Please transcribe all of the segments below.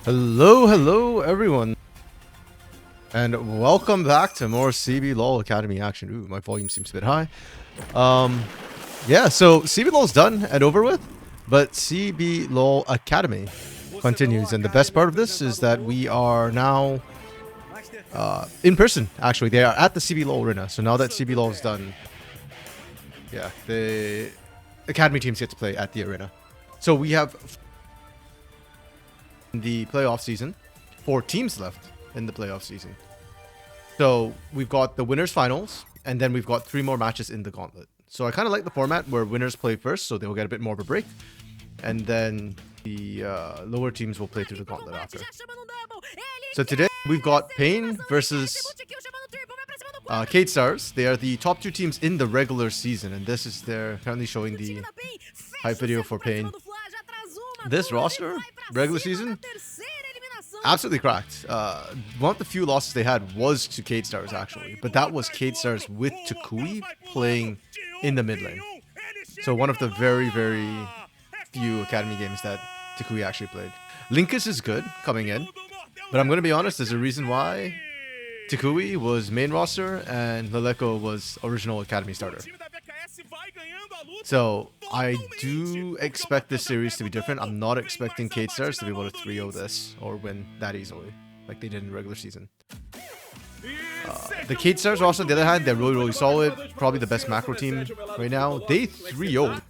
Hello everyone, and welcome back to more CBLOL Academy action. Ooh, my volume seems a bit high. Yeah, so CBLOL's done and over with, but CBLOL Academy continues, and the best part of this is that we are now in person. Actually, they are at the CBLOL arena. So now that CBLOL is done, yeah, the Academy teams get to play at the arena. So we have the playoff season, 4 teams left in the playoff season. So we've got the winners finals, and then we've got 3 more matches in the gauntlet. So I kind of like the format where winners play first, so they'll get a bit more of a break, and then the lower teams will play through the gauntlet after. So today we've got Pain versus Costream. They are the top 2 teams in the regular season, and this is they're currently showing the hype video for Pain. This roster, regular season, absolutely cracked. One of the few losses they had was to Costream actually, but that was Costream with Takui playing in the mid lane. So one of the very few Academy games that Takui actually played. Linkus is good coming in, but I'm going to be honest, there's a reason why Takui was main roster and Leleko was original Academy starter. So I do expect this series to be different. I'm not expecting Costream to be able to 3-0 this or win that easily like they did in the regular season. The Costream roster, on the other hand, they're really solid. Probably the best macro team right now. They 3-0.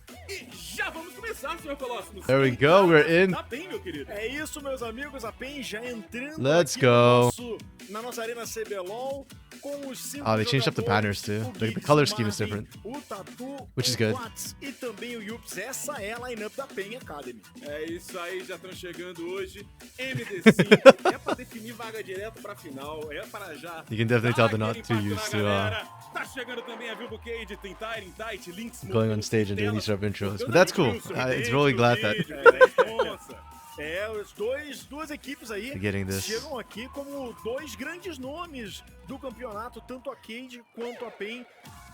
There we go, we're in. Let's go. Oh, they changed up the banners too. The color scheme is different, which is good. You can definitely tell they're not too used to going on stage and doing these sort of intros, but that's cool. It's really glad that duas equipes aí chegam aqui como 2 grandes nomes do campeonato, tanto a Cade quanto a PEN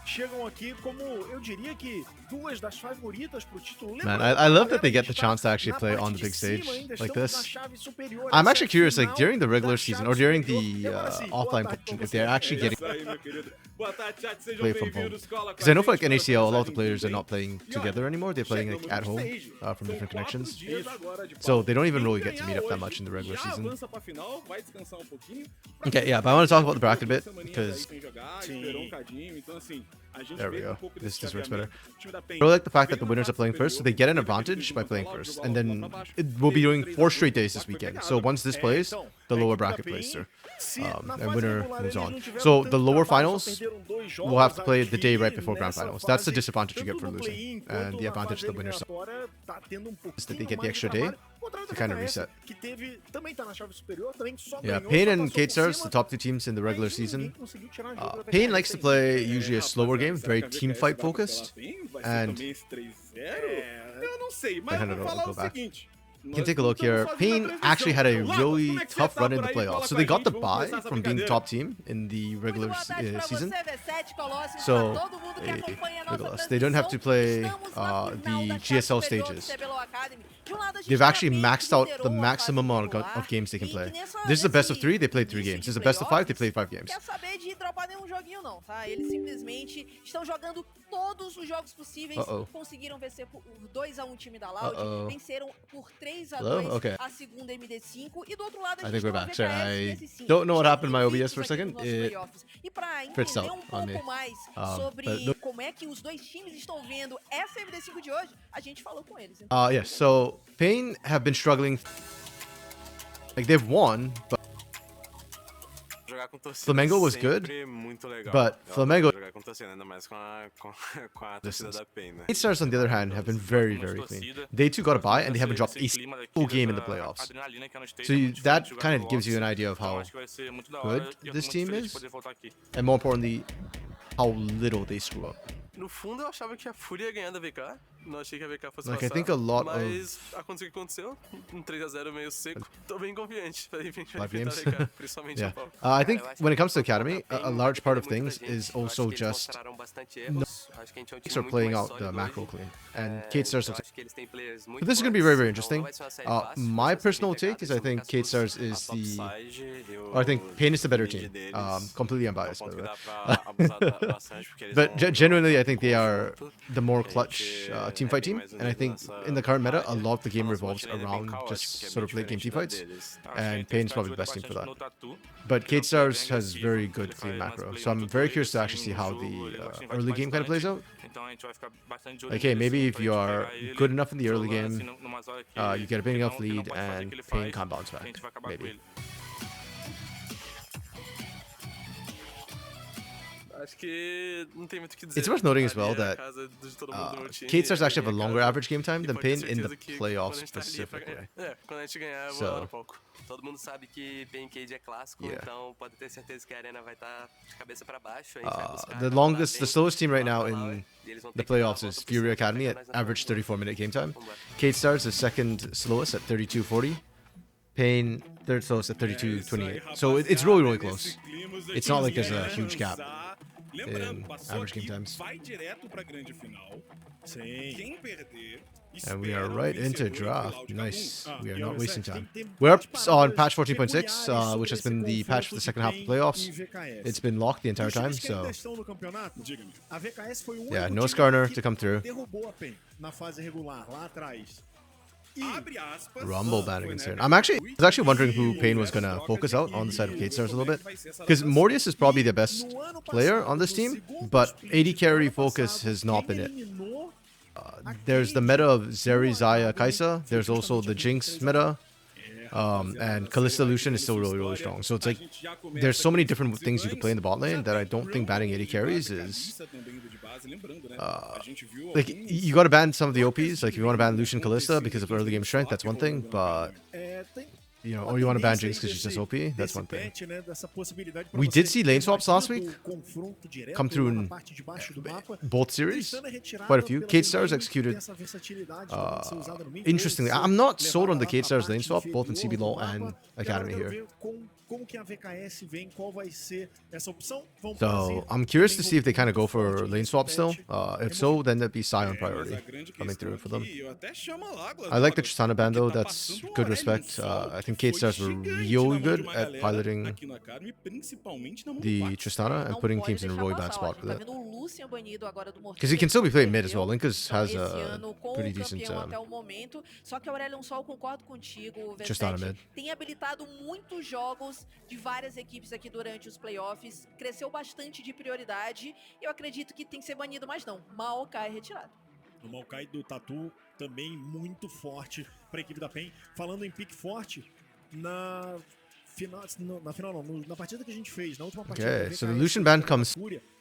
chegam aqui como, eu diria que, 2 das favoritas pro título. Man, I love that they get the chance to actually play on the big stage like this. I'm actually curious, like during the regular season or during the offline portion, if they're actually getting play from home. Because I know for like NACL, a lot of the players are not playing together anymore. They're playing like at home from different connections. So they don't even really get to meet up that much in the regular season. Okay, yeah, but I want to talk about the bracket a bit because there we go. This works better. I really like the fact that the winners are playing first, so they get an advantage by playing first. And then we'll be doing 4 straight days this weekend. So once this plays, the lower bracket plays through. And winner moves on. So the lower finals will have to play the day right before grand finals. That's the disadvantage you get for losing. And the advantage the winners is that they get the extra day to kind of reset. Yeah, Pain and Costream, the top 2 teams in the regular season. Pain likes to play usually a slower game, very team fight focused, and go back. You can take a look here. Pain actually had a really tough run in the playoffs. So they got the bye from being the top team in the regular season. So look at us. They don't have to play the GSL stages. They've actually maxed out the maximum amount of games they can play. This is the best of 3, they played 3 games. This is the best of 5, they played 5 games. Todos os jogos possíveis, conseguiram vencer por 2-1 time da Loud, venceram por 3-2 a segunda MD5 e do outro lado a gente tem o VKS. I don't know what happened in my OBS for a second. E para entender pouco mais sobre como é que os 2 times estão vendo essa MD5 de hoje, a gente falou com eles. Yes, so Pain have been struggling. Like they've won, but Flamengo was good, but Flamengo Costream on the other hand have been very clean. They too got a bye and they haven't dropped a single game in the playoffs. So that kind of gives you an idea of how good this team is, and more importantly, how little they screw up. No fundo eu achava que a Fúria ia ganhar da VK, Não achei que a VK fosse Like, I passar, think a lot mas aconteceu o que aconteceu. 3-0 meio seco. Tô bem confiante pra enfrentar a Live games. VK, principalmente Yeah. São Paulo. I think when it comes to Academy, a large part of things is also just are playing out the macro clean. And K-Stars looks. So this is going to be very, very interesting. My personal take is I think K-Stars is the. Or I think Pain is the better team. Completely unbiased, by the way. But genuinely, I think they are the more clutch teamfight team. And I think in the current meta, a lot of the game revolves around just sort of late game teamfights. And Pain is probably the best team for that. But K-Stars has very good clean macro. So I'm very curious to actually see how the early game kind of plays out. Okay, maybe if you are good enough in the early game, you get a big enough lead and Pain can't bounce back. Maybe. It's worth noting as well that K-Stars actually have a longer average game time than Pain in the playoffs specifically. So, todo mundo sabe que PNG.A é clássico, então pode ter certeza que a arena vai estar de cabeça para baixo. the slowest team right now in the playoffs is Fury Academy at average 34-minute game time. K-Stars is second slowest at 32:40. Pain third slowest at 32:28. So it's really, really close. It's not like there's a huge gap in average game times. And we are right into draft. Nice. We are not wasting time. We're up on patch 14.6, which has been the patch for the second half of the playoffs. It's been locked the entire time, so yeah, no Skarner to come through. Rumble Bannigan's here. I was actually wondering who Pain was gonna focus out on the side of K-Stars a little bit, because Mortius is probably the best player on this team, but AD carry focus has not been it. There's the meta of Zeri, Zaya, Kaisa. There's also the Jinx meta. And Kalista Lucian is still really, really strong. So it's like, there's so many different things you could play in the bot lane that I don't think banning AD carries is... like, you gotta ban some of the OPs. Like, if you want to ban Lucian Kalista because of early game strength, that's one thing. But, you know, or you want to ban Jinx because she's just OP, that's one thing. We did see lane swaps last week come through in both series. Quite a few. K-Stars executed interestingly. I'm not sold on the K-Stars lane swap, both in CBLOL and Academy here. So I'm curious to see if they kind of go for lane swap still. If so, then that'd be Sion priority coming through for them. I like the Tristana ban though. That's good respect. I think K-Stars were really good at piloting the Tristana and putting teams in a really bad spot with it. Because he can still be playing mid as well. Linkus has a pretty decent Tristana mid. De várias equipes aqui durante os playoffs, cresceu bastante de prioridade. Eu acredito que tem que ser banido, mas não. Maokai retirado. O Maokai do Tatu também muito forte para a equipe da PEN. Falando em pique forte, na partida que a gente fez, na última partida. Okay, so the Lucian ban comes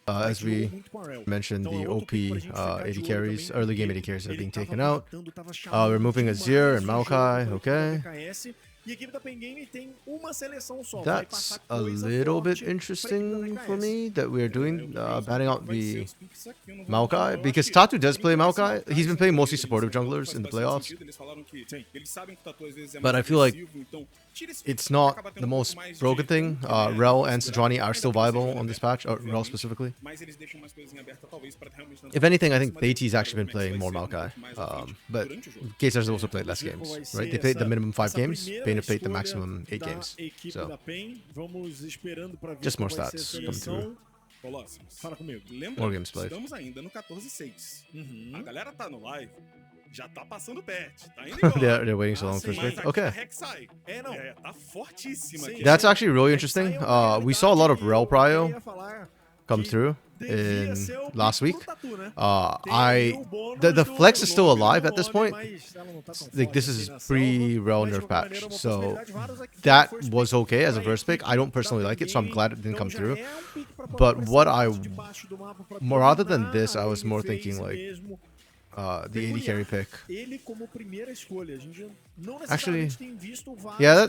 as we mentioned, the OP AD carries, early game AD carries are being taken out. We're moving Azir and Maokai, okay. That's a little bit interesting for me that we're doing, banning out the Maokai, because Tatu does play Maokai. He's been playing mostly supportive junglers in the playoffs. But I feel like it's not the most broken thing. Rel and Sejuani are still viable on this patch, or Rel specifically. If anything, I think BayT's actually been playing more Maokai. But K-Stars has also played less games, right? They played the minimum 5 games. Pain have played the maximum 8 games. So, just more stats come through. More games played. They're waiting so long for space. Okay. That's actually really interesting. We saw a lot of Rel Prio come through in last week. The flex is still alive at this point. Like, this is pre-Rel nerf patch, so that was okay as a first pick. I don't personally like it, so I'm glad it didn't come through. But what more rather than this, I was more thinking like the AD carry pick. Actually, yeah,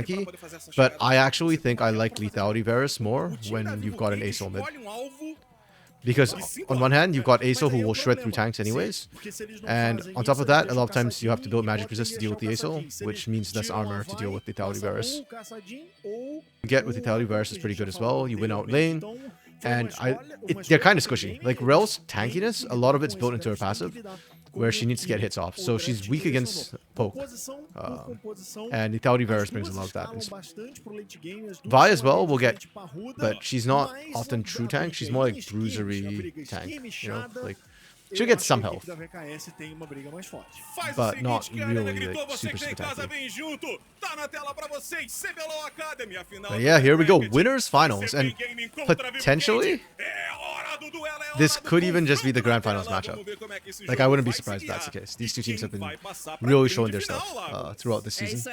tanky, but I actually think I like lethality Varus more when you've got an Ace mid. Because on one hand, you've got Aesol who will shred through tanks anyways. And on top of that, a lot of times you have to build magic resist to deal with the Aesol, which means less armor to deal with Lethality Bearers. You get with Lethality Bearers is pretty good as well. You win out lane. And they're kind of squishy. Like Rel's tankiness, a lot of it's built into her passive, where she needs to get hits off. So she's weak against poke. And Lethality Bearers brings a lot of that. Vi as well will get, but she's not often true tank. She's more like bruisery tank. You know, like she'll get some health, but not really like super tanky. But yeah, here we go. Winners finals, and potentially this could even just be the grand finals matchup. Like I wouldn't be surprised if that's the case. These two teams have been really showing their stuff throughout this season.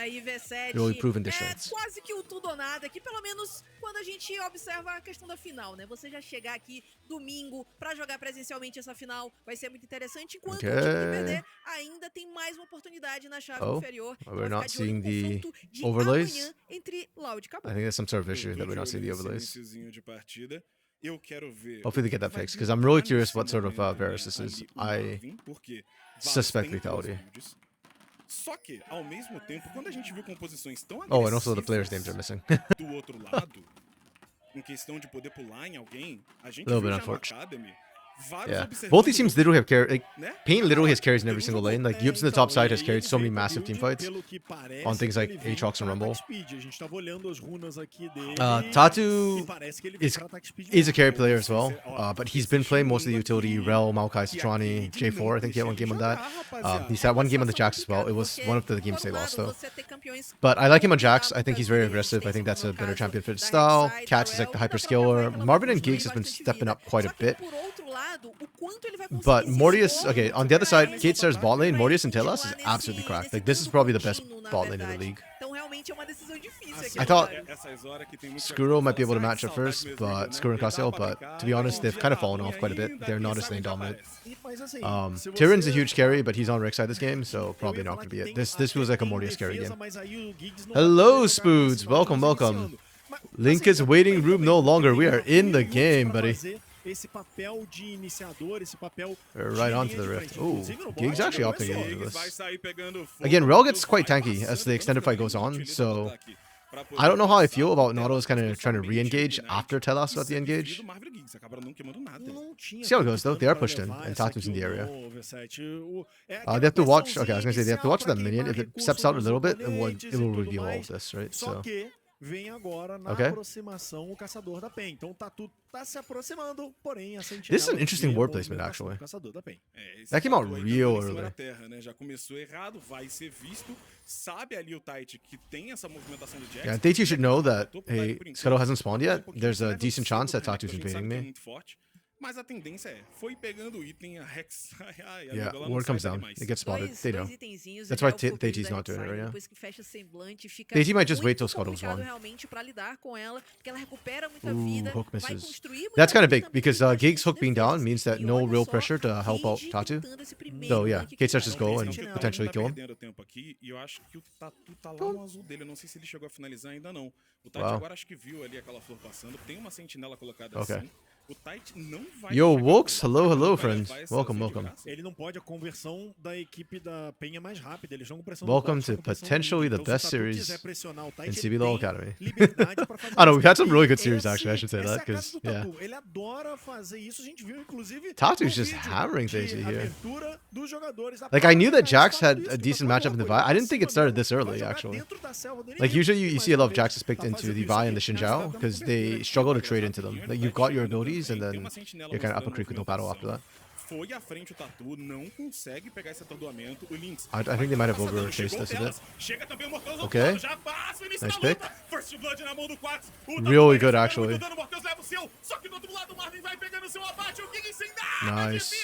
Really proven their strengths. Quase que o tudo ou nada aqui, pelo menos quando a gente observa a questão da final, né? Você já chegar aqui domingo pra jogar presencialmente essa final vai ser muito interessante, enquanto o time que perder ainda tem mais uma oportunidade na chave inferior. We're not seeing the overlays. I think there's some sort of issue that we're not seeing the overlays. Hopefully they get that fixed, because I'm really curious what sort of Varus this is. I suspect lethality. Só que, ao mesmo tempo, quando a gente viu composições tão agressivas, and also the players' names are missing. do outro lado, em questão de poder pular em alguém, a gente viu já no Academy. Yeah, both these teams literally have carry. Like, Pain literally has carries in every single lane. Like Yups in the top side has carried so many massive team fights on things like Aatrox and Rumble. Tatu is a carry player as well, but he's been playing most of the utility. Rel, Maokai, Sitrani, J4. I think he had one game on that. He's had one game on the Jax as well. It was one of the games they lost though. But I like him on Jax. I think he's very aggressive. I think that's a better champion fit style. Catch is like the hyper skiller. Marvin and Giggs has been stepping up quite a bit. But Mortius, okay, on the other side, Katestar's bot lane, Mortius and Telas is absolutely cracked. Like, this is probably the best bot lane in the league. I thought Skuro might be able to match at first, but Skuro and Castiel, but to be honest, they've kind of fallen off quite a bit. They're not as lane dominant. Tyran's a huge carry, but he's on Rick's side this game, so probably not going to be it. This feels like a Mortius carry game. Hello, Spoods. Welcome, welcome. Link is waiting room no longer. We are in the game, buddy. Right onto the rift. Oh, Giggs actually opting into this. Again, Rel gets quite tanky as the extended fight goes on, so I don't know how I feel about Nautilus kind of trying to re-engage after Telas got the engage. See how it goes though. They are pushed in, and Tatu's in the area. They have to watch. Okay, I was gonna say they have to watch that minion. If it steps out a little bit, it will reveal all of this, right? So. Vem agora na aproximação o caçador da PEN. Então Tatu tá se aproximando, porém a sentinela. This is an interesting word placement actually. That came out real early. Já começou errado, vai ser visto. Sabe ali o Tite que tem essa movimentação do Jax. Yeah, I think you should know that hey, Scuttle hasn't spawned yet. There's a decent chance that Tatu's invading me. Mas a tendência foi pegando o item, a Rex. Yeah, word comes down. It gets spotted. They know. That's why Tati's not doing it right now. Tati might just wait till Scuttle's won. Ooh, hook misses. That's kind of big because Gig's hook being down means that no real pressure to help out Tatu. So yeah, Kate starts his go and potentially kill him. Eu acho que o Tatu tá lá no azul dele. Eu não sei se ele chegou a finalizar ainda não. O Tati agora acho que viu ali aquela flor passando. Tem uma sentinela colocada assim. Yo, Wokes, hello, friends. Welcome. Ele não pode, a conversão da equipe da PEN é mais rápida. Eles jogam pressão. Welcome to potentially the best series in CBLOL Academy. I know we've had some really good series actually. I should say that because yeah. Ele adora fazer isso. A gente viu inclusive. Tatu's just hammering Tati here. Like I knew that Jax had a decent matchup in the Vi. I didn't think it started this early actually. Like usually you see a lot of Jaxes picked into the Vi and the Xin Zhao because they struggle to trade into them. Like you've got your abilities. And then you're kind of up a creek with no battle after that. Foi à frente o Tatu, não consegue pegar esse atordoamento. O Lynx. I think they might have over-chased this a bit. Okay. Nice pick. Really good, actually. Nice.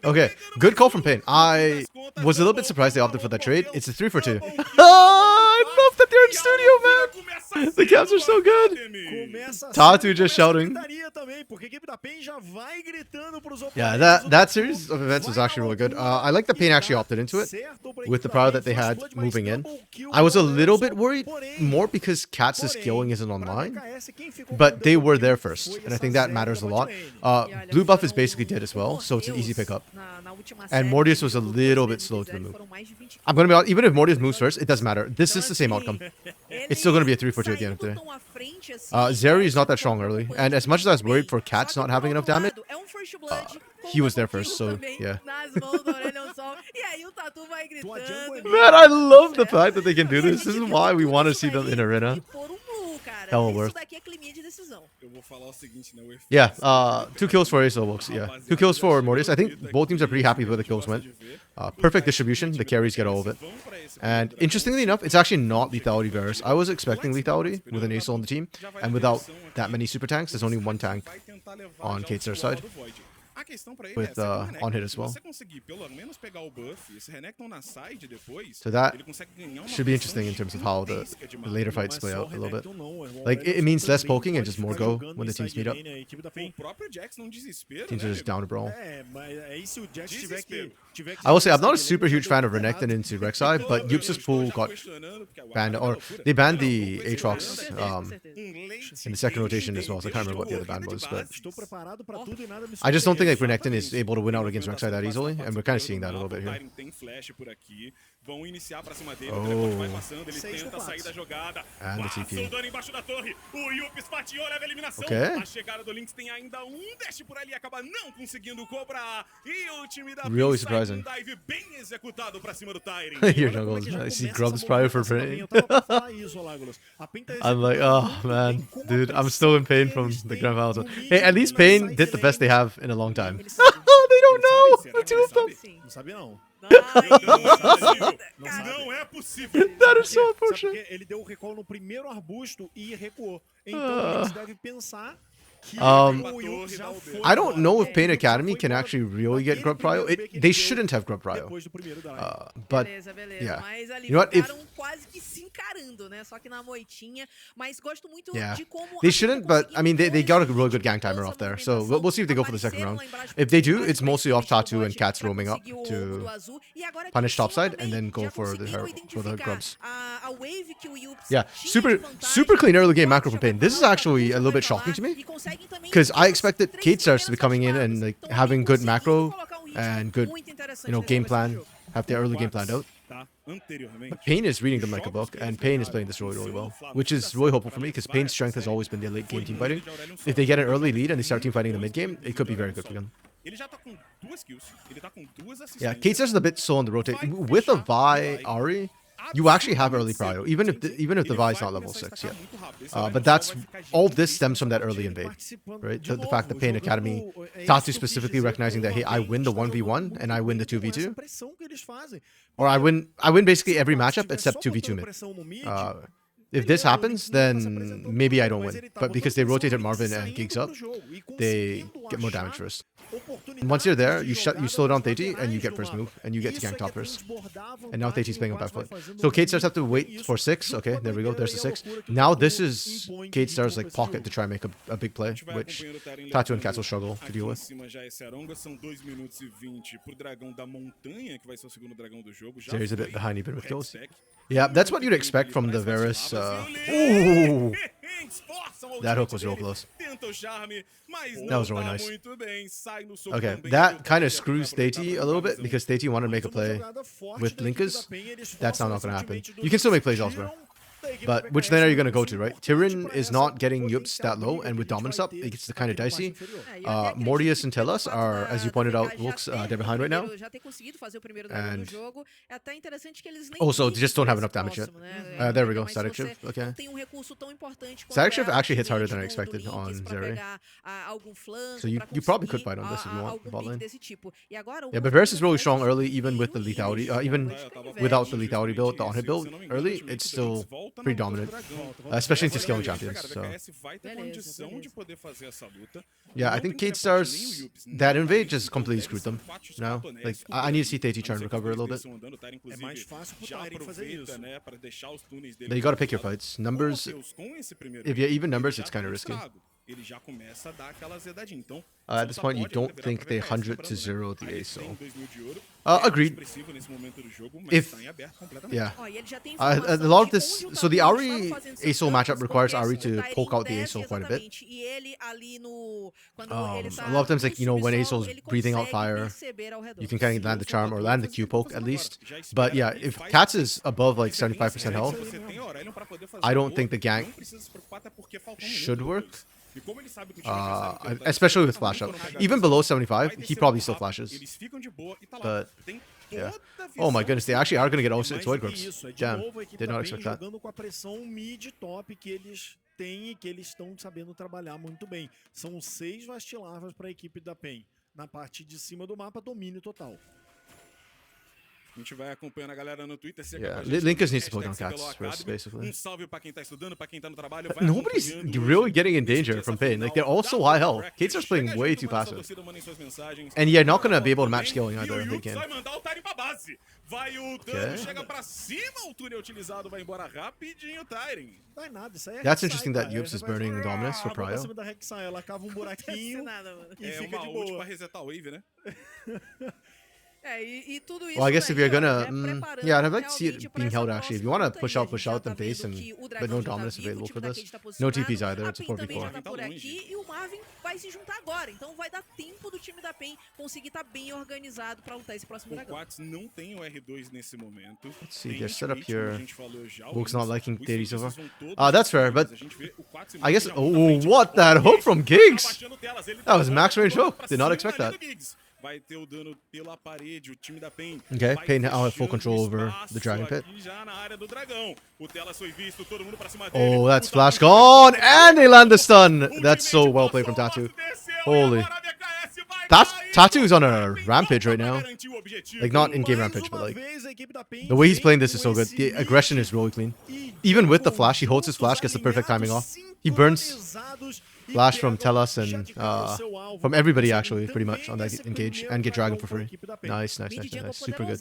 Okay, good call from Pain. I was a little bit surprised they opted for that trade. It's a 3 for 2. I don't know if that they're in studio, man. The caps are so good. Tatu just shouting. Yeah, that series of events was actually really good. I like the Pain actually opted into it with the power that they had moving in. I was a little bit worried more because Cats' skilling isn't online, but they were there first, and I think that matters a lot. Blue buff is basically dead as well, so it's an easy pickup. And Mortius was a little bit slow to the move. I'm gonna be honest, even if Mortius moves first, it doesn't matter. This is the same outcome. It's still gonna be a 3-4-2 at the end of the day. Zeri is not that strong early, and as much as I was worried for Cats not having enough damage, he was there first, so yeah. Man, I love the fact that they can do this. This is why we want to see them in Arena. Hell worth. Yeah, 2 kills for Ace Lobos. Yeah, 2 kills for Mortius. I think both teams are pretty happy with where the kills went. Perfect distribution. The carries get all of it. And interestingly enough, it's actually not lethality Varus. I was expecting lethality with an Ace on the team, and without that many super tanks, there's only 1 tank on K-Star's side. With on hit as well. So that should be interesting in terms of how the later fights play out a little bit. Like, it means less poking and just more go when the teams meet up. Teams are just down to brawl. I will say, I'm not a super huge fan of Renekton into Rek'Sai, but Yups' pool got banned, or they banned the Aatrox in the second rotation as well, so I can't remember what the other ban was, but I just don't think like Renekton is able to win out against Rek'Sai that easily, and we're kind of seeing that a little bit here. Oh. And the TP. Okay. Really surprising. Your jungle is nice. He grubs prior for Pain. I'm like, oh man. Dude, I'm still in pain from the Grand Finals. Hey, at least Pain did the best they have in a long time. They don't know! The 2 of them! That is so unfortunate. I don't know if Pain Academy can actually really get Grub Prio. They shouldn't have Grub Prio. But, yeah. You know what? Yeah. They shouldn't, but, I mean, they got a really good gang timer off there. So, we'll see if they go for the second round. If they do, it's mostly off Tatu and Cats roaming up to punish topside and then go for the Grubs. Yeah. Super clean early game macro from Pain. This is actually a little bit shocking to me, because I expected K-Stars to be coming in and like having good macro and good, game plan, have their early game planned out. But Pain is reading them like a book, and Pain is playing this really well, which is really hopeful for me, because Pain's strength has always been their late game team fighting. If they get an early lead and they start team fighting in the mid game, it could be very good for them. Yeah, K-Stars is a bit slow on the rotate. With a Vi Ahri, you actually have early prio, even if the Vi is not level 6 yet. But that's all this stems from that early invade, right? The fact that Pain Academy, Tatu specifically recognizing that, hey, I win the 1v1 and I win the 2v2, or I win basically every matchup except 2v2 mid. If this happens, then maybe I don't win. But because they rotated Marvin and Gigs up, they get more damage first. And once you're there, you slow down Theiti and you get first move, and you get to gank top first. And now Theiti's playing on back foot. So K-Stars have to wait for 6. Okay, there we go. There's the 6. Now this is K-Stars like pocket to try and make a big play, which Tatu and Cats will struggle to deal with. There's a bit behind even with kills. Yeah, that's what you'd expect from the Varus. Ooh! That hook was real close. That was really nice. Okay, that kind of screws Theiti a little bit, because Theiti wanted to make a play with Blinkers. That's now not going to happen. You can still make plays elsewhere. But which lane are you going to go to, right? Tyrion is not getting Yups that low, and with Dominance up, it gets kind of dicey. Mortius and Tellus are, as you pointed out, Wilks, they're behind right now. And also, they just don't have enough damage yet. There we go, Static Shift, okay. Static Shift actually hits harder than I expected on Zeri. So you probably could fight on this if you want, bot lane. Yeah, but Varus is really strong early, even with the lethality, even without the lethality build, the on-hit build early, it's still pretty dominant, especially into scaling champions. So yeah, I think K-Stars, that invade just completely screwed them. No, like I need to see Tati try and recover a little bit. É mais fácil pro Tyrion fazer isso. But you gotta pick your fights. Numbers, if you even numbers, it's kind of risky. Ele já começa a dar aquela azedadinha. Então, At this point, you don't think they 100-0 the ASO. Agreed. If yeah, a lot of this. So the Ahri ASO matchup requires Ahri to poke out the ASO quite a bit. A lot of times, like when ASO is breathing out fire, you can kind of land the charm or land the Q poke at least. But yeah, if Cats is above like 75% health, I don't think the gank should work. Especially with flash up. Even below 75, he probably still flashes. But yeah. Oh my goodness, they actually are going to get all 6 void groups. Damn, did not expect that. Jogando com a pressão mid top que eles têm e que eles estão sabendo trabalhar muito bem. São 6 vastilavas para a equipe da PEN. Na parte de cima do mapa, domínio total. A gente vai acompanhando a galera no Twitter. Yeah, Linkers needs to poke down Cats first, basically. Salve pra quem tá estudando, pra quem tá no trabalho. Nobody's really getting in danger from Pain. Like, they're all so high health. K-Star's playing way too passive. And you're not gonna be able to match scaling either if they can. Vai o dano, chega pra cima, o túnel utilizado, vai embora rapidinho, Tyrion. Vai nada, isso aí é That's interesting that Yups is burning Dominus for Pryo. Ela cava buraquinho e fica de boa. É uma ult pra boa. resetar o wave, né? E tudo isso Well, I guess if you're gonna, preparando yeah, I'd like to see it realmente being pra held essa actually. If you próxima want to luta push aí, out, a gente then tá base, vendo and que o but Dragão no já tá Dominus vivo, available o for time da this. Cade tá No posicionado, TPs either. a It's a PEN também já 4v4. tá por aqui e o Marvin vai se juntar agora. Então vai dar tempo do time da PEN conseguir estar bem organizado pra lutar esse próximo O Dragão. Quats não tem o R2 nesse momento. Let's see, they're set up here. Woke's Woke's not liking Deity's over. That's fair, but I guess. Oh, what that hook from Giggs? That was max range hook. Did not expect that. Vai ter o dano pela parede, o time da PEN. Okay, PEN now have full control over the Dragon Pit. Já na área do dragão. O Telas foi visto, todo mundo pra cima dele. Oh, that's flash gone, and they land the stun. That's so well played from Tattoo. Holy. Tattoo's on a rampage right now. Like, not in-game rampage, but like, the way he's playing this is so good. The aggression is really clean. Even with the flash, he holds his flash, gets the perfect timing off. He burns flash from Telas and from everybody actually, pretty much on that engage, and get Dragon for free. Nice. Super good.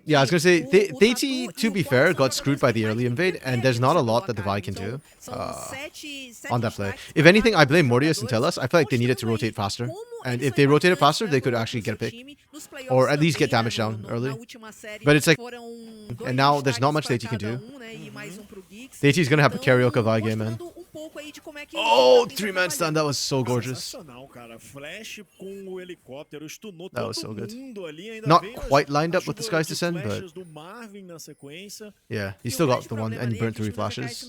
Yeah, I was gonna say, Deity, to be fair, got screwed by the early invade, and there's not a lot that the Vi can do on that play. If anything, I blame Mortius and Telas. I feel like they needed to rotate faster. And if they rotated faster, they could actually get a pick. Or at least get damage down early. But it's like, and now there's not much Deity can do. Deity's gonna have to karaoke Vi game, man. Oh, 3-man stun, that was so gorgeous. That was so good. Not quite lined up with the Sky's Descent, but yeah, he still got the one, and he burnt 3 flashes.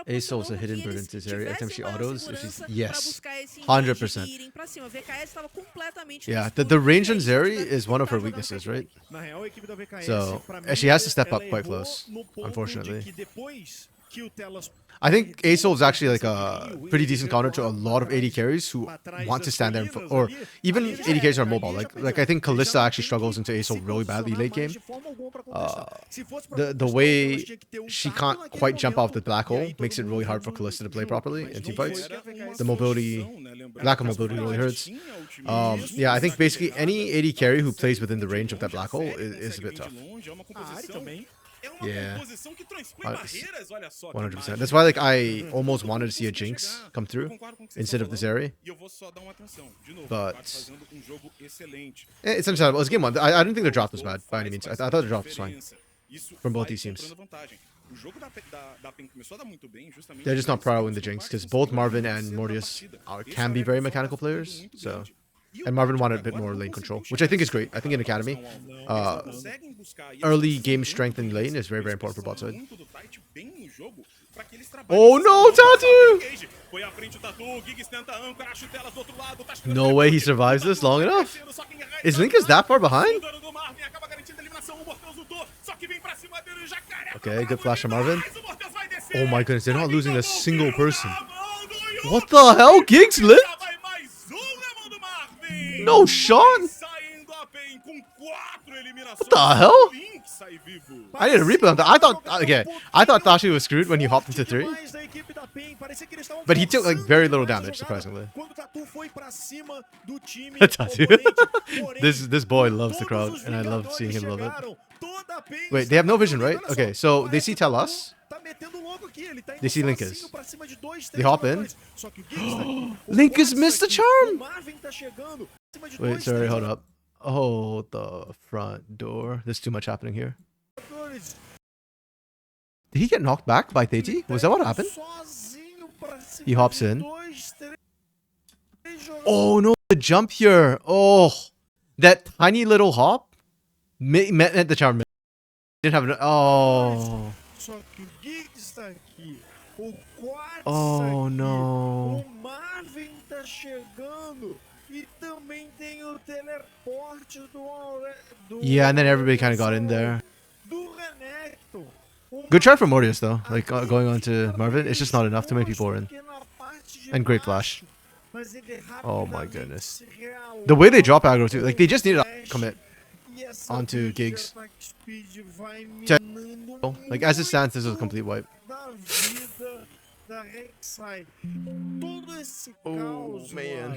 ASO's a hidden burden to this area. Every time she autos, if she's, yes, 100%. Yeah, the range on Zeri is one of her weaknesses, right? So she has to step up quite close, unfortunately. I think ASO is actually like a pretty decent counter to a lot of AD carries who want to stand there, or even AD carries are mobile. Like I think Kalista actually struggles into ASO really badly late game. The way she can't quite jump off the black hole makes it really hard for Kalista to play properly in teamfights. The mobility, lack of mobility really hurts. Yeah, I think basically any AD carry who plays within the range of that black hole is a bit tough. Yeah, 100%. That's why, like, I almost wanted to see a Jinx come through instead of the Zeri. But it's understandable. It's game 1. I didn't think the draft was bad by any means. I thought the draft was fine from both these teams. They're just not prioing the Jinx because both Marvin and Mortius can be very mechanical players. So. And Marvin wanted a bit more lane control, which I think is great. I think in Academy, early game strength in lane is very, very important for bot side. Oh no, Tattoo! No way he survives this long enough. Is Linkus that far behind? Okay, good flash from Marvin. Oh my goodness, they're not losing a single person. What the hell? Giggs lit? No shot? What the hell? I need a rebound. I thought Tachi was screwed when he hopped into 3. But he took like very little damage, surprisingly. Tatu. This boy loves the crowd, and I love seeing him love it. Wait, they have no vision, right? Okay, so they see Talas. They see Linkus. They hop in. Linkus missed the charm! Wait, sorry, hold up. Oh, the front door. There's too much happening here. Did he get knocked back by Teji? Was that what happened? He hops in. Oh no, the jump here. Oh, that tiny little hop met the charm. Didn't have oh. Oh no. Yeah, and then everybody kind of got in there. Good try from Mortius though, like going on to Marvin. It's just not enough. Too many people are in. And great flash. Oh my goodness. The way they drop aggro too, like they just need to commit onto Gigs. Like as it stands, this is a complete wipe. Oh man.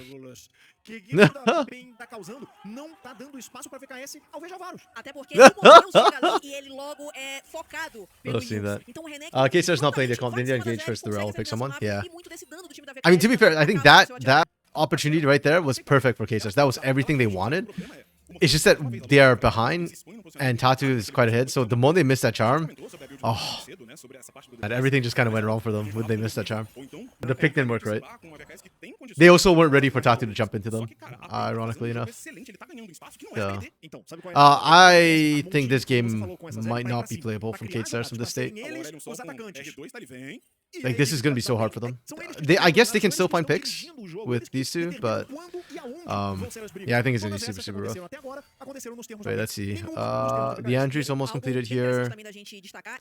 Tá causando, não tá dando espaço para VKS ao Vejavarus. Até porque ele morreu chega e ele logo é focado pelo that. Então o Renek K-Star's not playing the comp. They didn't engage first the round, pick someone. Yeah. I mean, to be fair, I think that opportunity right there was perfect for K-Stars. That was everything they wanted. It's just that they are behind and Tatu is quite ahead. So the moment they missed that charm, oh, and everything just kind of went wrong for them when they missed that charm. The pick didn't work right. They also weren't ready for Tatu to jump into them, ironically enough. Yeah. I think this game might not be playable from K-Stars from this state. Like, this is going to be so hard for them. I guess they can still find picks with these two, but yeah, I think it's going to be super, super rough. Wait, let's see. The Andrew's almost completed here.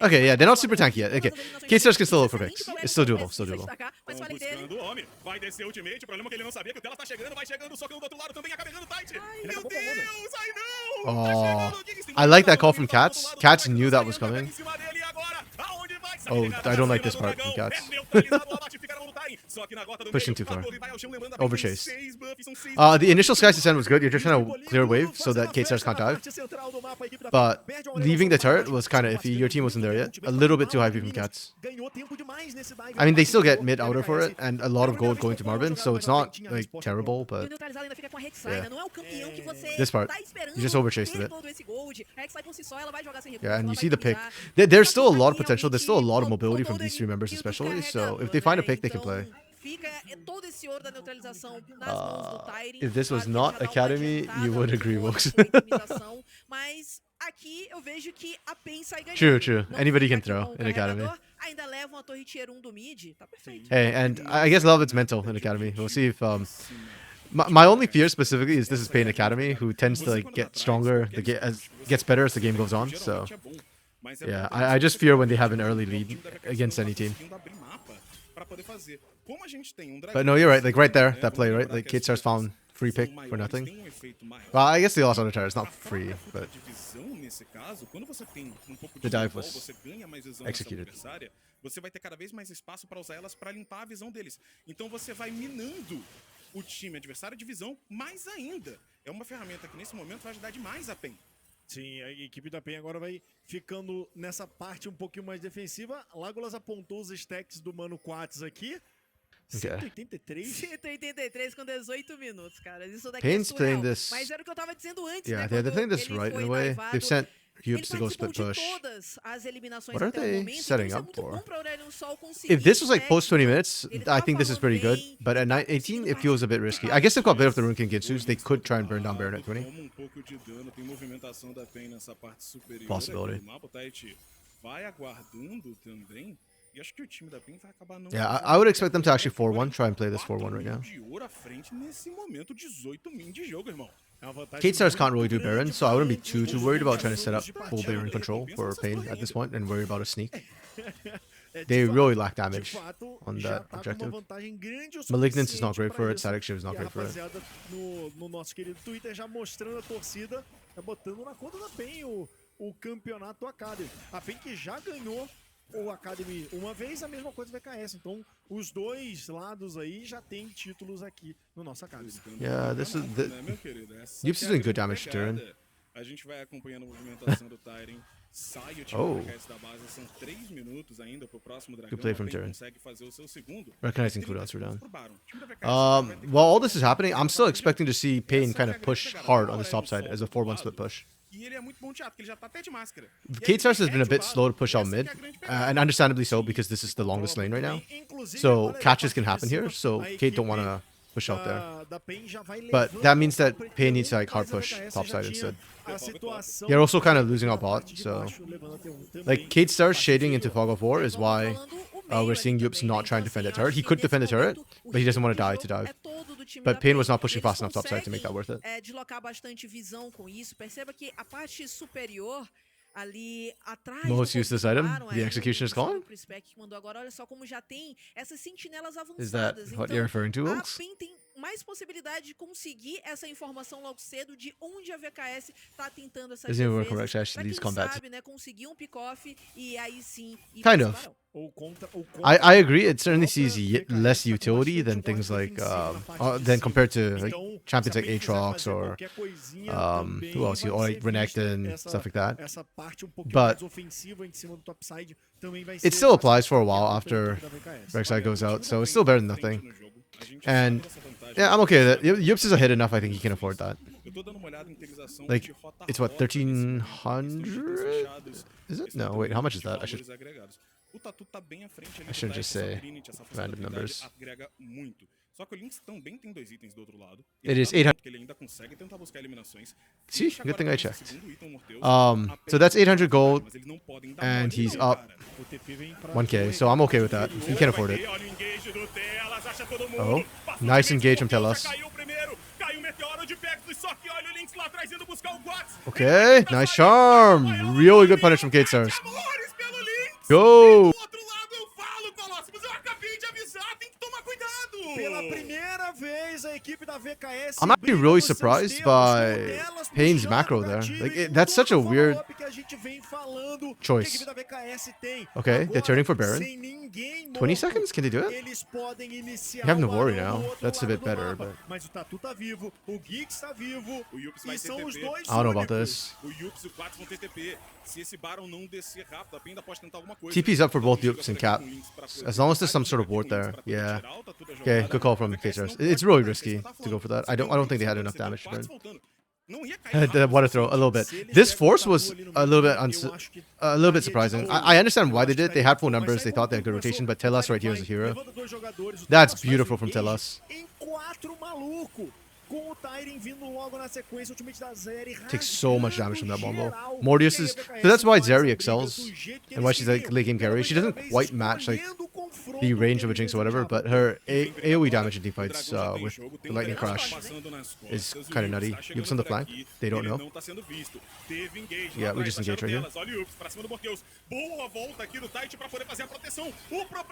Okay, yeah, they're not super tanky yet. Okay, K-Stars can still look for picks. It's still doable, still doable. Oh, I like that call from Cats. Cats knew that was coming. Oh, I don't like this part from Cats. Pushing too far. Overchase. The initial Skies Descent was good. You're just trying to clear a wave so that K-Stars can't dive. But leaving the turret was kind of iffy. Your team wasn't there yet. A little bit too high from Cats. I mean, they still get mid outer for it and a lot of gold going to Marvin, so it's not like terrible, but yeah. This part, you just overchased a bit. Yeah, and you see the pick. There's still a lot of potential. There's still a lot of mobility from these three members especially, so if they find a pick, they can play. If this was not Academy, you would agree, Wox. True. Anybody can throw in Academy. Hey, and I guess a lot of it's mental in Academy. We'll see if my only fear specifically is this is Pain Academy, who tends to like get stronger, gets better as the game goes on. So yeah, I just fear when they have an early lead against any team. But no, you're right. Like right there, that play, right? Like K-Stars found free pick for nothing. Well, I guess they lost on the tire. It's not free, but the dive was executed. Você vai ter cada vez mais espaço para usar elas para limpar a visão deles. Então você vai minando o time adversário de visão mais ainda. É uma ferramenta que nesse momento vai ajudar demais a PEN. Sim, a equipe da PEN agora vai ficando nessa parte um pouquinho mais defensiva. Legolas apontou os stacks do Mano Quats aqui. 183? 183 com 18 minutos, cara. Isso daqui Pain's é playing surreal. this. Mas era o que eu tava dizendo antes, Yeah, né? they're playing this right in a way. They've sent Cubes to go split push. What are they setting up for? If this was like post 20 minutes, I think this is pretty good. But at 18, it feels a bit risky. I guess they've got a bit of the Runkin Gitsus. They could try and burn down Baron at 20. Possibility. Yeah, I would expect them to actually 4-1, try and play this 4-1 right now. K-Stars can't really do Baron, so I wouldn't be too worried about trying to set up full Baron control for Pain at this point and worry about a sneak. They really lack damage on that objective. Malignance is not great for it, Static Shiv is not great for it. No nosso querido Twitter já mostrando a torcida botando na conta da PEN o campeonato Academy. A PEN que já ganhou o Academy uma vez, a mesma coisa do VKS. Então, os dois lados aí já tem títulos aqui no nosso Academy. Yeah, this is the... Meu querido, essa Yups is que é a doing good grande damage to turn. pegada. A gente vai acompanhando a movimentação do Tyren. Sai o time Oh. do VKS da base. São 3 minutos ainda pro próximo dragão. Good play from A PEN turn. consegue fazer o seu segundo. Recognizing 30 cooldowns were down. pro Baron. O time do VKS vai ter que While all this is happening, I'm still expecting to see Pain kind of push hard on this top side as a 4-1 split push. E ele é muito bom teatro, porque ele já tá até de máscara. K-Stars has been a bit slow to push out mid, and understandably so because this is the longest lane right now. So catches can happen here, so Kate don't want to push out there. But that means that Pain needs to like hard push top side instead. You're also kind of losing our bot, so like K-Stars shading into Fog of War is why we're seeing Yups not trying to defend the turret. He could defend the turret, but he doesn't want to die to dive. But Pain was not pushing fast enough topside to make that worth it. Deslocar bastante visão com isso. Perceba que a parte superior ali atrás Most useless item, the execution is gone. Agora, olha só como já tem essas sentinelas Is that avançadas. what you're referring to, A Wilkes? PEN tem mais possibilidade de conseguir essa informação logo cedo de onde a VKS tá tentando essas Isn't it more defesas. correct to actually Pra use quem combat? sabe, né, conseguir um pick-off e aí sim ir Kind pra of. Barão. I agree. It certainly sees less utility than things like than compared to like champions like Aatrox or who else? Or like Renekton, stuff like that. But it still applies for a while after Rek'Sai goes out, so it's still better than nothing. And yeah, I'm okay with it. Yups is a hit enough. I think he can afford that. Like, it's what, 1,300? Is it? No, wait, how much is that? I shouldn't just say random numbers. Só que o Lynx também tem 2 itens do outro lado. It is 800. Ele ainda consegue tentar buscar eliminações. See, good thing I checked. So that's 800 gold, and he's up 1k, so I'm okay with that. He can afford it. Oh, nice engage from Telos. Okay, nice charm. Really good punish from K-Stars. Go! I'm actually really surprised by Pain's macro there. Like, that's such a weird choice. Okay, they're turning for Baron. 20 seconds? Can they do it? You have Navori now. That's a bit better, but I don't know about this. TP's up for both Yups and Cap. As long as there's some sort of ward there. Yeah. Okay, good call from K-Stars. It's really risky to go for that. I don't think they had enough damage to burn. The water throw a little bit. This force was a little bit surprising. I understand why they did it. They had full numbers. They thought they had good rotation, but Telas right here is a hero. That's beautiful from Telas. Takes so much damage from that Wombo. Mortius is... So that's why Zeri excels and why she's like late game carry. She doesn't quite match like the range of a Jinx or whatever, but her AoE damage in teamfights with the Lightning Crash is kind of nutty. Yups on the flank. They don't know. Yeah, we just engage right here.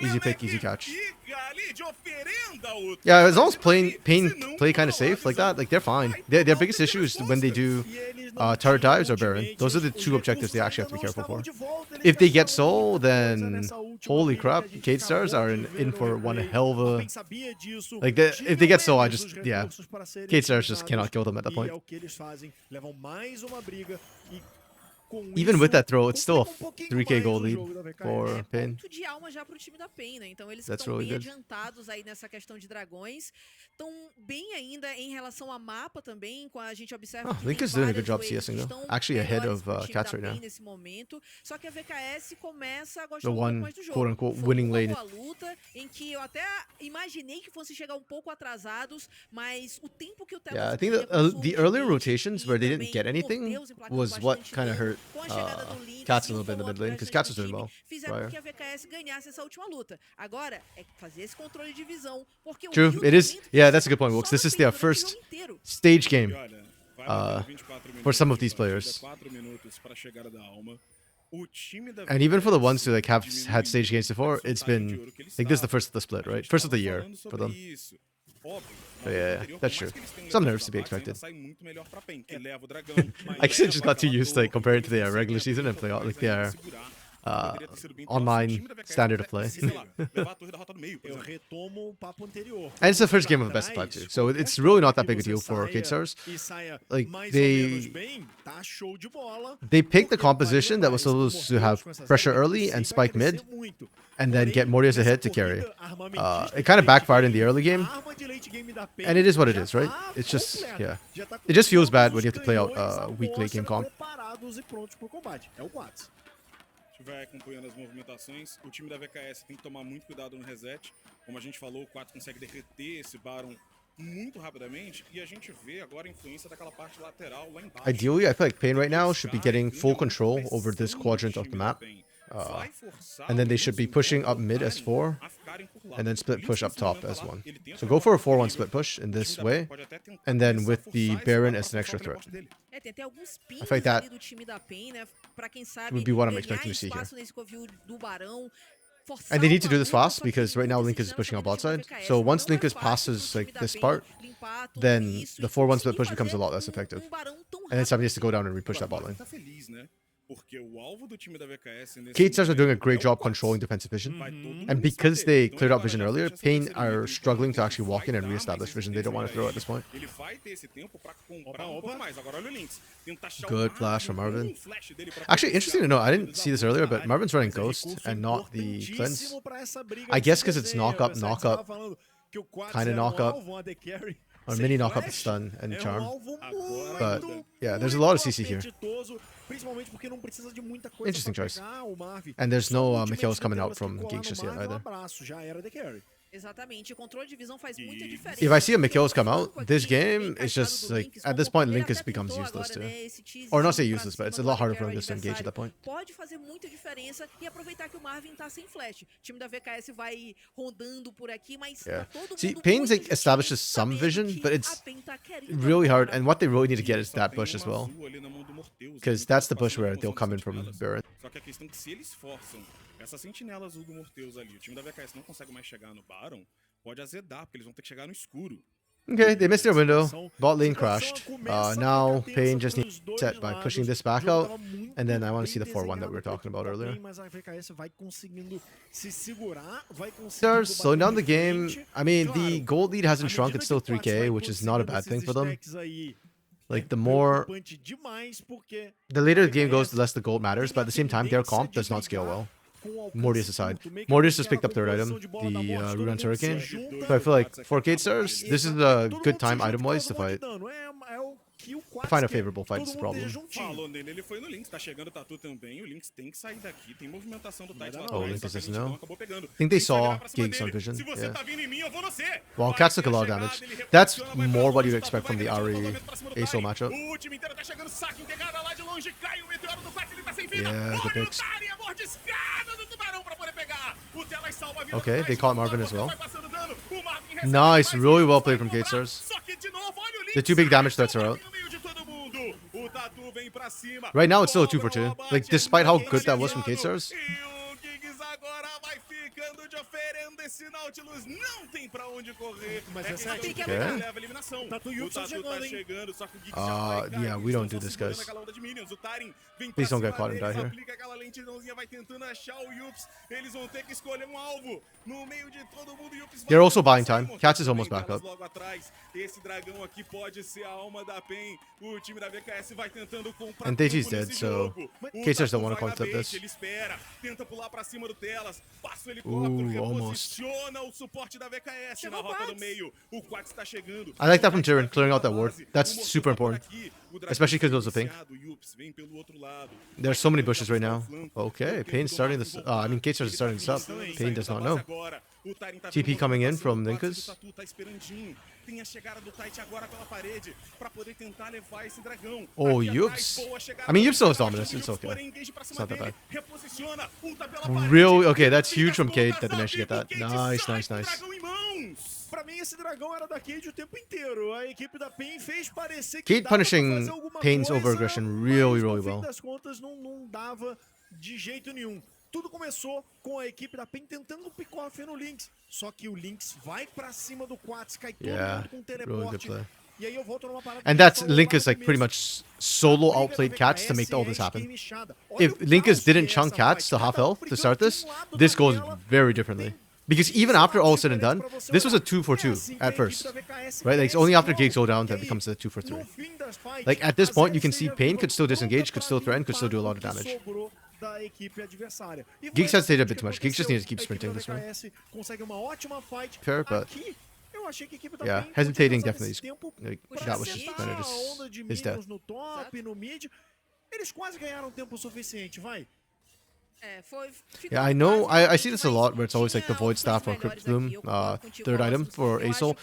Easy pick, easy catch. Yeah, as long as Pain play kind of safe like that, like they're fine. Their biggest issue is when they do turret dives or Baron. Those are the 2 objectives they actually have to be careful for. If they get Soul, then holy crap, K-Stars are in for one hell of a... Like, if they get Soul, yeah. K-Stars just cannot kill them at that point. Even with that throw, it's still a 3k gold lead for Pain. That's really good. Adiantados aí nessa questão de dragões. Estão bem ainda em relação a mapa também, com a gente observa que Link is doing a good job CSing though. Actually ahead of Cats right now. Nesse momento. Só que a VKS começa a gostar The one mais do jogo. quote unquote winning lane. Uma luta em que eu até imaginei que fosse chegar um pouco atrasados, mas o tempo que o Yeah, I think the earlier rotations where they didn't get anything was what kind of hurt Cats a little bit in the mid lane, because Cats was doing well. Fizeram que a VKS ganhasse essa última luta. Agora é fazer esse controle de visão, porque True, it is. Yeah, that's a good point, Wilkes. This is their first stage game for some of these players. And even for the ones who like have had stage games before, it's been like this is the first of the split, right? First of the year for them. Óbvio. Yeah, that's true. Some nerfs to be expected. Sai muito melhor pra PEN, que leva o dragão, I guess I just leva got too aquela used to like torre, comparing to the consegue regular segurar, season and play like their segurar. Poderia ter sido bem pior se o online time da VKS standard of play. tivesse, sei lá, levar a torre da rota do meio, por Eu exemplo. retomo o papo anterior. And it's the first game of best of 5 too, so it's really not that big a deal for K-Stars. Like, they picked the composition that was supposed to have pressure early and spike mid, and then get Mortius ahead to carry. It kind of backfired in the early game, and it is what it is, right? It's just, yeah. It just feels bad when you have to play out weak late game comp. A gente vai acompanhando as movimentações. O time da VKS tem que tomar muito cuidado no reset. Como a gente falou, o 4 consegue derreter esse Baron muito rapidamente. E a gente vê agora a influência daquela parte lateral lá embaixo. Ideally, I feel like Pain right now should be getting full control over this quadrant of the map. And then they should be pushing up mid as 4, and then split push up top as 1. So go for a 4-1 split push in this way, and then with the Baron as an extra threat. Tem até alguns pins I feel like that ali do time da PEN, né? Pra quem sabe, would be what I'm ganhar expecting to see here. espaço nesse covil do Barão, forçar And they need to o do this Barão, fast só que because right now Linkus is pushing on bot side. So once Linkus passes like this part, then the 4-1 split push becomes a lot less effective. And then somebody has to go down and repush that bot lane. Tá feliz, né? Porque o alvo do time da VKS nesse K-Stars are doing a great momento job é o controlling Quats. defensive vision. Vai todo mundo And because saber. they Então cleared out agora vision já earlier, puxa essa Pain terceira are linha, struggling to ele actually vai walk in and dar mais reestablish vision they don't want to throw at this point. Ele vai ter esse tempo pra comprar um pouco mais. Agora olha o Lynx. Tentar achar Good o flash from máximo, Marvin. flash dele pra Actually, poder interesting to know, I didn't see this earlier, but Marvin's running Ghost and not the Cleanse. I guess because it's knock up, kind of knock up, or mini knock up, stun, and charm. But yeah, there's a lot of CC here. Interesting choice. And there's no Mikhail's coming out from Geeks just yet either. Exatamente, o controle de visão faz muita diferença. If I see a Mikhail's come out, this game is just like, at this point, Linkus becomes useless too. Or not say useless, but it's a lot harder for Linkus to engage at that point. Pode fazer muita diferença e aproveitar que o Marvin tá sem flash. O time da VKS vai rondando por aqui, mas Yeah. tá todo See, mundo Pain's like muito establishes sabendo some vision, que but a it's PEN tá querendo really hard. jogar. And what they really need to get is Só that tem bush as well. azul ali na mão do Morteus, Because ele that's the tá bush where passando they'll com come in from sentinelas. Baron. Só que a questão é que se eles forçam essa sentinela azul do Morteus ali, o time da VKS não consegue mais chegar no Baron, pode azedar, porque eles vão ter que chegar no escuro. Okay, they missed their window. Bot lane crashed. Now Pain just needs to set by pushing this back out. And then I want to see the 4-1 that we were talking about earlier. Stars slowing down the game. I mean, the gold lead hasn't shrunk. It's still 3K, which is not a bad thing for them. Like, the later the game goes, the less the gold matters. But at the same time, their comp does not scale well. Mortius aside. Mortius just picked up third item, the Rune's Hurricane. So I feel like for K-Stars, this is a good time item-wise to fight. Find a favorable fight is the problem. Falou nele, ele foi no Lynx, tá chegando o Tatu também, o Lynx tem que sair daqui, tem movimentação do Titan lá Oh, atrás, Lynx só que a doesn't gente não know. acabou pegando. I think they Tem que virar saw pra cima Geeks on dele. vision. Se você Yeah. tá vindo em mim, eu vou no C. Well, Vai Cats took a ter lot of chegada, damage. ele reposiciona, That's vai pra more what cima, you'd expect from the vai Ari lançamento pra cima do ASO Tari. matchup. O time inteiro tá chegando, saque integrada lá de longe, cai o meteoro do Quats, ele tá sem vida. Yeah, good Olha o picks. Tari, a mordiscada do tubarão pra poder pegar. O Telas salva a vida Okay, do they Tati, caught o Marvin as Tatu well. vai passando dano, o Marvin recebe Nice, mais really um, well vai played from cobrar. K-Stars. Só que de novo, olha o Lynx, The two big damage threats are out. no meio de todo mundo. O Tatu vem pra cima. Right now, it's still a 2-for-2. Like, despite how good that was from K-Stars, E o Giggs agora vai ficando de oferenda esse Nautilus. Não tem pra onde correr. Mas É essa questão aqui de que é? quem leva a eliminação. Tatu e O Yups Tatu chegando, tá hein? chegando, só que o Giggs já vai cair. yeah, we don't do this, guys. Naquela onda de minions. O Tarin vem Please pra don't get cima caught and deles, die here. aplica aquela lentidãozinha, vai tentando achar o Yups. Eles vão ter que escolher um alvo. No meio de todo mundo, Yups vai They're also tentar buying sair, time. Cats is almost Morteus back também, up. logo atrás. Esse dragão aqui pode ser a alma da PEN. O time da VKS vai tentando comprar And DG's tudo dead, nesse so jogo. O K-Stars Tatu don't wanna vai na concept bait, this. Ele espera, tenta pular pra cima do Telas, passa o helicóptero, almost. reposiciona o suporte da VKS na rota do meio. O Quats tá chegando. I like that from Tyrion, clearing out that ward. That's super important. Especially 'cause those are pink. There's so many bushes right now. Okay, Pain's starting this. I mean, K-Stars is starting this up. Pain does not know. TP coming in from Linkus. Tem a chegada do Titan agora pela parede pra poder tentar levar esse dragão. Oh, Aqui Yups. atrás, boa chegada I mean, do Yups still has Titan, dominance. It's Yups, okay. porém, engage pra It's cima not that dele, bad. reposiciona, ulta pela parede. Really? Okay, that's huge from Fica Kate that they managed to get that. Cade Nice, sai nice, com o nice. dragão em mãos. Pra mim, esse dragão era da Cade o tempo inteiro. A equipe da PEN fez parecer que Kate dava pra punishing fazer alguma Pain's coisa, overaggression mas really, no really fim well. das contas, não dava de jeito nenhum. Tudo começou com a equipe da PEN tentando um pick-off no Lynx. Só que o Lynx vai pra cima do Quats, cai todo mundo com teleporte. play. E aí eu volto numa parada And que a gente that's falou Link lá is no like pretty começo. much solo A briga da outplayed Cats to make VKS all this é happen. esquemichada. Olha If o Linkus caos que didn't é chunk essa Cats to fight. half Cada health to brigando start de this, um lado this da goes tela. very differently. Because even after all is said and done, this was a 2-for-2 at first. Right? Like it's only after gigs go down that it becomes a 2-for-3. Like at this point, you can see Pain could still disengage, could still threaten, could still do a lot of damage. Da equipe adversária. E Geeks foi has stayed a bit que too much. Geeks just aconteceu. needs to keep A equipe sprinting da this round. VKS consegue uma ótima fight. Fair, but Aqui, eu achei que a equipe da yeah, PEN hesitating podia usar definitely esse tempo like, pra that was just sentar kind of a onda just de his death. minions no top, no mid. Eles quase ganharam tempo suficiente, vai. Yeah, I know. I see this a lot where it's always like the Void Staff or Crypt Bloom, third item for ASOL.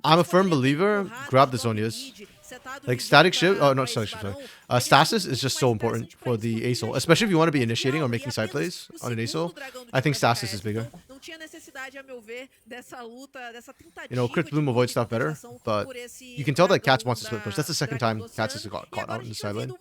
I'm a firm believer, grab the Zonias. Like static shift, oh no, sorry. Stasis is just so important for the ASOL, especially if you want to be initiating or making side plays on an ASOL. I think stasis is bigger. You know, Crypt Bloom avoids stuff better, but you can tell that Cats wants to split push. That's the second time Cats has got caught out in the side lane.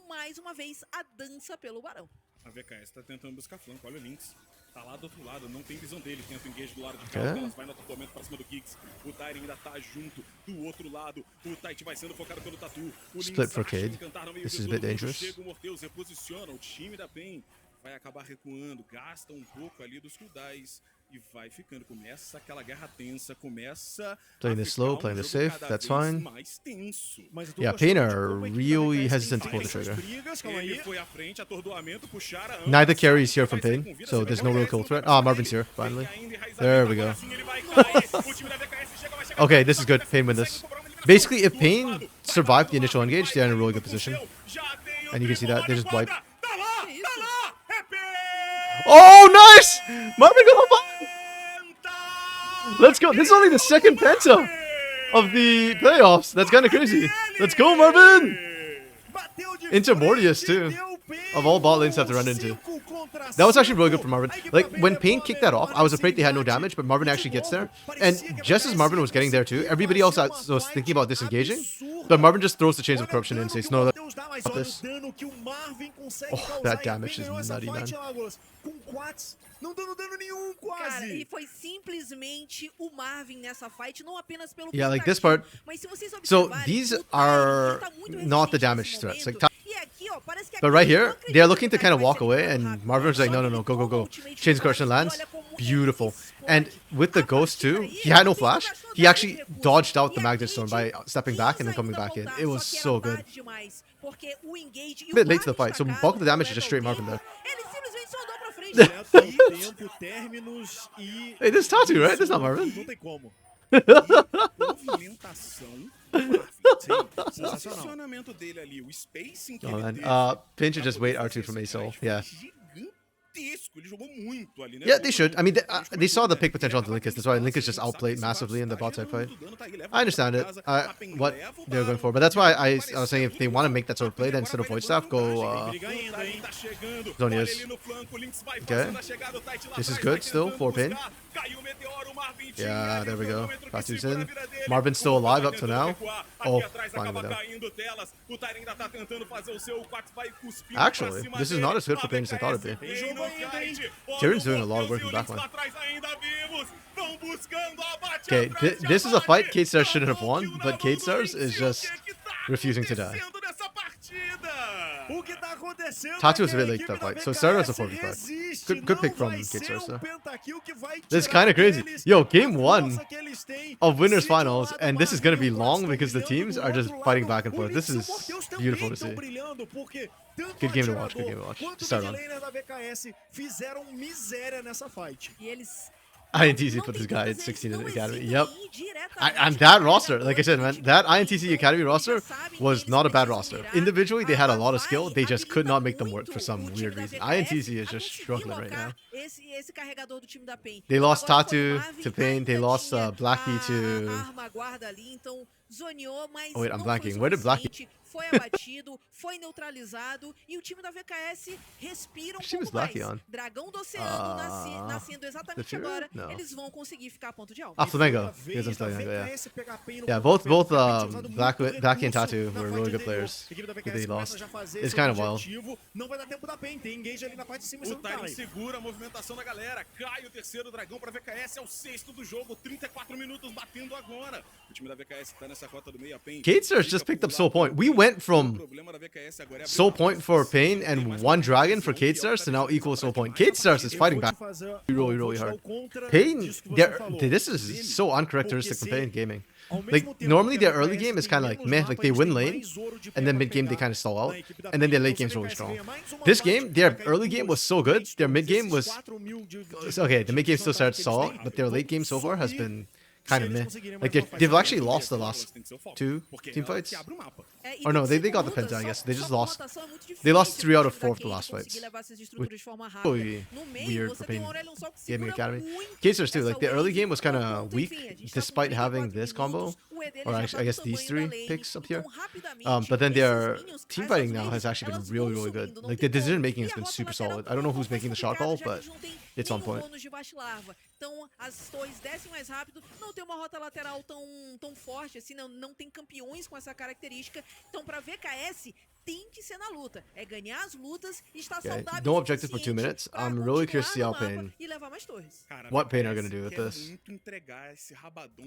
A VKS tá tentando buscar flanco, olha o Lynx. Tá lá do outro lado, não tem visão dele. Tenta o engage do lado de cá, elas vai no atuamento pra cima do Giggs. O Tyre ainda tá junto do outro lado. O Tite vai sendo focado pelo Tatu. O Split for Cade. This is a bit dangerous. Chega o Morteus, reposiciona. O time da PEN vai acabar recuando. Gasta um pouco ali dos cooldowns. E vai ficando, começa aquela guerra tensa, começa playing this slow, playing this safe, that's fine. Mais tenso. Yeah, Pain are really hesitant to pull the trigger. Ele foi à frente, atordoamento, puxaram. Neither carry is here from Pain, so there's no real kill threat. Ah, Marvin's here, finally. There we go. Okay, this is good. Pain win this. Basically, if Pain survived the initial engage, they're in a really good position. And you can see that, they just wipe. Oh, nice! Marvin got a bomb! Let's go. This is only the second penta of the playoffs. That's kind of crazy. Let's go, Marvin! Into Mortius, too. Of all bot lanes to have to run into. That was actually really good for Marvin. Like, when Pain kicked that off, I was afraid they had no damage, but Marvin actually gets there. And just as Marvin was getting there, too, everybody else was thinking about disengaging. But Marvin just throws the Chains of Corruption in and says, no, this. Oh, that damage is nutty, man. Não dando dano nenhum, quase. Cara, e foi simplesmente o Marvin nessa fight, não apenas pelo Yeah, like this part. mas se vocês So observarem, these o Tyre, are ele tá muito not the resistente damage nesse threats. momento. Like, E aqui, ó, parece que but aqui right eles here, não acreditam they're looking to que kind of vai walk ser away, tão and rápido. Marvin's like, Só no, que go, go, como o go. ultimate do Chains of Marvin, Corruption lands. olha como ele Beautiful. explode. And with the A ghost partir too, daí, he had no ele flash. gastou He 10 actually recursos. dodged out E the a Magnet Storm by Cade stepping back and then quis coming ainda back in. voltar, It was só que so era good. tarde demais, porque o engage e A bit o late to the Marvin fight, so destacado bulk of the com damage is o just straight level Marvin there. dele, ele simplesmente só andou pra frente. Tempo, términos e... Hey, this is Tatu, right? That's not Marvin. Não tem como. Movimentação. O posicionamento dele ali, o spacing que Oh, ele man. teve. Pinch should just wait R2 from ASOL. Yeah. Gigantesco, ele jogou muito ali, né? Yeah, they should. I mean, they saw the pick potential on the Linkus. That's why Linkus just outplayed massively in the bot side fight. I understand it, what they're going for, but that's why I was saying if they want to make that sort of play, then instead of Void Staff, go Zonias. Okay. This is good still for Pain. Yeah, there we go. Tatu's in. Marvin's still alive up to now. Oh, finally down. Actually, this is not as good for Pain as I thought it'd be. Tyrion's doing a lot of work in the backline. Okay, this is a fight K-Stars shouldn't have won, but K-Stars is just refusing to die. Tatu was a bit late to that fight, so it started as a 4v5. Good pick from K-Stars though. This is kind of crazy. Yo, game 1 of Winners Finals, and this is going to be long because the teams are just fighting back and forth. This is beautiful to see. Good game to watch, good game to watch. Start on. E eles INTZ put this guy at 16 in the academy. Yep. And that roster, like I said, man, that INTZ academy roster was not a bad roster. Individually, they had a lot of skill. They just could not make them work for some weird reason. INTZ is just struggling right now. esse carregador do time da PEN. They lost Agora, Tatu quando o to Marvin Pain. They ainda lost tinha Blackie a to arma guarda ali, então zoneou, mas Oh, wait, I'm não blanking. foi Where did Blackie- suficiente, foi abatido, foi neutralizado e o time da VKS respira um She was pouco mais. Blackie on. Dragão do Oceano nascendo The exatamente Fury? agora, No. eles vão conseguir ficar a ponto de alvo. Ah, Flamengo. He was in Flamengo, yeah. Yeah, both Blackie and Tattoo were really good players. Who they lost. It's kind of wild. Não vai dar tempo da PEN, tem engage ali na parte de cima. O timing segura a movimentação da galera. Cai o terceiro dragão pra VKS, é o sexto do jogo. 34 minutos batendo agora. O time da VKS tá nessa rota do meio a PEN. Gatestars just picked up Soul Point. We went from Soul Point for Pain and 1 Dragon for Gatestars to now equal Soul Point. Gatestars is fighting back really hard. Pain, this is so uncharacteristic from Pain Gaming. Like, normally their early game is kind of like meh, like they win lane, and then mid game they kind of stall out, and then their late game's really strong. This game, their early game was so good, their mid game was... Okay, the mid game still started to stall out, but their late game so far has been kind of meh. Like, they've actually lost the last 2 team fights. Or no, they got the penta, I guess. They just lost. They lost 3 out of 4 of the last fights. Which really weird for Pain Gaming Academy. Gatestars too, like the early game was kind of weak, despite having this combo. Or I guess these 3 picks up here. But then their team fighting now has actually been really good. Like the decision making has been super solid. I don't know who's making the shot call, but it's on point. Então as torres descem mais rápido, não tem uma rota lateral tão forte assim, não tem campeões com essa característica. Então pra VKS tem que ser na luta, é ganhar as lutas e estar saudável. No objective for 2 minutes. I'm really curious to see how Pain, what Pain are gonna do with this.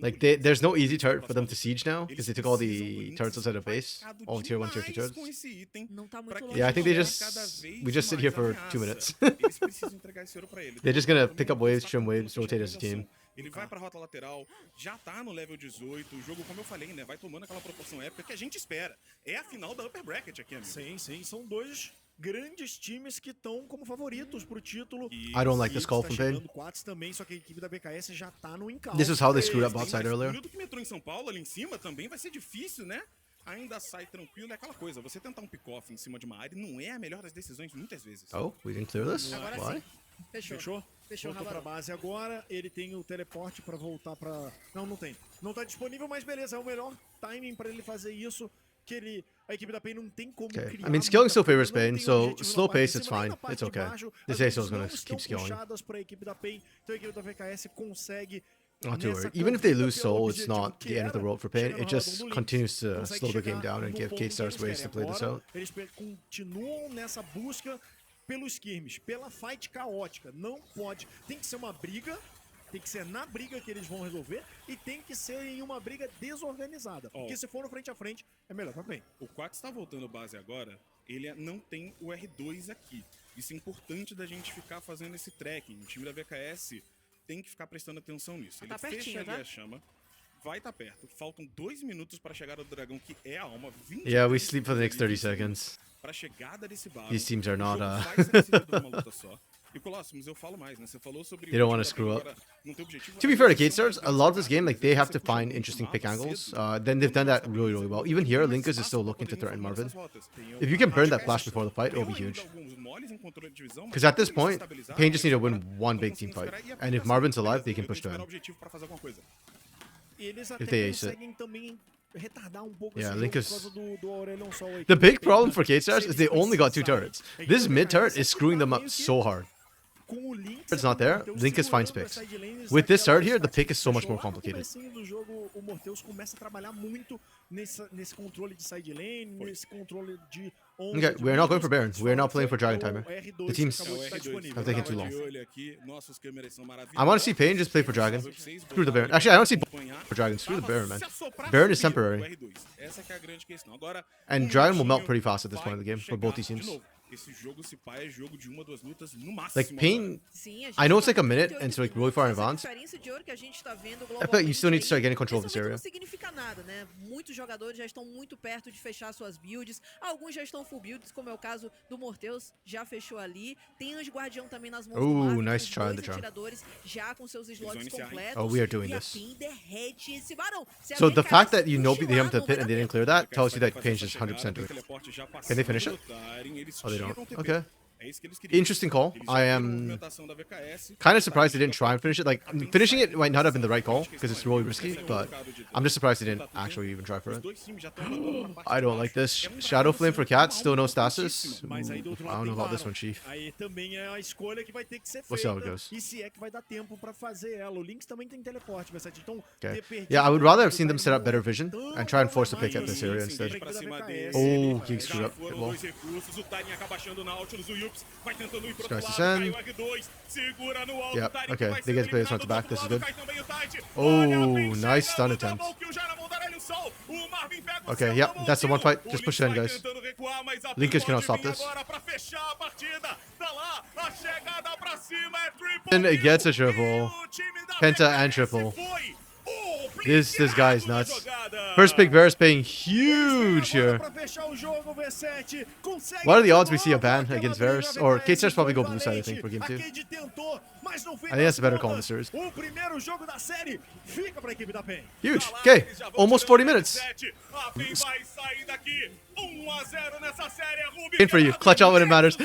Like there's no easy turret for them to siege now because they took all the turrets outside of base, all tier 1, tier 2 turrets. Yeah, I think we just sit here for 2 minutes. They're just gonna pick up waves, trim waves, rotate as a team. Ele vai pra rota lateral, já tá no level 18, o jogo, como eu falei, né, vai tomando aquela proporção épica que a gente espera. É a final da Upper Bracket aqui, amigo. Sim, são 2 grandes times que estão como favoritos pro título. I don't like this call from Pain. Também, só que a equipe da BKS já tá no encalço. This is how they screwed up outside earlier. O período que metrô em São Paulo, ali em cima, também vai ser difícil, né? Ainda sai tranquilo, é aquela coisa, você tentar um pick-off em cima de uma área não é a melhor das decisões muitas vezes. Oh, we didn't clear this? Why? Fechou? Voltou pra base agora, ele tem o teleporte pra voltar pra... Não tem. Não tá disponível, mas beleza, é o melhor timing pra ele fazer isso, que a equipe da PEN não tem como criar... I mean, scaling still favors Pain, so slow pace, it's fine. It's okay. This ASO is gonna keep scaling. Pra equipe da PEN, então a equipe da VKS consegue... Not too worried. Even if they lose Soul, it's not the end of the world for Pain. It just continues to slow the game down and give Gatestars ways to play this out. Eles continuam nessa busca pelos skirmish, pela fight caótica. Não pode. Tem que ser uma briga, tem que ser na briga que eles vão resolver e tem que ser em uma briga desorganizada. Porque se for no frente a frente, é melhor pra PEN. O Quack está voltando base agora, ele não tem o R2 aqui. Isso é importante da gente ficar fazendo esse tracking. O time da VKS tem que ficar prestando atenção nisso. Ele fecha ali a chama, vai estar perto. Faltam 2 minutos para chegar ao dragão, que é a alma. Yeah, we sleep for the next 30 seconds. Para chegada desse barco. These teams are not, vai ser decidido numa luta só. E Colossus, eu falo mais, né? Você falou sobre... They don't want to screw up. To be fair to Gatestars, a lot of this game, like, they have to find interesting pick angles. Then they've done that really well. Even here, Linkus is still looking to threaten Marvin. If you can burn that flash before the fight, it'll be huge. Because at this point, Pain just need to win 1 big team fight. And if Marvin's alive, they can push to him. If they ace it. Yeah, Linkus... The big problem for Gatestars is they only got 2 turrets. This mid turret is screwing them up so hard. It's not there, Linkus finds picks. With this turret here, the pick is so much more complicated. Okay, we are not going for Baron. We are not playing for Dragon Timer. The teams have taken too long. I want to see Pain just play for Dragon. Screw the Baron. Actually, I don't see for Dragon. Screw the Baron, man. Baron is temporary. And Dragon will melt pretty fast at this point of the game for both these teams. Like Pain, I know it's like a minute and it's like really far in advance. I feel like you still need to start getting control of this area. Muitos jogadores já estão muito perto de fechar suas builds. Alguns já estão full builds, como é o caso do Morteus, já fechou ali. Tem Anjo Guardião também nas mãos do Marvin, nice try on the dois atiradores já com seus slots completos. Oh, we are doing this. Derrete esse Barão. So the fact that you know they have to pit and they didn't clear that tells you that Pain is 100% doing it. Can they finish it? Oh, they don't. Okay. É isso que eles queriam. Interesting call. Eles I viram a am movimentação da VKS. kind of surprised they didn't try and finish it. Like, finishing it might not have been the right call because it's really risky, but I'm just surprised they didn't actually even try for Os it. dois times já estão andando pra parte I don't de like baixo. this. É um Shadow trabalho Flame for Cat, still no stasis. Mas aí do outro I lado don't know tem about this Baron. one, Chief. Aí também é a escolha que vai ter que ser We'll see how it feita. goes. E se é que vai dar tempo pra fazer ela. O Lynx também tem teleporte, Versace. Então, Okay. ter perdido Yeah, I would rather have seen them o set up better timing vision não é and try and tão force a pick at this area assim, instead. Pra cima dele. Oh, he Já screwed up. foram Well, dois recursos, o Tiny acaba achando o Nautilus, o Yups vai tentando ir pro Starts outro to lado, send. caiu R2, segura no alto, Yep, o Tiny okay, vai they ser get to play this eliminado front to back, do this is outro good. lado, cai também o Tide. Oh, Olha a Pin nice stun chegando, attempt. double kill já na mão da Aurélio Sol. O Marvin pega o Okay, seu yep, double that's the one kill. fight. O Just Lynx push it in, vai guys. tentando recuar, mas a Linkers Pin cannot pode stop vir this. agora pra fechar a partida. Tá lá, a chegada pra cima é triple And it kill. gets a triple. E o time da Penta and VKS triple. foi o This guy is blindado na nuts. jogada. First pick Varus paying huge Agora here. pra fechar o jogo, V7 consegue What are the odds we see a logo ban aquela against briga, Varus? a Or VKS K-Stars probably go foi blue side, I valente. think, for game 2. A Cade tentou, mas no fim I think that's a better das call in the contas, series. O primeiro jogo da série fica pra equipe da PEN. Huge. Okay, almost 40 minutes. A PEN vai sair daqui 1-0 nessa série. In for you. Clutch out when it matters.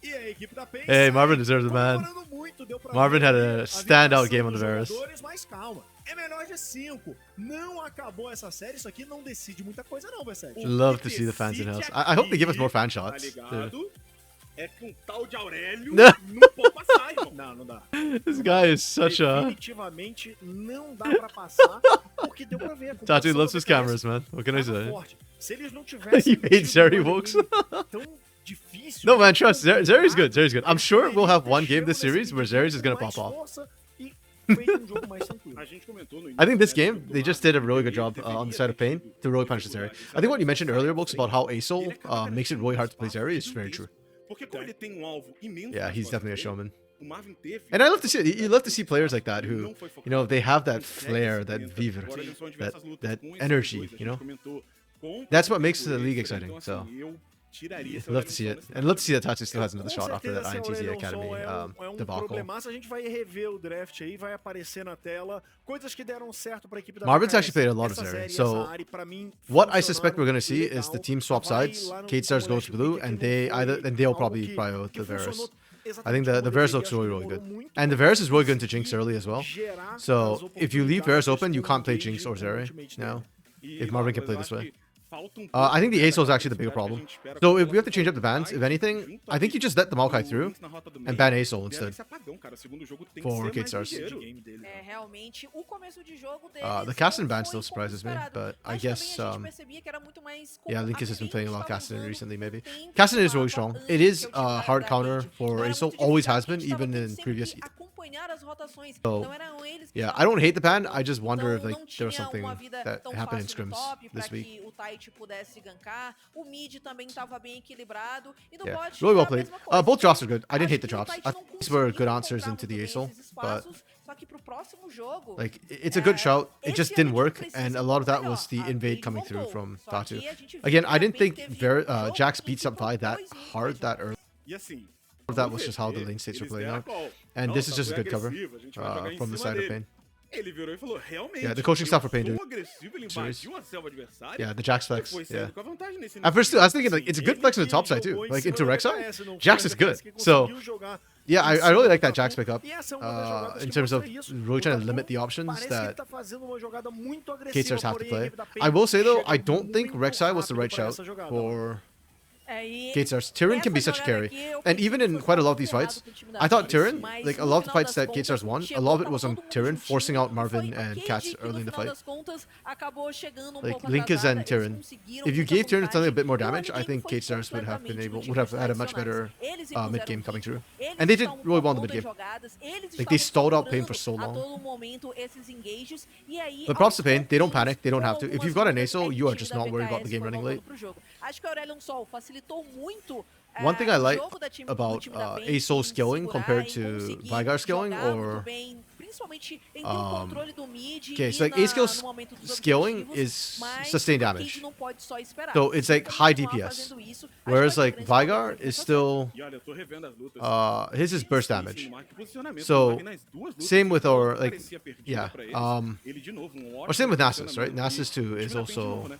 E a equipe da PEN Hey, sai Marvin deserves it, man. comemorando muito, deu pra Marvin ver had a a standout vibração game on the dos Varus. jogadores, mas calma, é menor de 5. Não acabou essa série, isso aqui não decide muita coisa não, V7. Love to see the fans in house. I hope they give us more fan shots. Tá Yeah. ligado? É que um tal de Aurélio Não. não pode passar, irmão. Não dá. This guy is such a... Definitivamente não dá pra passar, porque deu pra ver. a Tatu computação loves da his VKS cameras, man. What can I tava say? forte. Se eles não tivessem He made Zeri tido uma Wokes. game tão difícil, No, man, trust. tão Zeri's good. complicado, Zeri's good. I'm sure we'll have one game this chegou nesse series where vídeo Zeri's is gonna com pop mais off. força e feito um jogo mais tranquilo. A gente comentou no I think this início, game, né, they just did a really good job on the side of Pain to really punish Zeri. I think what you mentioned earlier, Wilkes, about how ASOL makes it really hard to play Zeri is very true. Porque como ele tem um alvo imenso Yeah, nas he's costas definitely a dele, showman. o Marvin teve And I love to see it. You love to see players like that who, you know, they have that flair, that vivre, that energy, you know? That's what makes the league exciting, so love to see it. And love to see that Tatu still has another Com shot after that certeza, esse INTZ Aurelion Academy Sol é um debacle. problemaço. A gente vai rever o draft aí, vai aparecer na tela coisas que deram certo pra equipe da Marvin's VKS. actually played a lot of Essa Zeri, série, so essa área, pra mim, what I funcionaram suspect we're gonna see is the legal. team swap Vai sides. lá no Kate Stars goes Colégio blue, Pique, and que não they'll foi probably algo prio que the Varus. funcionou I think exatamente the como Varus deveria. looks really, really Acho que good. demorou muito And the pra Varus is really good into Jinx early as well. gerar So as if you leave Varus oportunidades open, you com can't play engage Jinx or com o Zeri ultimate now. dele. If Marvin can play this way. I think the ASOL is actually the bigger problem. So if we have to change up the bans, if anything, I think you just let the Maokai through and ban ASOL instead for Kate Stars. É, realmente, o começo de jogo deles The Caston não ban foi still surprises me, esperado. but I Mas guess, também a gente percebia que era muito mais yeah, como Linkus a has been PEN playing a lot of estava Caston usando recently, maybe. tem que Caston is really mapa strong. antes It is que eu a utilizar hard da counter rede. for Então era ASOL, muito always difícil, has a been, gente tava even tendo in sempre previous... que acompanhar as rotações. So, Não eram eles que Yeah, estavam I don't hate the ban, jogando, I just wonder if então like não there was tinha something uma vida that tão happened in fácil no scrims top pra this week. que o Tite pudesse gankar. O mid também estava bem equilibrado. E no Yeah, bot really well era a played. mesma coisa. Both drops are good. I didn't Acho hate the que o drops. Tite I não think these were good conseguiu answers encontrar into the muito bem ASOL, esses but espaços, só que pro próximo jogo, like it's a good shout. It just esse a didn't gente work, precisa and a lot of that melhor. was the A invade Cade coming through voltou, from só Tatu. que a gente viu Again, que I a didn't PEN think teve um jogo Jax em beats que up Vi that dois wins hard no that jogo. early. E assim, That was just how the lane states were playing out. And this is just a good cover from the side of Pain. Ele virou e falou, realmente, Yeah, the coaching staff for Pain eu do sou agressivo, ele series. invadiu a selva adversária. Yeah, the Jax E flex. foi Yeah. saindo com a vantagem nesse At first, too, I was thinking like início. it's a good flex on the top side too. Like into Rek'Sai, Jax is good. So yeah, I really like that Jax pickup. In terms of really trying to limit the options that Kate Stars have to play. I will say though, I don't think Rek'Sai was the right shout for Kate Stars. Tyrion can be such a carry. And even in quite a lot of these fights, I thought Tyrion, like a lot of the fights that Kate Stars won, a lot of it was on Tyrion forcing out Marvin and Cats early in the fight. Like Linkus and Tyrion. If you gave Tyrion something a bit more damage, I think Kate Stars would have had a much better mid game coming through. And they did really well in the mid game. Like they stalled out Pain for so long. But props to Pain, they don't panic, they don't have to. If you've got an ASO, you are just not worried about the game running late. One thing I like about ASO scaling compared to Vygar scaling or okay, so like A scaling is sustained damage. So it's like high DPS. Whereas like Vygar is still E olha, eu tô revendo as lutas. his is burst damage. No marco e posicionamento. So, Eu vi nas duas lutas, same with our não like parecia perdida yeah. pra eles. Ele de novo, um Or ótimo same with Nasus, right? posicionamento. Nasus too E o is time da PEN de also novo, né?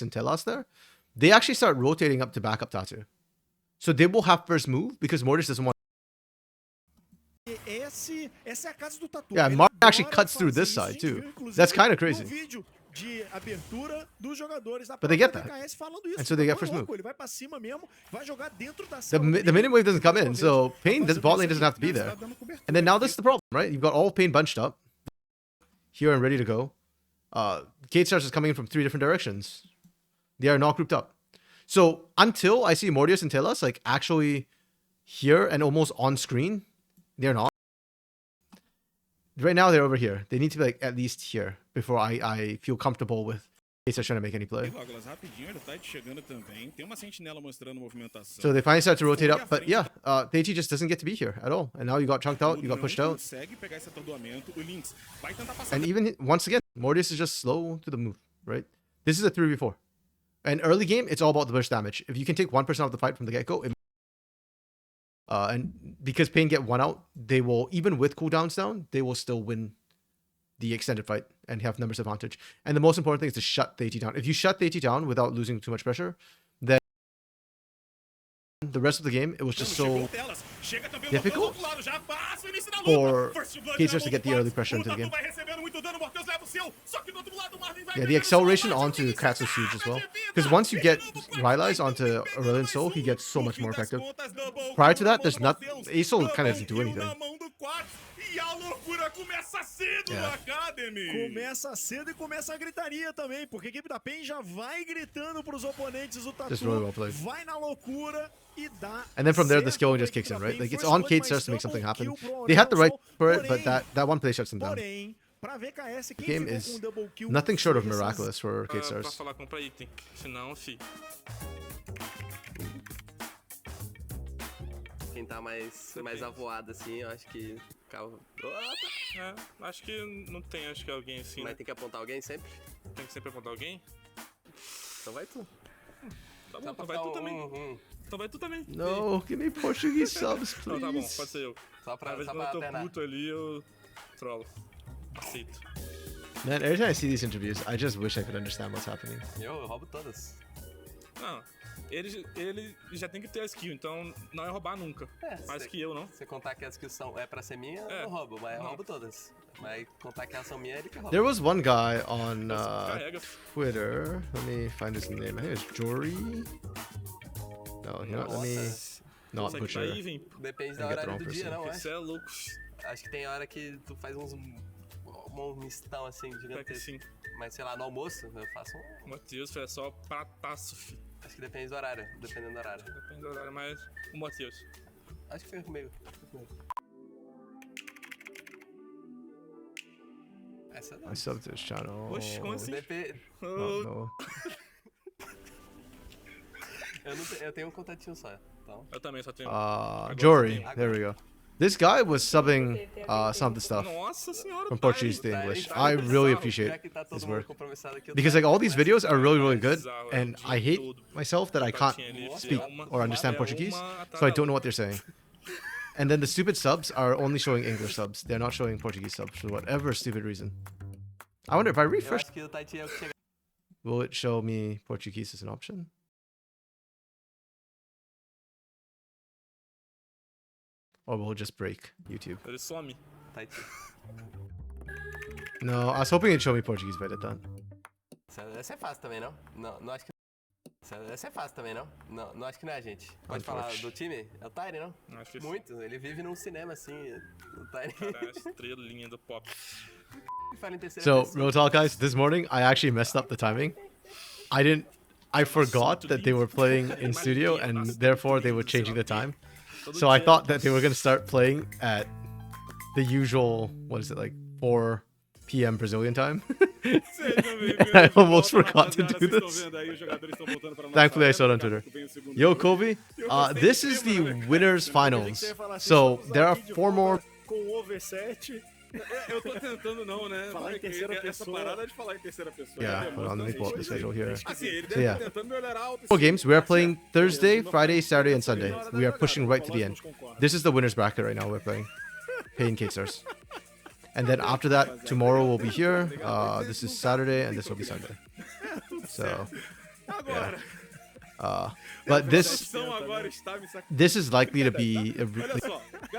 Mortis and Telas there, they actually start rotating up to back up Tatu. So they will have first move because Mortis doesn't want Essa é a casa do Tatu. Yeah, Ele Mario actually adora cuts through fazer this isso, side a gente too. viu, inclusive, That's kind of no crazy. vídeo de abertura dos jogadores da But they get própria that. VKS falando isso. And so they get Tá first louco, move. Ele vai pra cima mesmo, vai jogar dentro da The, sala. the minion wave doesn't come in, so Pain, this bot lane doesn't have to be there. And then now this is the problem, right? You've got all Pain bunched up here and ready to go. K-Stars is coming in from 3 different directions. They are not grouped up. So until I see Mortius and Telas like actually here and almost on screen, they're not. Right now they're over here. They need to be like at least here before I feel comfortable with K-Stars trying to make any play. So they finally start to rotate up, but yeah, Teichi just doesn't get to be here at all. And now you got chunked out, you got pushed out. And even once again, Mortius is just slow to the move, right? This is a 3v4. And early game, it's all about the burst damage. If you can take 1% of the fight from the get-go, and because Pain get 1 out, they will, even with cooldowns down, they will still win the extended fight and have numbers advantage. And the most important thing is to shut Teichi down. If you shut Teichi down without losing too much pressure, then the rest of the game, it was just so difficult for K-Stars to get the early pressure into the game. Yeah, the acceleration onto Kratz was huge as well. Because once you get Rylai's onto Aurelion Soul, he gets so much more effective. Prior to that, there's not... Aesol kind of doesn't do anything. Yeah. Começa cedo e começa a gritaria também, porque a equipe da PEN já vai gritando pros oponentes, o Tatu really well played. vai na loucura e dá. And then from there, the skill just kicks in, right? Like, it's on K-Stars to make something happen. They had the right for it, but that one play shuts them down. Porém, pra VKS, The quem game ficou is com o double kill nothing short of foi essas- miraculous for Pra K-Stars. falar, compra item. Senão, fi. Quem tá mais avoado assim, eu acho que... É, acho que não tem, acho que alguém assim. Mas tem que apontar alguém sempre? Tem que sempre apontar alguém? Então vai tu. Tá bom, então vai tu também. Então vai tu também. No, give me Portuguese subs, Não, tá bom, please. pode ser eu. Só pra Às vezes quando eu tô puto ali, eu trolo. Aceito. Man, every time I see these interviews, I just wish I could understand what's happening. Eu roubo todas. Não, ele já tem que ter a skill, então não é roubar nunca. Mais que eu, não. Se contar que as skills é pra ser minha, É. eu roubo, mas eu Não. roubo todas. Mas contar que elas são minhas, ele que rouba. There was one guy on Carrega. Twitter. Let me find his name. I think it's Jory. No, you know what? Let me not Isso aqui tá butcher. aí, vem. Depende I da get the horário wrong do dia, person. não é? Você é louco. Acho que tem hora que tu faz uns mistão assim, Pior que gigantesco. sim. Mas sei lá, no almoço eu faço um... Matheus é só prataço, fi. Acho que depende do horário, dependendo do horário. Depende do horário, mas o Matheus. Acho que foi comigo. Essa não. I subbed to this channel. Oxe, como assim? Oh, no. Eu tenho um contatinho só, então... Eu também só tenho. Jory. There we go. This guy was subbing some of the stuff Nossa senhora, from tá Portuguese to aí. English. Tá I bizarro, really já appreciate que tá todo his mundo work. compromissado aqui, eu Because tô- like all these videos are really, really good, Bizarro, and o I dia hate todo. myself that I can't speak or understand Portuguese, so I don't know what they're saying. And then the stupid subs are only showing English subs. They're not showing Portuguese subs for whatever stupid reason. I wonder if I Eu refresh, acho que o Tati é o que chega. will it show me Portuguese as an option? Or will it just break YouTube? Ele some. Tati. No, I was hoping it'd show me Portuguese by the time. Essa é fácil também, não? Não acho que... Essa é fácil também, não? Não acho que não é a gente. Pode falar do time? É o Tyre, não? Acho que Muito. Ele vive num cinema assim, o Tyre. cara, é a estrelinha do pop. Fala em terceira So, pessoa. real talk, guys, this morning I actually messed up the timing. I forgot that they were playing in studio and therefore they were changing the time. So I thought that they were going to start playing at the usual, what is it, like 4 p.m. Brazilian time. I almost forgot to do this. Thankfully, I saw it on Twitter. Yo, Kobe, this is the winners finals. So there are 4 more. Com o over 7. Eu tô tentando não, né? Falar em terceira Essa pessoa. parada de falar em terceira pessoa. Yeah, é hold on, let me pull up the schedule here. Assim, ele So, deve yeah. estar tentando melhorar a auto. 4 games. We are playing Thursday, Friday, Saturday, and Sunday. We are pushing right to the end. This is the winners bracket right now. We're playing. Pain K-Stars. And then after that, tomorrow we'll be here. This is Saturday, and this will be Sunday. So, yeah. But this is likely to be a Olha só,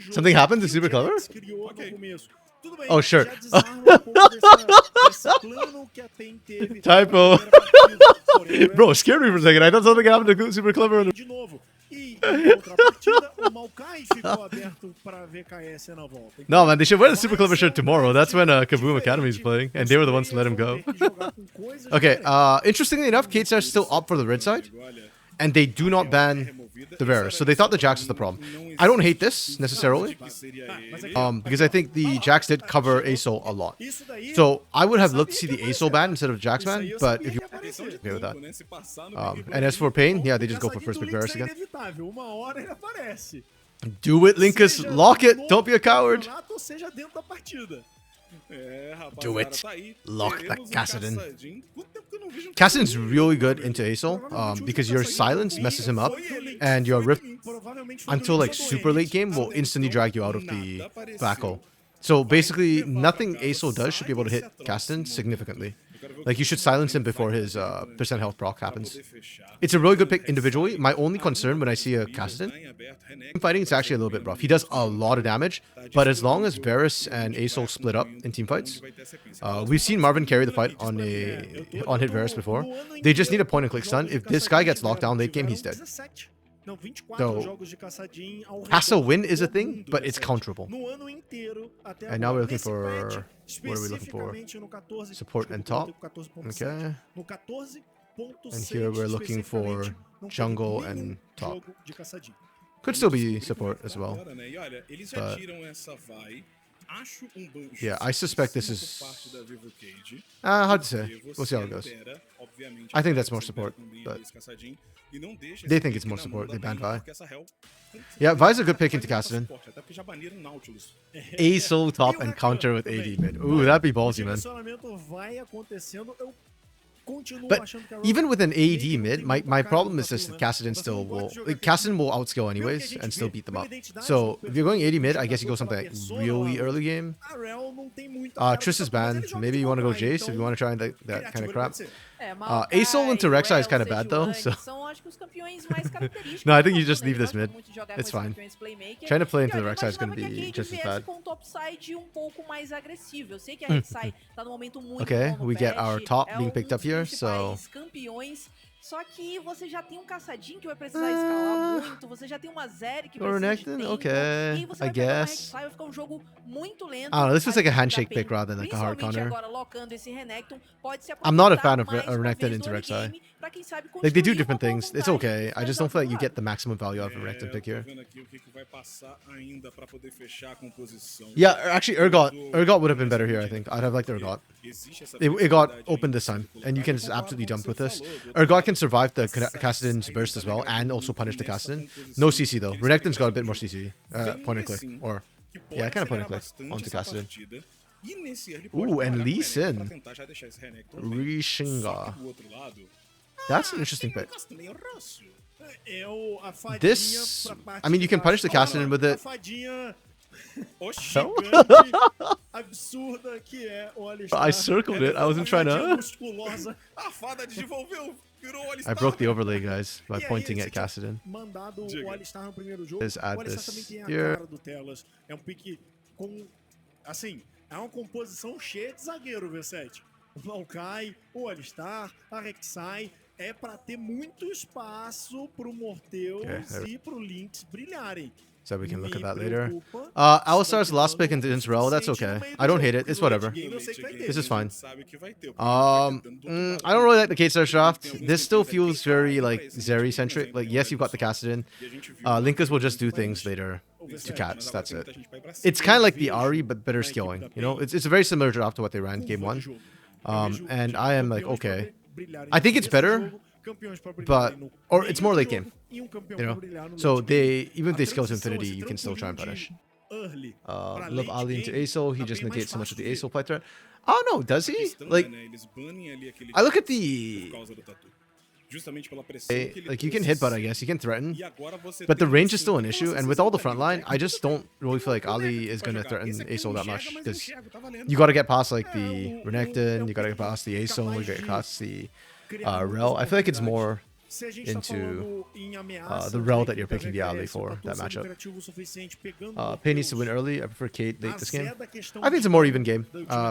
jogo Something happened to que o Super Clever? Jax criou no começo. Tudo bem, Oh, sure. já desarma um pouco desse plano que a PEN teve Typo. na primeira partida. Porém, Bro, scared me for a second. I thought something happened to Super Clever. de novo, E em outra partida, o Maokai ficou aberto para VKS na volta. No, man, they should wear the Super Clever shirt tomorrow. That's when Kaboom Academy is playing, and they were the ones to let him go. Okay, interestingly enough, Kate's are still up for the red side, and they do not ban the Varus, so they thought the Jax was the problem. I don't hate this, necessarily, because I think the Jax did cover ASOL a lot. So, I would have looked to see the ASOL ban instead of Jax ban, but if you're okay with that. And as for Pain, yeah, they just go for first pick Varus again. Do it, Linkus. Lock it. Don't be a coward. Do it. Lock the Kassadin. Kassadin's really good into ASOL because your silence messes him up, and your Rift until like super late game will instantly drag you out of the black hole. So basically, nothing ASOL does should be able to hit Kassadin significantly. Like, you should silence him before his percent health proc happens. It's a really good pick individually. My only concern when I see a Kassadin fighting, it's actually a little bit rough. He does a lot of damage, but as long as Varus and ASOL split up in team fights, we've seen Marvin carry the fight on hit Varus before. They just need a point and click stun. If this guy gets locked down late game, he's dead. So, Kassa win is a thing, but it's counterable. And now we're looking for... What are we looking for? Support and top. Okay. And here we're looking for jungle and top. Could still be support as well. But yeah, I suspect this is... hard to say. We'll see how it goes. I think that's more support, but they think it's more support. They banned Vi. Yeah, Vi's a good pick into Kassadin. ASOL top and counter with AD mid. Ooh, that'd be ballsy, man. But even with an AD mid, my problem is just that Kassadin still will... Like, Kassadin will outskill anyways and still beat them up. So, if you're going AD mid, I guess you go something like really early game. Triss is banned. Maybe you want to go Jace if you want to try that kind of crap. ASOL into Rek'Sai is kind of bad though, so... No, I think you just leave this mid. It's fine. Trying to play into the Rek'Sai is going to be just as bad. Okay, we get our top being picked up here, so... Só que você já tem Kassadin que vai precisar escalar muito, você já tem uma Zeri que precisa de tempo, okay, e aí você I vai pegar guess. vai ficar um jogo muito lento. I don't know, this feels like a handshake pick rather than like a hard counter. Agora locando esse Renekton, pode se I'm not a fan of mais Renekton into Rek'Sai. Like, they do different things. It's okay. I just don't feel like you get the maximum value out of a Renekton pick here. Yeah, actually, Urgot would have been better here, I think. I'd have liked Urgot. It got open this time, and you can just absolutely jump with this. Urgot can survive the Kassadin's burst as well, and also punish the Kassadin. No CC though. Renekton's got a bit more CC. Point and click. Or, yeah, kind of point and click onto Kassadin. Ooh, and Lee Sin. Rishinga. That's an interesting pick. This... I mean, you can punish the Kassadin with it. I circled it. I wasn't trying to... I broke the overlay, guys, by pointing at Kassadin. Let's add this here. É uma composição cheia de zagueiro, V7. O Maokai, o Alistar, a Rek'Sai. É para ter muito espaço pro Morteus e pro Lynx brilharem. So we can look at that later. Alistar's last pick into Israel, that's okay. I don't hate it. It's whatever. This is fine. I don't really like the K-Star draft. This still feels very, like, Zeri-centric. Like, yes, you've got the Kassadin. Linkus will just do things later to Cats. That's it. It's kind of like the Ahri, but better skilling. You know, it's a very similar draft to what they ran game 1. And I am like, okay. I think it's better, but... Or it's more late game. You know? So they... Even if they skill to infinity, you can still try and punish. Love Ali into ASOL. He just negates so much of the ASOL play threat. Oh no, does he? Like... I look at the... Like, you can hit butt, I guess. You can threaten. But the range is still an issue. And with all the front line, I just don't really feel like Ali is going to threaten ASOL that much. Because you got to get past, like, the Renekton. You got to get past the ASOL. You got to get past the Rel. I feel like it's more into the Rel that you're picking the Ali for, that matchup. Pain needs to win early. I prefer Kate late this game. I think it's a more even game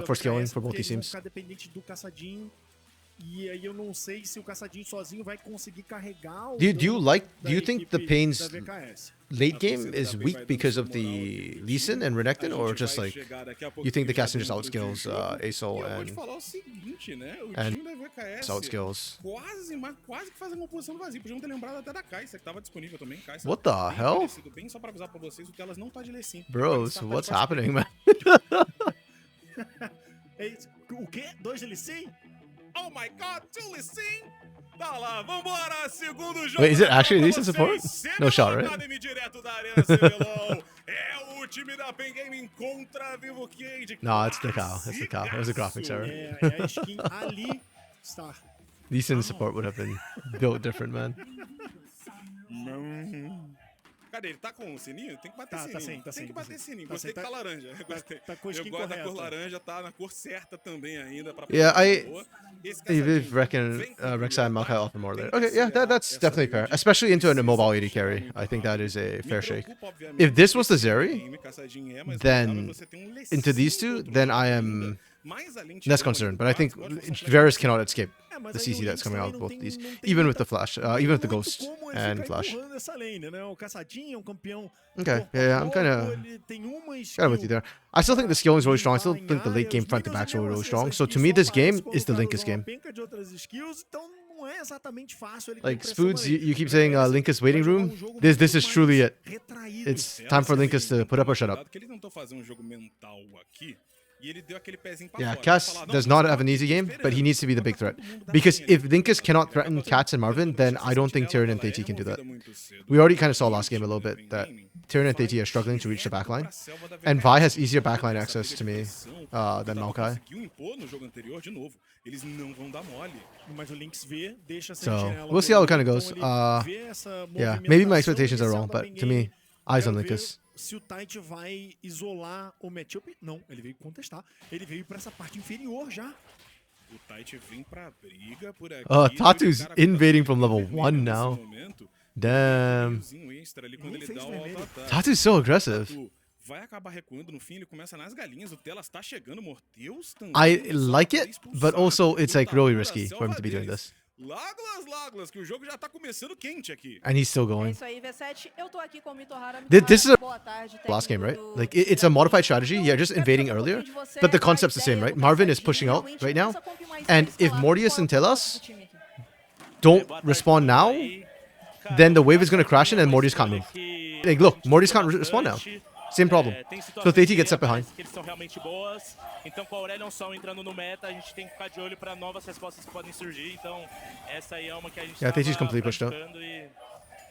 for scaling for both these teams. E aí eu não sei se o Caçadinho sozinho vai conseguir carregar o Do you da think the equipe Pain's da VKS. late game is weak because of the Lee Sin and Renekton, or just like you think the casting just outskills ASOL Eu vou te and falar o seguinte, né? O and time da VKS outskills? quase que fazendo uma posição do vazio. Podiam ter lembrado até da Kai'Sa, que tava disponível também. Kai'Sa What the bem hell? parecido, bem só pra avisar pra vocês, o Telas não tá de Lecim. Bros, what's happening, man? O quê? 2 de Licem? Oh my god, 2 Lecim! Tá lá, vambora! Segundo jogo. Wait, is it da actually Copa Lee Sin support? vocês. No shot, right? Academy direto da Arena CBLOL. É o time da PEN Gaming contra Vivo Cage. No, it's the cow. It's the cow. It was a graphics error. É a skin ali está. Lee Sin support would have been built different, man. Cadê? Ele tá com o sininho? Tem que bater Tá, tá sininho. sim, tá Tem sim, que tá bater sim. sininho. Tá Gostei sim, que tá laranja. Gostei. Tá com a skin Eu gosto da cor correta. laranja, tá na cor certa também ainda. Pra Yeah, pegar uma boa. Esse You caçadinho reckon vem com Rek'Sai and prioridade, Maokai offer more there. tem que Okay, yeah, that's acelerar definitely essa fair. build. Especially into a Precisa mobile ser AD carry. muito I think that rápido. is a Me fair shake. preocupa, obviamente, If this was the esse Zeri, game, caçadinho é, mas then você tem um Lecim into these do two, outro then lado I ainda. am Mais além de less ter concerned. uma But I think quatro, pode usar Varus cannot escape Mas the aí CC o that's Lynx coming out também of both these, não tem even muita- with the flash, even with the muito ghost como ele and ficar flash. empurrando essa lane, né? O Caçadinho é um campeão Okay, corpo a yeah, I'm corpo, kinda ele tem uma with you there. I still think the skilling is really strong. I still think the late game front to back is really strong. So to me, this game is the Linkus game. Like Spoods, you keep saying Linkus waiting room. This is truly it. It's time for Linkus to put up or shut up. Que eles não estão fazendo um jogo mental aqui. E ele deu aquele pezinho pra Yeah, fora. Cass Falar, não, does você not tá have an aqui easy game, esperando. but he needs to be the big Então tá threat. todo mundo Because daquele if Linkus cannot threaten Cats and Marvin, then I don't think Tyrion and TT can do that. We already kind of saw last game a little bit that Tyrion and TT are struggling to reach the backline. And Vi has easier backline access to me than Maokai. Conseguiu impor no jogo anterior de novo. Eles não vão dar mole. Mas o Lynx vê, deixa a So sentinela we'll see how it kind of então goes. ele vê essa Yeah, maybe my movimentação expectations are inicial wrong, da but PEN to me, Gaming. eyes on Quero ver Linkus. se o Tite vai isolar o matchup. Não, ele veio contestar. Ele veio pra essa parte inferior já. O Tite vem pra briga por aqui. Tatu's o cara invading tá from level vermelho 1 nesse now. momento. Damn. Um extra ali quando Nem ele fez dá o vermelho. auto-ataque. Tatu's so aggressive. Tatu vai acabar recuando, no fim ele começa nas galinhas, o Telas tá chegando, Morteus também. I só like pra it, expulsar but also it's like really lutador da risky for him to be doing deles. this. Laglas, que o jogo já tá começando quente aqui. And he's still É going. isso aí, V7. Eu tô aqui com o Mitohara. This is a Boa tarde, last game, right? técnico Like do it's a modified CBLOL. strategy. Yeah, just Eu quero invading saber um earlier, pouquinho de você, but the a concept's the same, ideia right? do Marvin is Caçadinho, pushing out realmente right now, essa comp mais and if escalada. Mortius Qual é and o propósito Telas do time aqui? don't respond now, then the wave is gonna crash in and Mortius can't move. Like, look, Mortius can't respond now. Same problem. So TT gets set behind. Que eles são realmente boas. Então, com a Aurelion Sol entrando no meta, a gente tem que ficar de olho para novas respostas que podem surgir. Então, essa aí é uma que a gente Yeah, TT's tava completely pushed out. praticando e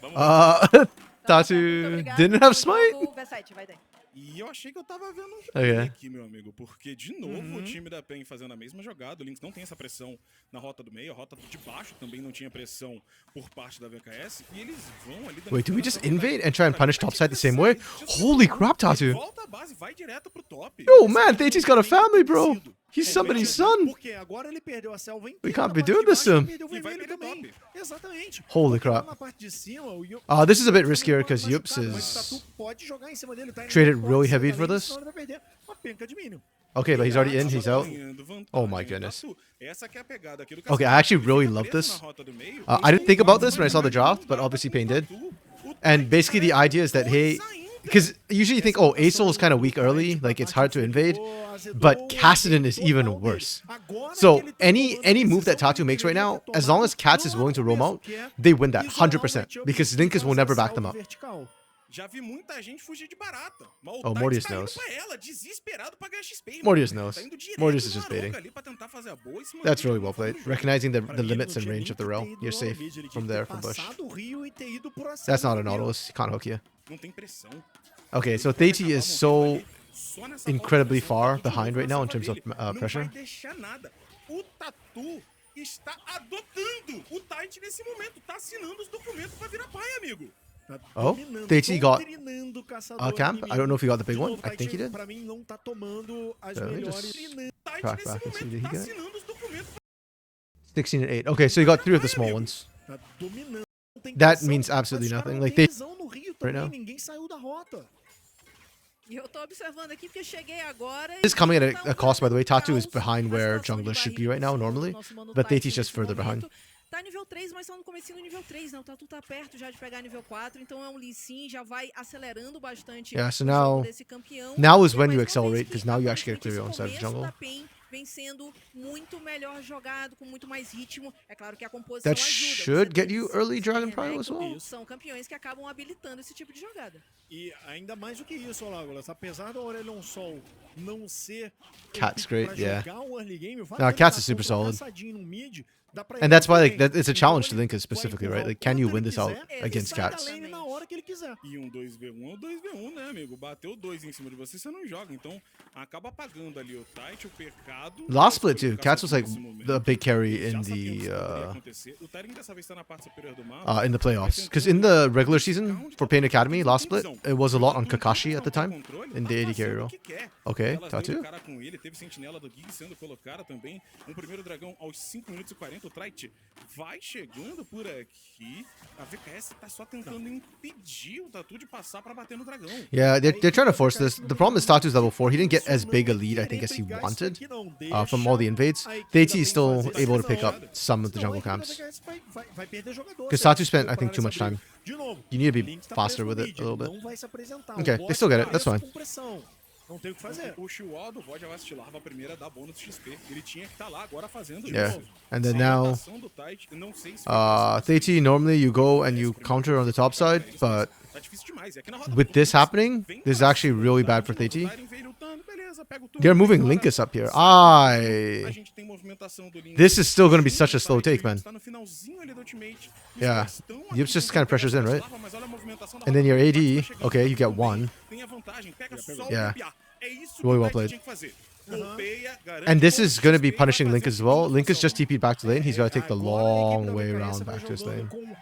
vamos ver. Muito Tatu obrigado didn't pelo have smite. jogo, V7, vai daí. E eu achei que eu tava vendo um jogo Okay. aqui, meu amigo, porque de novo o time da PEN fazendo a mesma jogada, o Lynx não tem essa pressão na rota do meio, a rota de baixo também não tinha pressão por parte da VKS, e eles vão ali... Wait, do we just invade and try and punish topside the same way? Holy crap, Tatu. Volta a base, vai direto pro top. Yo, man, TT's got a family, bro. He's somebody's son. Porque agora ele perdeu a selva inteira. We can't na be parte doing de this to baixo, him. perdeu o E vai vermelho perder também. Exatamente. Holy Porque lá crap. na parte de cima, o This is a bit riskier because Mas o Yups cara- mas o is... Tatu pode jogar em cima dele, tá indo traded muito really forte, heavy além for disso, this. senão ele vai perder uma penca de minion. Okay, but he's already in, he's out. Ganhando vantagem. Oh my goodness. Tatu, essa que é a pegada aqui do Okay, I Caçadinho. actually really Ele love fica preso this. na rota do meio, I didn't think about this when I saw the draft, but obviously Pain did. And basically the idea is that, hey, because usually you think, oh, ASOL is kind of weak early, like it's hard to invade, but Kassadin is even worse. So any move that Tatu makes right now, as long as Cats is willing to roam out, they win that 100% because Linkus will never back them up. Já vi muita gente fugir de barata. Mas o Oh, Tite Mortius tá indo knows. pra ela, desesperado pra ganhar XP. mano. Mortius knows. Tá indo direto Mortius is no just baiting. Aroca ali pra tentar fazer a boa e se manter That's really de well uma forma played. no jogo. Recognizing the limits and range of the rel. You're safe from there, from bush. That's not a Nautilus. He can't hook you. Não tem pressão. Okay, so Theiti is so Só nessa incredibly volta, far o Tatu behind right now in pra terms of cima dele. Não pressure. vai deixar nada. O Tatu está adotando o Tite nesse momento. Tá assinando os documentos pra virar pai, amigo. Oh, Theiti got a camp. I don't know if he got the big one. I think he did. Pra mim não tá tomando as So let me melhores. just Tite crack nesse back and see, momento did he tá get it? assinando os documentos. 16 and 8. Okay, so he got 3 of the small ones. Tá dominando. Não tem That pressão, means mas absolutely os caras nothing. não Like, têm they- visão no Rio right também, now. ninguém saiu da rota. E eu tô observando aqui porque cheguei agora. This is coming at a cost, by the way. Tatu is behind where junglers should be right now, normally. But Theiti's just further behind. Tá nível 3, mas só no comecinho do nível 3, né? O Tatu tá perto já de pegar nível 4, então é um Lee Sin, já vai acelerando bastante Yeah, so o jogo now desse campeão. now is E when you mais uma accelerate, vez because que, now you actually get clear your own aparentemente, side of esse jungle. começo da PEN vem sendo muito melhor jogado, com muito mais ritmo. É claro que a composição That ajuda. should Você get you tem early Dragon né, Prime as well. São campeões que acabam habilitando esse tipo de jogada. E ainda mais do que isso, Olagolas, apesar do Aurelion Sol não ser Cat's great, yeah. o early game, No, Cat's is super solid. no mid, dá pra And that's why, like, também. it's a challenge to Então, Linkus specifically, vai right? Like, empurrar can you o win quanto this ele out quiser, against sai da Cats? lane na hora que ele quiser. E um 2v1 é um 2v1, né, amigo? Bateu 2 em cima de você, você não joga. Então, acaba apagando ali o Tite, o Pecado. Last split too. Cats was like the big carry in the playoffs. Because in the regular season for Pain Academy last split, it was a lot on Kakashi at the time in the AD carry role. Okay, Tatu. Com ele, teve sentinela do Gig sendo colocada também. Um primeiro dragão aos 5 minutos e 40. O Tite vai chegando por aqui. A VKS tá só tentando impedir o Tatu de passar pra bater no dragão. Yeah, they're trying to force this. The problem is Tatu's level 4. He didn't get as big a lead, I think, as he wanted from all the invades. Theiti is still able to pick up some of the jungle camps. Because Tatu spent, I think, too much time. You need to be faster with it a little bit. Okay, they still get it. That's fine. Não tem o que fazer. O Chihuahua do VOD vacilar a primeira da bônus XP. Ele tinha que estar lá agora fazendo de Yeah, novo. and then now, Do Tite, não sei se Theiti, normally you go and you counter on the top side, but tá difícil demais. É que na roda with this happening, this is actually really bad for Theiti. They're moving Linkus up here. A gente tem movimentação do Link. This is still going to be such a slow take, man. Tá no finalzinho ali do ultimate. Yeah, Yips just kind of pressures in, right? Mas olha a movimentação da And then your roda. AD, okay, you get one. Tem a vantagem, pega só Yeah. o piar. É isso Really que well o Tite played. tinha que fazer. Golpeia, garante And this is going to be XP, punishing vai Linkus as fazer well. movimentação. Linkus just TP'd back to lane. He's got to take the Agora a equipe long da way VKS around vai back to his jogando lane.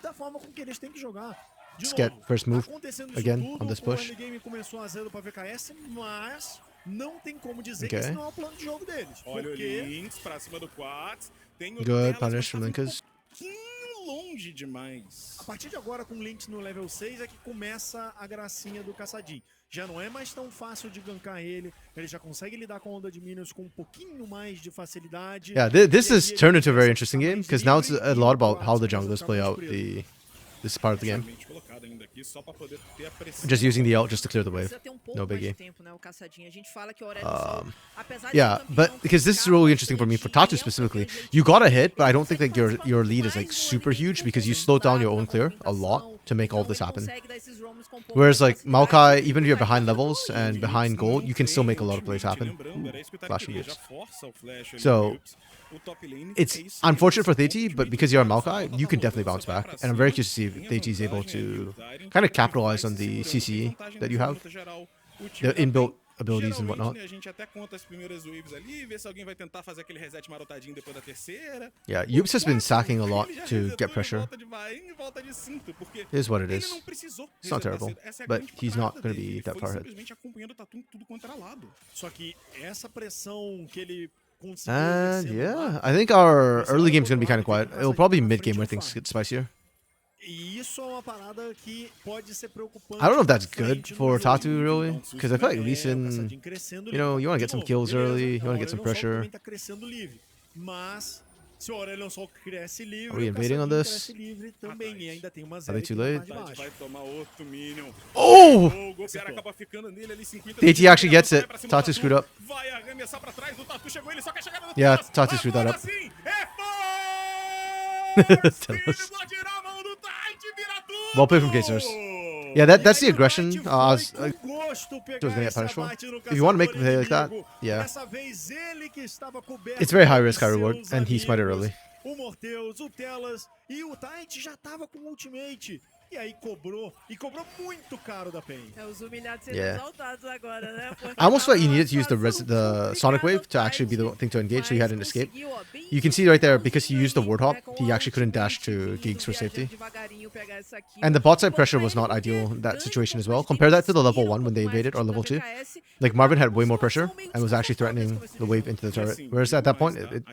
da forma com que eles têm que jogar. De Let's novo, get first move tá acontecendo isso again tudo, on this o push. early game começou a 0 pra VKS, mas não tem como dizer Okay. que esse não é o plano de jogo deles. Olha o Porque Lynx pra cima do Quats. Tem o Good Telas, punish mas from tá um Linkus. pouquinho longe demais. a partir de agora, com o Lynx no level 6, é que começa a gracinha do caçadinho. Já não é mais tão fácil de gankar ele já consegue lidar com a onda de minions com um pouquinho mais de facilidade. Yeah, this is turned into a very interesting game because now it's a lot about how the junglers play out this part of the game. Colocado ainda aqui só pra poder ter a pressão. Just using the ult just to clear the wave. Precisa ter um pouco No mais de biggie. tempo, né, o caçadinho. A gente fala que o Aurelion Sol, apesar de Yeah, ser campeão, but because this is really interesting for me for Tatu specifically. You got a hit, but I don't think that your lead is like super huge because you slowed down your own clear a lot to make all this happen. Whereas like Maokai, even if you're behind levels and behind gold, you can still make a lot of plays happen. Flash and Yips. So it's unfortunate for Theiti, but because you're on Maokai, you can definitely bounce back. And I'm very curious to see if Theiti is able to kind of capitalize on the CCE that you have, the inbuilt abilities and whatnot. A gente até conta as primeiras waves ali, vê se alguém vai tentar fazer aquele reset marotadinho depois da terceira. Yeah, Yups has been sacking a lot to get pressure. It is what it is. It's not terrible, but he's not going to be that far ahead. Simplesmente acompanhando o Tatu em tudo quanto era lado. Só que essa pressão que ele conseguiu And exercer no yeah, mapa, I think our early game's going to be kind of quiet. It'll probably be mid-game where things get spicier. e isso é uma parada que pode ser preocupante. I don't know if that's pra frente good no for jogo. Tatu, really, because I feel like Lee O Sin, Caçadinho crescendo you know, you want to get some livre. kills Beleza, early, you o want to get some Aurelion Sol pressure. também tá crescendo livre, mas se o Aurelion Sol cresce livre, Are we o invading on Caçadinho this? cresce livre também, e ainda tem uma Are zero they too equipe lá late? de Tite baixo. vai tomar outro minion. Oh! O golpear acaba ficando nele ali 50. Theiti actually gets it. Tatu screwed up. Vai arremessar pra trás, o Tatu chegou, ele só quer chegar no Yeah, Telas. Tatu screwed that up. Assim, é force! Telas. Ele pode tirar a mão do Tite, vira tudo! Well played from Kazers. Yeah, that's the aggression. I was Vai com gosto pegar gonna get esse punished for. abate no If you wanna make a play like caçador that, inimigo. yeah. Dessa vez ele que estava coberto It's very high por risk, high reward, seus and he smited amigos, early. O Morteus, o Telas e o Tite já tava com ultimate. E aí cobrou, e cobrou muito caro da PEN. É, os humilhados serem Yeah. exaltados agora, né? Porque I almost felt like you tava needed to use the situação Sonic Wave to complicada, actually be the thing to engage, so you had an escape. conseguiu, ó, bem You can see right there, because he used the ward hop, né, com he a actually couldn't dash ultimate to Geeks for vindo, safety. viajando devagarinho pegar essa kill. And the bot side Bom pressure pra was ele not porque ideal in that ganha situation as um well. pouco Compare mais that to the de level tiro, 1 when they um pouco mais invaded, or de level tiro 2. da VKS. Like, Marvin had way more São pressure meio and was actually threatening desconfortáveis the wave into the turret. Whereas at that point, it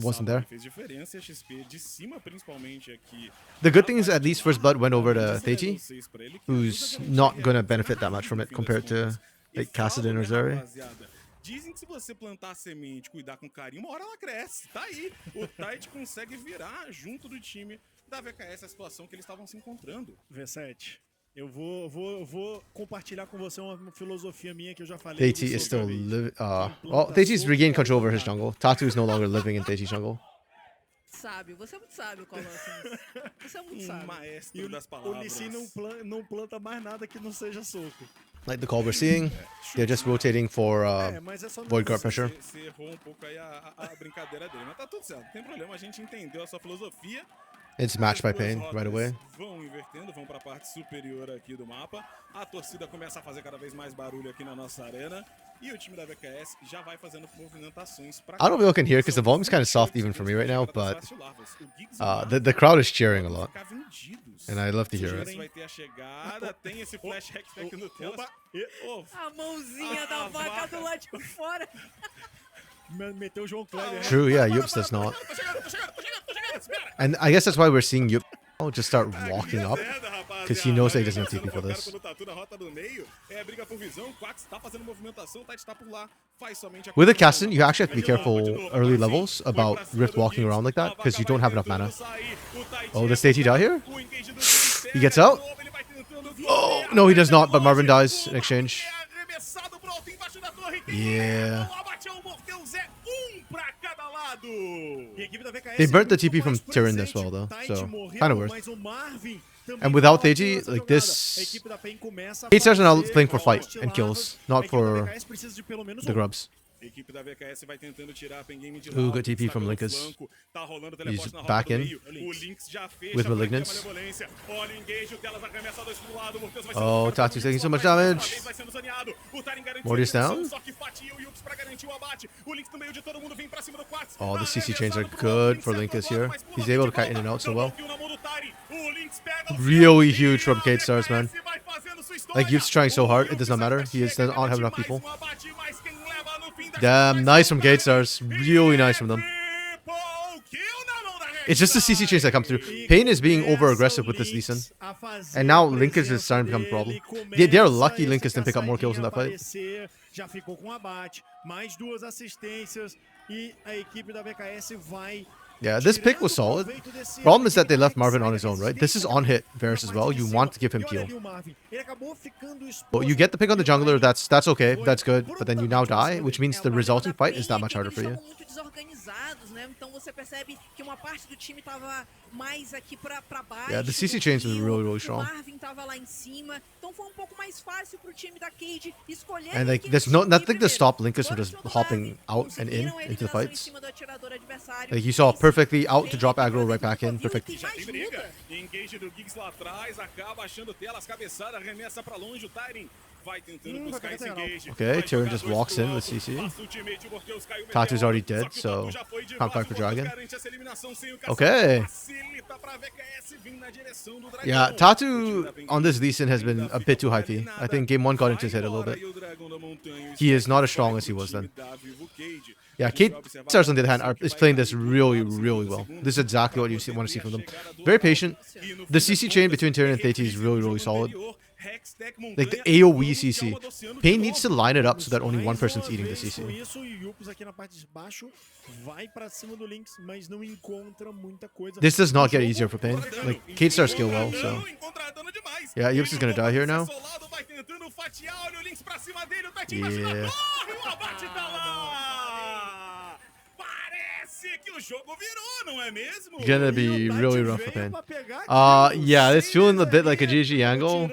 wasn't there. Fez diferença, a XP de cima principalmente aqui. The good thing is at least First Blood went over to Theiti, who's not gonna benefit that much from it compared to like Kassadin or Zeri. Dizem que se você plantar a semente, cuidar com carinho, uma hora ela cresce. Tá aí. O Tite consegue virar junto do time da VKS a situação que eles estavam se encontrando. V7, eu vou compartilhar com você uma filosofia minha que eu já falei. Theiti is still living. Well, Theiti's regained control over his jungle. Tatu is no longer living in Theiti's jungle. Sábio, você é muito sábio, Colossus. Você é muito sábio. Maestro das O palavras. Lee Sin não planta mais nada que não seja soco. Like the call we're seeing, they're just rotating for Mas é só void guard pressure. Você errou um pouco aí a brincadeira dele, mas tá tudo certo, não tem problema, a gente entendeu a sua filosofia. It's matched by As duas Pain right rotas away. Vão invertendo, vão pra parte superior aqui do mapa. A torcida começa a fazer cada vez mais barulho aqui na nossa arena. E o time da VKS já vai fazendo movimentações pra... I don't know if you all can hear because the volume's kind of soft even for me right now, but the crowd is cheering a lot, and I love to hear it. Vai ter a chegada, tem esse flash hack no Telas. A mãozinha da vaca do lado de fora. Meteu o João Kleber. True, yeah, Yups does not. And I guess that's why we're seeing Yup just start walking up, because he knows that he doesn't have TP for this. With a Cassin, you actually have to be careful early levels about Rift walking around like that, because you don't have enough mana. Oh, does Theiti die here? He gets out? Oh, no, he does not, but Marvin dies in exchange. Yeah. They burnt the TP from Tyrion as well, though, so kind of worth. And without Theiti, like this, 8 stars are now playing for fight and kills, not for the grubs. Equipe da VKS vai tentando tirar a Pengame de Ooh, good TP from Linkus. Tá rolando He's teleporte na rota back do in meio. O Lynx já fecha with Malignance. benevolência. Olha o engage, o Telas arremessa dois pro lado. Morteus vai ser Oh, Tatu's taking so much damage. vai sendo zoneado. O Tarim garantiu Morty's a posição, down. só que fatia o Yups pra garantir o abate. O Lynx no meio de todo mundo vem pra cima do Quartz. Oh, the CC chains are good for Linkus here. He's able to kite in and out so well. Really huge from Kate Stars, man. Like, Yups trying so hard, it does not matter. He does not have enough people. Damn, nice from Gate Stars. Really nice from them. It's just the CC chains that come through. Pain is being over-aggressive with this Lee Sin. And now Linkus is starting to become a problem. They're lucky Linkus didn't pick up more kills in that fight. Já ficou com abate, mais 2 assistências e a equipe da VKS vai. Yeah, this pick was solid. Problem is that they left Marvin on his own, right? This is on hit Varus as well. You want to give him peel. But you get the pick on the jungler, that's okay, that's good. But then you now die, which means the resulting fight is that much harder for you. Yeah, the CC chains was really strong. And like, there's nothing to stop Linkus from just hopping out and in into the fights. Like, you saw perfectly out to drop aggro right back in. Perfect. Engage do Giggs lá atrás, acaba achando Telas, cabeçada, arremessa pra longe o Tyrion. Vai tentando buscar esse engage. Okay, Tyrion just walks in with CC. Tatu's already dead, so can't fight for Dragon. Okay. Yeah, Tatu on this Lee Sin has been a bit too hypey. I think game 1 got into his head a little bit. He is not as strong as he was then. Yeah, Kate Stars on the other hand is playing this really well. This is exactly what you want to see from them. Very patient. The CC chain between Tyrion and Theiti is really solid. Like the AoE CC. Pain needs to line it up so that only one person's eating the CC. This does not get easier for Pain. Like, Kate Stars skill well, so. Yeah, Yups is gonna die here now. Yeah. Gonna be really rough for Pain. Yeah, it's feeling a bit like a GG angle.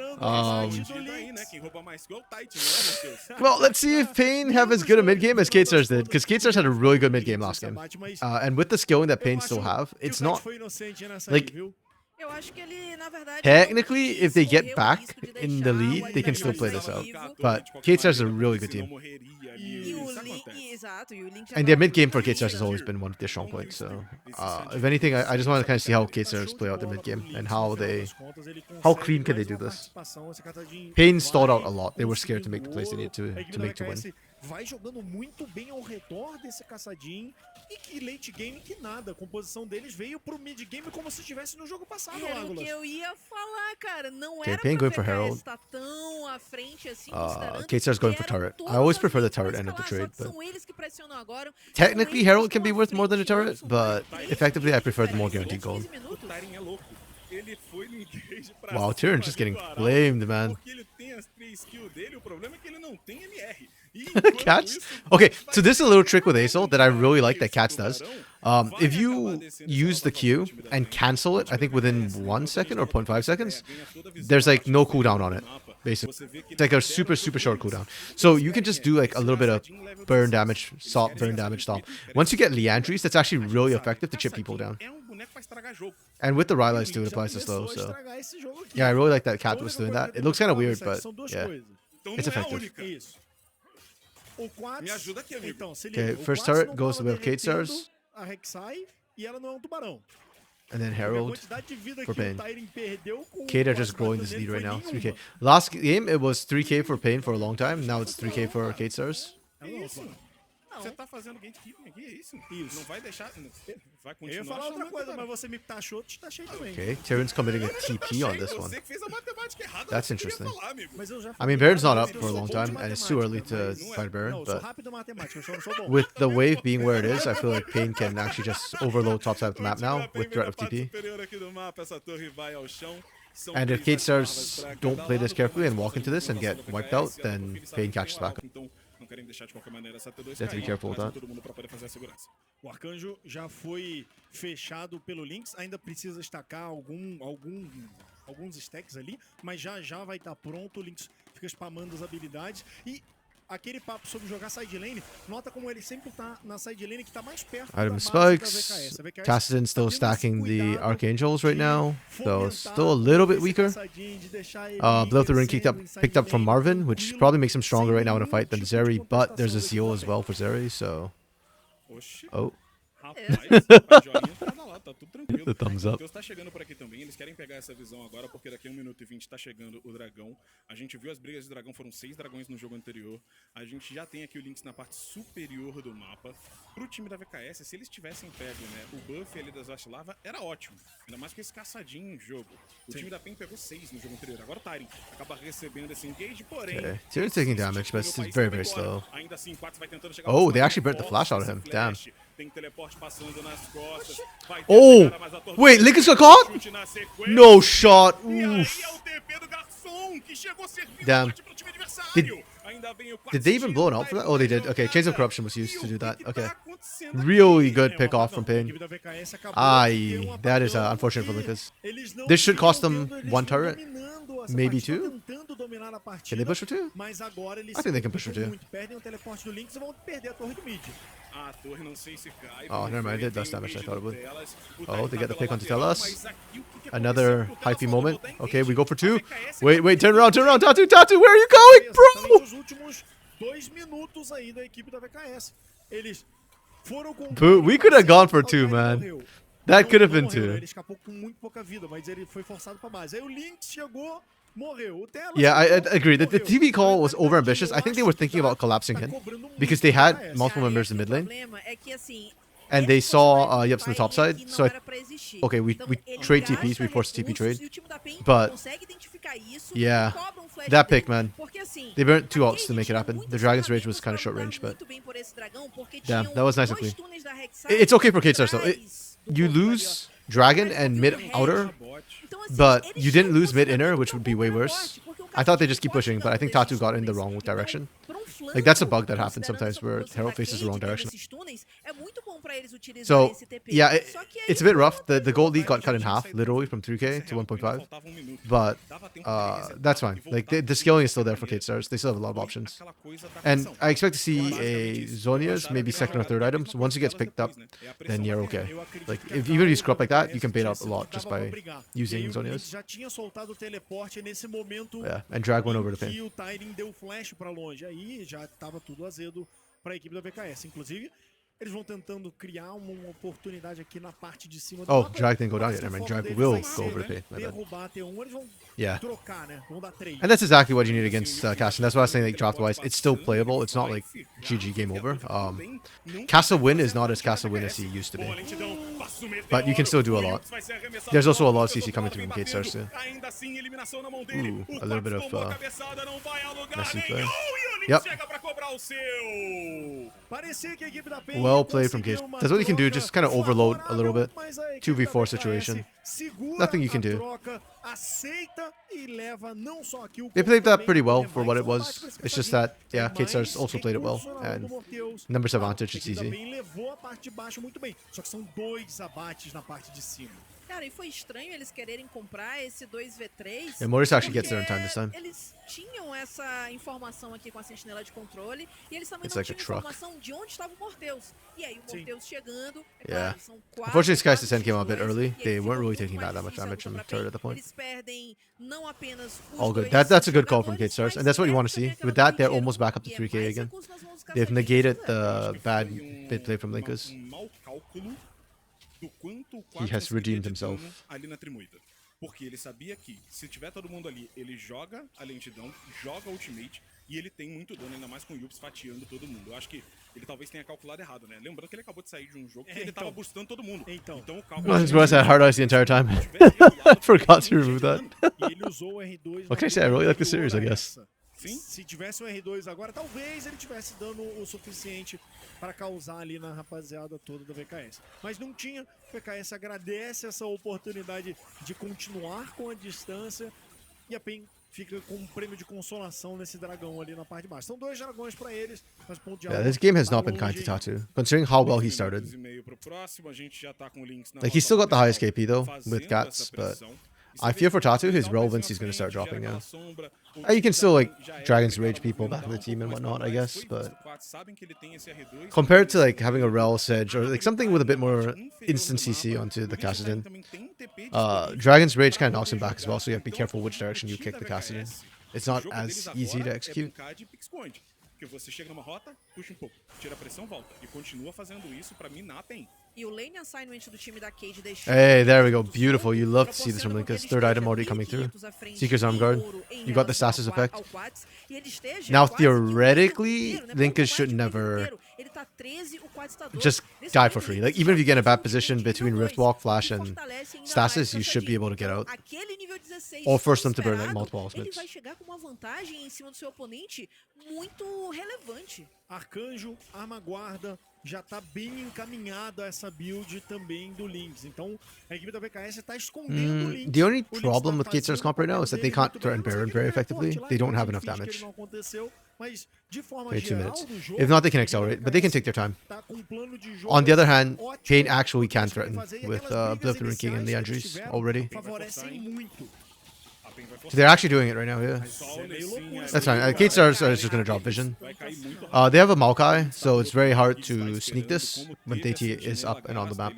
Well, let's see if Pain have as good a mid game as Kate Stars did, because Kate Stars had a really good mid game last game. And with the skilling that Pain still have, it's not like. Technically, if they get back in the lead, they can still play this out. But Kate Stars is a really good team. And their mid game for Kate Stars has always been one of their strong points. So, if anything, I just want to kind of see how Kate Stars play out their mid game and how clean can they do this. Pain stalled out a lot. They were scared to make the plays they needed to make to win. vai jogando muito bem ao redor desse caçadinho. E que late game que nada. A composição deles veio pro mid game como se estivesse no jogo passado, Era o Legolas. que eu ia falar, cara. Não Okay, era Pain pra going for Herald. VKS estar tão à frente assim, considerando K-Star's going for que eram turret. I todas always as prefer the linhas pra turret end of the escalar, trade, só que but são eles que pressionam agora. technically São eles Herald que can be estão à worth more than a frente, turret, são but três effectively I prefer the últimos more 15 guaranteed gold. minutos. O Tyrion é louco. Ele foi no engage pra Wow, cima Tyrion just do getting Arauto, flamed, man. Porque ele tem as 3 kills dele, o problema é que ele não tem MR. E Cats? isso, Okay, vai so this is a little trick with ter Aesol that I really like that esse Cats does. tubarão vai If acabar you descendo use essa the nova Q fase do time da and frente. cancel it, O I think time da within VKS, 1 enquanto a gente second or tava 0.5 falando, seconds, ganha toda a visão there's like da no parte cooldown do on it, mapa. basically. Você vê que It's like a eles super, deram super pro short Blitz. cooldown. Eles So you can querem just do like a esse little bit of caçadinho level burn 16. damage, Eles stop, querem burn esse damage, stop. Smith, querem Once you esse get Leandries, that's actually A really gente sabe, effective to chip people down. caçadinho é um boneco pra estragar jogo. And with the E o Rylai's too, Link it já applies to slow, começou a so... estragar esse jogo aqui. Yeah, I really like that A Cat única was doing coisa that. que It looks kind of eu weird, tenho pra but são duas yeah. coisas. Então It's não é a effective. única. Isso. O Quats... Me ajuda aqui, amigo. Então, se liga. Okay, O first Quats turret não goes tava with K-Stars. derretendo a Rek'Sai e ela não é um tubarão. And then Porque a Herald. quantidade de vida for que o Pain. Tyrion perdeu com o Kader Quats just growing batendo this lead nele right foi now. 3k. nenhuma. Last game, it was 3k for Pain for a long time. Now it's 3k for K-Stars. Ela não é um Isso. tubarão. Você tá fazendo gatekeeping aqui, é isso? Isso. Não vai deixar... Vai Eu continuar ia falar outra chamando coisa, tubarão. mas você me taxou, te taxei também. Okay, Tyrion's committing a TP on this Você one. que fez a matemática errada, That's você queria interesting. falar, amigo. Mas eu já I mean, falei Baron's not várias up vezes, for a eu long sou bom de time, and it's too early matemática, to mas- fight Baron, Não, eu sou but rápido em matemática, eu só não sou bom. with the wave being where it is, I feel like Pain can actually just overload top side of the map now with threat of TP. And if Kate Stars don't play this carefully and walk into this and get wiped out, then Pain catches back up. Não querem deixar de qualquer maneira essa T2 Have to be cair, careful with trazem that. todo mundo pra poder fazer a segurança. O Arcanjo já foi fechado pelo Lynx, ainda precisa estacar alguns stacks ali, mas já vai estar pronto. O Lynx fica spamando as habilidades e aquele papo sobre jogar side lane, nota como ele sempre tá na side lane que tá mais perto Item da base spikes. da VKS. A VKS Kassadin still tá tendo esse stacking the cuidado Archangels right de now, though fomentar still a little bit esse weaker. caçadinho, de deixar ele Blittherin crescendo em side picked up from lane Marvin, which tranquilo, probably makes him stronger sem right now in a nenhum fight than tipo de Zeri, but there's a contestação Zeal da as equipe well for Zeri, so... Oxi. Oh, Rapaz, a joinha tá lá, tá tudo tranquilo. The thumbs up. O Deus tá chegando por aqui também, eles querem pegar essa visão agora, porque daqui a 1 minuto e 20 tá chegando o dragão. A gente viu as brigas de dragão, foram 6 dragões no jogo anterior. A gente já tem aqui o Lynx na parte superior do mapa. Pro time da VKS, se eles tivessem pego, né, o buff ali das Vastilava, era ótimo. Ainda mais com esse caçadinho em jogo. O time da PEN pegou 6 no jogo anterior. Agora o Tyrion acaba recebendo esse engage, porém... okay. Tyrion's taking damage, but it's very, very slow. Ainda assim, Quats vai tentando chegar Oh, ao they spot, actually burnt the flash out of him. esse Damn. flash. Tem teleporte passando nas costas. Vai ter Oh! a pegada, mas a torre Wait, do Lincoln's got caught? chute na sequência. No shot! E aí Oof. é o TP do garçom, que chegou servindo Damn. forte pro time adversário. Ainda vem o Did they even blow an ult for that? Oh, they did. Okay, Chains of Corruption was used to do that. Okay. Really good pick off from Pain. That is unfortunate for Lucas. This should cost them 1 turret, maybe 2. Can they push for 2? I think they can push for 2. Perdem o teleporte do Lynx e vão perder a torre do mid. A torre não sei se cai. Oh, never mind. It did less Tem o damage than I thought it would. delas. O Oh, they Tyrion get the tá pick pela onto lateral, Telas. mas aqui o que que Another aconteceu? O Telas hypey falou, moment. "Vou dar Okay, we engage". go for 2. A VKS Wait, turn around, Tatu, Tatu, where are you going, bro? Os últimos 2 minutos aí da equipe da VKS. Eles foram com... Boo, we could have gone for O 2, Tyrion man. morreu. That Não- could have não been morreu, né? 2. Ele escapou com muito pouca vida, mas ele foi forçado pra base. Aí o Lynx chegou, morreu. O Telas Yeah, I chegou, agree. The morreu. TV call was A overambitious. I think they were acho thinking que about collapsing tá him cobrando muito because they da had VKS. multiple Cara, members in e mid o lane. problema é que, assim, And they esse saw personagem Yups on the vai top side, que so não I- era pra existir. okay, we Então, ele trade gasta TPs, we force TP recursos trade. e o time da PEN But consegue identificar isso yeah, e cobra um flash that dele. pick, man. Porque, assim, They burnt 2 a ults to Cade make it tinha happen. muitas The Dragon's Rage ferramentas was kind of pra short range, lutar but muito bem por esse dragão, porque damn, tinham that was nice of dois Lee. túneis da Rek'Sai It's okay for Kate Stars though. atrás do You ponto ali, ó. lose Dragon and mid outer, Então, assim, but eles you tinham didn't lose mid inner, posicionamento which would be way muito worse. forte, porque o I thought they just cara keep pushing, but I think gosta Tatu got in the desses wrong túneis. direction. Então, por um Like, that's a flanco, bug that happens considerando sometimes essa where composição Herald da faces the Cade wrong dentro direction. desses túneis, é muito bom pra eles utilizarem So, esse TP. yeah, Só que aí it's a bit não rough. The tem gold lead como got cut in half, literally from 3k to 1.5. But that's fine. Like the scaling is still there for Kate Stars. They still have a lot of options. And I expect to see a Zonia's maybe second or third items. Once it gets picked up, then you're okay. Like if even if you scrub like that, you can bait out a lot just by using Zonia's. Já tinha soltado o teleporte nesse momento. Yeah, and drag one over the que pin. o Tyrion deu flash pra longe. Aí já tava tudo azedo pra equipe da VKS. Inclusive, Eles vão tentando criar uma oportunidade aqui na parte de cima do Oh, mapa. drag didn't go down Mas yet. Never mind. o foco Drag deles will vai go ser over the pit. My bad. derrubar T1, eles vão Yeah. trocar, né? Vão dar 3. And that's exactly what you need against Castle. That's why I was saying, like, draft-wise, it's still playable. It's not like GG game over. Castle win is not as Castle win as he used to be. But you can still do a lot. There's also a lot of CC coming through from Kate Stars too. Ooh, a little bit of messy play. Yep. Well played from Kate. That's what you can do, just kind of overload a little bit. 2v4 situation. Nothing you can do. They played that pretty well for what it was. It's just that, yeah, Kate Stars also played it well. And numbers advantage, it's easy. Levou a parte de baixo muito bem. Só que são 2 abates na parte de cima. Cara, e foi estranho eles quererem comprar esse 2v3. Yeah, Mortis actually gets there in time this time. Eles tinham essa informação aqui com a sentinela de controle e eles também It's não like a tinham truck. informação de onde estava o Morteus. E aí o Morteus chegando, Yeah. claro, são 4. Unfortunately, Sky's Descent came out a bit 4, early. e They eles weren't really ficam taking muito that much mais damage from the difíceis turret at the point. Eles perdem não apenas os All good. dois That's a good call from jogadores, Kate Stars, mas and that's what you want to perde see. também With that, they're aquela almost back up to e é 3k mais again. recursos nas mãos dos They've caçadores, negated né? the bad bit play from Linkus. Mau cálculo do quanto o He has conseguiria redeemed de himself. dano ali na Trimuita. Porque ele sabia que, se tiver todo mundo ali, ele joga a lentidão, joga a ultimate, e ele tem muito dano, ainda mais com o Yups fatiando todo mundo. Eu acho que ele talvez tenha calculado errado, né? Lembrando que ele acabou de sair de um jogo que ele tava boostando todo mundo. Então. o I cálculo... was surprised I had hard eyes the entire time. I forgot to remove that. E ele usou o R2. What can I say? I really like the series, I guess. Sim. Se tivesse um R2 agora, talvez ele tivesse dano o suficiente para causar ali na rapaziada toda da VKS. Mas não tinha. O VKS agradece essa oportunidade de continuar com a distância. E a PEN fica com um prêmio de consolação nesse dragão ali na parte de baixo. São 2 dragões para eles, mas ponto de Yeah, this game has not been kind to Tatu, considering how well he started. Like, he's still got the highest KP though, with Cats, but I fear for Tatu, his relevancy is going to start dropping now. You can still, like, Dragon's Rage people back in the team and whatnot, I guess, but compared to, like, having a Rel Sedge or, like, something with a bit more instant CC onto the Kassadin, Dragon's Rage kind of knocks him back as well, so you have to be careful which direction you kick the Kassadin. It's not as easy to execute. Porque você chega numa rota, puxa um pouco, tira a pressão, volta. E continua fazendo isso pra minar a PEN. E o lane assignment do time da Cade deixou. Hey, there we go. Beautiful. You love to see this from Linkus. Third item already coming through. Seeker's Arm Guard. You got the Stasis effect. Now, theoretically, Linkus should never just die for free. Like, even if you get in a bad position between Riftwalk, Flash, and Stasis, you should be able to get out. Or force them to burn, like, multiple Ele ultimates. vai chegar com uma vantagem em cima do seu oponente muito relevante. Arcanjo, Arma Guarda, já tá bem encaminhada essa build também do Lynx. Então, a equipe da VKS tá escondendo o Lynx. The only O Lynx problem tá with Kate Stars comp right now is that they can't threaten Baron very effectively. They don't have enough damage. Mas, de forma 22 geral, minutes. do jogo, If not, they can accelerate, but they can take their time. tá com um plano de jogo On the other hand, ótimo Pain actually can pra threaten fazer, e with aquelas brigas Blip King and the iniciais que Andrews tiveram already. favorecem muito. A PEN vai So they're actually doing it right now, yeah. That's fine. Kate Stars is just going to drop Vision. They have a Maokai, so it's very hard to sneak this when DT is up and on the map.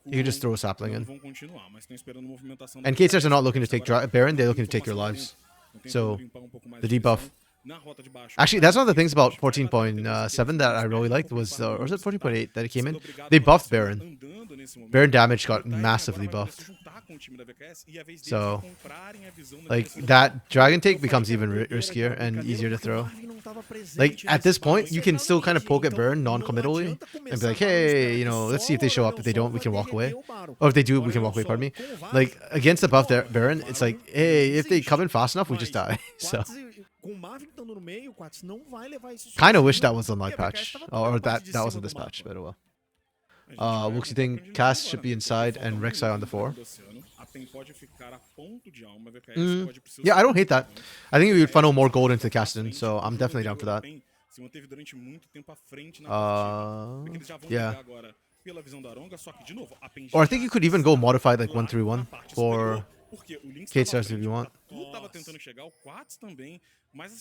You can just throw a sapling in. And Kate Stars are not looking to take Baron, they're looking to take your lives. So, the debuff. Actually, that's one of the things about 14.7 that I really liked was, or was it 14.8 that it came in? They buffed Baron. Baron damage got massively buffed. So, like, that Dragon Take becomes even riskier and easier to throw. Like, at this point, you can still kind of poke at Baron non-committally and be like, hey, you know, let's see if they show up. If they don't, we can walk away. Or if they do, we can walk away, pardon me. Like, against the buff Baron, it's like, hey, if they come in fast enough, we just die. So, kind of wish that was on my patch. Or that wasn't this patch, but oh well. Wuxi think Cass should be inside and Rek'Sai on the 4. Yeah, I don't hate that. I think we would funnel more gold into the Kassadin, so I'm definitely down for that. Yeah. Or I think you could even go modified like 1-3-1 for Kate Stars if you want.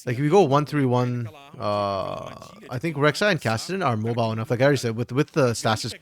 Like if you go 1-3-1, I think Rek'Sai and Kassadin are mobile enough. Like I already said, with the stasis.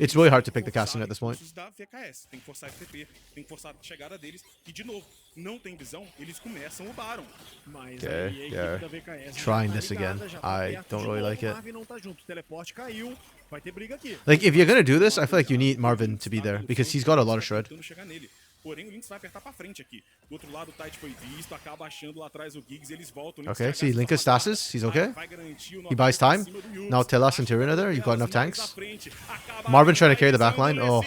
It's really hard to pick the casting at this point. Da VKS. Tem que forçar FTP, tem que forçar a chegada deles. E de novo, não tem visão, eles começam o Baron. Mas Okay, aí a equipe yeah. da VKS já Trying tá this ligada, again. já tá I perto don't de really novo, like it. Marvin não tá junto, o teleporte caiu, vai ter briga aqui. Like, if you're gonna do this, I feel like you need Marvin to be there because he's got a lot of shred. Tentando chegar nele. Porém, o Lynx vai apertar pra frente aqui. Do outro lado, o Tide foi visto, acaba achando lá atrás o Giggs, eles voltam. Okay, see, Linkus stasis, he's okay. He buys time. Now Telas and Tyrion are there, you've got enough tanks. Marvin trying to carry the backline. Oh.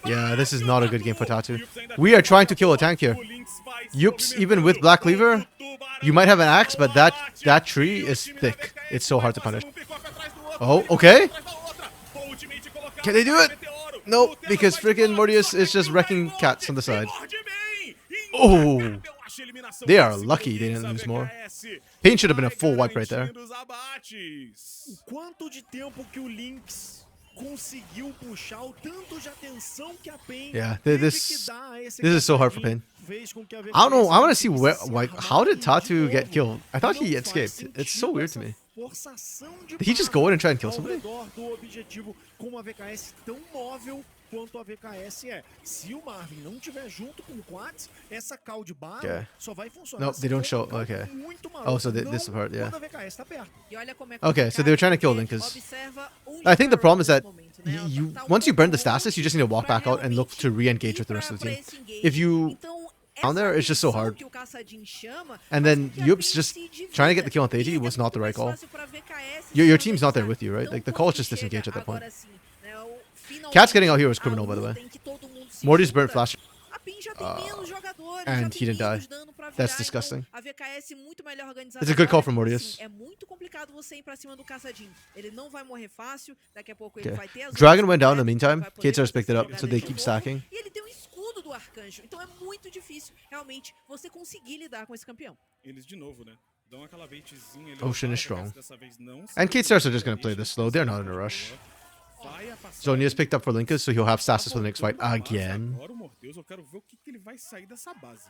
Yeah, this is not a good game for Tatu. We are trying to kill a tank here. Yups, even with Black Cleaver, you might have an axe, but that tree is thick. It's so hard to punish. Oh, okay. Can they do it? Nope, because freaking Mortius is just wrecking cats on the side. Oh, they are lucky they didn't lose more. Pain should have been a full wipe right there. O quanto de tempo que o Lynx conseguiu puxar, o tanto de atenção que a Pain Yeah, teve this que dar a esse is so hard for caçadinho, Pain. fez com que a I don't know. I want to see VKS where, se like, how did armasse Tatu de get novo. killed? I thought he Não faz escaped. It's so sentido weird to essa me. forçação de Did he just barra go in and try and kill ao somebody? redor do objetivo com uma VKS tão móvel quanto a VKS é. Se o Marvin não tiver junto com o Quats, essa call de barra Okay. só vai funcionar. Nope, they se don't for show. um call Okay. muito Oh, so maroto, this não part, yeah. quando a VKS tá perto. E olha como é Okay, so they were trying to kill complicado, Linkus. porque observa onde I think the tá problem is that nesse momento, né? Ela you tá once you burn the pouco stasis, you just need to walk pra back out and look to realmente re-engage ir with the rest of the pra team. esse engage. If you Então, down there, essa it's just so tensão hard. que o Caçadinho chama And faz then com que a Yups Pain just se divida. trying to get the kill on E Theiji ainda was é not the muito right mais call. fácil pra VKS Your se team's not there with you, right? Então, Like the quando call is just chega disengaged at that point. agora sim, né, finalmente Cat's getting out here was criminal, a by the way. luta em que todo mundo se Morty's junta, burnt flash. a Pain já tem menos jogadores, and já he tem didn't menos die. dano pra That's virar, disgusting. então a VKS muito melhor organizada. It's a good call agora. from Mortius. Sim, é muito complicado você ir pra cima do Caçadinho. Ele não vai morrer fácil, daqui a pouco ele Okay. vai ter as Dragon outras went down in the habilidades, meantime. vai poder K-Stars fazer picked it up, jogada so they de keep novo. stacking. E ele tem um escudo do Arcanjo, então é muito difícil realmente você conseguir lidar com esse campeão. Eles de novo, né? Dão aquela baitzinha. Ocean is strong. Dessa vez não se And K-Stars are just gonna play this slow. They're not in a rush. vai a passar. Zonia's picked up for Linkus, so he'll have stasis for the next fight again. Agora o Mordeus, eu quero ver o que ele vai sair dessa base.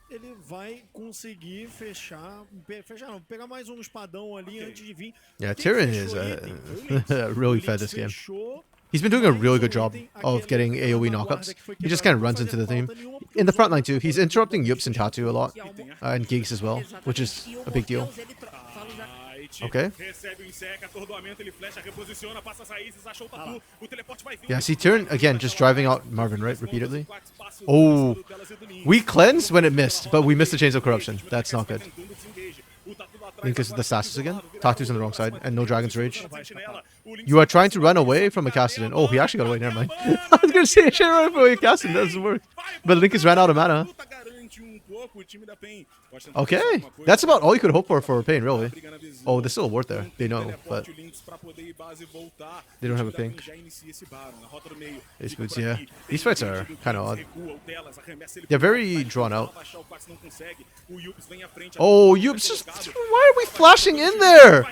Ele vai conseguir fechar não, pegar mais um espadão ali antes de vir. Yeah, Quem Tyrion fechou is ele? Tem o Lynx. really O fed Lynx this game. fechou, He's been doing a really good mas job ontem of getting aquele AoE na guarda knockups. que foi He just quebrado kind of não runs into the fazia team. falta nenhuma, porque In the os front line outros too, he's jogadores interrupting não Yups and Tatu a lot, E ao Mo- and Geeks as well, Exatamente. which is E o a big deal. Mordeus, ele fala já- Okay. Recebe o inseca, atordoamento, ele flecha, reposiciona, passa as raízes, achou o Tatu. O teleporte vai vir. Yeah, see Tyrion again just driving out Marvin, right, repeatedly. Oh, we cleansed when it missed, but we missed the Chains of Corruption. That's not good. Linkus with the stasis again. Tatu's on the wrong side, and no Dragon's Rage. You are trying to run away from a Cassidy. Oh, he actually got away, never mind. I was gonna say, I should run away from a Cassidy, that doesn't work. But Linkus ran out of mana. Okay, that's about all you could hope for Pain, really. Oh, there's still a ward there. They know, but they don't have a pink. Ace boots, yeah. These fights are kind of odd. They're very drawn out. Oh, Yups, just why are we flashing in there?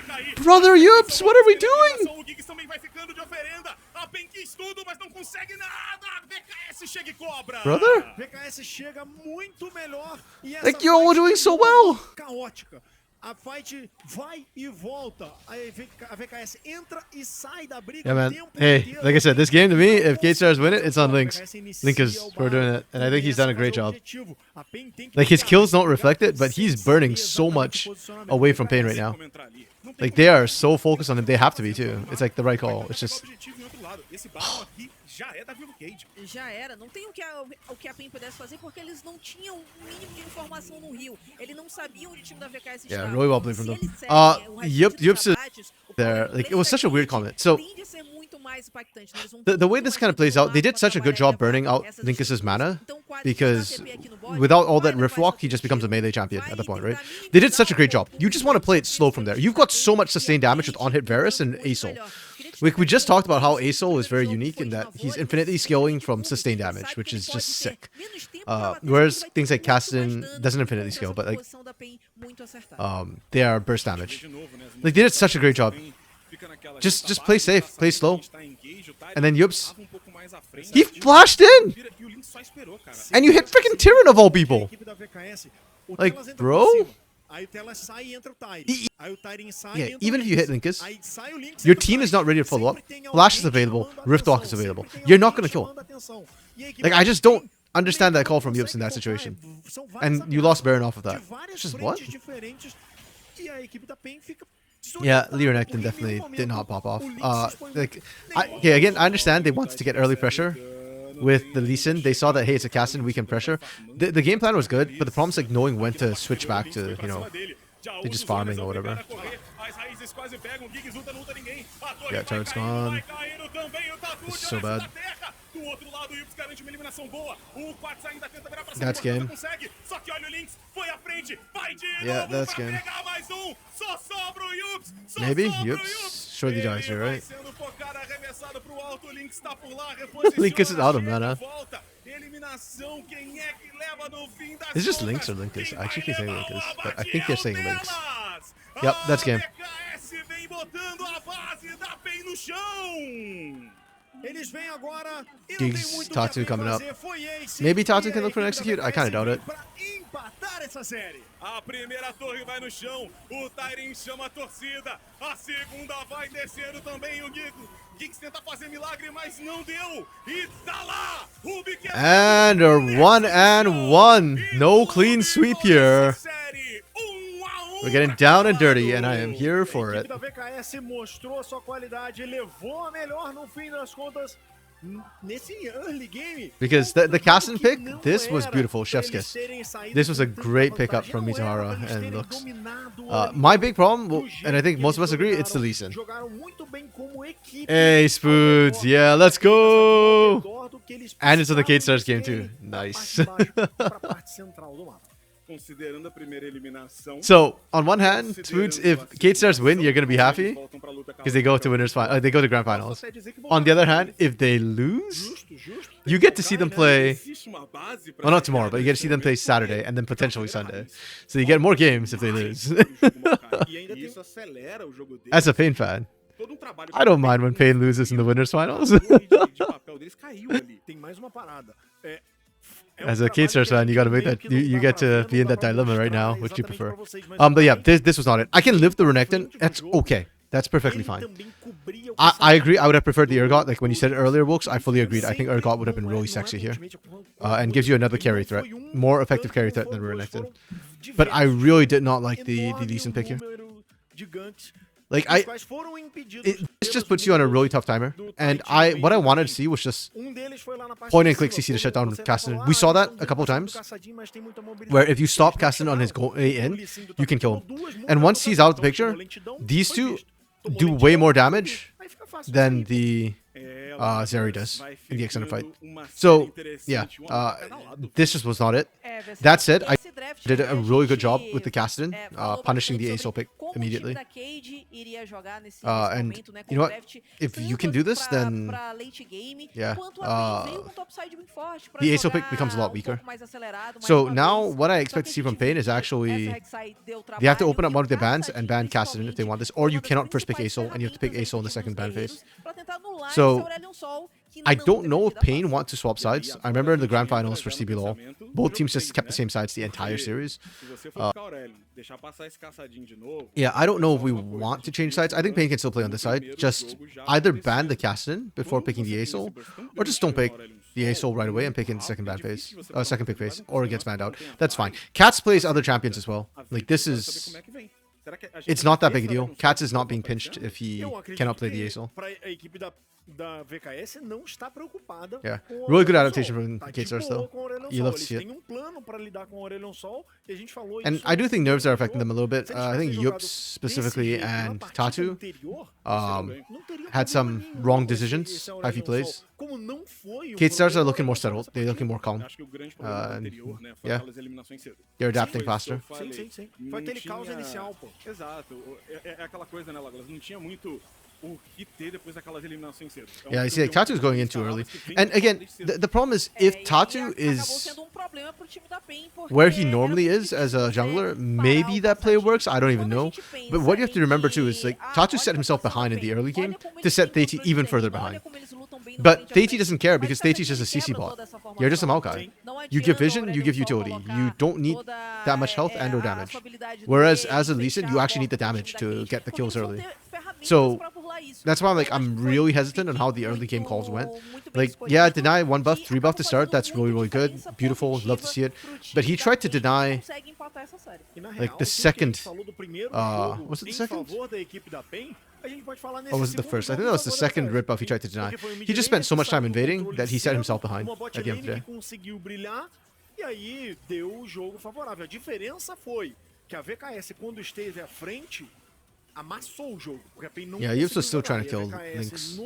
Brother Yups, what are we doing? Brother? VKS chega muito melhor e essa Like, you're all fight doing so ficou well. caótica. A fight vai e volta. A VKS entra e sai da briga Yeah, o man. tempo Hey, inteiro. like I said, this game to me, if K-Stars win it, it's on Links. VKS inicia Linkus o for doing it, and I think he's done a great começa job. a fazer o objetivo. A Pain tem que Like, his brigar, kills don't brigar reflect it, sem but he's saber burning so exatamente much o posicionamento. away from Pain right now. Like, they are so focused on him. They have to be, too. It's like the right call. It's just... Já era, não tem o que a PEN pudesse fazer porque eles não tinham o mínimo de informação no Rio. Ele não sabia onde o time da VKS estava. Yeah, really well played from Se them. eles seguem o resto Yups dos is abates, o there. power Like, play it was da such a weird gente comment. So, tende a ser muito mais impactante, né? Eles vão the ter way muito this mais kind of tempo plays out, they lá did pra such a good trabalhar job burning out essas Linkus's skills. mana, Então, com a because TP aqui no bot, without all that olha, riff faz walk, he outro just becomes a time. melee champion Vai at that point, right? tentar They did such a great minimizar job. You just want to play it slow from there. You've got so much sustained damage with on-hit Varus and Asol. We just talked about how Asol is very unique in that he's infinitely scaling from sustained damage, which is just sick. Whereas things like Cassidon doesn't infinitely scale, but like they are burst damage. Like they did such a great job. Just play safe, play slow. And then Yups, he flashed in! And you hit freaking Tyrion of all people! Like, bro? Aí o Tela sai e entra o Tyre. E- Aí o Tyre sai e Yeah, entra even o if you hit Lynx. Linkus, Aí sai o Lynx, your entra o team is Tyre. not ready to follow up. Sempre tem Flash is alguém available. chamando a Rift Walk is atenção, available. sempre tem You're not alguém gonna kill. chamando a atenção. E a equipe Like, I just don't tem understand that meio que call from não Yups in that consegue situation. focar. São várias And you lost Baron off of ameaças that. de várias It's just frentes what? diferentes. E a equipe da PEN fica Yeah, desorientada, Leonecton porque em definitely nenhum did not momento pop off. o Lynx foi Like, muito- okay, again, I understand they wanted to get early pressure with the Lee Sin. They saw that, hey, it's a Cassin, we can pressure. The game plan was good, but the problem is like knowing when to switch back to, you know, they're just farming or whatever. Yeah, turret's gone. This is so bad. Do outro lado, o Yups garante uma eliminação boa. O Quats ainda tenta virar pra That's game. consegue. Só que olha o Lynx, foi à frente, vai de Yeah, novo that's pra game. pegar mais um. Só sobra o Yups. Só Maybe? sobra o Yups surely dies here, right? Sendo focado, arremessado pro alto, o Lynx tá por lá, Linkus is out of chega mana. de volta. Eliminação, quem é que leva no fim das Is it just contas? Lynx or Linkus? Quem I actually keep vai saying levar Linkus, o but I abate think they're é o saying Lynx. delas. Yep, that's game. A VKS vem botando a base da PEN no chão. Eles vêm agora e não Giggs, tem muito Tatu o que coming up. fazer. Foi Ace Maybe e Tatu a can look for an equipe da execute? I kinda VKS doubt it. vem pra empatar essa série. A primeira torre vai no chão, o Tyrion chama a torcida, a segunda vai descendo também, o Giggs tenta fazer milagre, mas não deu, e tá lá, Ruby que And a 1-1. No clean sweep here. We're getting down and dirty, and I am here for A it. equipe da VKS mostrou a sua qualidade, levou a melhor no fim das contas nesse early game. Because the Cassin pick, Não this was era beautiful, pra chef's eles kiss. terem saído This was a com tanta great vantagem. pickup from Não era Mitahara pra eles and terem looks. dominado o My early big problem, do and I jeito think que most of eles us agree, it's the dominaram. Lee Sin. Jogaram muito bem como equipe. Hey, Spoods, yeah, let's go! Ao redor do que eles And it's on the Kate Stars precisavam game too. terem da Nice. parte de baixo pra parte central do mapa. Considerando a primeira eliminação. So, on one hand, Spoods, if Kate Stars win, you're gonna be happy because they go to they go to grand finals. On the other hand, if they lose, you get to see them play. Well, not tomorrow, but you get to see them play Saturday and then potentially Sunday. So you get more games if they lose. E isso acelera o jogo deles. As a Pain fan, Todo trabalho I don't mind when Pain loses in the winners finals. de papel deles caiu ali. Tem mais uma parada. As a Kate Stars fan, you gotta make that. You get to be in that dilemma right now. Which you prefer? But yeah, this was not it. I can live the Renekton. That's okay. That's perfectly fine. I agree. I would have preferred the Urgot. Like when you said it earlier, Wilkes, I fully agreed. I think Urgot would have been really sexy here. And gives you another carry threat. More effective carry threat than Renekton. But I really did not like the Lee Sin pick here. Like this just puts you on a really tough timer. And what I wanted to see was just point and click CC to shut down Caston. We saw that a couple of times, where if you stop Caston on his go in, you can kill him. And once he's out of the picture, these two do way more damage than the Zeri does in the extended fight. So yeah, this just was not it. That said, I did a really good job with the Caston, punishing the ASO pick immediately. And you know what? If you can do this, then yeah, the ASO pick becomes a lot weaker. So now what I expect to see from Pain is actually they have to open up one of their bans and ban Caston if they want this, or you cannot first pick ASO and you have to pick ASO in the second ban phase. So I don't know if Pain want to swap sides. I remember in the grand finals for CBLOL, both teams just kept the same sides the entire series. Yeah, I don't know if we want to change sides. I think Pain can still play on this side. Just either ban the Caston before picking the ASO, or just don't pick the ASO right away and pick in the second ban phase, second pick phase, or it gets banned out. That's fine. Cats plays other champions as well. Like this is, it's not that big a deal. Cats is not being pinched if he cannot play the ASO. Da VKS não está preocupada. Yeah, com really good Aurelion adaptation Sol. from Tá Kate de Stars boa though. com o Aurelion You Sol. love to Eles see it. têm plano para lidar com o Aurelion Sol e a gente falou And isso I do think nerves are affecting them a little bit. Se eles I think tivessem Yups jogado specifically desse jeito na and partida Tatu anterior, não teria had problema some nenhum wrong com decisions esse how he Aurelion plays. Sol. Como não foi o Kate Stars are problema looking more dessa settled. They're looking more calm. Acho que o grande problema anterior, né, foi yeah. aquelas eliminações cedo. They're adapting Foi isso que eu faster. falei. Sim. Não Foi aquele caos tinha- inicial, pô. Exato. É aquela coisa, né, Lagolas? Não tinha muito o que ter depois daquelas eliminações cedo. Então, Yeah, I eu see. Like, tenho Tatu's going in too early. palavras que vêm And again, desde cedo. the problem is if Tatu is where he normally is as a jungler, maybe that play works. I don't even know. But what you have to remember too is like Tatu set himself behind in the early game to set Theiti even further behind. But Theiti doesn't care because Theiti's just a CC bot. You're just a Maokai. You give vision, you give utility. You don't need that much health and or damage. Whereas as a Lee Sin, you actually need the damage to get the kills early. So that's why I'm really hesitant on how the early game calls went. Like, yeah, deny 1 buff, 3 buff to start. That's really, really good. Beautiful. Love to see it. But he tried to deny like the second. Was it the second? Or was it the first? I think that was the second red buff he tried to deny. He just spent so much time invading that he set himself behind at the end of the day. E aí deu o jogo favorável. A diferença foi que a VKS, quando esteve à frente, amassou o jogo. Yeah, he was still trying to kill Lynx.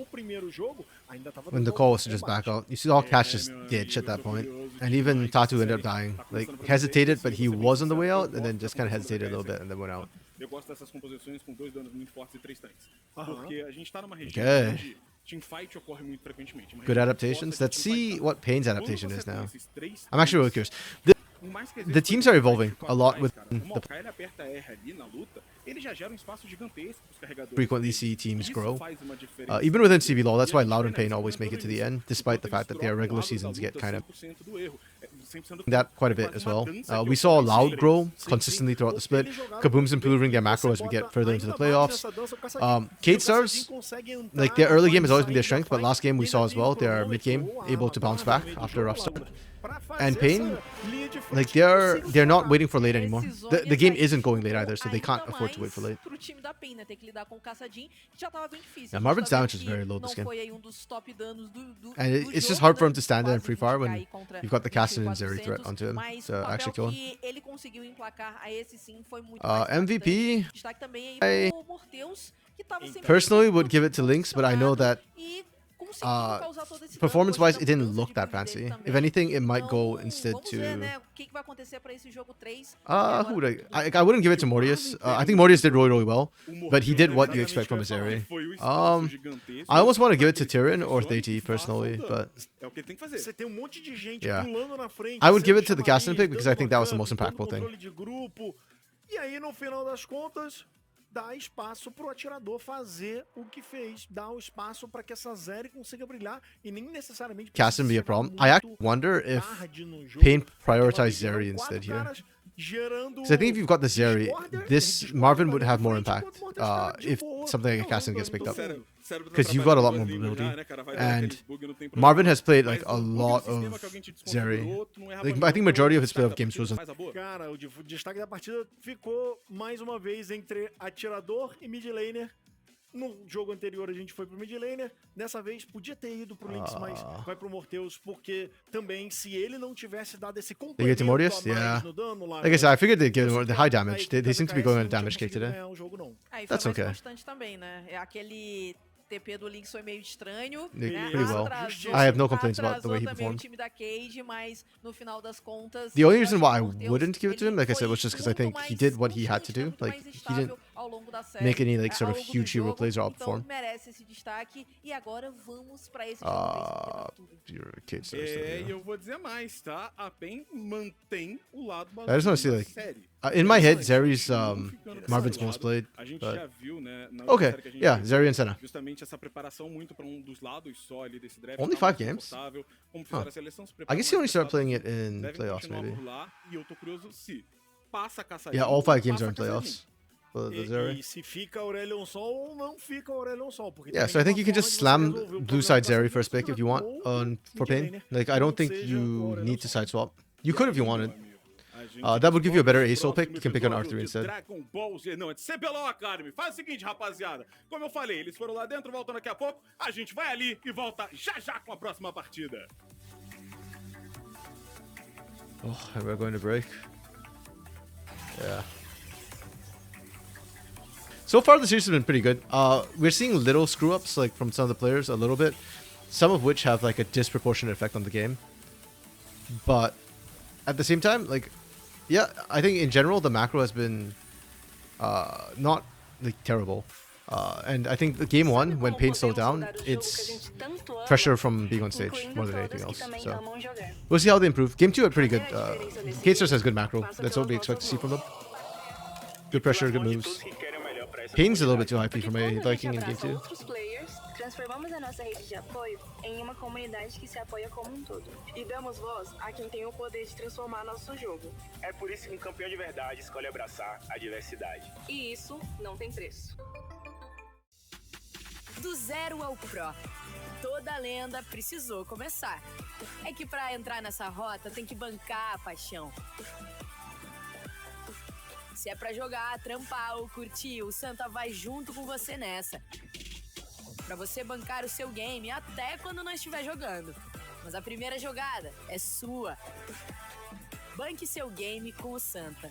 When the call was to just back out. You see all Cash just ditch at that point. And even Tatu ended up dying. Like, hesitated, but he was on the way out, and then just kind of hesitated a little bit, and then went out. Eu gosto dessas composições com 2 danos muito fortes e 3 tanques. Porque a gente tá numa região onde teamfight ocorre muito frequentemente. Good adaptations. Let's see what Pain's adaptation is now. I'm actually really curious. The teams are evolving a lot with the frequently see teams grow. Even within CBLOL, that's why Loud and Pain always make it to the end, despite the fact that their regular seasons get kind of that quite a bit as well. We saw Loud grow consistently throughout the split. Kaboom's improving their macro as we get further into the playoffs. K-Stars, like their early game has always been their strength, but last game we saw as well, their mid game able to bounce back after a rough start. And Pain, like they're not waiting for late anymore. The game isn't going late either, so they can't afford to wait for late. Yeah, Marvin's damage is very low this game. And it's just hard for him to stand there in free fire when you've got the Cassin and Zeri threat onto him to actually kill him. MVP, I personally would give it to Lynx, but I know that performance-wise, it didn't look that fancy. If anything, it might go instead to... who would I wouldn't give it to Mortius. I think Mortius did really, really well, but he did what you expect from a Zeri. I almost want to give it to Tyrion or Theiti, personally, but... Yeah. I would give it to the Cassin pick because I think that was the most impactful thing. Dá espaço pro atirador fazer o que fez, dá o espaço para que essa Zeri consiga brilhar e nem necessariamente Cassin be a problem. I actually wonder if Pain prioritized Zeri instead here. Because I think if you've got the Zeri, this Marvin would have more impact if something like a Cassin gets picked up. Because you've got a lot more mobility. And Marvin has played like a lot of Zeri. Like, I think majority of his playoff games was... Cara, o destaque da partida ficou mais uma vez entre atirador e mid laner. No jogo anterior a gente foi pro mid laner, dessa vez podia ter ido pro Lynx, mas vai pro Morteus, porque também se ele não tivesse dado esse complemento a mais no dano lá... Like I said, I figured they'd give him the high damage. They seem to be going on a damage kick today. That's okay. TP do Lynx foi meio estranho, pretty well. I have no complaints about the way he performed. O time da Cage, mas no final das contas, the only reason why I wouldn't give it to him, like I said, was just because I think he did what he had to do. Like, he didn't make any like sort of huge hero plays or outperform. Eu vou dizer mais, tá? A PEN mantém o lado I just want to see like in my head, Zeri's Marvin's most played. But... Okay, yeah, Zeri and Senna. Only 5 games? Huh. I guess he only started playing it in playoffs, maybe. Yeah, all 5 games are in playoffs. Yeah, so I think you can just slam blue side Zeri first pick if you want for Pain. Like, I don't think you need to side swap. You could if you wanted. That would give you a better ASOL pick. You can pick an R3 instead. Não, é de CBLOL Academy. Faz o seguinte, rapaziada. Como eu falei, eles foram lá dentro, voltam daqui a pouco. A gente vai ali e volta já já com a próxima partida. Oh, we're going to break. Yeah. So far, the series has been pretty good. We're seeing little screw-ups like from some of the players, a little bit. Some of which have like a disproportionate effect on the game. But at the same time, like, yeah, I think in general the macro has been not like terrible. And I think the game 1, when Pain slowed down, it's pressure from being on stage more than anything else. So we'll see how they improve. Game 2 are pretty good. K-Stars has good macro. That's what we expect to see from them. Good pressure, good moves. Pain's a little bit too hypey for my liking in game 2. transformamos a nossa rede de apoio em uma comunidade que se apoia como um todo. E damos voz a quem tem o poder de transformar nosso jogo. É por isso que um campeão de verdade escolhe abraçar a diversidade. E isso não tem preço. Do zero ao pro, toda lenda precisou começar. É que pra entrar nessa rota tem que bancar a paixão. Se é pra jogar, trampar ou curtir, o Santa vai junto com você nessa. Pra você bancar o seu game até quando não estiver jogando. Mas a primeira jogada é sua. Banque seu game com o Santa.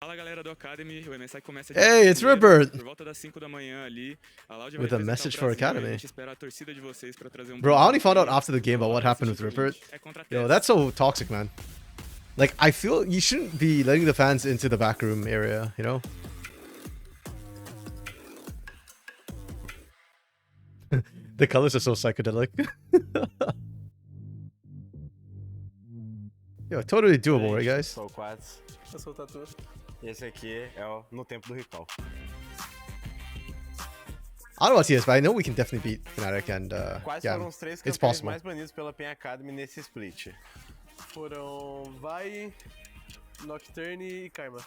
Fala galera do Academy, o MSI começa Hey, it's Rupert! Por volta das 5 da manhã ali. A Loud vai With a apresentar message o for Brasil, Academy. e a gente espera a torcida de vocês pra trazer Bro, I only found out time after the game about what happened with Rupert. Yo, that's so toxic, man. Like, I feel you shouldn't be letting the fans into the back room area, you know? The colors are so psychedelic. Yo, totally doable, right, guys? Sou o Quads. Eu sou o Tatu. E esse aqui é o No Tempo do Recall. I don't know about TS, but I know we can definitely beat Fnatic and Quais yeah, foram os 3 it's campeões possible. mais banidos pela PN Academy nesse split? Foram Vai, Nocturne e Karma.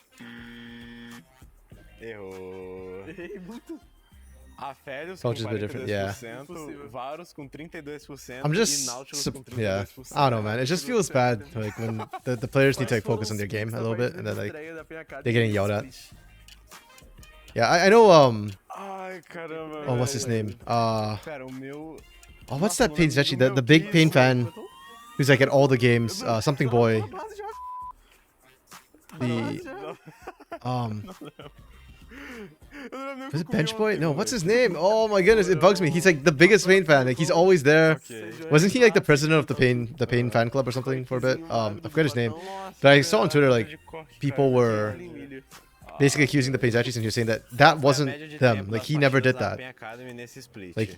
Errou. Errei muito. Aférios It's all com just a bit 42%, different, yeah. Varus com 32% I'm e just, Nautilus com 32%. yeah, I don't know, man. It just feels bad, like when the players need to like focus on their game a little bit, and then like they're getting yelled at. Yeah, I know. Ai, caramba. Oh, what's his name? Pera, o meu. Oh, what's that page actually? The big Pain fan, who's like at all the games. Something boy. The Was it Bench Boy? No, what's his name? Oh my goodness, it bugs me. He's like the biggest Pain fan. Like he's always there. Wasn't he like the president of the Pain fan club or something for a bit? I forgot his name. But I saw on Twitter like people were basically accusing the Paisachis and he was saying that wasn't them. Like he never did that. Like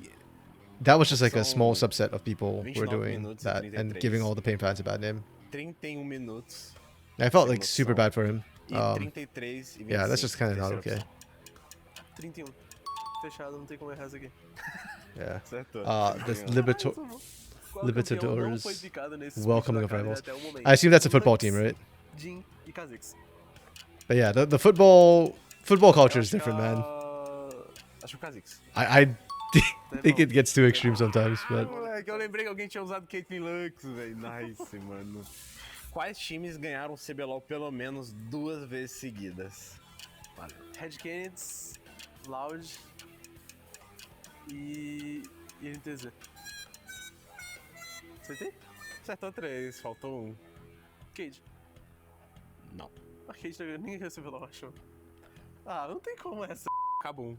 that was just like a small subset of people who were doing that and giving all the Pain fans a bad name. 31 minutos. I felt like super bad for him. E 33 e 25. Yeah, that's just kind of not okay. 31. Fechado, não tem como errar isso aqui. Yeah. Acertou. This Qual campeão não foi Libertadores picado nesse split welcoming da of Academy rivals. até o momento? I assume that's a football team, right? Jin e Kha'Zix. But yeah, the football culture is different, man. Acho que o Kha'Zix. I think it gets too extreme sometimes, but Moleque, eu lembrei que alguém tinha usado Caitlyn Lux, velho. Nice, mano. Quais times ganharam o CBLOL pelo menos 2 vezes seguidas? Red Canids, Loud e NTZ. Acertei? Acertou 3, faltou 1. Cade. Não. A Cade ninguém recebeu lá, acho. Ah, não tem como essa. Acabou.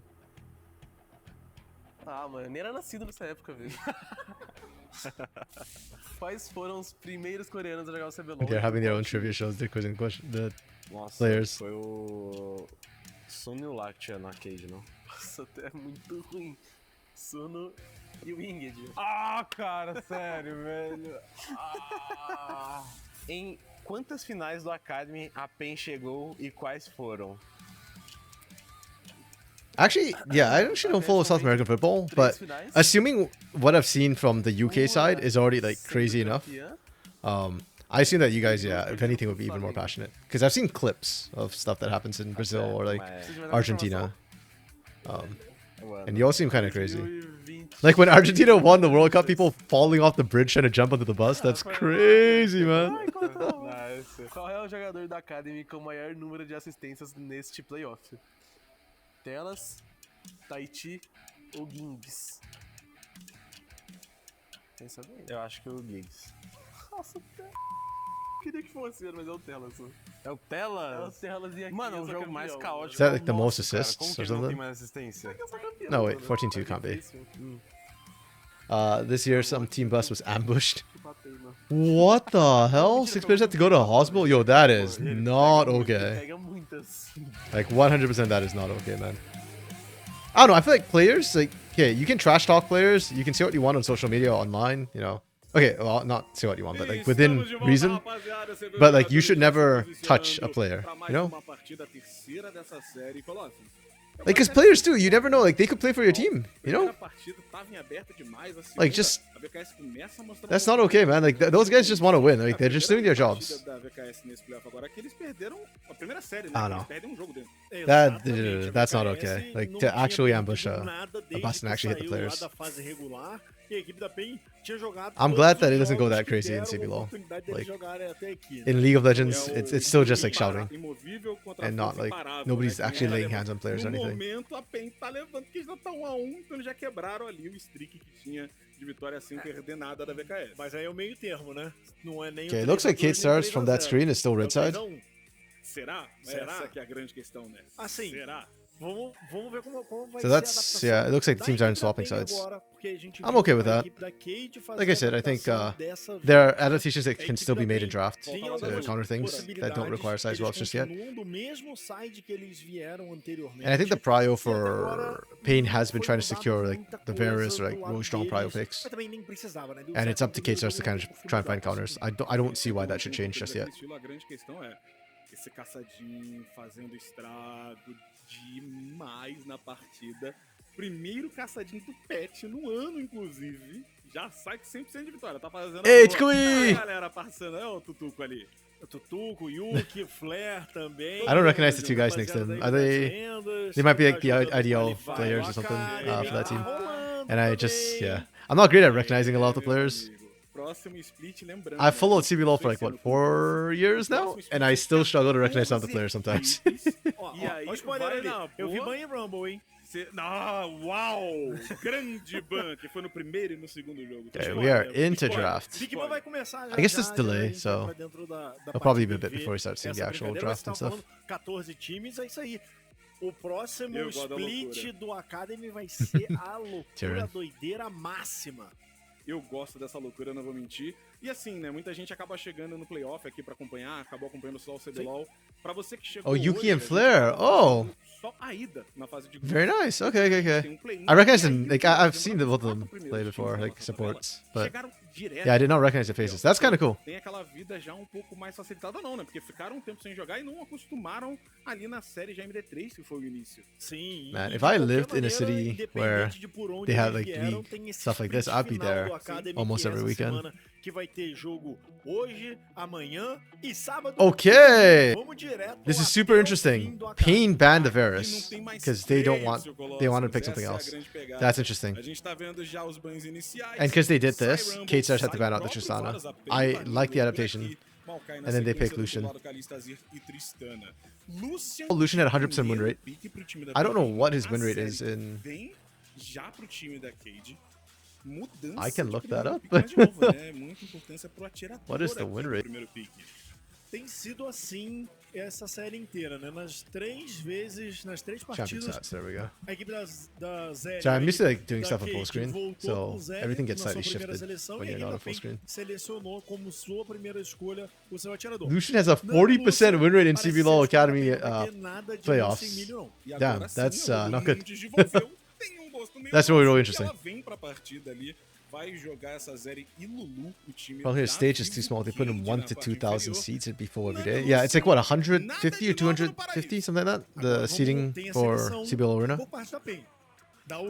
Ah, mano, nem era nascido nessa época, velho. Quais foram os primeiros coreanos a jogar o CBLOL? they're having their own trivia shows. They're quizzing the Nossa, players. foi o Sunil lá que tinha no arcade, não? Nossa, até é muito ruim. Suno e o Winged. Ah, cara, sério, velho. Em quantas finais do Academy a PEN chegou e quais foram? Actually, yeah, I actually don't follow South American football, but assuming what I've seen from the UK side is already like crazy enough, I assume that you guys, yeah, if anything, would be even more passionate. Because I've seen clips of stuff that happens in Brazil or like Argentina, and you all seem kind of crazy. Like when Argentina won the World Cup, people falling off the bridge trying to jump onto the bus. That's crazy, man. Qual é o jogador da Academy com o maior número de assistências neste playoff? Telas, Tahiti ou Gingis? Quem sabe? Eu acho que o Giggs. Nossa, queria que fosse, mas é o Telas. É o Telas? É o Telas e aqui. Mano, é o jogo mais caótico. Is that like the most Nossa, cara, assists como or que ele não tem something? mais assistência? No, wait, 14-2 can't be. This year, some team bus was ambushed. What the hell? 6 players had to go to a hospital? Yo, that is not okay. Like 100% that is not okay, man. I don't know, I feel like players, like, okay, you can trash talk players, you can say what you want on social media, online, you know, Okay, well, not say what you want, but like within reason. But like you should never touch a player, you know? Like, because players too, you never know, like they could play for your team, you know? Like just, that's not okay, man. Like those guys just want to win, like they're just doing their jobs. I don't know. That's not okay. Like to actually ambush a bus and actually hit the players. I'm glad that it doesn't go that crazy in CBLOL. Like in League of Legends, it's still just like shouting, and not like nobody's actually laying hands on players or anything. Okay, it looks like Kate Stars from that screen is still red side. Será? Essa que é a grande questão, né? Assim, será? Vamos ver como vai So that's, yeah, it looks like the teams aren't swapping sides. I'm okay with that. Like I said, I think there are adaptations that can still be made in draft to counter things that don't require side swaps just yet. And I think the prio for Pain has been trying to secure like the various like really strong prio picks. And it's up to K-Stars to kind of try and find counters. I don't see why that should change just yet. Esse caçadinho fazendo estrago demais na partida. Primeiro caçadinho do Pet no ano, inclusive. Já sai com 100% de vitória. Tá fazendo a galera passando. É o Tutuco ali. O Tutuco, Yuki, Flare também. I don't recognize the two guys next to them. Are they? They might be like the IDL players or something for that team. And I just, yeah. I'm not great at recognizing a lot of the players. I've followed CBLOL for like, what, 4 years now? And I still struggle to recognize some of the players sometimes. Eu vi ban em Rumble, hein? Uau! Grande ban, que foi no primeiro e no segundo jogo. Okay, we are into draft. I guess this delay, so it'll probably be a bit before we start seeing the actual draft and stuff. 14 times, é isso aí. O próximo split do Academy vai ser a loucura, a doideira máxima. Eu gosto dessa loucura, não vou mentir. E assim, né, muita gente acaba chegando no playoff aqui pra acompanhar, acabou acompanhando só o CBLOL. Pra você que chegou Yuki and Flare. Oh. Só a ida na fase de very nice. Okay. I recognize them. Like I've seen both of them play before, like supports. But yeah, I did not recognize the faces. That's kind of cool. Tem aquela vida já pouco mais facilitada não, né? Porque ficaram tempo sem jogar e não acostumaram ali na série já MD3, que foi o início. Sim. Man, if I lived in a city where they had like league stuff like this, I'd be there almost every weekend. Que vai ter jogo hoje, amanhã e sábado. Okay. This is super interesting. Pain banned the Varus because they wanted to pick something else. That's interesting. And because they did this, Kate Stars had to ban out the Tristana. I like the adaptation. And then they pick Lucian. Lucian had 100% win rate. I don't know what his win rate is in... I can look that up. What is the win rate? Tem sido assim essa série inteira, né? Nas três partidas. Stats, there we go. A equipe da Zé. So I'm used to like doing stuff on full screen, so everything gets slightly shifted when you're not on full screen. Selecionou como sua primeira escolha o seu atirador. Lucian has a 40% win rate in CBLOL Academy playoffs. Damn, that's not good. That's really interesting. Well, his stage is too small. They put in 1,000 to 2,000 seats. It'd be full every day. Yeah, it's like what, 150 or 250, something like that. The seating for CBLOL Arena. A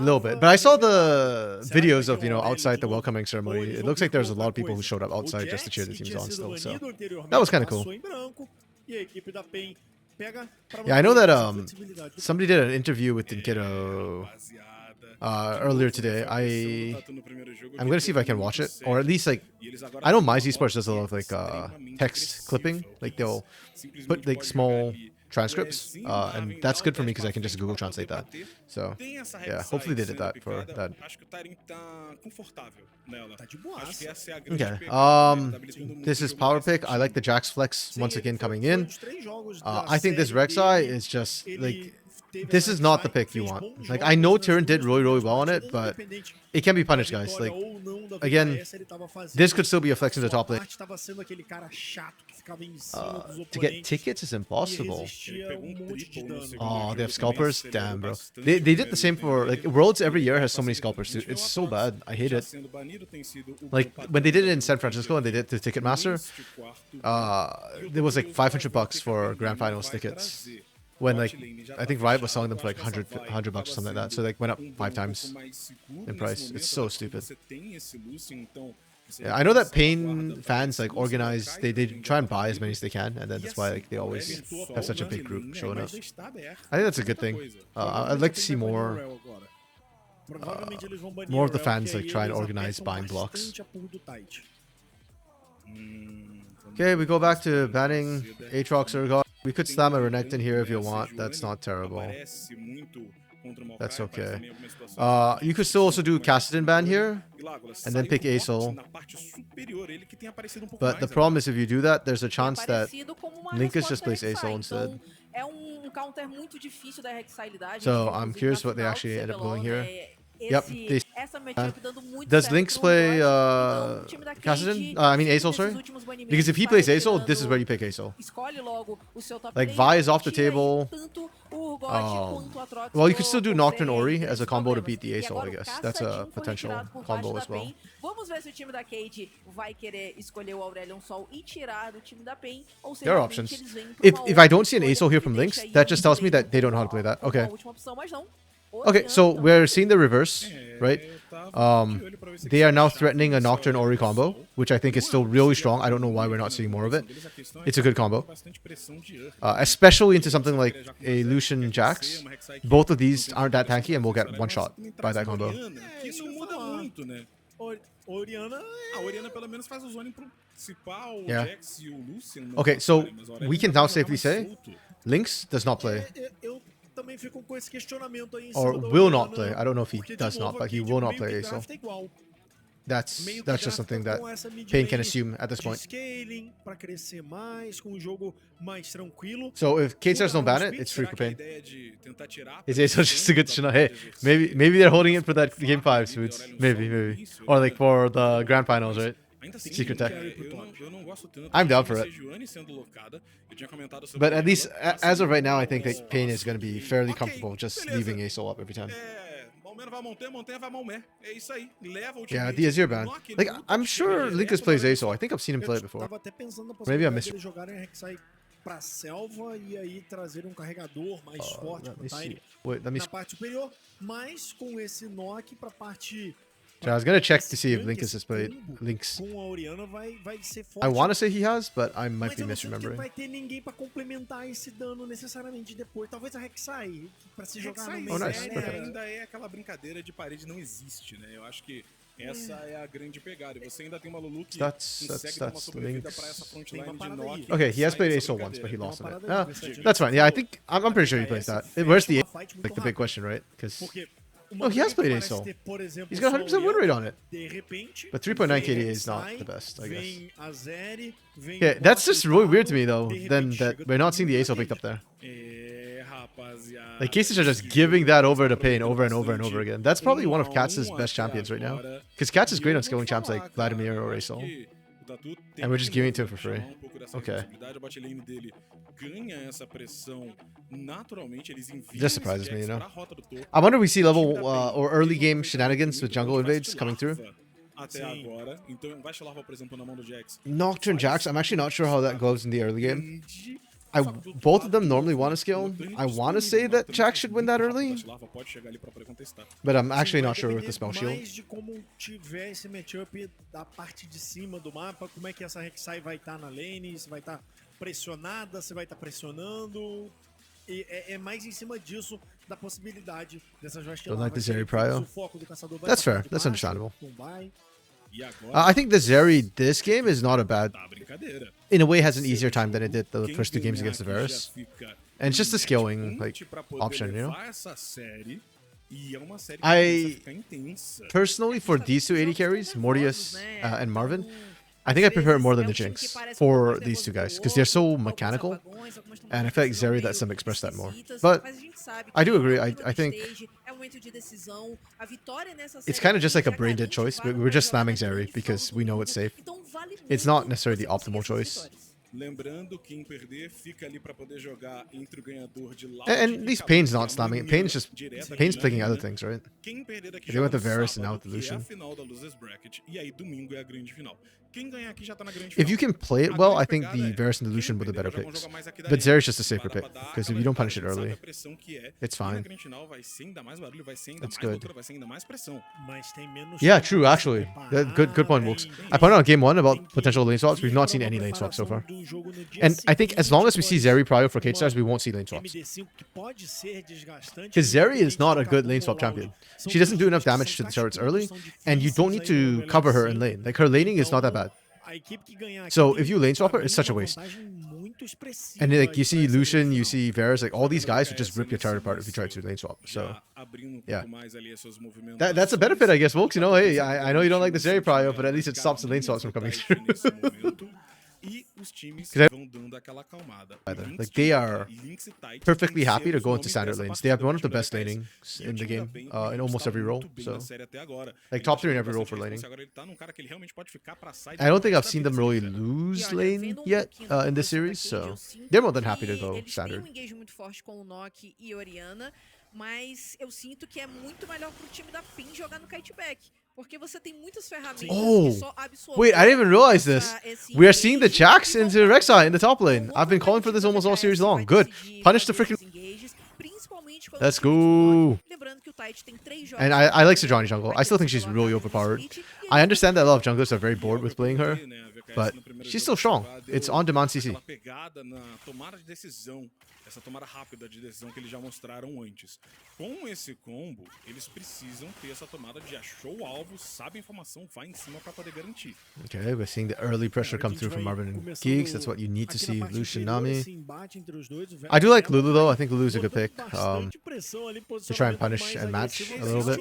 little bit, but I saw the videos of outside the welcoming ceremony. It looks like there's a lot of people who showed up outside just to cheer the teams on still. So that was kind of cool. Yeah, I know that somebody did an interview with Dinkedo earlier today. I'm gonna see if I can watch it, or at least like I know MyZ Sports does a lot of like text clipping, like they'll put like small transcripts, and that's good for me because I can just Google translate that. So yeah, hopefully they did that for that. Okay. This is power pick. I like the Jax flex once again coming in. I think this Rek'Sai is just like this is not the pick you want. Like, I know Tyrion did really, really well on it, but it can be punished, guys. Like, again, this could still be a flex in the top lane. To get tickets is impossible. Oh, they have scalpers? Damn, bro. They did the same for, like, Worlds every year has so many scalpers, too. It's so bad. I hate it. Like, when they did it in San Francisco and they did the Ticketmaster, there was like $500 for Grand Finals tickets. When, like, I think Riot was selling them for like $100 or something like that. So, like, went up 5 times in price. It's so stupid. Yeah, I know that Pain fans, like, organize, they try and buy as many as they can, and then that's why, like, they always have such a big group showing up. I think that's a good thing. I'd like to see more of the fans, like, try and organize buying blocks. Okay, we go back to banning Aatrox Urgot. We could slam a Renekton here if you want. That's not terrible. That's okay. You could still also do Kassadin ban here, and then pick Aesol. But the problem is if you do that, there's a chance that Linkus just plays Aesol instead. So I'm curious what they actually end up going here. Yep. Does Lynx play Kassadin? I mean Aesol, sorry? Because if he plays Aesol, this is where you pick Aesol. Like, Vi is off the table. Well, you could still do Nocturne Ori as a combo to beat the Aesol, I guess. That's a potential combo as well. There are options. If I don't see an Aesol here from Lynx, that just tells me that they don't know how to play that. Okay. Okay, so we're seeing the reverse, right? They are now threatening a Nocturne Ori combo, which I think is still really strong. I don't know why we're not seeing more of it. It's a good combo. Especially into something like a Lucian Jax. Both of these aren't that tanky and we'll get one shot by that combo. Yeah. Okay, so we can now safely say Lynx does not play. Or will not play. I don't know if he does not, but he will not play Aesol. That's just something that Pain can assume at this point. So if K-Stars don't ban it, it's free for Pain. Is Aesol just a good Shina? Hey, maybe they're holding it for that Game 5, Swoots. Maybe. Or like for the Grand Finals, right? Secret tech. I'm down for it. But at least, as of right now, I think that Pain is going to be fairly comfortable just leaving Aesol up every time. Yeah, the Azir ban. Like, I'm sure Linkus plays Aesol. I think I've seen him play it before. Maybe I missed it. Wait, let me I was gonna check to see if Linkus has played Lynx. I want to say he has, but I might be misremembering. Oh, nice. Essa é a grande pegada. E você ainda tem uma Lulu que consegue sobreviver pra essa frontline de knock. Okay, he has played Aesol once, but he lost on it. That's fine. Yeah, I think I'm pretty sure he plays that. Where's the like the big question, right? Because oh, he has played Aesol. He's got 100% win rate on it. But 3.9 KDA is not the best, I guess. Yeah, that's just really weird to me, though, then that we're not seeing the Aesol picked up there. Like, cases are just giving that over to Pain over and over and over again. That's probably one of Katz's best champions right now. Because Katz is great on scaling champs like Vladimir or Aesol. And we're just giving it to him for free. Okay. Just surprises me, you know? I wonder if we see level or early game shenanigans with jungle invades coming through. Nocturne Jax, I'm actually not sure how that goes in the early game. Both of them normally want to scale. I want to say that Jax should win that early, but I'm actually not sure with the spell shield. Don't like the Zeri prio. That's fair. That's understandable. I think the Zeri this game is not a bad... In a way, has an easier time than it did the first 2 games against the Varus. And it's just a scaling like option, you know? I personally, for these 2 AD carries, Mortius and Marvin, I think I prefer it more than the Jinx for these two guys because they're so mechanical, and I feel like Zeri lets them express that more. But I do agree. I think it's kind of just like a brain dead choice, but we're just slamming Zeri because we know it's safe. It's not necessarily the optimal choice. Lembrando, quem perder fica ali para poder jogar entre o ganhador de Loud And e at least Cabo, Pain's que é not uma slamming. reunião Pain's just direta Pain's aqui, picking né? other things, right? Quem perder daqui They joga went the no Varus and now sábado, the que é a Lucian. final da Losers Bracket, e aí domingo é a grande final. Quem ganhar aqui já tá na grande If final. you can play it well, I think the Varus and the Lucian were the better picks. But Zeri's just a safer pick because if you don't punish it early, it's fine. It's good. Yeah, true. Actually, good point, Wilkes. I pointed out game 1 about potential lane swaps. We've not seen any lane swaps so far. And I think as long as we see Zeri Prio for Kate Stars, we won't see lane swaps. Because Zeri is not a good lane swap champion. She doesn't do enough damage to the turrets early, and you don't need to cover her in lane. Like, her laning is not that bad. So if you lane swap her, it's such a waste. And like, you see Lucian, you see Varus, like all these guys would just rip your turret apart if you try to lane swap. So yeah, that's a benefit, I guess, folks. You know, hey, I know you don't like the Zeri Prio, but at least it stops the lane swaps from coming through. Like, they are perfectly happy to go into standard lanes. They have one of the best lanings in the game, in almost every role. So, like, top 3 in every role for laning. I don't think I've seen them really lose lane yet in this series, so they're more than happy to go standard. Mas eu sinto que é muito melhor pro time da PIN jogar no kiteback. Porque você tem muitas ferramentas que só absorvem. Wait, I didn't even realize this. We are seeing the Jax into Rek'Sai in the top lane. I've been calling for this almost all series long. Good. Punish the freaking... Let's go. And I like Sejuani jungle. I still think she's really overpowered. I understand that a lot of junglers are very bored with playing her, but she's still strong. It's on-demand CC. Essa tomada rápida de decisão que eles já mostraram antes. Com esse combo, eles precisam ter essa tomada de achou o alvo, sabe a informação, vai em cima para poder garantir. Okay, we're seeing the early pressure come through from Marvin and Geeks. That's what you need to see. Lucian, Nami. I do like Lulu though. I think Lulu's a good pick. To try and punish and match a little bit.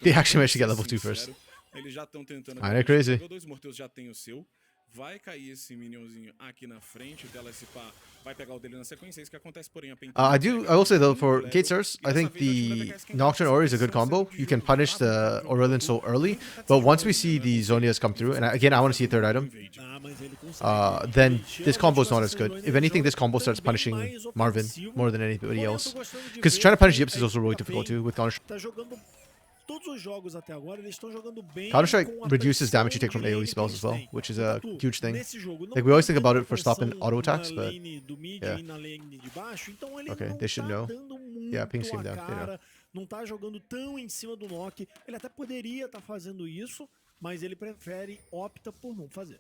They actually managed to get level 2 first. I know, crazy. Vai cair esse minionzinho aqui na frente, o dela se pá, vai pegar o dele na sequência, isso que acontece, porém a I will say though, for Kate Stars, I think the Nocturne Ori is a good combo. You can punish the Aurelion so early, but once we see the Zhonya's come through, and again I want to see a third item, then this combo is not as good. If anything, this combo starts punishing Marvin more than anybody else. Because trying to punish Yips is also really difficult too with Counter-Strike. Counter-Strike reduces damage you take from AoE spells as well, which is a huge thing. Like, we always think about it for stopping auto attacks, but yeah. Okay, they should know. Yeah, ping scheme down, they know. Não tá jogando tão em cima do Nock. Ele até poderia estar fazendo isso, mas ele opta por não fazer.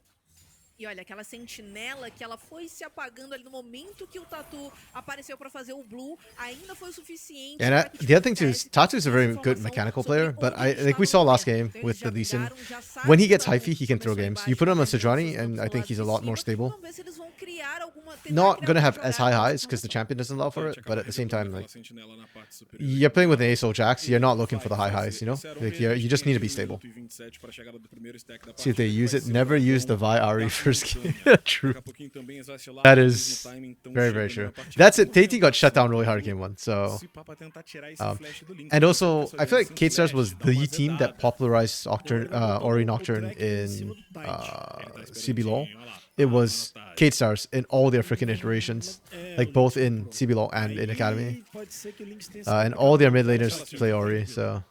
E olha, aquela sentinela que ela foi se apagando ali no momento que o Tatu apareceu pra fazer o Blue, ainda foi o suficiente. And the other thing too is Tatu is a very good mechanical player, but like we saw last game with the Lee Sin, when he gets hyphy, he can throw games. You put him on Sejuani, and I think he's a lot more stable. Not gonna have as high highs because the champion doesn't allow for it, but at the same time, like, you're playing with an ASO Jax, you're not looking for the high highs, you know? Like, you just need to be stable. See if they use it. Never use the Vi Ari first game. True. That is very, very true. That's it. Tate got shut down really hard game 1, so... and also, I feel like Kate Stars was the team that popularized Ori Nocturne in CBLOL. It was Kate Stars in all their freaking iterations, like both in CBLOL and in Academy. And all their mid laners play Ori, so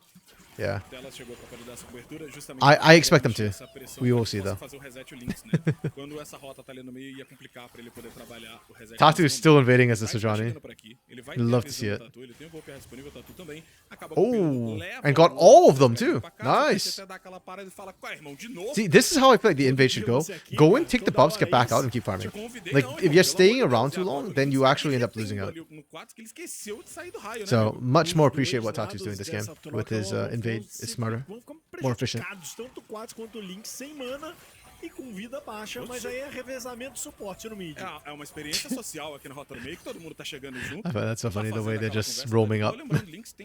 yeah. I expect them to. We will see though. Tatu is still invading as the Sejuani. Love to see it. Oh, and got all of them too. Nice. See, this is how I feel like the invade should go. Go in, take the buffs, get back out, and keep farming. Like, if you're staying around too long, then you actually end up losing out. So, much more appreciate what Tatu's doing this game with his invade. It's smarter, more efficient. E com vida baixa, mas aí é revezamento de suporte no mid. É uma experiência social aqui no Rota no Meio que todo mundo tá chegando junto. I find that's so funny the way they're just roaming up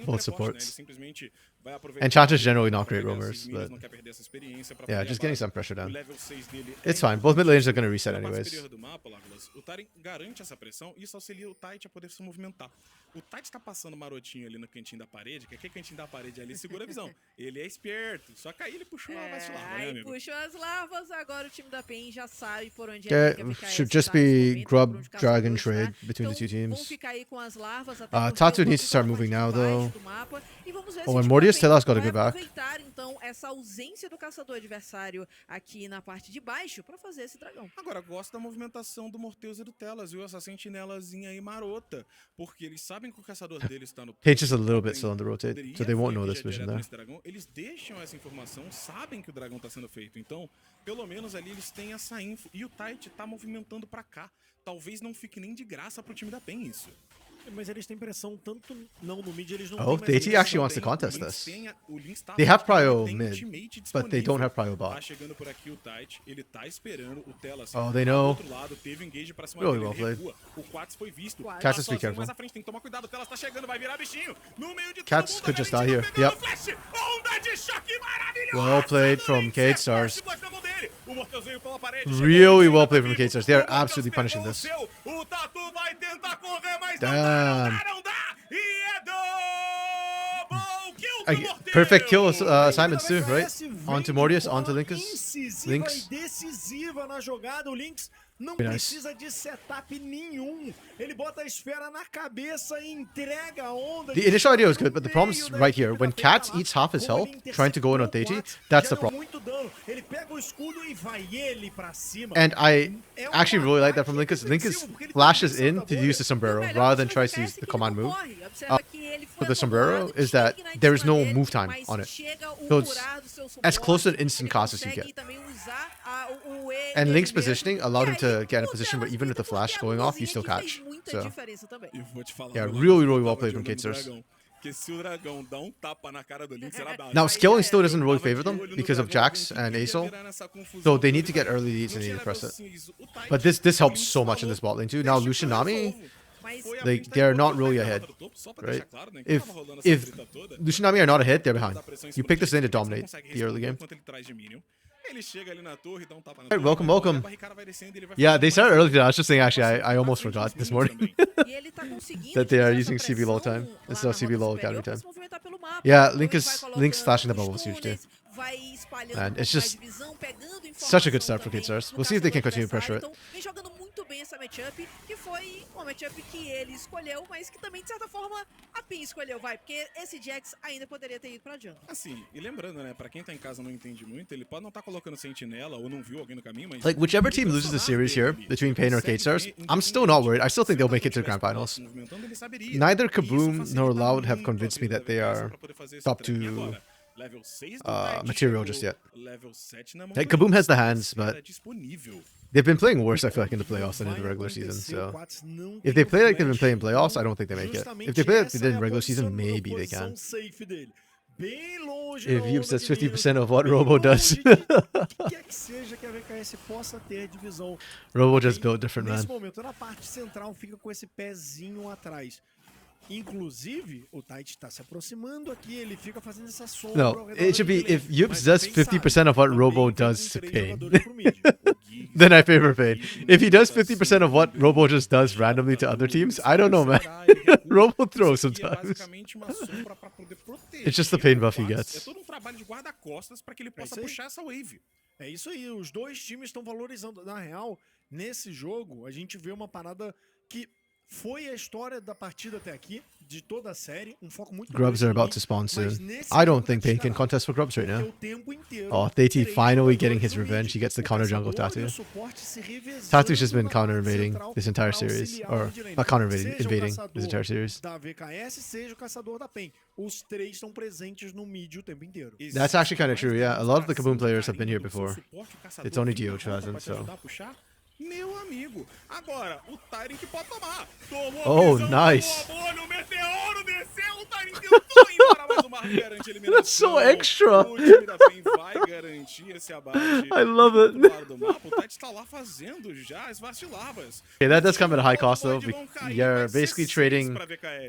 both supports. Simplesmente Vai aproveitar And Chanta's que generally ele not great vai ganhar roamers, esses milhas, but não quer perder essa experiência pra yeah, poder just getting abaixo. some pressure O down. level 6 dele It's fine. Both mid lanes are gonna reset na parte anyways. superior do mapa, Lágolas, o Taren garante essa pressão e isso auxilia o Tite a poder se movimentar. O Tite tá passando marotinho ali no cantinho da parede, que aquele cantinho da parede ali segura a visão. Ele é esperto, só que aí ele puxou uma mais larva, né, Aí amigo? puxou as larvas, agora o time da PEN já sabe por onde Yeah, é que a VKS should tá just nesse be momento, grub, por onde o dragon caçador trade está. between the two Então, vão teams. ficar aí com as larvas até porque Tatu o needs to start Bambu moving tá now, debaixo though. do mapa. E vamos ver Oh, se and o time Mordius da still PEN has gotta vai be back. aproveitar, então, essa ausência do caçador adversário aqui na parte de baixo pra fazer esse dragão. Agora, gosto da movimentação do Morteus e do Telas, viu? Essa sentinelazinha aí marota. Porque eles sabem que o caçador deles tá no topo. He's just a little bit slow on the rotate, Poderia so they won't vir know já this vision direto there. nesse dragão. Eles deixam essa informação, sabem que o dragão tá sendo feito. Então, pelo menos ali eles têm essa info. E o Tite tá movimentando pra cá. Talvez não fique nem de graça pro time da PEN isso. Mas eles têm pressão tanto não no mid, eles não Oh, têm mais DT actually pressão. wants to contest O Lynx this. tem o Lynx tá They have forte, ele prio tem mid, ultimate but they don't disponível. have prio Tá bot. chegando por aqui o Tite, ele tá esperando o Telas. Oh, they lá know. do outro lado, teve engage pra cima Really dele, well ele played. recua. O Quats foi visto. Quats. Cats, Tá be careful. mais à frente, tem que tomar cuidado, o Telas tá chegando, vai virar bichinho. No meio de Cats todo mundo, could just a die here. Valentina Yep. pegando flash. Onda de choque maravilhosa Well played do from Lynx, Cade é Stars. forte, na mão dele. O Morteus veio pela parede, Really chegou, well played tá from Cade vivo. Stars. They are O Morteus absolutely punishing pegou o this. seu. O Tatu vai tentar correr, mas Damn. não dá. E é double kill do Morteus. Perfect kill assignments too, right? Onto Mordius, onto Linkus. Incisiva Links. e decisiva na jogada. O Lynx não Very nice. precisa de setup nenhum. Ele bota a esfera na cabeça e entrega a onda. The initial idea was good, but the problem is right here. When Cats eats half his health, trying to go in on Teiji, that's the problem. Muito dano. Ele pega o escudo e vai ele pra cima. And I actually really like that from Linkus. Linkus flashes in to use the sombrero rather than tries to use the command move. But the sombrero is that there is no move time on it. So it's as close to an instant cast as you get. And Link's positioning allowed him to get in a position where even with the flash going off, you still catch. So, E vou te falar, yeah, meu really, amigo, really well tava played de from olho no Cade Stars. dragão, porque se o dragão dá tapa na cara do Lynx, ela dá. Now, scaling still doesn't really favor them because of Jax and Asol. So they need to get early leads and they need to press it. But this helps so much in this bot lane too. Now, Lucian Nami, they're not really ahead, right? If Lucian Nami are not ahead, they're behind. You pick this lane to dominate the early game. Ele chega ali na torre, dá tapa na Alright, torre, welcome, a welcome. barricada vai descendo, ele vai Yeah, fazendo they mais started um. early today. I was just saying, actually, I almost forgot this morning that they are using CBLOL time instead of CBLOL Academy time. Yeah, Link's slashing the bubble was huge too. And it's just such a good start for Cade Stars. We'll see if they can continue to pressure it. Vem jogando muito bem essa matchup, que foi uma matchup que ele escolheu, mas que também, de certa forma, a PEN escolheu, vai, porque esse Jax ainda poderia ter ido pra jungle. Assim, e lembrando, né, pra quem tá em casa e não entende muito, ele pode não estar colocando sentinela ou não viu alguém no caminho, mas... Like, whichever team loses the series here between Pain or Cade Stars, I'm still not worried. I still think they'll make it to the Grand Finals. Neither Kaboom nor Loud have convinced me that they are top 2 material just yet. Like, Kaboom has the hands, but they've been playing worse, I feel like, in the playoffs than in the regular season. So if they play like they've been playing playoffs, I don't think they make it. If they play like they did in regular season, maybe they can. If Yup says 50% of what Robo does. Robo just built different, man. Nesse momento, na parte central, fica com esse pezinho atrás. Inclusive, o Tite tá se aproximando aqui, ele fica fazendo essa sombra. No, it should be if Yups does 50% of what Robo does to Pain. Then I favor Pain. If he does 50% of what Robo just does randomly to other teams, I don't know, man. Robo throws sometimes. It's just the Pain buff he gets. É todo trabalho de guarda-costas para que ele possa puxar essa wave. É isso aí, os dois times estão valorizando. Na real, nesse jogo, a gente vê uma parada que foi a história da partida até aqui, de toda a série, foco muito Grubs are about to spawn soon. I don't think Pain can contest for Grubs right now. Oh, DT finally getting his revenge. He gets the counter jungle Tatu. Tatu's just been counter invading this entire series. Or, not counter invading this entire series. Da VKS, seja o caçador da PEN. Os três estão presentes no mid o tempo inteiro. That's actually kind of true, yeah. A lot of the Kaboom players have been here before. It's only Dio who hasn't, so... Meu amigo, agora o Tyrion que pode tomar. Tomou Oh, visão, nice. tomou a bolha, o meteoro desceu, o Tyrion tentou ir para mais uma garante a eliminação. That's so extra. O time da PEN vai garantir esse abate. I love it. Do lado do mapa, o Tite tá lá fazendo já as vacilavas. Okay, that does come at a high cost though. You're basically trading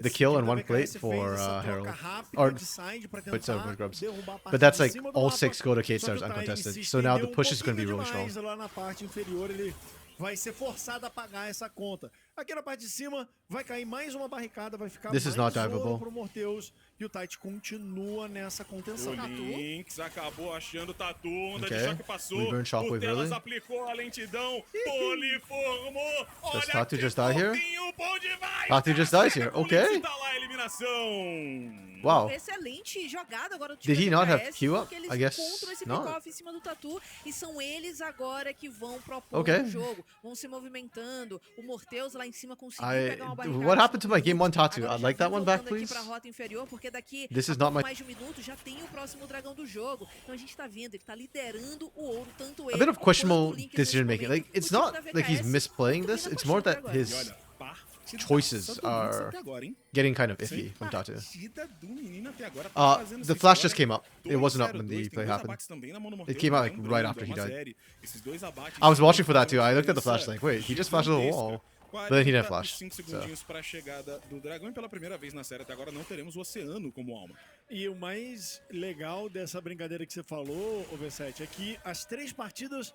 the kill and one plate for Herald. Or wait, sorry, for Grubs. But that's like all 6 go to K-Stars uncontested. So now the push is going to be really strong. Lá na parte inferior ele vai ser forçado a pagar essa conta. Aqui na parte de cima vai cair mais uma barricada, vai ficar This is not mais ouro diveable. pro Morteus e o Tite continua nessa contenção. O Lynx acabou achando o Tatu, onda Okay. de choque passou, We burn Shockwave o Telas early. aplicou a lentidão, poliformou, Does olha Tatu just die here? pra onde vai? Tatu just dies here. Com o Okay. Lynx tá lá a eliminação. Wow. Excelente jogada agora do time Did he da not have VKS, Q up? porque eles I guess encontram esse not. pick-off em cima do Tatu e são eles agora que vão propor Okay. o jogo, vão se movimentando. O Morteus lá em cima conseguiu pegar uma barricada. What happened to my game 1 Tatu? Agora I'd já like that vem one back, voltando aqui please. pra rota inferior, porque daqui This a is not pouco my- mais de um minuto já tem o próximo dragão do jogo. Então a gente tá vendo, ele tá liderando o ouro, tanto ele A bit of questionable quanto o Link decision nesse making. momento. Like, it's O time not da like he's VKS misplaying this. domina It's more bastante that agora. his E olha, partidaça choices do Lynx are até agora, hein? getting kind of iffy from Tatu. Partida do menino até agora tá fazendo The essa flash just história. came up. It wasn't up when 2-0-2, the tem play dois happened. abates também na mão do It Morteus, came out like lembrando, right after é he uma died. série. Esses dois abates I was watching for são that too. I looked at the uma flash like, wait, he just flashed the wall. But then he didn't flash. 45 So. segundinhos para a chegada do dragão e pela primeira vez na série até agora não teremos o oceano como alma. E o mais legal dessa brincadeira que você falou, V7, é que as 3 partidas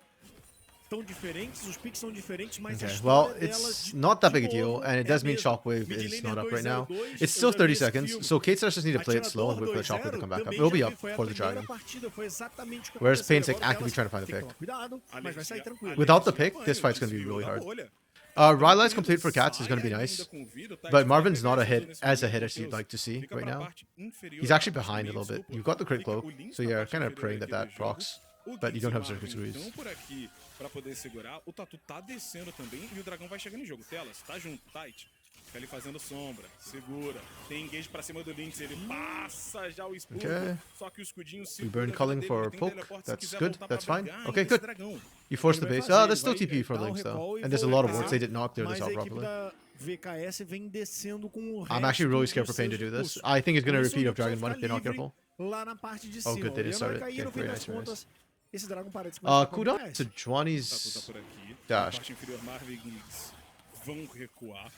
estão diferentes, os picks são diferentes, mas a Okay, história well, delas it's de not that de big a deal, novo and it é does a mean mesma. Shockwave Mid is lane not é up right now. 2-0-2, It's still eu já vi 30 esse seconds, filme. so K-Stars just need to play it slow and Atirador wait for the Shockwave to 2-0, come back up. também It'll be já up foi a for the primeira Dragon. partida, foi exatamente o que Whereas aconteceu. Pain's like Agora actively delas trying to find a tem que pick. tomar cuidado, mas vai sair tranquilo. Without the pick, this fight's gonna be really hard. Ryli's complete for Cats is gonna be nice, but Marvin's not as a hit as you'd like to see right now. He's actually behind a little bit. You've got the crit cloak, so you're kind of praying that that procs, but you don't have Circuit Squeeze. Então por aqui para poder segurar, o Tatu tá descendo também e o dragão vai chegando em jogo. Telas, tá junto, Tite. Fica ali fazendo sombra, segura. Tem engage pra cima do Lynx, ele passa já o escudo. Okay. Só que o escudinho We burn Culling for poke. That's good. That's fine. Okay, Okay, good. You force the base. Oh, there's still TP for Lynx though, and there's a lot of wards. They did not clear this Mas a out equipe properly. da VKS vem descendo com o I'm actually really resto scared for dos Pain to seus do this. recursos. I think he's gonna Por isso, repeat o of Dragon Nexus 1 if they're not tá livre careful. Lá na parte de Oh, cima. good, they didn't Olhando start a it. cair, no Okay, fim very das nice, very contas, esse dragão parece Cooldown to Tatu tá Juani's por aqui. dash. Na parte inferior, Marvin e Giggs vão recuar.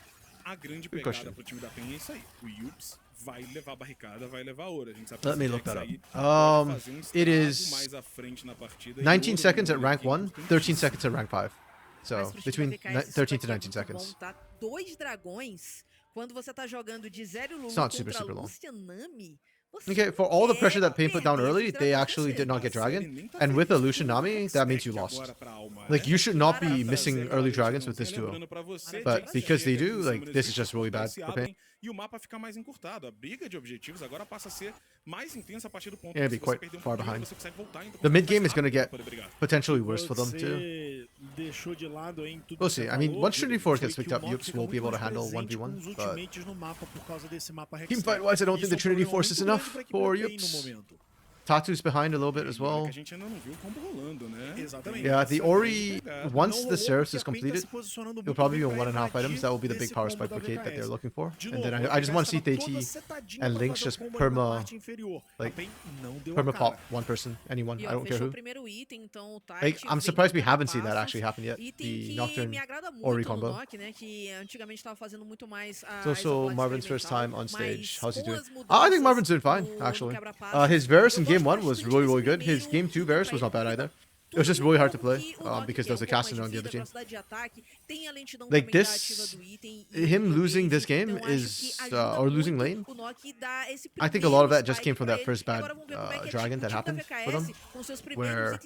A grande Good pegada question. pro time da PEN é isso aí. O Yups vai levar a barricada, vai levar ouro. A gente sabe que Let me esse look that Jax up. aí pode fazer It estrago is mais à frente na partida, e 19 ouro seconds no at rank 1, ranking 13 seconds at rank 5. Mas So pro time between da VKS, isso 13 to daqui é 19 muito seconds. bom, tá? 2 dragões, quando você tá jogando de Zero Lulu It's not contra super long. Lucianami, você Okay, for all the pressure that Pain quer put down perder early, esses they dragões actually did not get Ele Dragon. nem tá And with the feliz Lucian com o Nami, that means you Stack lost. agora pra alma, Like, né? you should not be Maravilha. missing early dragons with this duo. Lembrando pra você, But Jax because they chega do, ali em like, cima this dos is just really bad se for abrem Pain. e o mapa fica mais encurtado. A briga de objetivos agora passa a ser mais intensa a partir do ponto Yeah, que be se você quite perder um far pouquinho, behind. você consegue voltar ainda The mais mid game is rápido gonna pra get poder brigar. potentially worse for them too. Você deixou de lado aí em tudo We'll que você see. I mean, falou, once Trinity Force foi gets que picked o up, mob Yups fica won't be able muito to handle mais presente 1v1, com os but ultimates no mapa por causa desse mapa team Hextech. fight-wise, I don't think Isso the é um Trinity problema Force is muito enough grande pra equipe for da PEN no Yups. momento. Tatu's behind a little bit as E olha well. que a gente ainda não viu o combo rolando, né? Exatamente. Yeah, the Ori, once Não the rolou Seraph porque is a PEN tá completed, se posicionando it'll muito probably be bem pra 1.5 items. invadir That will be the big esse power combo spike da for Kate that they're VKS. looking for. De And then novo, a I just want to see VKS tava toda TT setadinha and pra Lynx fazer o just combo ali na perma, parte inferior. A like, PEN não deu a perma cara. pop one person, anyone. E I ó, don't care fechou o who. primeiro item, então o Like, Tite I'm vem surprised we dando haven't seen that passos. actually happen yet. Item The que Nocturne me agrada muito Ori no combo. Nock, né? Que antigamente estava fazendo muito mais a It's also Marvin's first time on stage. How's he doing? I think Marvin's doing fine, actually. His Varus in game 1 was really good. His game 2 Varus was not bad either. It was just really hard to play because there was a Cassidy on the other team. Like this, him losing this game is, or losing lane, I think a lot of that just came from that first bad dragon that happened for them, where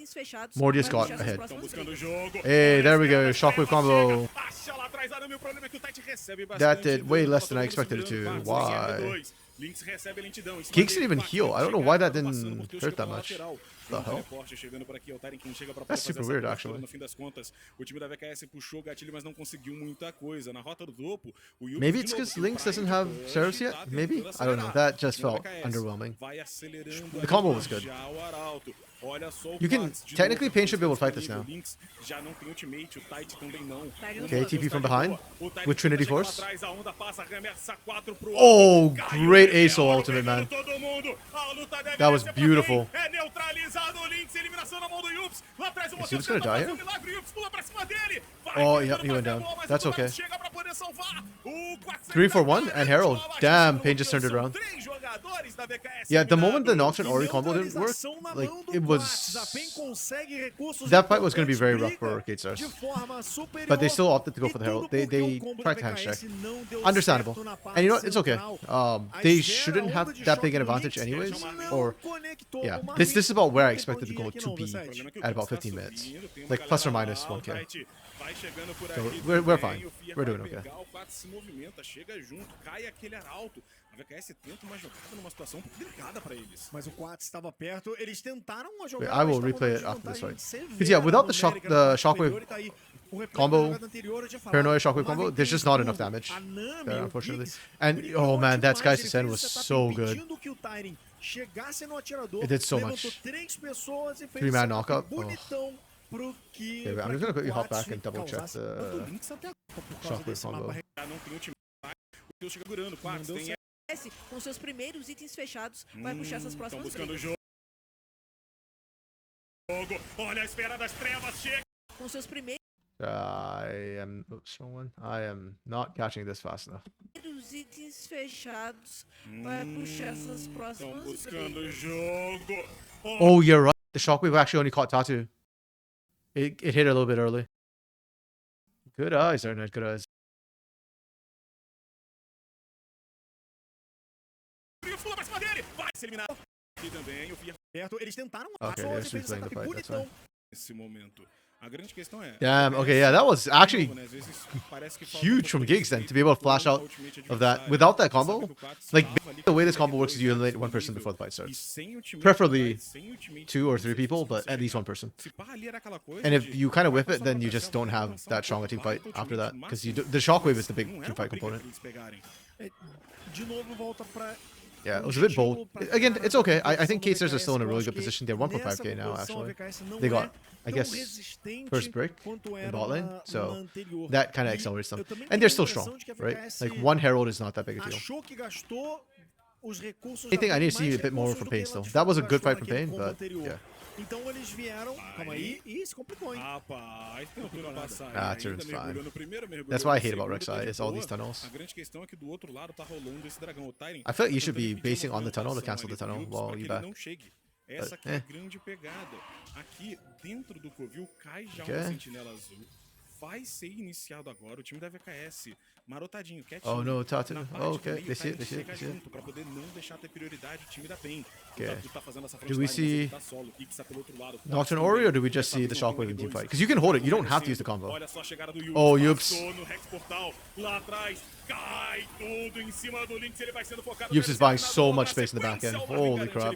Mordius got ahead. Hey, there we go, Shockwave combo. That did way less than I expected it to. Why? Geeks didn't even heal. I don't know why that didn't hurt that much. The hell? That's super weird, actually. No fim das contas, o time da VKS puxou o gatilho, mas não conseguiu muita coisa. Na rota do topo, o Yups Maybe de it's novo because pro Lynx doesn't Pride, have push, Seraph yet? tá Maybe? tentando I don't know. acelerar. That just O time da felt VKS underwhelming. vai acelerando The ali combo pra was good. já o Arauto. Olha só o You can Quats de technically novo, Pain should be able to fight this nível. now. Lynx já não tem ultimate, o Tite também não. Okay, TP from behind with Trinity Force. Atrás, a onda passa, arremessa 4 pro Oh, Caiu great o ASO Meteoro ultimate, man. pegando todo mundo. A luta deve That was descer pra beautiful. quem? É neutralizado o Lynx, eliminação na mão do Yups. Lá atrás o Is Yups Motel gonna die faz um here? milagre, o Yups pula pra cima dele. Vai Oh, tentando yeah, he went fazer a down. boa, mas That's o okay. Quats chega pra poder salvar. O Quats 3-4-1 and Herald. Damn, Pain just turned it around. Três jogadores da VKS Yeah, the moment the eliminados. Nocturne Ori combo didn't work, Neutralização na like, mão do it Quats. A was... PEN consegue recursos That fight was going to be very rough importantes, for Arcade Stars. de forma superior, But they still opted to go for the e Herald. tudo They porque o combo tried do to hand check. VKS não deu Understandable. certo na parte And you know what? It's okay. central. They A shouldn't esfera, a have onda de that big choque an do advantage Lynx anyways. não Or, conectou yeah, uma this is about where I rede expected the goal aqui to não, be Versace. at about 15 minutes. Like plus or minus 1k. Vai chegando por So aqui we're também, fine. o Fear We're vai doing okay. pegar, o Quats se movimenta, chega junto, cai aquele arauto. A VKS tenta uma jogada numa situação um pouco delicada pra eles. Mas o Quats estava perto, eles tentaram uma Wait, jogada. I will mas estavam replay it numa after this vantagem fight. severa 'Cause yeah, without the numérica na the parte shockwave superior, e tá aí o replay da combo, jogada anterior, eu tinha falado. Paranoia shockwave Uma combo, vez there's just que not o enough damage a Nami, there, o unfortunately. Giggs, And brigou oh man, that demais, Sky ele Descent fez was o setup so good. impedindo que o Tyrion chegasse no atirador, It did so levantou much. 3 pessoas e fez Three-man setup knockup. bonitão pro que. Okay, I'm just gonna quickly hop back and double check causasse tanto the Lynx até a Copa por causa shockwave desse combo. mapa. Já não tem ultimate, o Kill chega durando, Quats deu tem certo. Com seus primeiros itens fechados, vai puxar essas Estão próximas buscando o brigas. jogo. Olha a esfera das trevas, chega. Com seus primeiros Oops, wrong one. I am not catching this fast enough. itens fechados, vai puxar essas Estão próximas buscando o brigas. jogo. Oh, you're right. The shockwave actually only caught Tatu. It hit a little bit early. Good eyes, Arnett. Good eyes. Pula pra cima dele, vai se eliminar. E também o Fear Perto, eles tentaram Okay, só they're e fez replaying the setup fight. That's bonitão. fine. nesse momento. A grande questão é... Damn. Okay, yeah, that was actually Às vezes parece que falta huge from Giggs then to be able to flash out of that. Without that combo, like the way this combo works is you eliminate one person before the fight starts. Preferably 2 or 3 people, but at least one person. And if you kind of whip it, then you just don't have that strong a team fight after that because the shockwave is the big team fight component. De novo volta pra Yeah, it was a bit bold. Again, it's okay. I think K-Stars are still in a really good position. They're 1.5k now, actually. They got, I guess, first break in bot lane, so that kind of accelerates them. And they're still strong, right? Like, one Herald is not that big a deal. achou que gastou os recursos I think I need to see mais a bit more recursos from do Pain que still. ela That was a good gastou fight from naquele Pain, combo but anterior. yeah. Então eles vieram, calma aí, e se complicou, hein? Rapaz, tentou passar. Ah, turns fine. That's what I hate about Rek'Sai, is all these tunnels. A grande questão é que do outro lado tá rolando esse dragão, o Tyrion. I feel like you should be basing on the tunnel to cancel the tunnel while you back. Não chegue. Essa aqui é a grande pegada. Aqui, dentro do Covil, cai já uma sentinela azul. Vai ser iniciado agora o time da VKS. Marotadinho, quietinho. Oh no, Tatu. Na parte Oh, do okay. meio, They see it, Tyrion they see it, chega they see it. junto pra poder não deixar ter prioridade o time da PEN. Okay. O Tatu tá fazendo essa Do we frontline, mas ele see tá solo. Ixa pelo outro lado. Nocturne Ori, or do we just see the shockwave in team fight? Because you can hold it, you don't have to use the combo. Olha só a chegada do Yups. Oh, Yups. Passou no Rex Portal, lá atrás, cai tudo em cima do Lynx, ele vai sendo focado. Yups is buying so much space in the back end. Holy crap.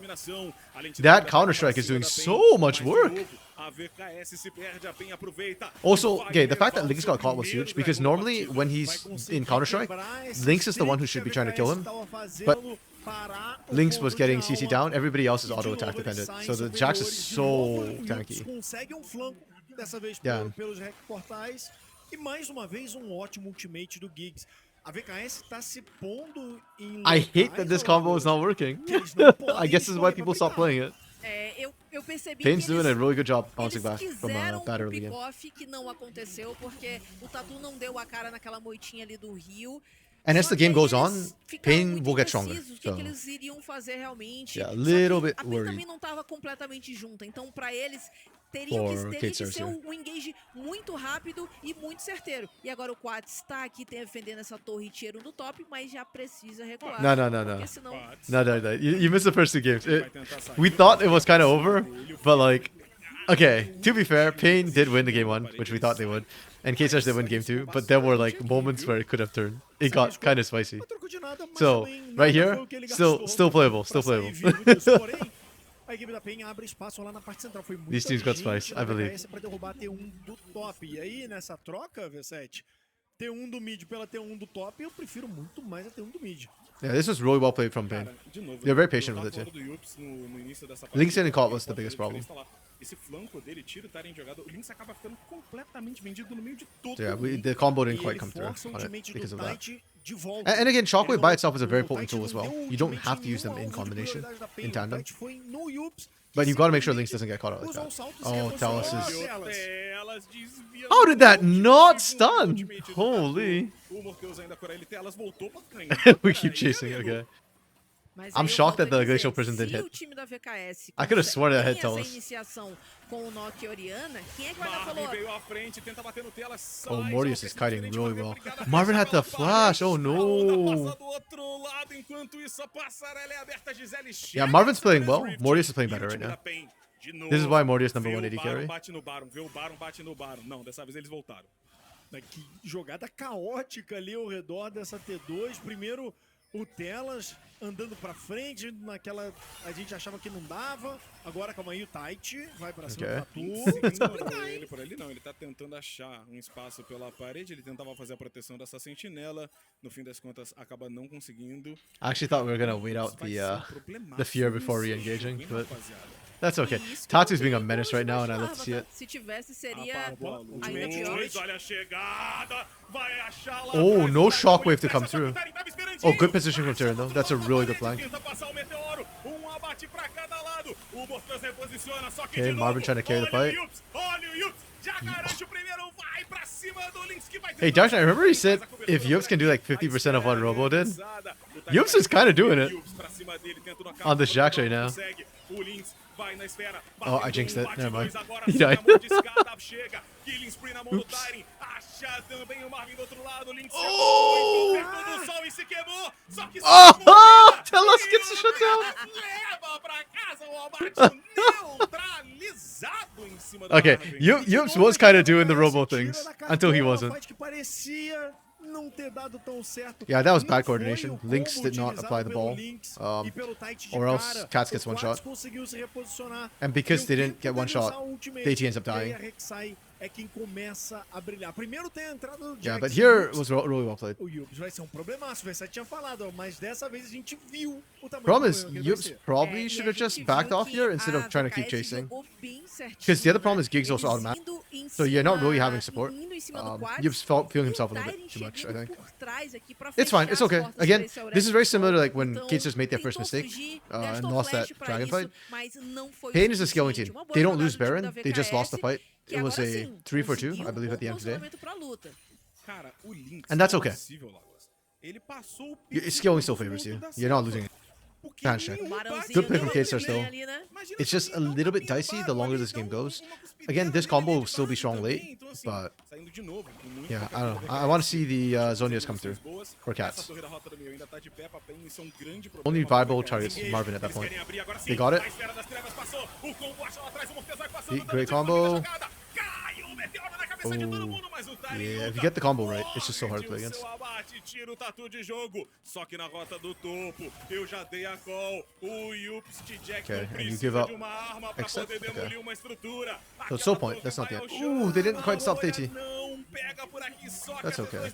That Counter-Strike is doing so much work. A VKS se perde, a PEN aproveita. Also, okay, the fact that Lynx got caught was huge because normally when he's in Counter-Strike, Lynx is the one who should be trying to kill him. But Lynx was getting CC down, everybody else is auto-attack dependent. So the Jax is so tanky. Consegue flanco, dessa vez pelos Rex Portais. E mais uma vez ótimo ultimate do Giggs. A VKS tá se pondo em I hate that this combo is not working. I guess this is why people stop playing it. Eu percebi Pain's que doing a eles, really good job bouncing eles back from quiseram bad um early game. pick-off que não aconteceu, porque o Tatu não deu a cara naquela moitinha ali do Rio. And as Só the que game aí goes eles on, ficaram Pain muito will get stronger. indecisos, o que So, que eles iriam fazer realmente. yeah, a Só little que bit a PEN worried. também não estava completamente junta, então pra eles teria que K-Stars ser here. um engage muito rápido e muito certeiro. E agora o Quats está aqui defendendo essa torre tier 1 do top, mas já precisa recuar. No. Porque senão... No. You missed the first 2 games. We thought it was kind of over, but like, okay, to be fair, Pain did win the game 1, which we thought they would. And K-Stars did win game 2, but there were like moments where it could have turned. It got kind of spicy. So, right here, still playable, still playable. A equipe da PEN abre espaço lá na parte central. Foi muito These teams got spice, I believe. para derrubar a T1 do top. E aí, nessa troca, V7, T1 do mid pela T1 do top, eu prefiro muito mais a T1 do mid. Yeah, this was really well played from Pain. Cara, de novo, They're very patient with it fora too. do Yups no início dessa Lynx getting caught partida, was the biggest problem. diferença tá lá. Esse flanco dele, tira o Taren jogado, o Lynx acaba ficando completamente vendido no meio de todo So yeah, mundo. the combo didn't E quite ele come through força o on it ultimate because do of that. Tite de volta. And again, Shockwave Ele by não- itself is a very o potent Tite tool as não well. deu You don't ultimate have to use them nenhum in alvo de combination, prioridade da Pain. in O tandem. Tite foi no Yups, que But you've got to make sure Lynx simplesmente doesn't get caught out like usou that. os saltos Oh, que Talus funcionam is... delas. Elas desviam How did that no último not segundo do stun? ultimate do Holy. Tatu. O Morteus ainda por ele, elas voltou pra frente. We keep chasing, okay. Mas I'm aí eu shocked that volto a the Glacial dizer, Prison didn't se hit. o time da VKS I could have sworn that hit tem essa Talus. iniciação com o Nock e Oriana, quem é que vai dar Marvin follow-up? veio à frente, tenta bater no tela, sai, Oh, Mortius já is fez kiting diferente, really Marvin, well. obrigado, Marvin had the passa pela flash, oh barra, a onda no. passa do outro lado, enquanto isso a passarela é aberta, Gisele chega, Yeah, Marvin's playing sobre well. Rift, Mortius is playing e o better right time now. da PEN, de novo, This is why Mortius number vê 1 o AD Baron, carry. bate no Baron, vê o Baron, bate no Baron. Não, dessa vez eles voltaram. Que jogada caótica ali ao redor dessa T2. Primeiro o Telas andando pra frente, naquela a gente achava que não dava. Agora calma aí, o Tite vai pra cima do Tatu. Ignorou ele por ali, não. Ele tá tentando achar um espaço pela parede. Ele tentava fazer a proteção dessa sentinela. No fim das contas, acaba não conseguindo. I actually thought we were gonna wait out the fear before re-engaging, but that's okay. Tatu's being a menace right now, and I love to see it. Se tivesse, seria ainda Ultimate pior. 2, olha a chegada. Vai achar lá Oh, atrás, no o shockwave to Tatu, come essa through. Tatu tava esperandinho. Oh, good position from Tyrion though. That's a really good flank. Tenta passar o meteoro. Um abate pra cada lado. O Morteus reposiciona, só que Okay, de Marvin novo, trying to carry the fight. olha o Yups. Já garante o primeiro, vai pra cima do Lynx que vai Hey, tentar- Josh, I remember he said if Yups can do like 50% of what Robo did. Yups is kind of doing it on the Jax right now. Oh, I jinxed it. Never mind. He died. Oops. Oh, Telos gets the shutdown. Okay, Yups was kind of doing the Robo things until he wasn't. Não ter dado tão certo. Yeah, that was Não bad foi coordination. o combo Lynx did not utilizado apply the pelo ball, Lynx um, e pelo Tite de or else cara. Cats gets O one Quats shot. conseguiu se reposicionar. And because E o they didn't tempo get one dele usar shot, o ultimate, DT ends up e aí dying. a Rek'Sai é quem começa a brilhar. Primeiro tem a entrada do Yeah, Jax but e here o it Yups. was really well played. O Yups vai ser um problemaço, o Versailles tinha falado, mas dessa vez a gente viu o tamanho Problem do is, problema que ele vai Yups ser. probably should have just backed off here instead of trying to keep chasing. Because the other problem is Giggs also automatic. So you're not really having support. Yups feeling himself a little bit too much, I think. It's fine, it's okay. Again, this is very similar to like when kids just made their first mistake and lost that dragon fight. Pain is a scaling team. They don't lose Baron, they just lost the fight. It was a 3-4-2, I believe, at the end of the day. And that's okay. Scaling still favors you. You're not losing it. Handshake. Good play from K-Star still. It's just a little bit dicey the longer this game goes. Again, this combo will still be strong late, but yeah, I don't know. I want to see the Zonias come through for Cats. Only viable targets Marvin at that point. They got it. Great combo. Oh, yeah, if you get the combo right, it's just so hard to play against. Okay, and you give up except okay. So it's no point, that's not the end. Ooh, they didn't quite stop TT. That's okay.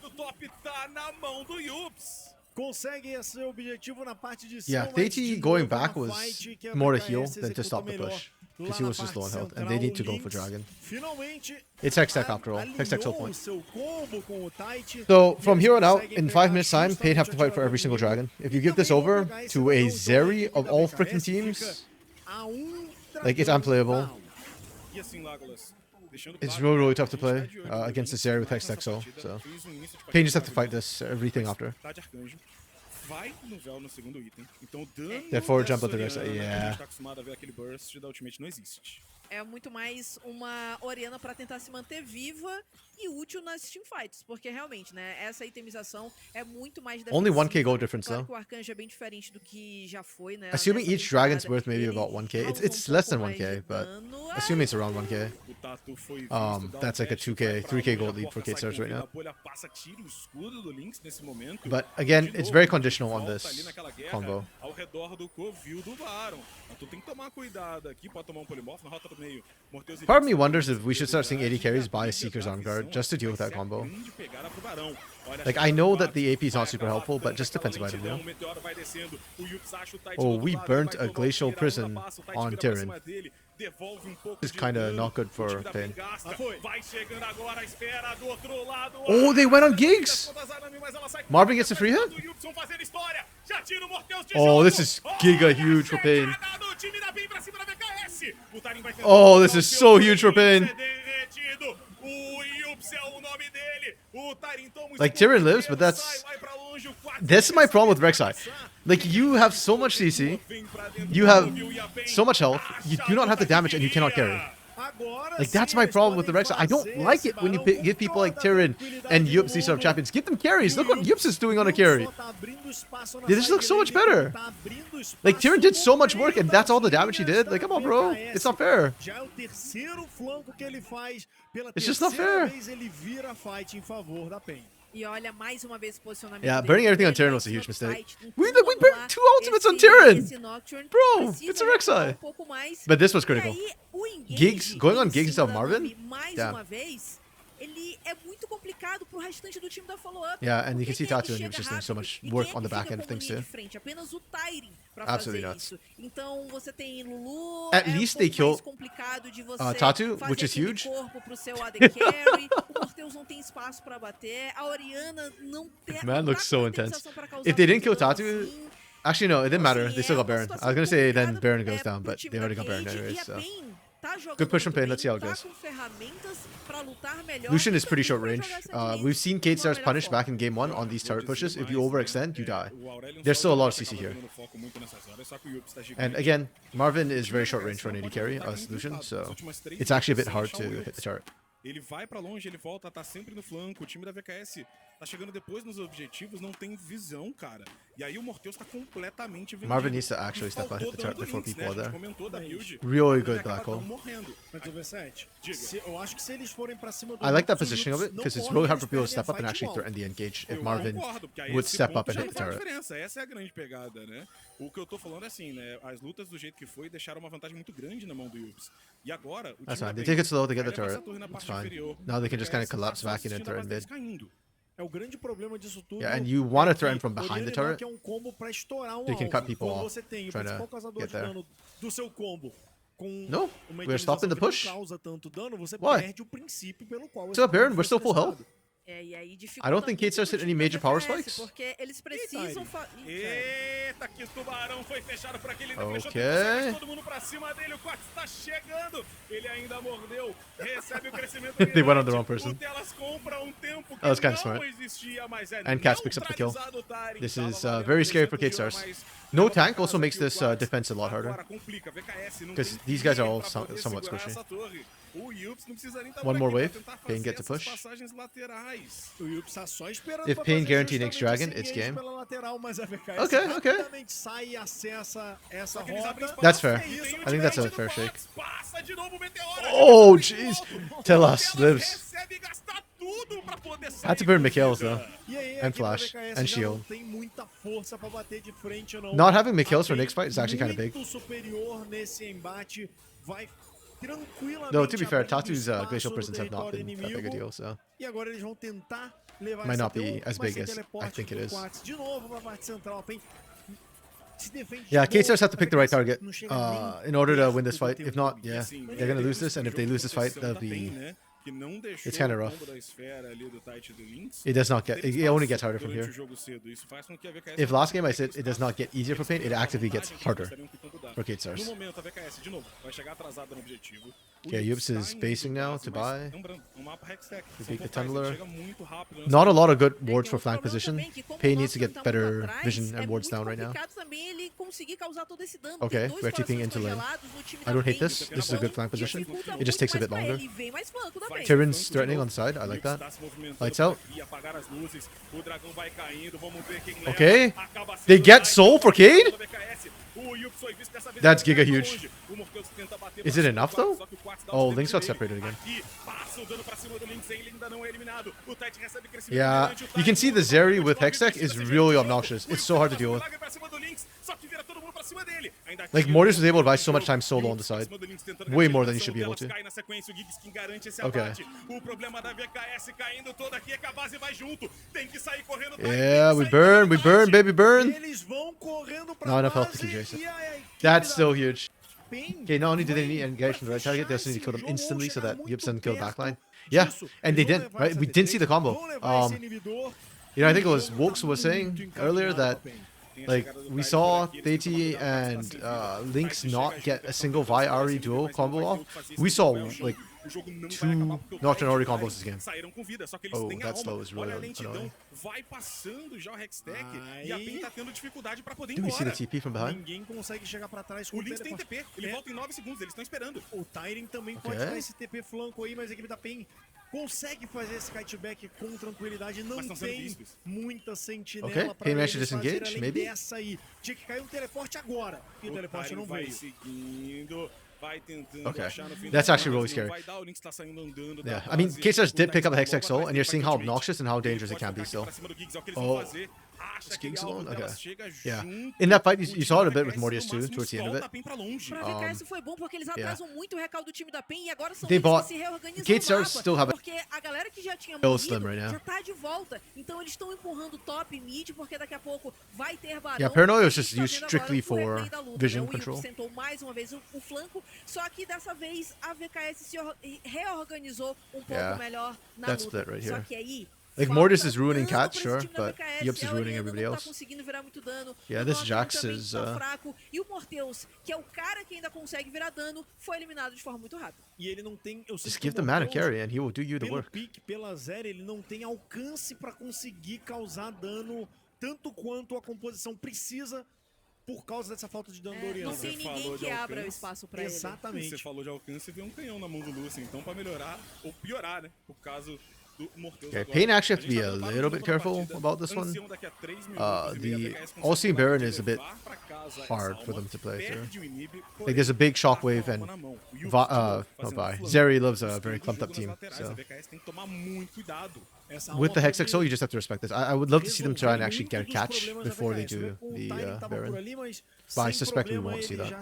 Consegue esse objetivo na parte de Yeah, cima, mas de TT novo going na back was fight que a more to VKS heal than to executou stop the melhor. push. Lá Because he na was just low on parte health, and they need to go central, for Dragon. Finalmente, It's Hextech after all. Hextech's whole alinhou o point. seu combo com o Tite. So from here on out, in 5 minutes time, Pain have to fight for every single dragon. If you give this over to a Zeri of all freaking teams, like it's unplayable. It's really, really tough to play against the Zeri with Hextech so. Pain just have to fight this everything after. Vai no véu no segundo item. Então o dano Therefore, jump at the dessa rest. Orianna, Yeah. a gente tá acostumado a ver aquele burst da ultimate não existe. É muito mais uma Orianna pra tentar se manter viva e útil nas teamfights, porque realmente, né, essa itemização é muito mais defensiva. Only 1k gold difference Claro though. que o Arcanjo é bem diferente do que já foi, né? Assuming nessa each dragon's temporada. worth maybe Ele about 1k. causa It's um less than pouco mais 1k, de but dano. assuming it's around 1k. O Tatu foi visto dar That's like a dash, 2k, vai pra 3k bolha, gold a lead for porta sai K-Stars right com vida, now. a bolha passa, tira o escudo do Lynx nesse momento. But again, De it's novo, very conditional on volta this ali naquela guerra combo. ao redor do covil do Baron. Tu tem que tomar cuidado aqui, pode tomar um polimorfo na rota do meio. Morteus e Part of Lynx me wonders estão if we should start seeing AD carries buy a Seeker's on guard just to deal with that combo. Like, I know that the AP is not super helpful, but just defensive item, you know? Oh, we burnt a glacial prison on Tyrion. This is kinda not good for Pain. Oh, they went on Gigs! Marvin gets a free hit? Oh, this is giga huge for Pain. Oh, this is so huge for Pain. Like, Tyrion lives, but that's... This is my problem with Rek'Sai. Like, you have so much CC, you have so much health, you do not have the damage, and you cannot carry. Like, that's my problem with the Rek'Sai. I don't like it when you give people like Tyrion and Yups these sort of champions. Give them carries. Look what Yups is doing on a carry. They just look so much better. Like, Tyrion did so much work, and that's all the damage he did. Like, come on, bro. It's not fair. It's just not fair. E olha, mais uma vez o posicionamento Yeah, dele. burning everything on Tyrion was a huge mistake. We burned 2 ultimates on Tyrion! Bro, it's a Rek'Sai. But this was critical. Gigs, going on Gigs instead of Marvin? Damn. Ele é muito complicado pro restante do time da follow-up. Yeah, and you can see Tatu and he was just doing so much work on the back end of things too. Apenas o Tyrion pra Absolutely fazer nuts. isso. Então você tem Lulu, At least they kill Tatu, which is huge. corpo pro seu AD carry. O Morteus não tem espaço pra bater. A Orianna não tem. Man looks so intense. If they didn't kill Tatu, actually no, it didn't matter. They still got Baron. I was gonna say then Baron goes down, but they already got Baron anyways, so. Good push from Pain, let's see how it goes. Lucian is pretty short range. We've seen Kate Stars punish back in game 1 on these turret pushes. If you overextend, you die. There's still a lot of CC here. And again, Marvin is very short range for an AD carry as Lucian, so it's actually a bit hard to hit the turret. Ele vai pra longe, ele volta, tá sempre no flanco. O time da VKS tá chegando depois nos objetivos, não tem visão, cara. E aí o Morteus tá completamente vendido. Marvin needs to actually step out hit the turret before people are there. Comentou da build. Really good black hole. Mas o V7, eu acho que se eles forem pra cima do I like that positioning of it because it's really hard for people to step up and actually threaten the engage if Marvin would step up and hit the turret. Essa é a grande pegada, né? O que eu tô falando é assim, né? As lutas do jeito que foi deixaram uma vantagem muito grande na mão do Yups. E agora, o That's fine. They take it slow to get the turret. It's fine. Now they can just kind of collapse back in and threaten mid. É o grande problema disso tudo. Yeah, and you want to threaten from behind the turret. Que é um combo pra estourar um They can cut people Quando off, você tem o trying principal to causador get de there. dano do seu combo com No, uma we're stopping the itemização push. que não causa tanto dano, você Why? perde o princípio pelo qual What's up, Baron? We're still full health. I don't think Kate Stars hit any major power spikes. Porque eles precisam Eita, que tubarão foi fechado por aquele Okay. todo mundo pra cima dele, o Cox tá chegando. Ele ainda mordeu, recebe o crescimento. They went on the wrong person. O Telas compra tempo que That was kind of não smart. existia, mas And Cats picks up the kill. This is very scary for Kate Stars. No tank also makes this defense a lot harder. Because these guys are all somewhat squishy. One more wave. Pain get to push. O Yups tá só esperando If pra Pain fazer guarantee justamente next dragon, esse it's engage game. pela lateral, mas a VKS Okay, okay. rapidamente sai e acessa essa rota. That's fair. I think that's a fair shake. Oh, jeez. Telas lives. Had to burn Mikhail's though. E aí, And aqui pra flash. VKS And já shield. não tem muita força pra bater de frente, não. Not having Mikhail's for A next fight is actually kind of big. muito superior nesse embate, vai tranquilamente Though, to be fair, abrindo Tatu's espaço glacial no prisons have not território been that big a inimigo. deal, so. E agora eles vão tentar levar Might esse not be teu, as mas big sem as I teleporte think it do is. Quats. De novo pra parte central, se defende de Yeah, novo, Kate Stars have to a pick the right VKS target não chega nem in order to win this perto do fight. tempo If not, do yeah, Vizinho. they're gonna lose this. And if they lose this fight, that'll be. Que não deixou It's kinda o rough. combo da esfera ali do Tite do Lynx. It does not get. It only gets harder from Durante here. o jogo cedo. Isso faz com que a VKS If last game I said it does not get easier for Pain, it actively gets harder for Kate No Stars. momento, a VKS, de novo, vai chegar atrasada no objetivo. Okay, Yups is basing now to buy. Lembrando, um mapa Hextech. To São beat the portais, ele Tunneler. chega muito rápido. Not a lot of good wards for flank position. Pain needs to get better vision and wards down right now. Okay, we're TPing into lane. I don't hate this. This is a good flank position. It just takes a bit longer. Tyrion's threatening on the side. I like that. Lights out. Okay. They get soul for Cade? That's giga huge. Is it enough though? Oh, Lynx got separated again. Yeah, you can see the Zeri with Hextech is really obnoxious. It's so hard to deal with. Like, Mortis was able to buy so much time solo on the side. Way more than he should be able to. Okay. Yeah, we burn, baby, burn. Not enough health to keep Jason. That's so huge. Okay, not only did they need engagement right target, they also need to kill them instantly so that Yips doesn't kill backline. Yeah, and they didn't, right? We didn't see the combo. You know, I think it was Wokes who was saying earlier that, like, we saw Deity and Lynx not get a single Vi Ahri duo combo off. We saw, like, 2 Nocturne Ahri combos this game. Oh, that slow is really annoying. Do we see the TP from behind? Ninguém consegue chegar pra trás com o Lynx tem TP, ele volta em 9 segundos, eles estão esperando. O Tyrion também pode dar esse TP flanco aí, mas a equipe da PEN consegue fazer esse kiteback com tranquilidade, não tem muita sentinela pra eles fazer além dessa aí. Tinha que cair um teleporte agora, e o teleporte não veio. Okay, that's actually really scary. Yeah, I mean, K-Stars did pick up a Hex XO, and you're seeing how obnoxious and how dangerous it can be still. Oh, is Gigs alone? Okay. Yeah. In that fight, you saw it a bit with Mortius too, towards the end of it. VKS foi bom porque eles atrasam muito o recaldo do time da PEN e agora são They eles bought. que se reorganizam K-Stars still have porque a galera que já tinha Bill Slim right now. já tá de volta. Então eles estão empurrando top e mid porque daqui a pouco vai ter barão. Yeah, Paranoia was just used strictly for vision control. Sentou mais uma vez o flanco, só que dessa vez a VKS se reorganizou um pouco melhor na luta. Split right here. Só que aí like, Mortis is ruining Cat, sure, but Yips is ruining everybody else. Yeah, this Jax is... E o Morteus, que é o cara que ainda consegue virar dano, foi eliminado de forma muito rápida. E ele não tem... Just give the man a carry and he will do you the pelo work. Pique, pela Zero, ele não tem alcance pra conseguir causar dano tanto quanto a composição precisa por causa dessa falta de dano do Oriana. Não tem ninguém que abra o espaço pra ele. Exatamente. Você falou de alcance e veio um canhão na mão do Lucian, então pra melhorar ou piorar, né? Por caso... Okay, Pain actually have to be a little bit careful about this one. The All-Seeing Baron is a bit hard for them to play through. Like, there's a big shockwave, and Zeri loves a very clumped up team. So with the Hex XO, you just have to respect this. I would love to see them try and actually get a catch before they do the Baron, but I suspect we won't see that.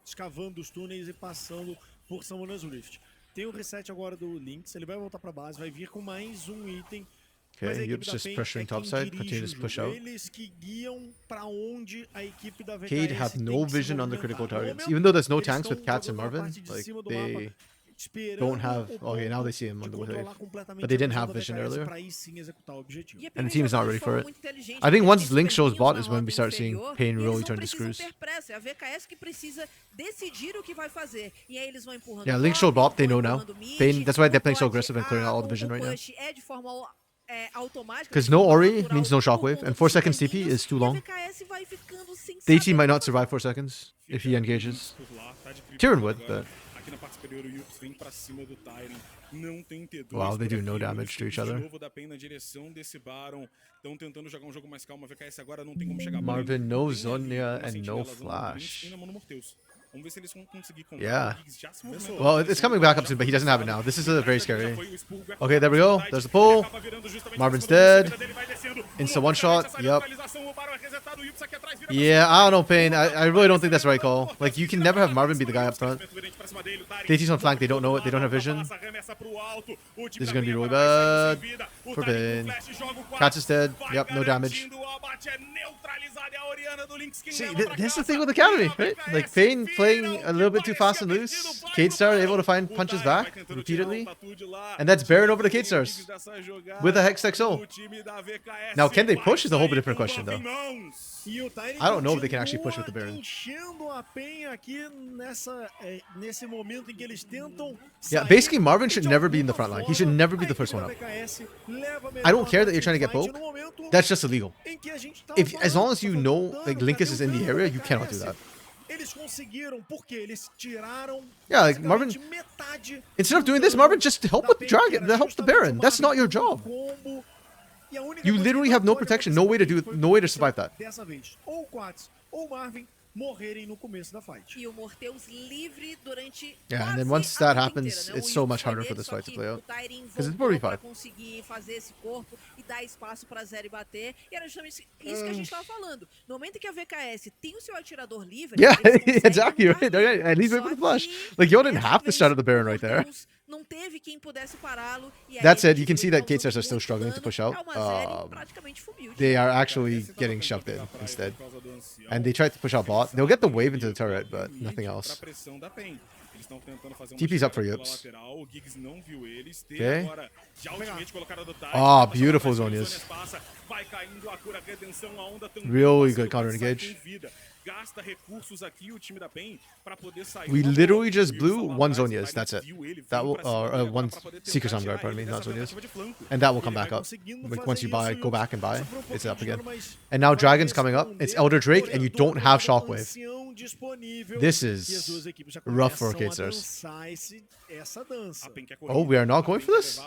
Escavando os túneis e passando por Summoner's Rift. Tem o reset agora do Lynx, ele vai voltar pra base, vai vir com mais um item. Okay, Yips just pressuring topside, continues to push out. Eles que guiam pra onde a equipe da VKS Cade have no vision on the critical targets. Even though there's no tanks with Cats and Marvin, like, they don't have... Okay, now they see him on the wave. But they didn't have vision earlier. And the team is not ready for it. I think once Link shows bot is when we start seeing Pain really turn to screws. Yeah, Link showed bot, they know now. Pain, that's why they're playing so aggressive and clearing out all the vision right now. Because no Ori means no shockwave, and 4 seconds TP is too long. The team might not survive 4 seconds if he engages. Tyrion would, but... Wow, they do no damage to each other. Marvin, no Zonya, and no Flash. Yeah. Well, it's coming back up soon, but he doesn't have it now. This is very scary. Okay, there we go. There's the pull. Marvin's dead. Insta one shot. Yep. Yeah, I don't know, Pain. I really don't think that's the right call. Like, you can never have Marvin be the guy up front. DT's on flank. They don't know it. They don't have vision. This is going to be really bad for Pain. Cats is dead. Yep, no damage. See, that's the thing with Academy, right? Like, Pain playing a little bit too fast and loose. K-Star able to find punches back repeatedly. And that's Baron over the K-Stars with a Hex XO. Now, can they push is a whole bit different question, though. I don't know if they can actually push with the Baron. Yeah, basically Marvin should never be in the front line. He should never be the first one up. I don't care that you're trying to get poke. That's just illegal. As long as you know, like, Linkus is in the area, you cannot do that. Yeah, like, Marvin, instead of doing this, Marvin, just help with the Dragon, help the Baron. That's not your job. You literally have no protection, no way to survive that. morrerem no começo da fight. E o Morteus livre durante Yeah, and then quase once a that luta happens, inteira, né? it's O so Yups much foi harder for nele, this só fight to que play out. o Tyrion 'Cause it's voltou 45. pra conseguir fazer esse corpo e dar espaço pra Zeri bater. E era justamente isso que a gente tava falando. No momento que a VKS tem o seu atirador livre, Yeah, eles conseguem exactly, lutar right? bem. At least Só wait for the flash. que Like, you didn't dessa have to vez, start at the Baron o right there. Morteus não teve quem pudesse pará-lo. E aí That a said, gente you can viu see ele that K-Stars causando are still muito struggling to dano. push out. É uma Zeri praticamente full build. They are actually getting shoved in instead. And they tried to push out bot. They'll get the wave into the turret, but nothing else. TP's up for Yups. Okay. Ah, beautiful Zonias. Really good counter engage. We literally just blew one Zonias, that's it. That will, one Seeker Sun Guard, pardon me, not Zonias. And that will come back up. Like, once you buy, go back and buy, it's up again. And now Dragon's coming up, it's Elder Drake, and you don't have Shockwave. This is rough for K-Stars. Oh, we are not going for this?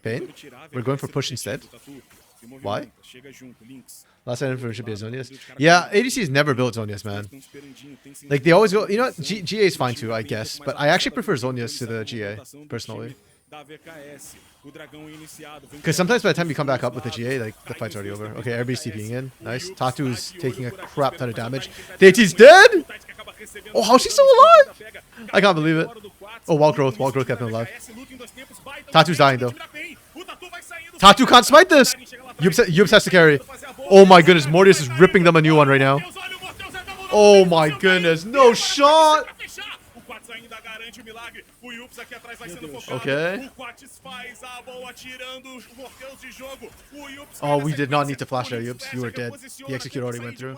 Pain? We're going for push instead? Why? Last item for should be Zonias. Yeah, ADC's never built Zonias, man. Like, they always go, you know what, GA is fine too, I guess. But I actually prefer Zonias to the GA, personally. Because sometimes by the time you come back up with the GA, like, the fight's already over. Okay, everybody's TPing in. Nice. Tatu's taking a crap ton of damage. DT's dead? Oh, how's she still alive? I can't believe it. Oh, Wild Growth kept him alive. Tatu's dying, though. Tatu can't smite this! Yups has to carry. Oh my goodness, Mortius is ripping them a new one right now. Oh my goodness, no shot! Okay. Oh, we did not need to flash there, Yups. You were dead. The execute already went through.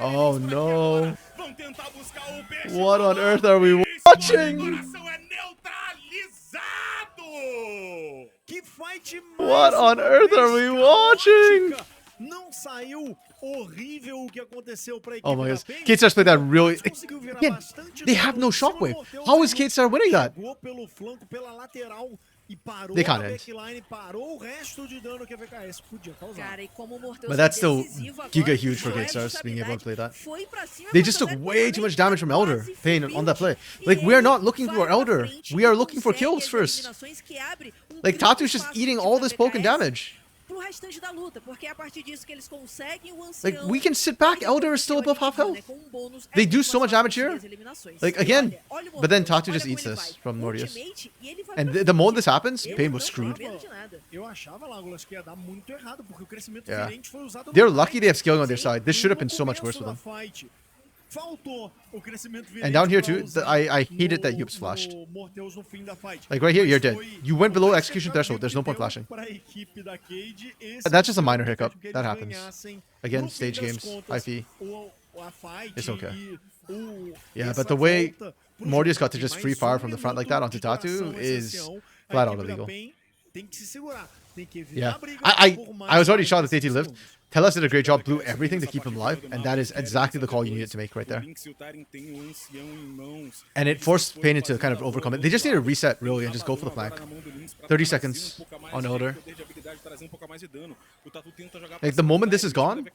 Oh no. What on earth are we watching? What on earth are we watching? Oh my goodness. K-Stars played that really... Again, they have no shockwave. How is K-Star winning that? They can't end. But that's still giga huge for K-Stars, being able to play that. They just took way too much damage from Elder, Pain, on that play. Like, we are not looking for Elder. We are looking for kills first. Like, Tatu's just eating all this poke and damage. Like, we can sit back. Elder is still above half health. They do so much damage here. Like, again. But then Tatu just eats this from Mortius. And the moment this happens, Pain was screwed. Yeah. They're lucky they have scaling on their side. This should have been so much worse for them. And down here too, I hated that Yups flashed. Like right here, you're dead. You went below execution threshold. There's no point flashing. That's just a minor hiccup. That happens. Again, stage games, IP. It's okay. Yeah, but the way Mortius got to just free fire from the front like that onto Tatu is flat out illegal. Yeah, I was already shocked that TT lived. Telas did a great job, blew everything to keep him alive, and that is exactly the call you needed to make right there. And it forced Pain to kind of overcome it. They just need to reset, really, and just go for the flank. 30 seconds on Elder. Like, the moment this is gone,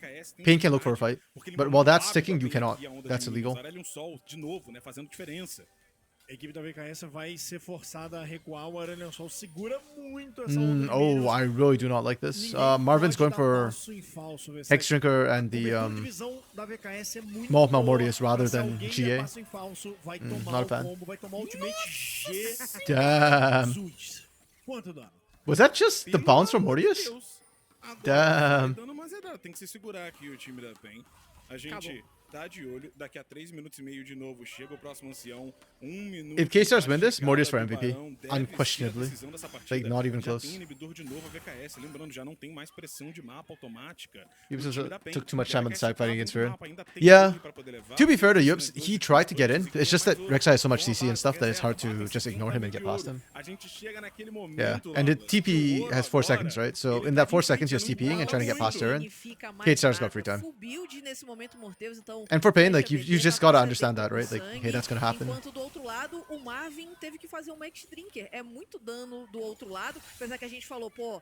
Pain can look for a fight. But while that's ticking, you cannot. That's illegal. A equipe da VKS vai ser forçada a recuar. O Aranha Sol segura muito essa oh, I really do not like this. Marvin's going for Hex Drinker and the Maul Mortius rather than GA. Not a fan. Damn. Was that just the bounce from Mortius? Damn. Tá de olho, daqui a 3 minutos e meio de novo chega o próximo ancião. 1 minuto. If K-Stars win this, Mortius for MVP. Unquestionably. Like, not even close. Inibidor de novo a VKS, lembrando, já não tem mais pressão de mapa automática. Yups took too much time on the side fighting against Fear. Yeah. To be fair to Yups, he tried to get in. It's just that Rek'Sai has so much CC and stuff that it's hard to just ignore him and get past him. Yeah. And the TP has 4 seconds, right? So in that 4 seconds, you're TPing and trying to get past Turin. K-Stars got free time. And for Pain, like, you just gotta understand that, right? Like, hey, that's gonna happen. Enquanto do outro lado, o Marvin teve que fazer um Max Drinker. É muito dano do outro lado, apesar que a gente falou, pô,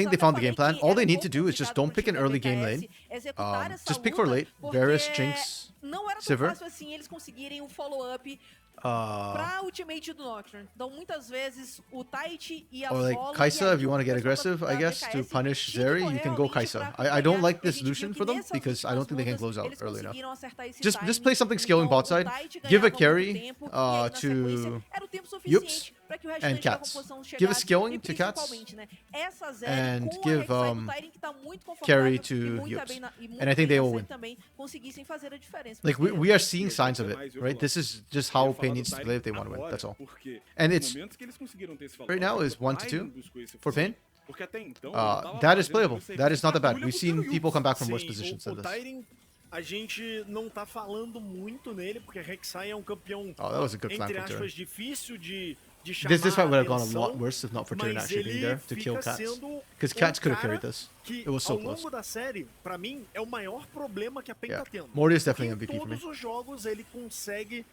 think they found the game plan. All they need to do is just don't pick an early game lane. Just pick for late. Varus, Jinx, não era tão Sivir. fácil assim eles conseguirem um follow-up pra ultimate do Nocturne. Então, muitas vezes, o Tite e a Or like solo Kai'Sa, e if you want to get a aggressive, I guess, to VKS punish tinha que Zeri, you correr can go realmente Kai'Sa. pra I don't acompanhar, like e a this gente viu Lucian que for them nessas because I don't think they can últimas close out lutas, early eles enough. conseguiram acertar esse Just timing. play something scaling Então, bot side. o Tite Give a ganhava muito carry tempo, e aí, na sequência, to era o tempo Yups suficiente pra que o and restante da Cats. composição chegasse. Give a skilling E to Cats principalmente, né, essa Zeri and com give a Rek'Sai do Tyrion, que tá muito carry confortável to e muito Yups. bem e muito And I think bem they na will série win. também, conseguissem fazer a diferença. Like pros we are guerreiros. seeing signs of it, right? This is just how Pain needs to play if they want to win. That's all. And it's right now is 1-2 for Pain. Porque até então, That is playable. That is not that bad. We've seen people come back from worse positions o than this. Tyrion, a gente não tá falando muito nele, porque Rek'Sai é um campeão, Oh, that was a good flank entre from aspas, Tyrion. difícil de chamar This fight would have gone a atenção, lot worse if not for Tyrion mas actually being ele there to kill fica Cats. sendo Because Cats could have cara carried this. que, It was so ao close. longo da série, pra mim, é o maior problema que a PEN Yeah. tá tendo. Morty is Porque definitely em MVP for me. todos os jogos ele consegue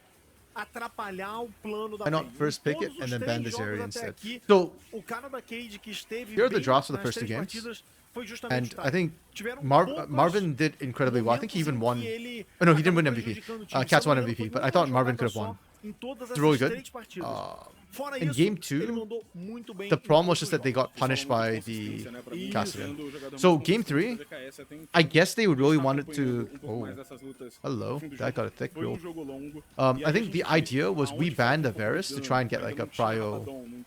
atrapalhar o plano da Why not PEN. first pick Todos it and os then três ban the jogos Zeri até instead? aqui, So, o cara da Cade que esteve here are the bem drops for the nas first two três games. partidas foi justamente and o I think Tiveram poucos Marvin did incredibly well. I think he even momentos won. em que ele Oh, no, he didn't acabou win MVP. prejudicando o time. Cats Se eu won não me engano, MVP, foi but I thought uma Marvin jogada could have só won. em todas It's really essas good. três partidas. Fora In isso, game ele 2, mandou muito bem the em problem was todos just os that they jogos. got punished by the Cassian. So game 3, I guess they would really wanted to. Oh, hello, that got a thick roll. I think the idea was we banned the Varus to try and get like a prio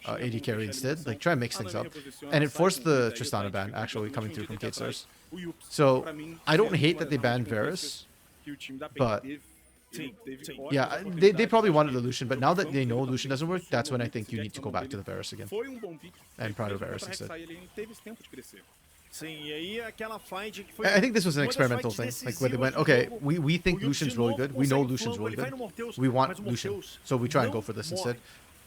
AD carry instead, like try and mix things up, and it forced the Tristana ban actually coming through from K-Stars. So I don't hate that they banned Varus, but yeah, they probably wanted the Lucian, but now that they know Lucian doesn't work, that's when I think you need to go back to the Varus again. And Prado Varus instead. Sim, e aí aquela fight que foi I think this was an uma das experimental fights thing, like where they went, decisivas do okay, jogo. we think O Yups Lucian's de really novo good, we know consegue Lucian's flanco, really ele vai good, no Morteus, we mas want o Lucian, Morteus so we try and não go for this morre. instead.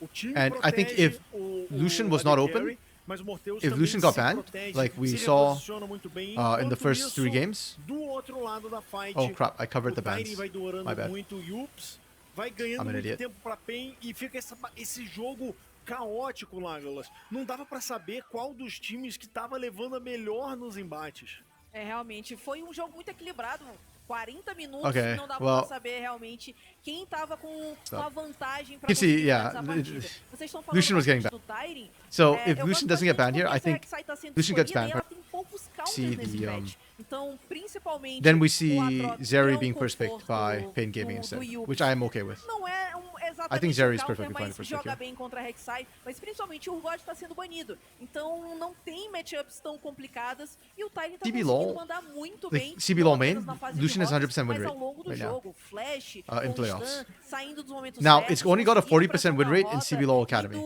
O time And I think protege if o Lucian was AD not carry, open, mas o Morteus if também Lucian got se banned, protege, like we se saw reposiciona muito bem. in the Enquanto first isso, 3 games. do outro lado da fight, Oh crap, I covered the o Tyrion bans. vai dourando My bad. muito o Yups, vai ganhando I'm an muito idiot. tempo pra PEN e fica esse jogo caótico, Lágolas. Não dava pra saber qual dos times que tava levando a melhor nos embates. É, realmente, foi um jogo muito equilibrado. 40 minutos, Okay, não dá well, pra saber realmente quem tava com uma vantagem pra You see, conseguir yeah, essa partida. Vocês estão falando Lucian was getting bastante do Tyrion. So É, if eu Lucian gosto doesn't get bastante banned here, como I think essa Rek'Sai tá sendo Lucian gets escolhida, banned. e ela tem poucos counters See nesse the, match. Então, principalmente, Then we o see Atrox Zeri é being first picked conforto by Pain Gaming do instead, Yups. which I am okay with. Não é exatamente I think Zeri is counter, perfectly fine mas first pick joga here. bem contra a Rek'Sai, mas principalmente o Urgot tá sendo banido. Então não tem matchups tão complicadas e o Tyrion tá CBLOL, conseguindo mandar muito like, bem. CBLOL não main, apenas na fase de Lucian has rotas, 100% win mas rate ao longo do right now. jogo, Flash, In playoffs. Constant, saindo dos momentos Now, certos, it's only got a conseguindo 40% win pressionar a rate in rota, CBLOL Academy. indo,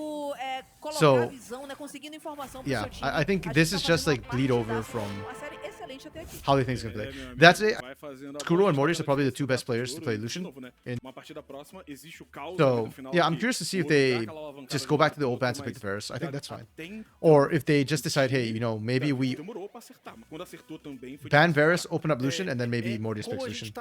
colocar So, a visão, né, conseguindo informação pro yeah, seu time. I think A this gente is tá just fazendo like uma bleed over partidaça, from uma série excelente até aqui. how they think it's gonna play. That's it. Kuro and Mortis are probably the two best players to play Lucian. So, yeah, I'm curious to see if they just go back to the old bans and pick the Varus. I think that's fine. Or if they just decide, hey, you know, maybe we ban Varus, open up Lucian, and then maybe Mortis picks Lucian.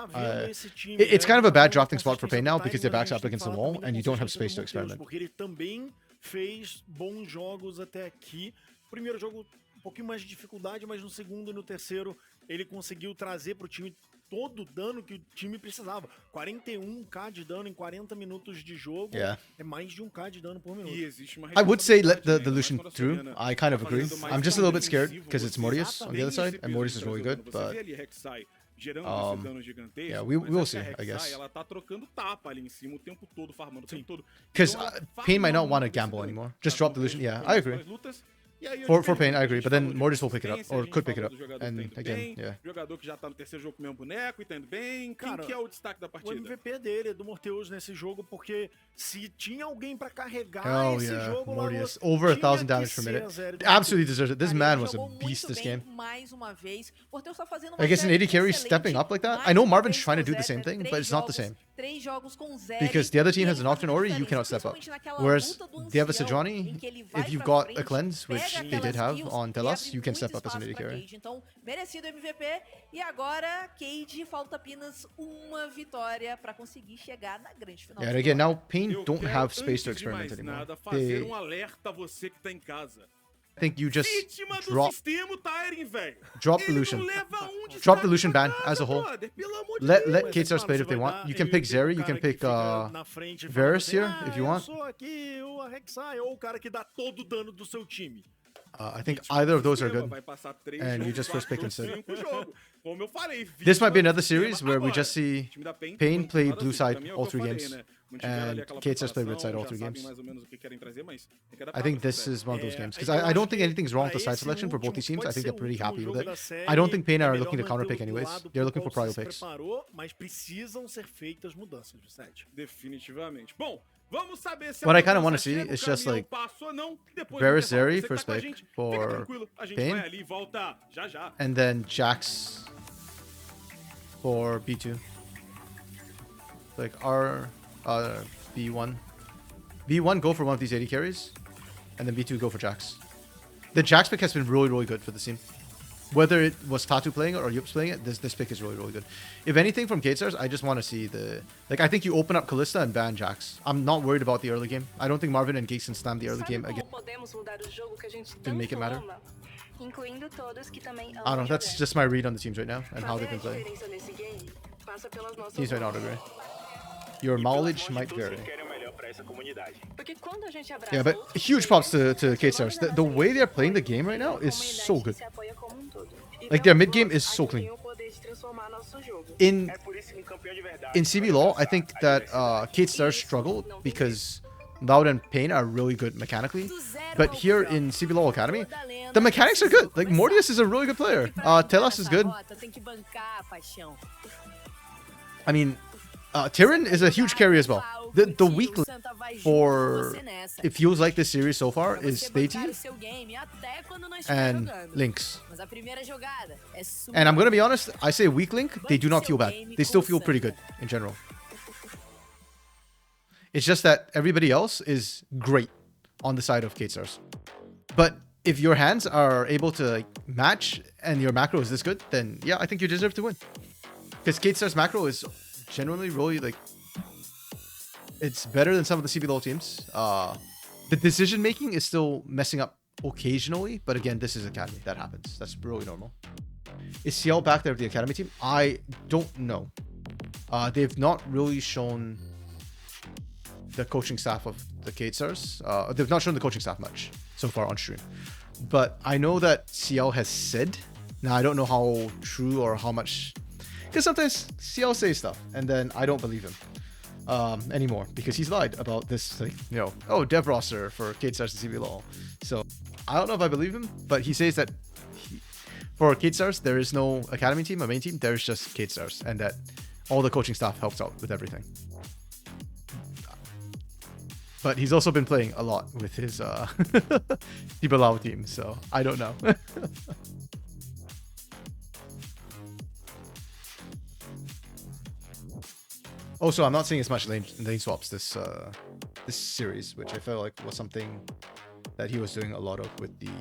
It's kind of a bad drafting spot for Pain now because they're backed up against the wall and you don't have space to experiment. Porque ele também fez bons jogos até aqui. Primeiro jogo um pouquinho mais de dificuldade, mas no segundo e no terceiro ele conseguiu trazer pro time todo o dano que o time precisava. 41k de dano em 40 minutos de jogo. Yeah. É mais de 1k de dano por minuto. I would say let the Lucian through. I kind of agree. I'm just a little bit scared because it's Mortius on the other side, and Mortius is really good, but yeah, we will see, I guess. Ela tá trocando tapa ali em cima o tempo todo, farmando o tempo todo. Because Pain might not want to gamble anymore. Just drop the Lucian. Yeah, I agree. For Pain, I agree, but then Mortis will pick it up, or could pick it up, and again, yeah. Jogador que já tá no terceiro jogo com o mesmo boneco e tá indo bem. Quem que é o destaque da O partida? MVP dele, do Morteus nesse jogo, porque se tinha alguém pra carregar Oh esse yeah, jogo, Mortius. Lalo, Over tinha 1,000 damage que per ser minute. a Zeri do Absolutely deserves it. This Ele man was a jogou muito beast this bem game. mais uma vez. Morteus tá fazendo uma I guess an série AD carry excelente, stepping up like that. mais I know uma Marvin's vez trying to com do the Zeri, same thing, três but it's not the jogos- same. 3 jogos com Zeri, Because the other team e has ele an faz Nocturne Ori, you diferença, cannot step up. principalmente naquela Whereas luta do they have a ancião, Sejuani, em que ele vai if you've pra got frente, a cleanse, which pega they did aquelas have kills on e Telas, abre you can muito step up as an espaço AD pra carry. Cade. Então, merecido MVP. E agora, Cade, falta apenas uma vitória pra conseguir chegar na grande final. Yeah, do and again, campeonato. now Pain Eu don't quero, have space antes to de experiment mais anymore. nada, fazer They, um alerta a você que tá em casa. I think you just Vítima do drop sistema, o Tyren, velho. drop the Ele Lucian. não leva um de Drop the destaque Lucian pra ban nada, as a whole. brother, pelo amor de Let Deus. K-Stars play it if they want. You can pick Zeri, you can pick Varus here if you want. Eu sou aqui o Rek'Sai, ou o cara que dá todo o dano do seu time. I think either of those are good. Vai passar 3 And you jogos, just first pick 4, instead. 5 jogos. Como eu falei, This might be vítima another do sistema. series where we Agora, just see o time da PEN Pain foi play muito blue claro, side assim, pra mim é o all que 3 eu falei, games, né? Mantiveram ali and aquela K-Stars play red preparação, side all já 3 sabem games. mais ou menos o que querem trazer, mas tem que I adaptar think pra this série. is one of those games because eu I don't acho think que anything's wrong with the pra side esse selection for both these teams. I pode think ser they're pretty o happy último with jogo it. da série, I don't think Pain é are melhor looking to counter manter pick do anyways. lado They're pro looking for qual prio você se picks. preparou, mas precisam ser feitas mudanças de set. Definitivamente. Bom, vamos saber se What a I kinda mudança wanna see chega, o is just, caminhão like, passa ou não, depois Varus do intervalo. Zeri Você que tá first com a pick gente, fica for tranquilo, a gente Pain. vai ali e volta já já. And then Jax for B2. Like R B1. B1 go for one of these 80 carries, and then B2 go for Jax. The Jax pick has been really, really good for the team. Whether it was Tatu playing it or Yups playing it, this pick is really, really good. If anything from K-Stars, I just want to see the... Like, I think you open up Kalista and ban Jax. I'm not worried about the early game. I don't think Marvin and Giggs can slam the early game again. Didn't make it matter. Incluindo todos que também I don't know, that's just my read on the teams right now and how they've been playing. Teams right now are great. Your mileage might vary. Yeah, but huge props to K-Stars. The way they're playing the game right now is so good. Like, their mid game is so clean. In CBLOL, I think that K-Stars struggle because Loud and Pain are really good mechanically. But here in CBLOL Academy, the mechanics are good. Like, Mortius is a really good player. Telas is good. I mean, Tyrion is a huge carry as well. The weak link for it feels like this series so far is Stati and Lynx. And I'm gonna be honest, I say weak link, they do not feel bad. They still feel pretty good in general. It's just that everybody else is great on the side of K-Stars. But if your hands are able to, like, match and your macro is this good, then yeah, I think you deserve to win. Because K-Stars macro is generally really, like, it's better than some of the CBLOL teams. The decision making is still messing up occasionally, but again, this is Academy. That happens. That's really normal. Is CL back there with the Academy team? I don't know. They've not really shown the coaching staff of the K-Stars. They've not shown the coaching staff much so far on stream. But I know that CL has said, now I don't know how true or how much, because sometimes CL says stuff and then I don't believe him anymore because he's lied about this, like, you know, oh, dev roster for K-Stars and CBLOL. So I don't know if I believe him, but he says that for K-Stars, there is no Academy team, a main team, there's just K-Stars, and that all the coaching staff helps out with everything. But he's also been playing a lot with his CBLOL team, so I don't know. Also, I'm not seeing as much lane swaps this series, which I felt like was something that he was doing a lot of with the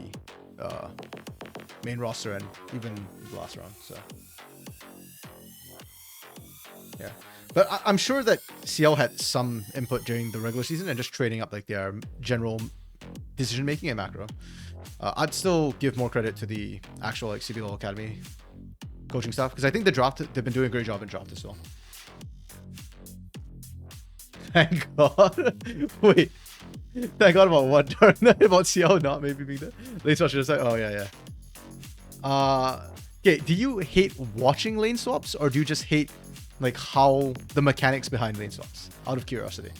main roster and even the last round. So yeah, but I'm sure that CL had some input during the regular season and just trading up, like, their general decision making and macro. I'd still give more credit to the actual, like, CBLOL Academy coaching staff because I think the draft, they've been doing a great job in draft as well. Thank God. Wait. Thank God about what? About CL not maybe being there? Lane swaps just like, oh yeah, yeah. Okay, do you hate watching lane swaps or do you just hate, like, how the mechanics behind lane swaps? Out of curiosity.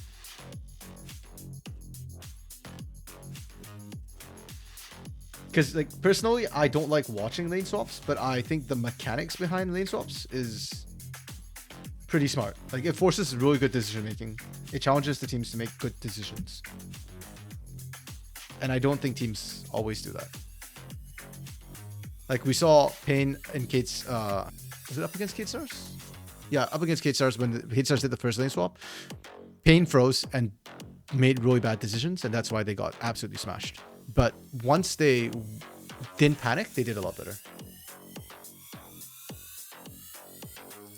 Because, like, personally, I don't like watching lane swaps, but I think the mechanics behind lane swaps is pretty smart. Like, it forces really good decision making. It challenges the teams to make good decisions. And I don't think teams always do that. Like, we saw Pain and Kate's, was it up against K-Stars? Yeah, up against K-Stars when the K-Stars did the first lane swap. Pain froze and made really bad decisions, and that's why they got absolutely smashed. But once they didn't panic, they did a lot better.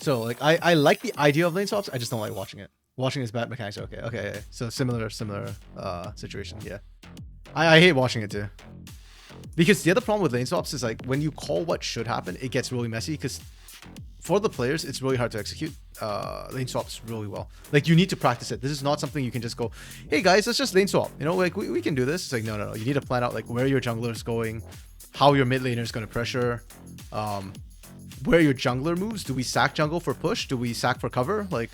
So, like, I like the idea of lane swaps, I just don't like watching it. Watching is bad mechanics. Okay. So similar situation, yeah. I hate watching it too. Because the other problem with lane swaps is like when you call what should happen, it gets really messy because for the players, it's really hard to execute lane swaps really well. Like you need to practice it. This is not something you can just go, hey guys, let's just lane swap. You know, like we can do this. It's like, no. You need to plan out like where your jungler is going, how your mid laner is going to pressure, where your jungler moves. Do we sack jungle for push? Do we sack for cover? Like,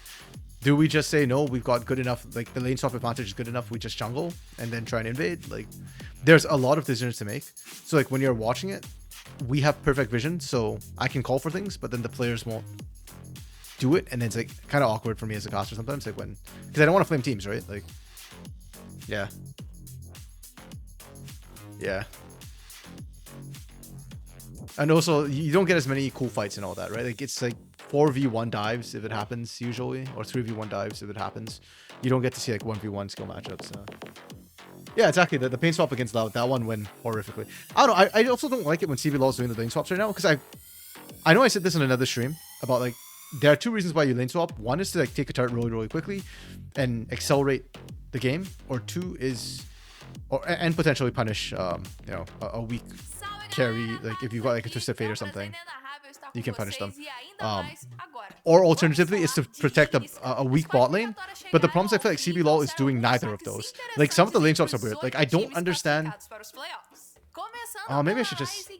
do we just say, no, we've got good enough, like the lane swap advantage is good enough, we just jungle and then try and invade? Like, there's a lot of decisions to make. So like when you're watching it, we have perfect vision, so I can call for things, but then the players won't do it, and then it's like kind of awkward for me as a caster sometimes, like when, because I don't want to flame teams, right? Like, yeah. And also, you don't get as many cool fights and all that, right? Like, it's like 4v1 dives if it happens, usually, or 3v1 dives if it happens. You don't get to see like 1v1 skill matchups. Yeah, exactly. The pain swap against Loud, that one went horrifically. I don't know. I also don't like it when CBLOL is doing the lane swaps right now, because I know I said this in another stream about like there are two reasons why you lane swap. One is to like take a turret really quickly and accelerate the game, or two is and potentially punish you know, a weak carry, like if you've got like a Twisted Fate or something, you can punish them. Or alternatively is to protect a weak bot lane. But the problem is I feel like CBLOL is doing neither of those. Like some of the lane swaps are weird. Like I don't understand. Maybe I should just...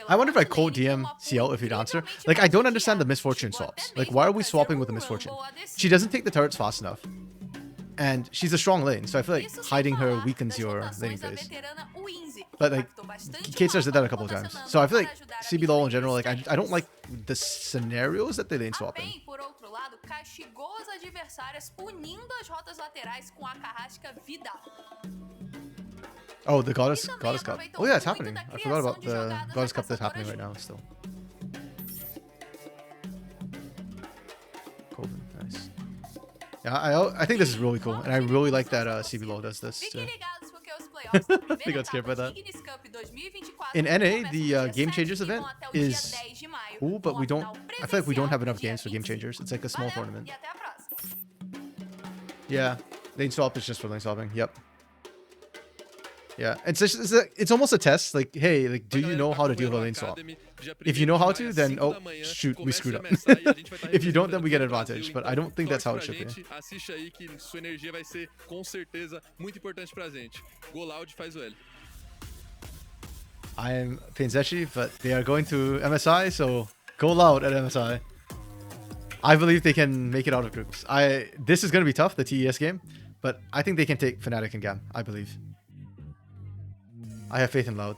I wonder if I code DM CL if he'd answer. Like I don't understand the misfortune swaps. Like why are we swapping with the misfortune? She doesn't take the turrets fast enough. And she's a strong lane, so I feel like hiding her weakens your laning phase. But like, K-Stars did that a couple of times. So I feel like CBLOL in general, like I don't like the scenarios that they lane swap in. Oh, the Goddess Cup. Oh yeah, it's happening. I forgot about the Goddess Cup that's happening right now still. Coven, nice. Yeah, I think this is really cool, and I really like that CBLOL does this too. I got scared by that. In NA, the Game Changers event is cool, but we don't... I feel like we don't have enough games for Game Changers. It's like a small tournament. Yeah, lane swap is just for lane swapping. Yep. Yeah, it's almost a test. Like, hey, like, do you know how to deal with a lane swap? If you know how to, then oh shoot, we screwed up. If you don't, then we get advantage. But I don't think that's how it should be. I am PNG.A, but they are going to MSI, so go loud at MSI. I believe they can make it out of groups. This is going to be tough, the TES game, but I think they can take Fnatic and GAM. I believe. I have faith in Loud.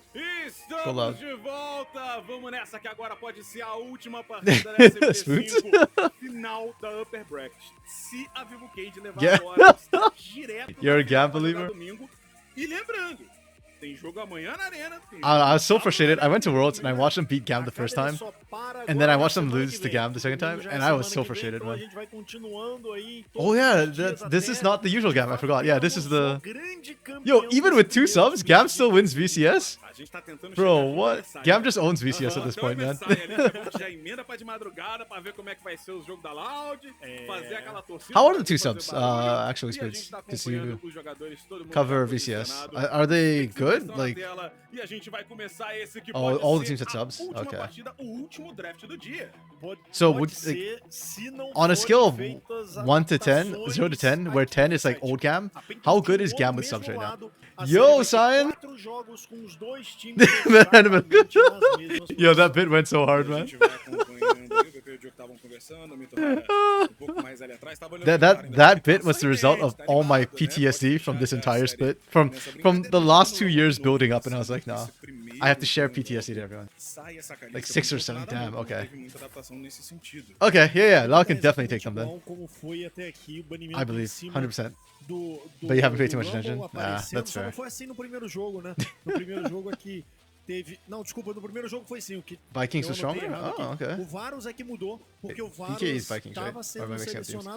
Go Loud. De volta. Vamos nessa que agora pode ser a última partida da SPT5 final da Upper Bracket. Se a Vivo Cage levar agora, está direto You're a GAM believer? domingo. E lembrando, tem jogo amanhã na arena. I was so frustrated. I went to Worlds and I watched them beat GAM the first time, and then I watched them lose to GAM the second time, and I was so frustrated, man. Oh yeah, this is not the usual GAM. I forgot. Yeah, this is the... Yo, even with 2 subs, GAM still wins VCS? Bro, what? GAM just owns VCS at this point, man. How are the 2 subs, actually, Spitz? Because you cover VCS. Are they good? Like, oh, all the teams had subs? Okay. So, would, like, on a scale of 1 to 10, 0 to 10, where 10 is like old GAM, how good is GAM with subs right now? Yo, Cyan! Yo, that bit went so hard, man. That bit was the result of all my PTSD from this entire split. From the last 2 years building up, and I was like, nah, I have to share PTSD to everyone. Like 6 or 7, damn, okay. Okay, yeah, Lau can definitely take them then. I believe, 100%. But you haven't paid too much attention? Nah, that's fair. Vikings was stronger? Oh, okay. VKS is Vikings, right? Or am I mixing up teams?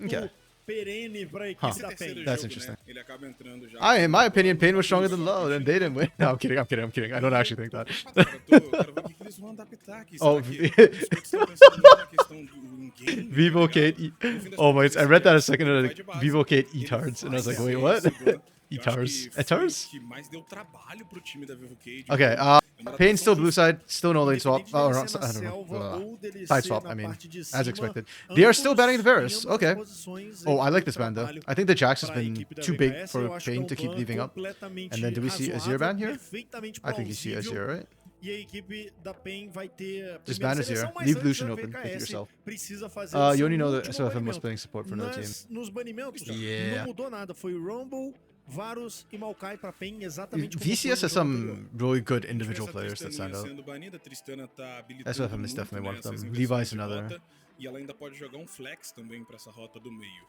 Okay. Huh. That's interesting. In my opinion, Pain was stronger than Low, and they didn't win. No, I'm kidding. I don't actually think that. Oh, VKS. Oh my! I read that a second ago. Like, VKS eat hards, and I was like, wait, what? Etars. Etars? Que mais deu trabalho pro time da VKS. Okay, Pain still blue side, still no lane swap. Oh, or not, I don't know. Side swap, I mean, as expected. They are still banning the Varus. Okay. Oh, I like this ban though. I think the Jax has been too big for Pain to keep leaving up. And then do we see Azir ban here? I think you see Azir, right? E a equipe da PEN vai ter Just ban Azir. Leave Lucian open. Pick it yourself. You only know that SOFM was playing support for another team. Nos banimentos, Yeah. não mudou nada. Foi Rumble, Varus e Maokai pra PEN exatamente como VCS foi has no jogo some anterior. really good individual players that stand out. SOFM is definitely one of them. Levi's another. E ela ainda pode jogar flex também pra essa rota do meio.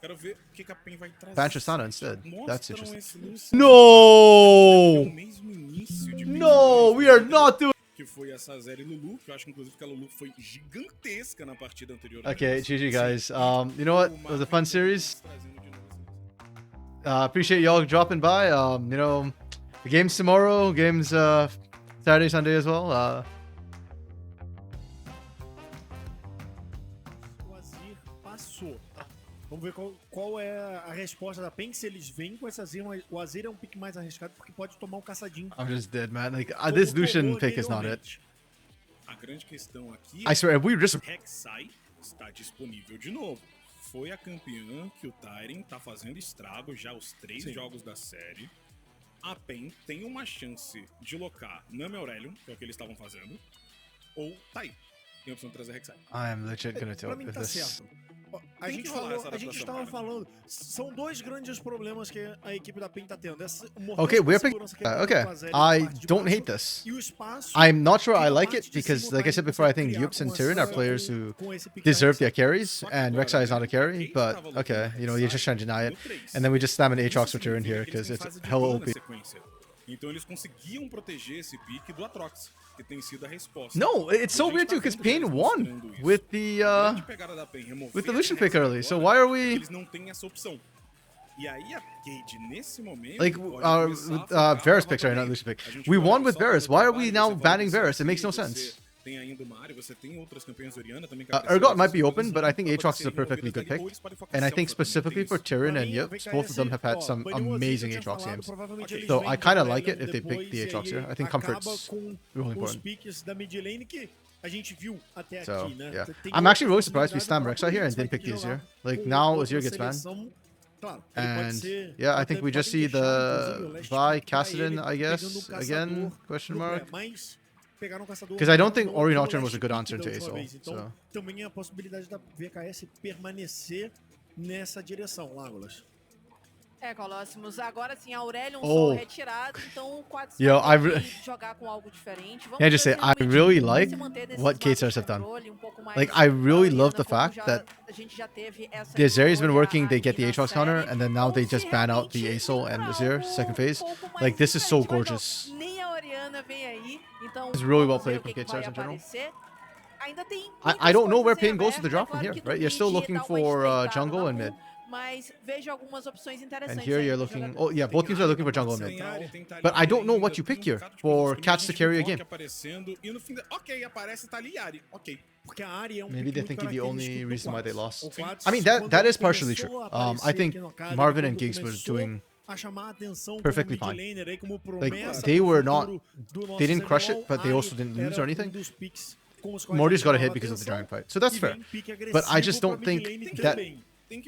Quero ver o que a PEN vai trazer. Ban Tristana instead. That's Mostram interesting. esse No! mesmo início de No, we are not doing. que foi essa Zeri Lulu, que eu acho que inclusive que a Lulu foi gigantesca na partida anterior. Okay, GG guys. You know what? It was a fun series. Appreciate y'all dropping by. You know, the game's tomorrow. Game's Saturday, Sunday as well. O Azir passou. Vamos ver qual é a resposta da PEN, se eles vêm com essa Azir, mas o Azir é um pick mais arriscado porque pode tomar um caçadinho. I'm just dead, man. Like this Lucian pick is not it. A grande questão aqui I swear, if we just Rek'Sai está disponível de novo. Foi a campeã que o Tyrion tá fazendo estrago já os 3 jogos da série. A PEN tem uma chance de locar Nami Aurelion, que é o que eles estavam fazendo, ou tá aí. Tem a opção de trazer Rek'Sai. I am legit gonna tell Pra mim if tá this. certo. A Tem gente que rolar falou, essa a gente adaptação, estava cara. falando, são dois grandes problemas que a equipe da PEN tá tendo. Okay, we're picking. Okay, I don't hate this. I'm not sure I like it because, like I said before, I think Yups and Tyrion are players who deserve their carries, and Rek'Sai is not a carry. But okay, you know, you're just trying to deny it, and then we just slam an Aatrox for Tyrion here because it's hella OP. Então eles conseguiam proteger esse pique do Atrox, que tem sido a resposta. No, it's so weird too because Pain won with the Lucian pick early. So why are we Eles não têm essa opção. E aí a Cade nesse momento like Varus pick? Sorry, not Lucian pick. We won with Varus. Why are we now banning Varus? It makes no sense. Tem ainda o Mario, você tem outras campeãs de Orianna também. Urgot might be open, but I think Aatrox is a perfectly good pick. And I think specifically for Tyrion and Yups, both of them have had some amazing Aatrox games. So I kind of like it if they pick the Aatrox here. I think comfort's really important. So, yeah. I'm actually really surprised we slammed Rek'Sai here and didn't pick the Azir. Like, now Azir gets banned. And, yeah, I think we just see the Vi Kassadin, I guess, again, question mark. Because I don't think Ori Nocturne was a good answer to ASOL. So. Também a possibilidade da VKS permanecer nessa direção, Lágolas. Colossus, agora sim, a Aurelion solo retirado, então o 4 jogar com algo diferente. Can I just say, I really like what K-Stars have done. Like, I really love the fact that the Azeri's been working, they get the Aatrox counter, and then now they just ban out the ASOL and Azir, second phase. Like, this is so gorgeous. It's really well played from K-Stars in general. I don't know where Pain goes with the drop from here, right? You're still looking for jungle and mid. And here you're looking... Oh, yeah, both teams are looking for jungle and mid. But I don't know what you pick here for Cats to carry a game. Maybe they think the only reason why they lost. I mean, that is partially true. I think Marvin and Giggs were doing perfectly fine. Like, they were not... They didn't crush it, but they also didn't lose or anything. Morty's got a hit because of the Dragon fight. So that's fair. But I just don't think that...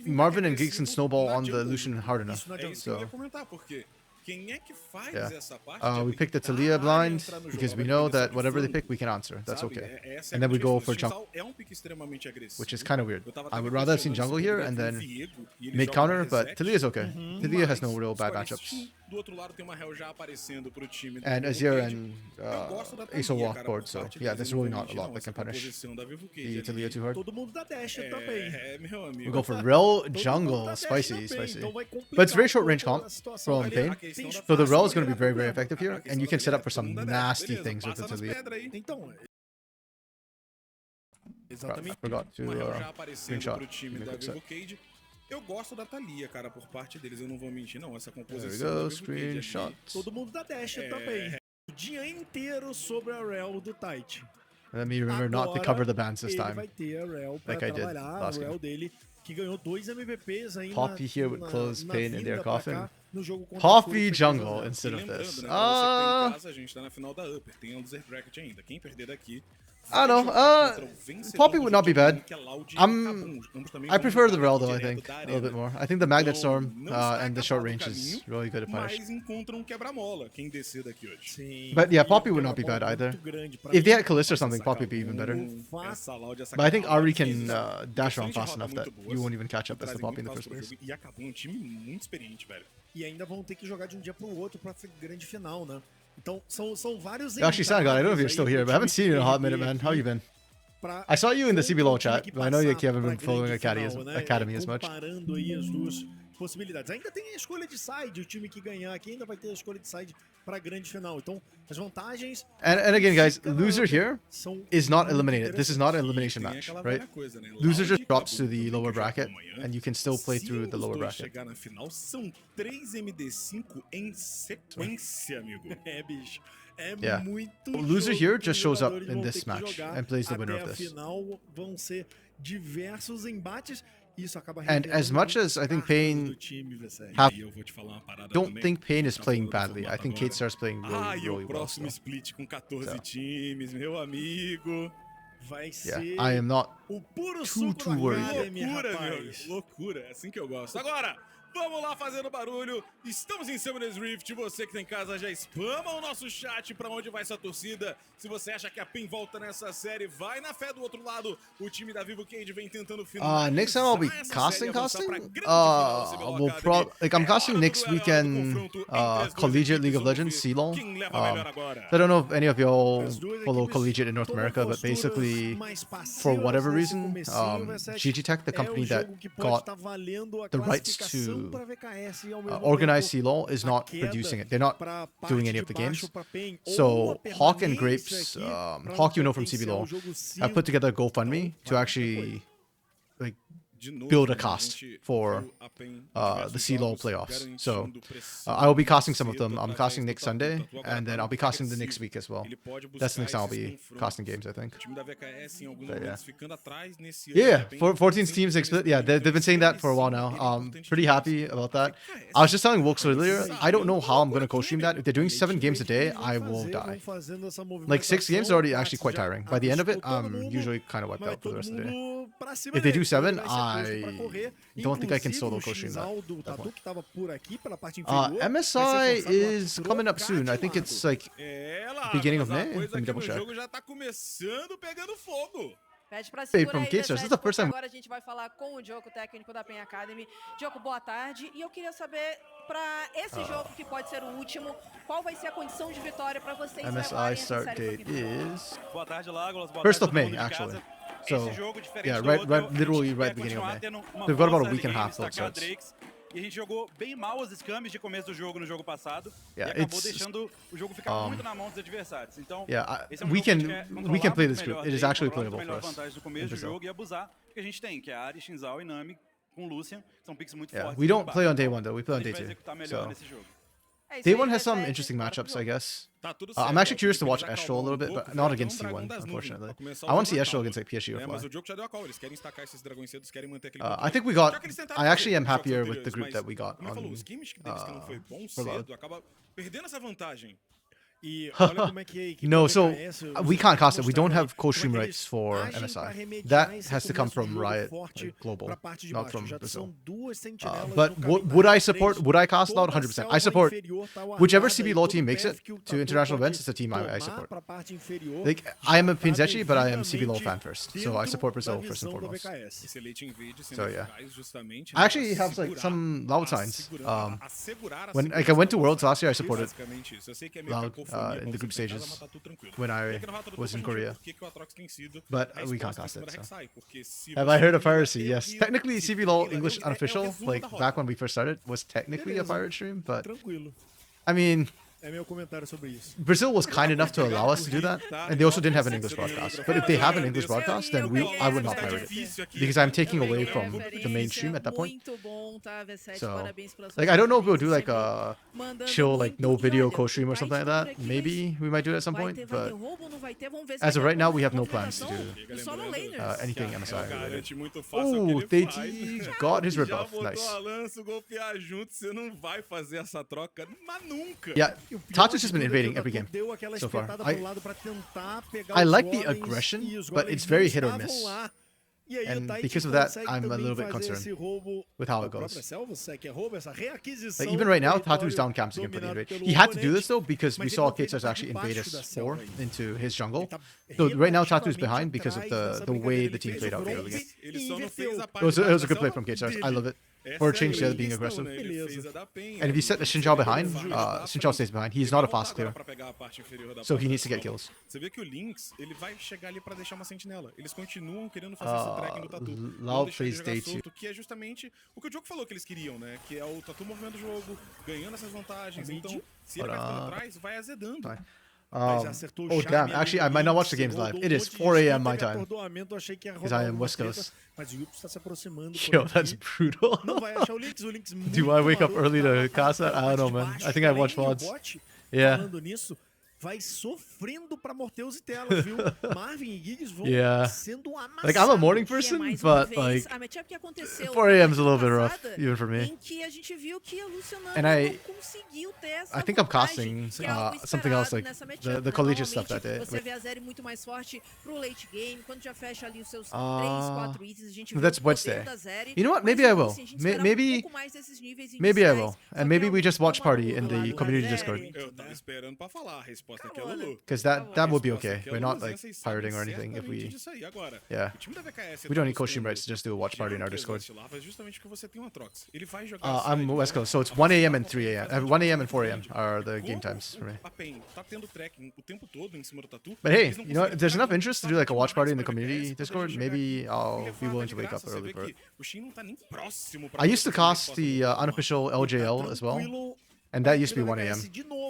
Marvin and Giggs can snowball on the Lucian hard enough. So, yeah. We picked the Talia blind because we know that whatever they pick, we can answer. That's okay. And then we go for jungle, which is kind of weird. I would rather have seen jungle here and then mid counter, but Talia's okay. Talia has no real bad matchups. And Azir and ASOL walk board, so yeah, there's really not a lot that can punish the Talia too hard. We go for Rel jungle, spicy. But it's very short range comp from Pain, so the Rel is going to be very, very effective here, and you can set up for some nasty things with the Talia. I forgot to screenshot. Eu gosto da Thalia, cara, por parte deles, eu não vou mentir, não. Essa composição. There we go, screenshot. Todo mundo da Dash também. O dia inteiro sobre a Rel do Tite. Let me remember not to cover the bans this time. Vai ter a Rel like I did last game. Dele, que ganhou 2 MVPs aí Poppy here would close na Pain in their vinda pra coffin. cá, no jogo contra a Poppy Fúria, foi jungle 3 a 0. instead of Lembrando, this. né, pra você que tá em casa, a gente tá na final da Upper, tem um loser bracket ainda. Quem perder daqui I don't know. Poppy would not be bad. I prefer the Rel though. I think a little bit more. I think the Magnet Storm and the short range is really good to punish. Mas encontram quebra-mola quem descer daqui hoje. Sim, But yeah, e Poppy o would not be bad quebra-bola either. muito grande pra If they mim. had Callisto or something, Poppy would be even better. Essa Loud, essa But I think Acabou, Ari que can isso. dash around Bastante fast rota enough that muito boas, you won't even catch up as the trazem Poppy in the muito first caos pro place. jogo. E acabou um time muito experiente, velho. E ainda vão ter que jogar de um dia pro outro pra ser grande final, né? Então, são vários You actually sound good. I don't know if you're entraves still aí here, do but I haven't time seen you in a hot perder minute, man. How you been? pra- I saw you in the contra CBLOL o time chat, que but I know you passar haven't pra been following grande Academy, final, né? Academy as much. Comparando aí as duas possibilidades. Ainda tem a escolha de side, o time que ganhar aqui ainda vai ter a escolha de side pra grande final. Então, as vantagens And again, guys, fica na loser Upper here são is not muito eliminated. This is not an elimination Tem match, aquela right? velha coisa, né? Loser Loud just e drops to Cabu the também, lower que jogam bracket, amanhã. and you can still play Se through the os lower dois bracket. chegar na final, são 3 MD5 em sequência, amigo. É, bicho. É Yeah. muito O loser jogo here que just os shows up jogadores in vão this ter que match jogar and plays the até winner of a this. final vão ser diversos embates. Isso acaba And as revelando much muitas as I think cartas Pain do time, VKS. have- E eu vou te falar uma parada don't também. think Pain is Tá playing falando do badly. I formato think Kate agora. starts playing E really o well próximo still. split com 14 So. times, meu amigo. Vai Yeah, ser I am not o puro too suco da worried. Academy, Loucura, rapaz. meu. Loucura. É assim que eu gosto. Agora, vamos lá fazendo barulho. Estamos em Summoners Rift. Você que tá em casa já spama o nosso chat pra onde vai sua torcida. Se você acha que a PEN volta nessa série, vai na fé do outro lado. O time da VKS.A vem tentando finalizar next time I'll be essa casting. série e avançar pra grande final do CBLOL We'll Academy. I'm É casting hora do next duelo, é hora do weekend. confronto entre as duas Collegiate equipes. League of Vamos Legends, ver CBLOL. quem leva a melhor agora. I don't know if any of y'all As duas follow equipes Collegiate in North tomam America, but posturas basically, mais passivas for whatever nesse reason, comecinho, VKS. GG Tech, the É o company that jogo que pode got tá valendo a the rights classificação to pra VKS e ao mesmo organize tempo CBLOL, is a not queda producing it. They're not pra parte doing any de of the baixo games. pra PEN, ou So a Hawk and permanência Grapes, aqui pra Hawk, you não know from pertencer CBLOL, ao jogo have put together a GoFundMe to Então, actually like De novo, build a né, cast gente for viu a PEN em the diversos CBLOL jogos playoffs. So garantindo pressão I will be casting some of cedo them. I'm através casting do next tatu. Sunday, Tatu agora and tá then I'll be muito casting the agressivo. next week as well. Ele pode buscar That's the next time I'll esses be confrontos. casting games, I think. O time da VKS em alguns But, momentos yeah. ficando atrás nesse ano Yeah, da PEN, 14 sempre teams teve split. esse Yeah, they've been saying that for a while now. ele é importante Pretty demais. happy about that. VKS I was just telling Wilkes earlier, sabe I don't know how I'm loucura gonna aqui, co-stream that. amigo. If they're doing 7 games a day, I will die. Like 6 games are already actually quite tiring. By the end of it, I'm usually kind of wiped out for the rest of the day. If they do 7, I don't think I can solo co-stream that. MSI is coming up soon. I think it's like É, lá, beginning of mas a May. coisa Let me aqui double no check. jogo já tá começando pegando fogo. Pede pra Hey, segurar from aí, Kate Stars, this is the Decete, first porque time- agora a gente vai falar com o Diogo, técnico da PEN Academy. Diogo, boa tarde. E eu queria saber, pra esse jogo que pode ser o último, qual vai ser a condição de vitória pra vocês MSI levarem essa start série date pra final? is Boa tarde, Lágolas. Boa 1st tarde, of May, todo mundo de actually. casa. So, Esse jogo, diferente yeah, do right, outro, a gente literally vai right beginning of continuar May. tendo uma We've got about a boa week and a série half de till it destacar starts. Drakes. E a gente jogou bem mal as scams de começo do jogo no jogo passado. Yeah, e acabou it's- deixando o jogo ficar muito na mão dos adversários. Então, Yeah, esse é um we jogo que a gente can quer we controlar can play muito this group. melhor It is dele, actually controlar playable muito melhor for us. vantagem no in começo do Brazil. jogo e abusar do que a gente tem, que é a Ari, Shinzao e Nami com Lucian, que são picks muito Yeah, fortes. we aqui don't embaixo. play on day 1 though. We play on A day gente vai 2. executar melhor So nesse jogo. É isso day aí, 1 has some Decete, interesting bora pro matchups, I jogo. guess. Tá tudo I'm certo, actually ó, curious to o watch time já Astro a little bit, acalmou but um not pouco, against vai ter um T1, dragão das nuvens unfortunately. pra começar I o want to see jogo, Astro calma. against like PSG or Mas Fly. o jogo já deu a call, eles querem estacar esses dragões cedo, eles querem manter aquele I controle. think we got. Já que eles tentaram I actually fazer am nos jogos happier with the anteriores, group mas, that we got como ele falou, on os games deles que não foi bom for LoL. cedo, acaba perdendo essa vantagem. E olha como é que a equipe No, da so VKS, we can't cast it. We mostraram don't aí have co-stream como é que rights eles for agem pra MSI. remediar That esse has to come começo do from jogo Riot forte like, Global, pra parte de not baixo. from Já Brazil. são duas sentinelas But no would caminho I das support? três. Would I cast Loud? Toda a 100%. I selva support inferior tá whichever guardada e CBLOL todo team o makes it path que o to Tatu international pode events. It's a team I tomar support. pra parte inferior Like já I am a tá Pinzetti, but I am CBLOL devidamente fan first, so I support dentro da Brazil first and visão da foremost. VKS. Esse late invade sendo So, yeah. eficaz justamente, I actually have like some Loud signs. When like I went to Worlds last year, I supported basicamente isso. Eu sei que é meio Loud cacofonia in the pra group você em casa, stages mas tá tudo tranquilo. when E I aqui no Rota do was Topo in a gente vê Korea. por que o Atrox tem sido But a we can't resposta em cast cima it, da so. Rek'Sai, porque se Have você I heard of não piracy? bater Yes. aqui, Technically, se CBLOL vira, English é o unofficial, resumo like da roda. back when we first started, was technically a Beleza. pirate stream, but Tranquilo. I mean, É meu comentário sobre isso. Brazil was kind enough to allow us to do that, and they also didn't have an English broadcast. But if they have an English broadcast, then I would not pirate it, because I'm taking away from the mainstream at that point. Muito bom, tá, V7? So, Parabéns pela sua like, I don't know if we'll do experiência, like a mandando chill, like muito. no E video olha, co-stream o or something like Tite that. por aqui Maybe we might do it at some vai point, ter but roubo ou não vai ter? Vamos ver se as vai of ter right now, alguma we have no plans to movimentação do dos solo laners. anything MSI Garante related. muito fácil Oh, aquele Theiti faz. got his red Já buff. botou Nice. a lança, golpear junto, você não vai fazer essa troca, mas nunca. Yeah, E o pior Tatu's de just been tudo é que invading o every Tatu game deu aquela so far. espetada pro lado pra tentar pegar I os like the golems, aggression, e os but golems it's very não hit or estavam miss. lá. E aí o And Tite because of that, consegue I'm a também little bit fazer concerned esse roubo with how it da goes. própria selva, se é que é roubo, essa reaquisição Like even right now, do Tatu's território down camps again for the dominado invade. pelo He had to do oponente, this though because we mas ele saw não fez K-Stars pra actually debaixo invade da us selva 4 ainda. into his jungle. Ele tá So right now Tatu's relativamente behind because of atrás dessa the way the brincadeira. team Ele played fez out o the bronze early game. Ele e só não inverteu. fez a It parte was a da good play selva from K-Stars. I dele. love it. Essa For a é change a to being questão, aggressive. né? Ele Beleza. fez a da Pen, And if you set the Xinjiao behind, Xinjiao stays behind. He's not a fast clear, pra pegar a parte inferior da so he própria needs to get selva. kills. Você vê que o Lynx, ele vai chegar ali pra deixar uma sentinela. Eles continuam querendo fazer esse tracking do Tatu. Não Loud deixar ele plays jogar day 2. solto, que é justamente o que o Diogo falou que eles queriam, né? Que é o Tatu movendo o jogo, ganhando essas vantagens. Então, se ele vai ficando atrás, vai azedando. Oh damn, actually I might not watch the games live. It is 4 a.m. my time. Because I am West Coast. Mas o Yups está se aproximando. Yo, that's brutal. Não vai achar o Lynx Do I wake up early to cast that? I don't know, man. I think I watch VODs. Yeah. Falando nisso, vai sofrendo pra Morteus e telas, viu? Marvin e Giggs vão Yeah. sendo amassados. Like I'm a morning Que é person, mais uma but vez like a matchup que aconteceu 4 a.m. is a na little bit rough, passada, even for me. em que a gente viu que a Luciana And não conseguiu ter essa I think I'm vantagem, casting que é algo something else esperado like nessa matchup, the né? collegiate stuff Normalmente, that day. Você vê a Zeri muito mais forte pro late game, quando já fecha ali os seus 3, 4 itens, a gente vê That's o poder Wednesday. da Zeri. You know what? Mas Maybe I ainda will. assim, a gente esperava um Maybe pouco mais desses níveis maybe I iniciais, will. só And que maybe é we just watch uma party in loucura the lá community do Discord. Zeri, Eu tava esperando pra falar, a resposta aqui é Carona. Lulu. Because that would be Resposta okay. aqui é We're Lulu, not like vocês sabem pirating or anything if certamente we. disso aí. Agora, Yeah. o time da VKS We don't need co-stream rights to just do a watch party in our Discord. Justamente porque você tem uma Trox. Ele vai jogar I'm West Coast, so it's 1 a.m. and 3 a.m. 1 a.m. and 4 a.m. are the game times for me. A PEN tá tendo tracking o tempo todo em cima do Tatu. But hey, eles não you know what? If there's conseguem enough interest to do like a watch party in the pra community VKS, Discord, poder jogar maybe aqui. I'll Ele be fala willing de to wake graça, up você early vê for it. que o Shin não tá nem próximo pra I used to fazer uma cast resposta the boa. unofficial LJL as well, and that used to be 1 a.m.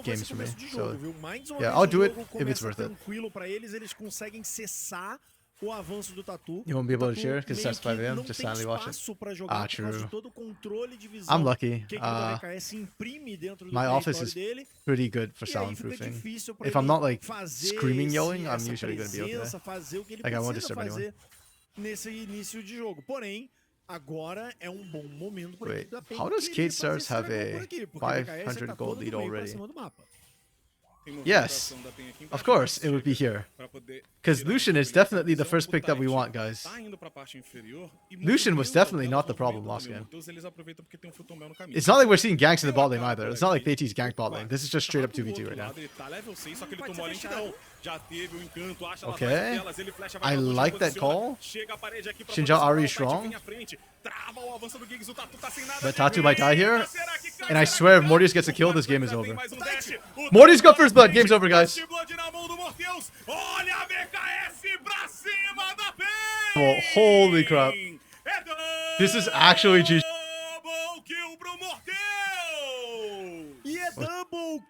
games for me. So yeah, I'll do it if it's worth it. Tranquilo para eles, eles conseguem cessar o avanço do Tatu. You won't be able to Tatu cheer because it meio starts 5 que a.m. não Just tem silently watch it. espaço pra jogar por causa de True. todo o controle de visão I'm lucky. que a equipe da VKS imprime dentro do My office território is dele. pretty good for E aí fica soundproofing. difícil pra If I'm ele not like fazer screaming, yelling, I'm essa usually going to be okay. presença, fazer o que ele Like I won't precisa disturb anyone. fazer nesse início de jogo. Porém, agora é um bom momento para a Wait, equipe da PEN how does querer K-Stars fazer have esse a dragão por aqui, porque a VKS 500 tá gold todo lead mundo pra already? cima do mapa. Yes, of course, it would be here. Because Lucian is definitely the first pick that we want, guys. Lucian was definitely not the problem last game. It's not like we're seeing ganks in the bot lane either. It's not like Theiti's ganked bot lane. This is just straight up 2v2 right now. Okay, I like that call. Xinjiao Ari is strong. But Tatu might die here. And I swear if Mortius gets a kill, this game is over. Mortius got first blood. Game's over, guys. Oh, holy crap. This is actually GG.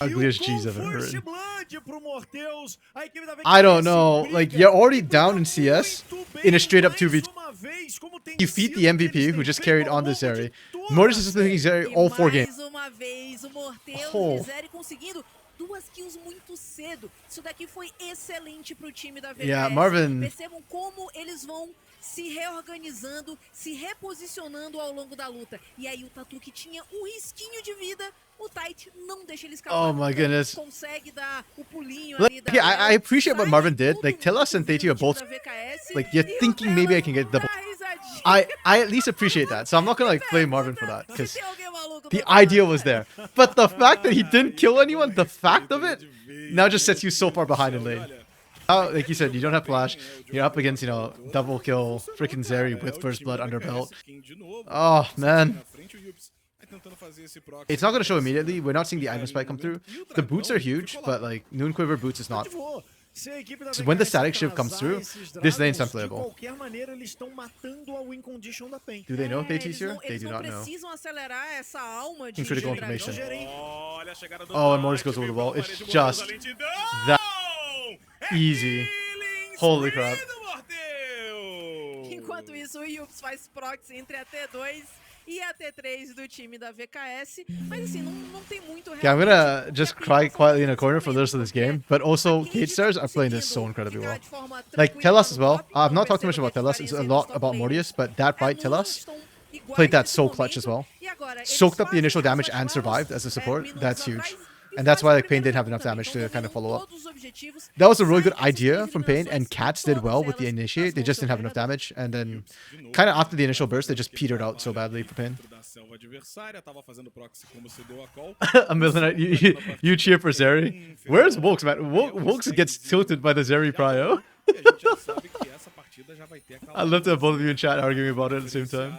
Ugliest G's I've ever heard. I don't know. Like, you're already down in CS in a straight up 2v2. You feed the MVP who just carried on this area. Mortis is playing Zeri all 4 games. Mais uma vez, o Morteus Oh. e Zeri conseguindo 2 kills muito cedo. Isso daqui foi excelente pro time da VKS. Yeah, Marvin. Percebam como eles vão se reorganizando, se reposicionando ao longo da luta. E aí o Tatu que tinha um risquinho de vida, o Tite não deixa ele escapar. Oh my goodness. Consegue dar o pulinho Like, ali da yeah, I appreciate what Marvin did. Like, Telas and Theiti are both, like, you're thinking maybe I can get double. I at least appreciate that. So I'm not gonna like blame Marvin for that because the idea was there. But the fact that he didn't kill anyone, the fact of it, now just sets you so far behind in lane. Like you said, you don't have flash. You're up against, you know, double kill freaking Zeri with first blood under belt. Oh man. It's not gonna show immediately. We're not seeing the item spike come through. The boots are huge, but like Noon Quiver boots is not Se a equipe da So when the VKS static shift comes atrasar through, esses this lane's Dragons, de unplayable. qualquer maneira, eles estão matando a win condition da PEN. Do they know if they tease Eles here? não, They eles do não not know. precisam acelerar essa alma de Critical dragão. information. Olha a chegada do Oh, and Tite, Mortis goes over the veio wall. pela It's parede, Mortis, just a lentidão! that É easy. killing Holy spree crap. do Morteu! Enquanto isso, o Yups faz proxy entre a T2 e a T3 do time da VKS. Mas assim, não tem muito Yeah, I'm gonna realmente just o que cry aplicar quietly in a nesse corner for the rest of this game. But also, Cade Stars are playing this so incredibly well. Like, Telas as well. I've not talked too much about Telas. It's a lot about Mortius, but that fight, Telas, played that so clutch as well. Soaked up the initial damage and survived as a support. That's huge. And that's why like Pain didn't have enough damage to kind of follow up. That was a really good idea from Pain, and Cats did well with the initiate. They just didn't have enough damage, and then kind of after the initial burst, they just petered out so badly for Pain. A million, you cheer for Zeri. Where's Volks, man? Volks gets tilted by the Zeri prio. I love to have both of you in chat arguing about it at the same time.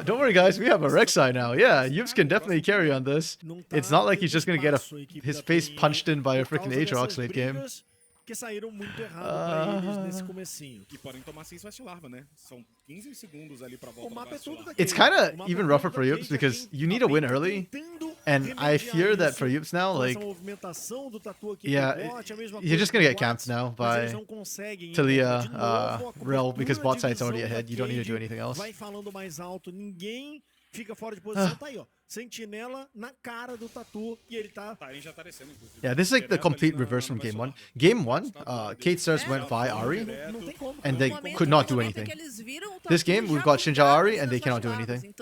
Don't worry, guys. We have a Rek'Sai now. Yeah, Yups can definitely carry on this. It's not like he's just going to get his face punched in by a freaking Aatrox late game. Que saíram muito errado pra eles nesse comecinho. E podem tomar 6 Fast Larva, né? São 15 segundos ali pra volta. O mapa é todo daquele. It's kind of even rougher for Yups because you need a win early. And I fear that for Yups now, like, yeah, you're just going to get camped now by Talia, Rel, because bot side's already ahead. You don't need to do anything else. Vai falando mais alto, ninguém fica fora de posição. Tá aí, ó. Sentinela na cara do Tatu e ele tá... já tá descendo, inclusive. Yeah, this is like the complete reverse from game 1. Game 1, Cade Stars went by Ahri, and they could not do anything. This game, we've got Xin Zhao Ahri, and they cannot do anything.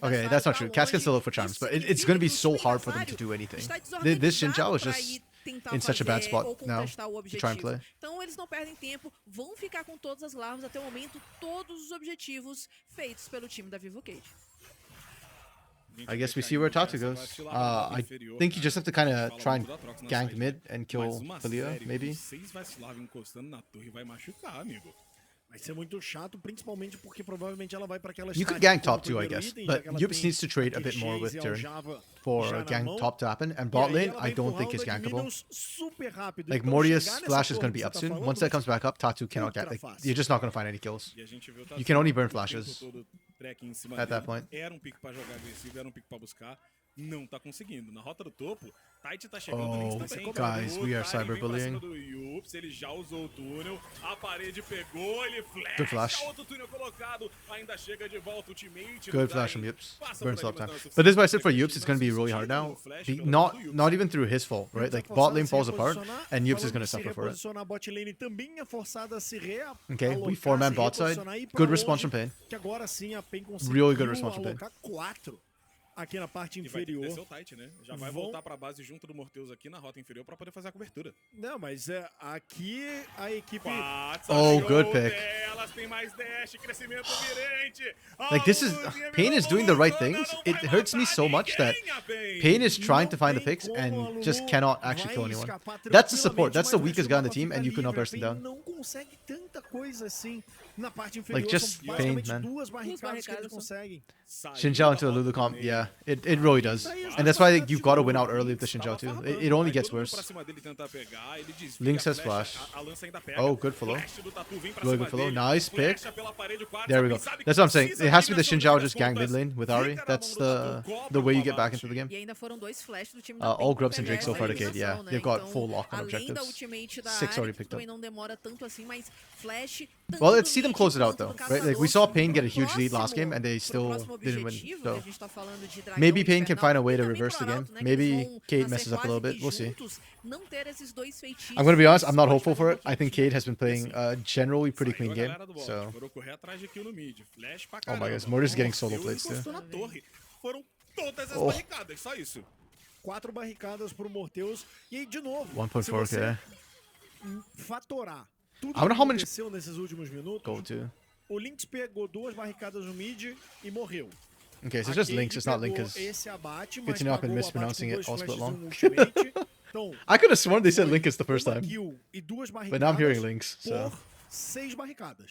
Okay, that's not true. Cats can still look for charms, but it's going to be so hard for them to do anything. This Xin Zhao is just in such a bad spot now to try and play. Então eles não perdem tempo, vão ficar com todas as larvas até o momento, todos os objetivos feitos pelo time da Vivo Cage. I guess we see where Tatu goes. I think you just have to kind of try and gank mid and kill Talia, maybe. Vai ser muito chato, principalmente porque provavelmente ela vai para aquela You could gank top too, I guess, but Yups needs to trade a bit more with turn for gank top to happen. And bot lane, I don't think is gankable. Like Mortius flash is going to be up soon. Once that comes back up, Tatu cannot get. Like, you're just not going to find any kills. You can only burn flashes at that point. Era pick pra jogar agressivo, era pick pra buscar. Não tá conseguindo. Na rota do topo, Tite tá chegando. Oh, guys, we are cyberbullying. Ele já usou o túnel, a parede pegou, ele Good flash. outro túnel colocado, ainda chega de volta o teammate. Good flash from Yups. Burns a lot of time. But this is why I said for Yups, it's going to be really hard now. Not even through his fault, right? Like, bot lane falls apart, and Yups is going to suffer for it. Okay, we 4-man bot side. Good response from Pain. Really good response from Pain. Aqui na parte inferior. Vai descer o Tite, né? Já vai voltar pra base junto do Morteus aqui na rota inferior pra poder fazer a cobertura. Não, mas aqui a equipe... Oh, good pick. Elas têm mais dash, crescimento virente. Like, this is... Pain is doing the right things. It hurts me so much that Pain is trying to find the picks and just cannot actually kill anyone. That's the support. That's the weakest guy on the team, and you could not burst him down. Não consegue tanta coisa assim na parte inferior. Like, just Pain, man. Duas barricadas que eles conseguem. Xin Zhao into the Lulu comp, yeah, it really does. And that's why you've got to win out early with the Xin Zhao too. It only gets worse. Lynx has flash. Oh, good follow. Really good follow. Nice pick. There we go. That's what I'm saying. It has to be the Xin Zhao just gang mid lane with Ahri. That's the way you get back into the game. All Grubs and Drake so far to Cade, yeah. They've got full lock on objectives. 6 already picked up. Well, let's see them close it out though, right? Like, we saw Pain get a huge lead last game and they still didn't win. So maybe Pain can find a way to reverse the game. Maybe Cade messes up a little bit. We'll see. I'm going to be honest, I'm not hopeful for it. I think Cade has been playing a generally pretty clean game. So, oh my goodness, Mortis is getting solo plates too. Oh. 4 barricadas pro Morteus. E aí, de novo, 1.4k. Fatorar tudo I wonder how que many aconteceu nesses últimos minutos. go to. O Lynx pegou 2 barricadas no mid e morreu. Okay, so it's just Lynx, it's not Linkers. Esse abate, Good to know I've been mispronouncing it all split long. Então, I could have sworn they said Linkers the first time. e 2 But now I'm hearing Lynx, so. por 6 barricadas.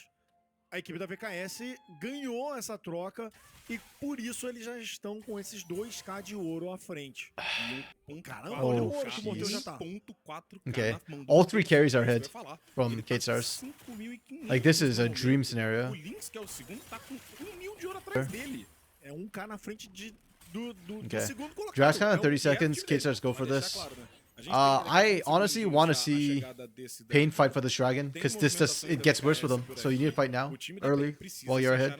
a equipe da VKS ganhou essa troca e por isso eles já estão com esses 2k de ouro à frente. Caramba, olha o ouro que o Morteu já tá. Okay. All 3 carries are hit from K-Stars. Like, this is a dream scenario. O Lynx, que é o segundo, tá com 1.000 de ouro atrás dele. É 1k na frente do Okay. segundo colocado. Draft count in É 30 o seconds. Gap K-Stars go for Pra this. deixar claro, né? A gente I honestly want to see Pain fight for this dragon, because it gets worse with him. So you need to fight now, early, while you're ahead.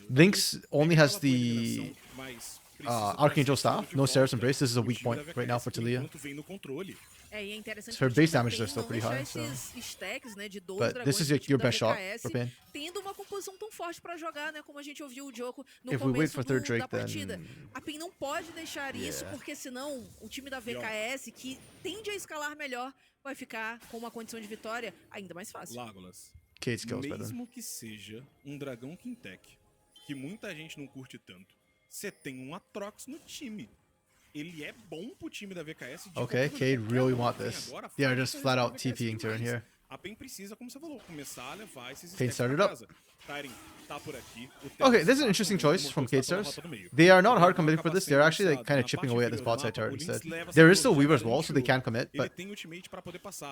Lynx only has the Archangel Staff, no Seraph's Embrace. This is a weak point right now for Talia. E é interessante Her que o base time damage da is still PEN pretty não high, deixar so. esses stacks, né, de 12 But dragões this is do time your da best shot VKS, for Pain. tendo uma composição tão forte pra jogar, né, como a gente ouviu o jogo no If we wait começo for third da Drake, partida. then A PEN não pode deixar isso, porque senão o time da VKS, que tende a escalar melhor, vai ficar com uma condição de vitória ainda mais fácil. Lágolas, Kate kills better. mesmo que seja um dragão Quintec, que muita gente não curte tanto, você tem um Atrox no time. Ele é bom pro time da VKS. Okay, Cade really want this. They are just flat out TPing turn here. A PEN precisa, como você falou, começar a levar esses Pain stacks started pra up. casa. Tyren tá por aqui. Okay, this is an interesting choice from K-Stars. They are not hard committing for this. They're actually like kind of chipping away at this bot side turret instead. There is still Weaver's Wall, so they can commit, but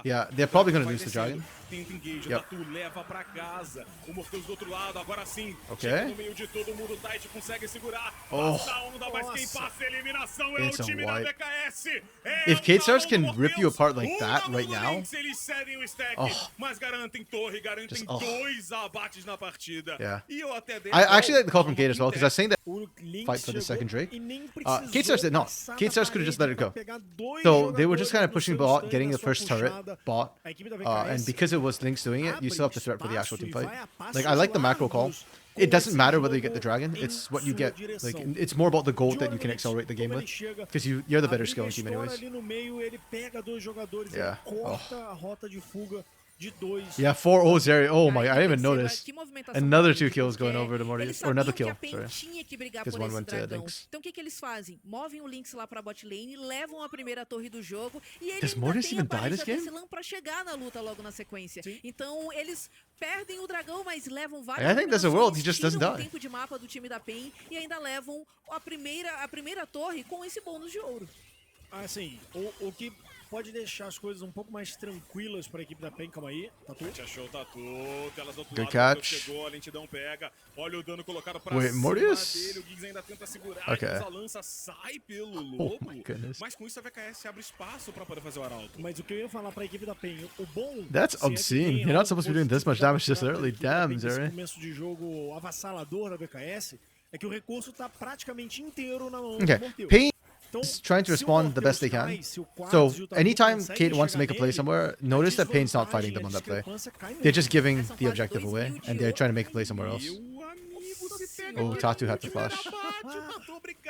yeah, they're probably going to lose the dragon. Tenta engage, Yep. Tatu leva pra casa. O Morteus do outro lado, agora sim. Okay. Chega no meio de todo mundo, o Tite consegue segurar. Oh. Passa a onda, mas quem passa a eliminação é It's o a time da wipe. VKS. If K-Stars can rip you apart like that right now, Eles cedem o stack, Oh. mas garantem torre, garantem Just- oh. 2 abates na partida. Yeah. E eu até I actually like the call from Cade as well, because I was saying that O Lynx fight for the chegou second Drake. e nem K-Stars did not. precisou K-Stars passar could have just da let it go. parede pra pegar dois So they were just kind of jogadores pushing no bot, seu getting the stand na first sua turret puxada. bot, A equipe da and VKS because it was Lynx doing it, you still have to threat for the actual team fight. Like, I like the macro call. It doesn't matter whether you get the dragon, it's what you get. Like, it's more about the gold that you can accelerate the game with, because you're the better skill in team anyways. Ali no meio, ele pega dois jogadores, Yeah. ele corta a rota de fuga de dois. Yeah, 4-0 Zeri. Oh my, I didn't even Perceba notice. que movimentação Another foi 2 kills going porque over to eles Morty. Or another sabiam que kill, a PEN sorry. tinha que brigar Because por one esse went to dragão. Lynx. Então o que que eles fazem? Movem o Lynx lá pra bot lane, levam a primeira torre do jogo e ele Does ainda Mortis tem even a die barreira this desse game? LAN pra chegar na luta logo na sequência. Então eles perdem o dragão, mas levam I várias think there's a world he eliminações, just doesn't tiram o die. tempo de mapa do time da PEN e ainda levam a primeira torre com esse bônus de ouro. Assim, o que pode deixar as coisas um pouco mais tranquilas para a equipe da PEN, calma aí, Tatu. Achou o Tatu, telas do outro Good lado, catch. chegou, a lentidão pega, olha o dano colocado pra Wait, cima Mortis? dele, o Giggs ainda tenta segurar, Okay. mas a lança sai pelo lobo, my goodness. mas com isso a VKS abre espaço pra poder fazer o arauto. Mas o que eu ia falar para a equipe da PEN, o bom... That's se é que obscene. tem You're not supposed to be doing this much damage this possibilidade early. da equipe da PEN Damn, nesse Zeri. começo de jogo avassalador da VKS, é que o recurso tá praticamente inteiro na mão Okay, do Morteu. Pain Então, is trying to se o respond the Morteu best they can. cai, se o Quartz So e o Tatu anytime conseguem Kate wants to chegar make a play nele, somewhere, notice that Pain's not fighting them on that play. They're just giving the objective away, and they're trying to make a play somewhere else. Oh, Tatu had to flash.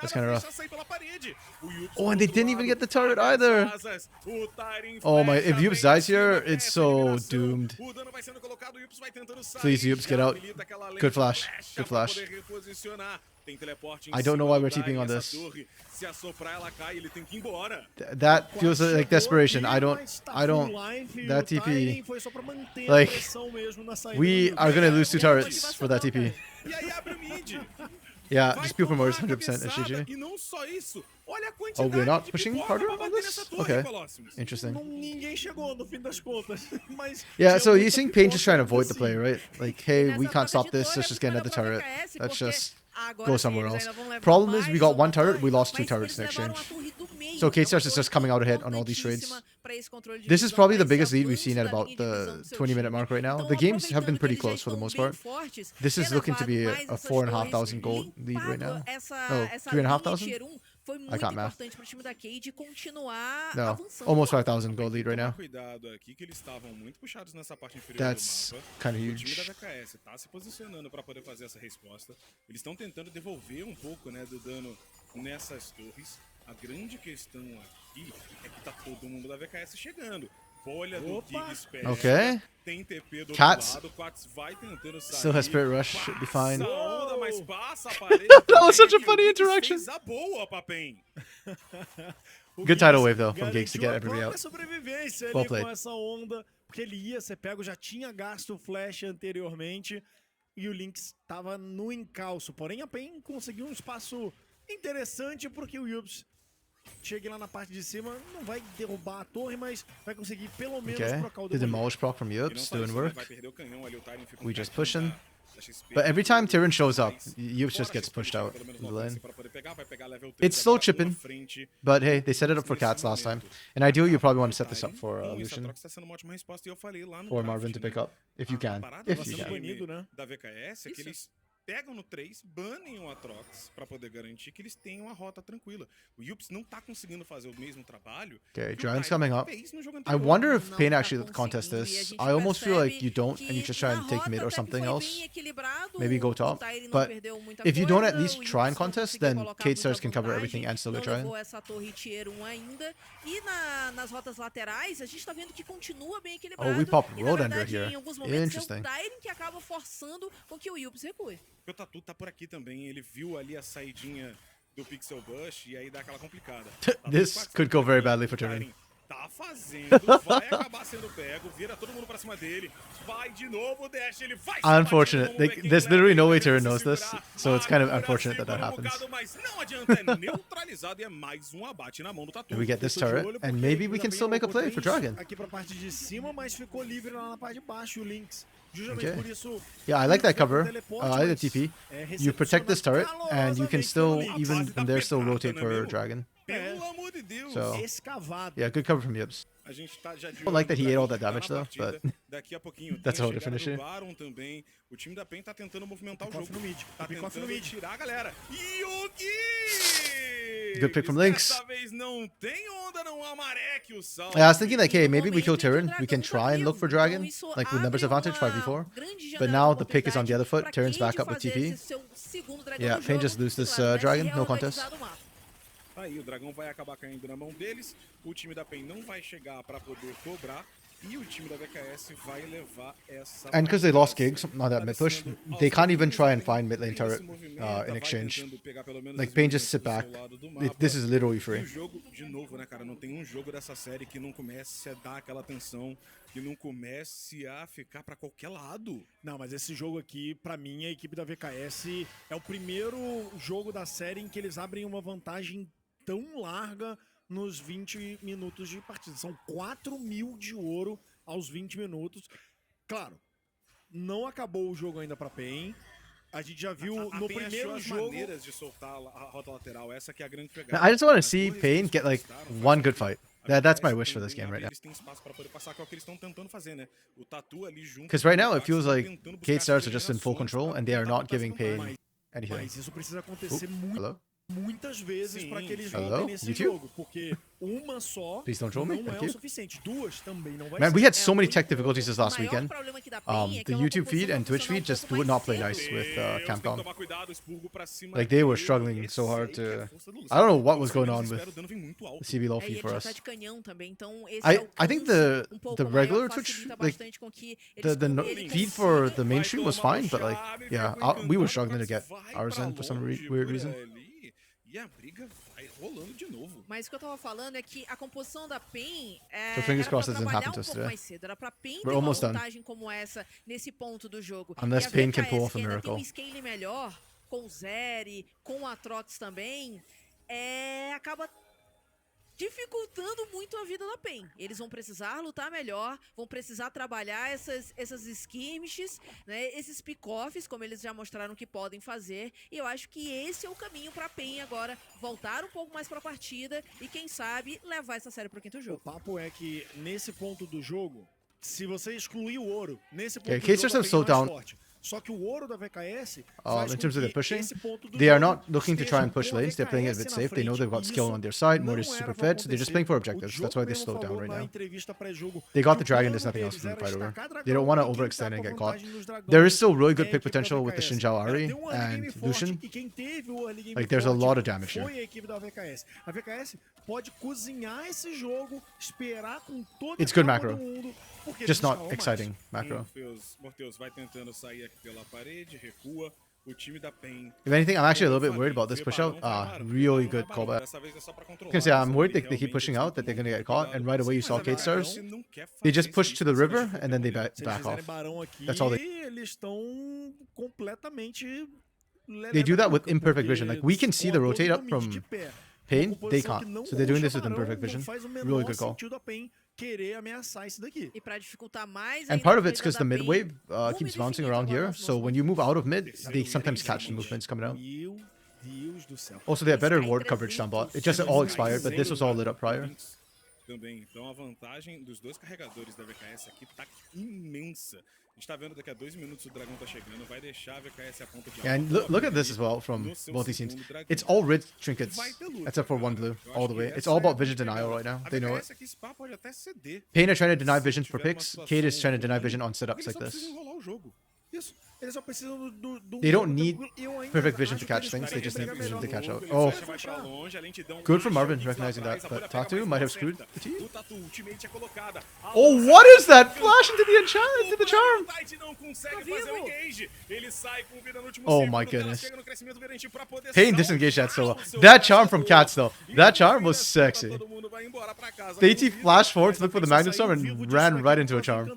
That's kind of rough. Oh, and they didn't even get the turret either. Oh my, if Yups dies here, it's so doomed. Please, Yups, get out. Good flash. Good flash. I don't know why we're TPing on this. That feels like desperation. I don't, that TP, like, we are gonna lose 2 turrets for that TP. Yeah, just people more 100% SGG. Oh, we're not pushing harder on this? Okay, interesting. Ninguém chegou no fim das contas, mas Yeah, so you think Pain just trying to avoid the play, right? Like, hey, we can't stop this, let's just get another turret. Let's just go somewhere else. Problem is, we got 1 turret, we lost 2 turrets in exchange. So K-Stars is just coming out ahead on all these trades. This is probably the biggest lead we've seen at about the 20-minute mark right now. The games have been pretty close for the most part. This is looking to be a 4,500 gold lead right now. No, 3,500? Foi I muito can't math. importante pro time da Cade continuar No, avançando. almost 5,000 gold lead right now. Cuidado aqui que eles estavam muito puxados nessa parte inferior That's do mapa. kind of O time da huge. VKS tá se posicionando para poder fazer essa resposta. Eles estão tentando devolver um pouco, né, do dano nessas torres. A grande questão aqui é que tá todo mundo da VKS chegando. Bolha do Giggs pega. Okay. Tem TP do Cats outro lado, Quats vai tentando sair. Still has Spirit Rush, should be fine. Passa a onda, mas passa a parede. That was such a também, funny e o Giggs interaction. fez a boa pra PEN. Good tidal wave though from Giggs to get everybody out. sobrevivência Well ali played. com essa onda, porque ele ia ser pego, já tinha gasto o flash anteriormente. e o Lynx tava no encalço. Porém, a PEN conseguiu um espaço interessante porque o Yups chega lá na parte de cima, não vai derrubar a torre, mas vai conseguir pelo menos trocar o The demolidor. demolish proc from Yups doing work. Vai perder o canhão ali, o Tyrion fica We just pushing. da XP. But every time Tyrion shows up, Yups just gets pushed out in the lane. It's slow chipping, but hey, they set it up for Cats last time. And ideally, you probably want to set this up for Lucian or Marvin to pick up, if you can. If you can. Da VKS é que eles pegam no 3, banem o Atrox pra poder garantir que eles tenham a rota tranquila. O Yups não tá conseguindo fazer o mesmo trabalho. Okay, Dragon's coming up. I wonder if Pain actually contests this. I almost feel like you don't, and you just try and take mid or something else. Maybe go top. But if you don't at least try and contest, then Kate Stars can cover everything and still get Dragon. Essa torre tier 1 ainda. E nas rotas laterais, a gente tá vendo que continua bem Oh, equilibrado. we pop E, Road na Ender verdade, here. em alguns momentos, Interesting. é o Tyrion que acaba forçando com que o Yups recue. O Tatu tá por aqui também, ele viu ali a saidinha do Pixel Bush e aí dá aquela complicada. This could go very badly for Tyrion. Tá fazendo, vai acabar sendo pego, vira todo mundo pra cima dele, vai de novo, dash, ele vai. Unfortunate. There's literally no way Tyrion knows this, so it's kind of unfortunate that happens. Mas não adianta, é neutralizado e é mais um abate na mão do Tatu. We get this turret, and maybe we can still make a play for Dragon. Aqui pra parte de cima, mas ficou livre lá na parte de baixo o Lynx. Justamente por isso. Yeah, I like that cover. I like the TP. You protect this turret, and you can still, even from there, still rotate for Dragon. Pelo amor de Deus. So, escavado. yeah, good cover from Yups. A gente tá já I don't like that he ate all that damage though, but daqui a pouquinho that's a whole different issue. Também. O time da PEN tá tentando movimentar o jogo. Tá tentando tirar a galera. Yugi! Good pick from Lynx. Dessa vez não tem onda, não há maré que o salve. Yeah, I was thinking like, hey, maybe we kill Tyrion. We can try and look for Dragon, like with numbers advantage 5v4. But now the pick is on the other foot. Tyrion's back up with TP. Yeah, Pain just lose this Dragon, no contest. Aí o dragão vai acabar caindo na mão deles, o time da PEN não vai chegar pra poder cobrar e o time da VKS vai levar essa. And because they lost gigs, not that mid push, they can't even try and find mid lane turret in exchange. Like Pain just sit back. This is literally free. E o jogo, de novo, né, cara, não tem um jogo dessa série que não comece a dar aquela tensão, que não comece a ficar pra qualquer lado. Não, mas esse jogo aqui, pra mim, a equipe da VKS é o primeiro jogo da série em que eles abrem uma vantagem tão larga nos 20 minutos de partida. São 4.000 de ouro aos 20 minutos. Claro, não acabou o jogo ainda pra PEN. A gente já viu no primeiro jogo maneiras de soltar a rota lateral, essa que é a grande pegada. I just want to see Pain get like one good fight. That's my wish for this game right now. Eles têm espaço para poder passar, que é o que eles estão tentando fazer, né? O Tatu ali junto. Because right now it feels like Kate Stars are just in full control and they are not giving Pain anything. Mas isso precisa acontecer muitas vezes para que eles voltem Hello? nesse YouTube? jogo, porque uma só Please don't troll me. não Thank é o you. suficiente. Duas também não vai Man, ser. we had so many tech difficulties this last weekend. The YouTube feed and Twitch feed just would not play nice with Campcom. Like they were struggling so hard to. I don't know what was going on with the CBLOL feed for us. I think the regular Twitch, like the feed for the mainstream was fine, but like yeah, we were struggling to get ours in for some weird reason. E a briga vai rolando de novo. Mas o que eu tava falando é que a composição da PEN So fingers crossed it doesn't trabalhar happen to us pouco today. mais cedo. Era pra PEN ter We're uma almost done. vantagem como essa nesse ponto do jogo. Unless E a PEN can VKS, pull off a que ainda miracle. tem um scale melhor, com o Zeri, com o Atrox também, acaba dificultando muito a vida da PEN. Eles vão precisar lutar melhor, vão precisar trabalhar essas skirmishes, né, esses pick-offs, como eles já mostraram que podem fazer, e eu acho que esse é o caminho pra PEN agora, voltar um pouco mais pra partida e quem sabe levar essa série pro quinto jogo. O papo é que nesse ponto do jogo, se você excluir o ouro, nesse ponto Yeah, do Kate jogo Stars a PEN é have slowed mais down. forte. Só que o ouro da VKS In terms of their pushing, they are not looking to try and push lanes. They're playing it a bit safe. They know they've got skill on their side. Mortis is super fed, so they're just playing for objectives. That's why they slowed down right now. They got the dragon. There's nothing else for them to fight over. They don't want to overextend and get caught. There is still really good pick potential with the Shinjao Ari and Lucian. Like there's a lot of damage here. A VKS pode cozinhar esse jogo, esperar com todo It's good calma macro. do mundo, porque Just eles not estavam exciting macro. Morteus vai tentando sair aqui pela parede, recua. O time da PEN. If anything, I'm actually a little bit worried about this push out. Really good callback. Dessa vez é só pra controlar. Because yeah, I'm worried Ele they keep pushing realmente out, that they're gonna get caught, and right away you saw Mas a K-Stars. Barão não quer They fazer just push to the isso, river, se and then they eles Se eles back fizerem off. barão aqui, That's all eles estão completamente... They do that with lelé da imperfect cuca, vision. Like, we can see the porque rotate todo up mundo de from pé. Pain, Uma they composição que can't. não So they're doing puxa this with barão, imperfect não vision. faz o Really menor good call. sentido a PEN querer ameaçar isso daqui. E pra dificultar mais And ainda part a of it's corrida because the da mid PEN, wave keeps bouncing around here. So when you move out of mid, they sometimes catch the movements coming out. Meu Deus do céu. Also, they have better ward coverage down bot. It just all expired, but this was all lit up prior. Também. Então a vantagem dos dois carregadores da VKS aqui tá imensa. A gente tá vendo daqui a 2 minutos o dragão tá chegando, vai deixar a VKS a ponta de Yeah, and look at this as well from both these teams. It's all red trinkets, except for one blue, all the way. It's all about vision denial right now. They know it. VKS aqui, Spa pode até ceder. Pain are trying to deny vision for picks. Kate is trying to deny vision on setups Eles like só this. precisam enrolar o jogo. Isso. Eles só precisam do They don't need eu ainda perfect vision acho to que catch eles things, they podem just need brigar vision to melhor. catch out. Ele Oh, vai pra longe, a lentidão good for baixa, Marvin o Kicks lá recognizing atrás, that, a bolha but pega Tatu mais might have mal screwed certa. the team. O Tatu, ultimate é colocada. Oh, what is that? Flash into the enchant, into the charm. O Tite não consegue fazer o engage. Ele sai com vida no último Oh segundo, my ela goodness. chega no crescimento verente pra poder Pain disengaged that so well. That charm from Cats though, that charm was sexy. todo mundo vai embora pra casa. DT flashed forward to look for the Magnet Storm and ran right into a charm.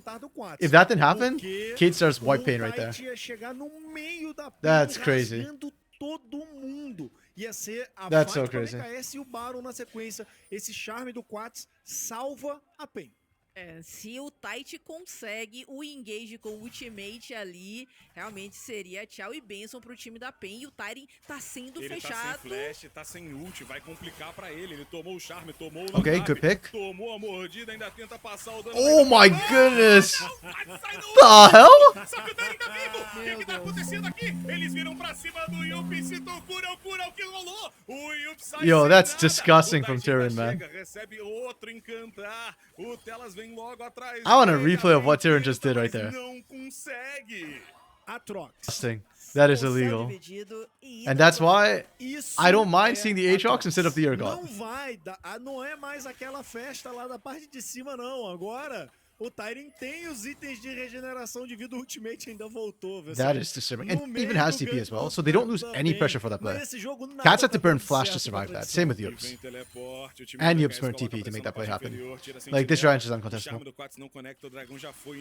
If that didn't happen, Kate starts white pain right there. Ia chegar no meio da That's PEN, crazy. rasgando todo mundo. Ia ser a That's fight so com a crazy. VKS e o Baron na sequência. Esse charme do Quats salva a PEN. É, se o Tite consegue o engage com o ultimate ali, realmente seria tchau e benção pro time da PEN. E o Tyrion tá sendo Ele fechado. tá sem flash, tá sem ult, vai complicar pra ele. Ele tomou o charme, tomou o Okay, knock-up, good pick. tomou a mordida, ainda tenta passar o dano. Oh my goodness! The hell? Só que o Tyrion tá vivo! O que tá acontecendo aqui? Eles viram pra cima do Yuppie, se cura o que rolou! O Yuppie sai Yo, sem that's nada. disgusting O from Tite Tyrion, chega, man. recebe outro encantar. O Telas vem logo atrás. I want a dele, replay of what tenta, Tyrion just did right mas there. Não consegue. Atrox. Disgusting. That is illegal. Dividido e And that's why Isso I don't mind é seeing the Aatrox Atrox. instead of the Não Urgot. vai dar, não é mais aquela festa lá da parte de cima, não. Agora, o Tyrion tem os itens de regeneração de vida, o Ultimate ainda voltou. That is disturbing. And even has TP as well, so they don't lose any pressure for that play. Cats have to burn flash to survive that. Same with Yups. And Yups burn TP to make that play happen. Like, this range is uncontestable.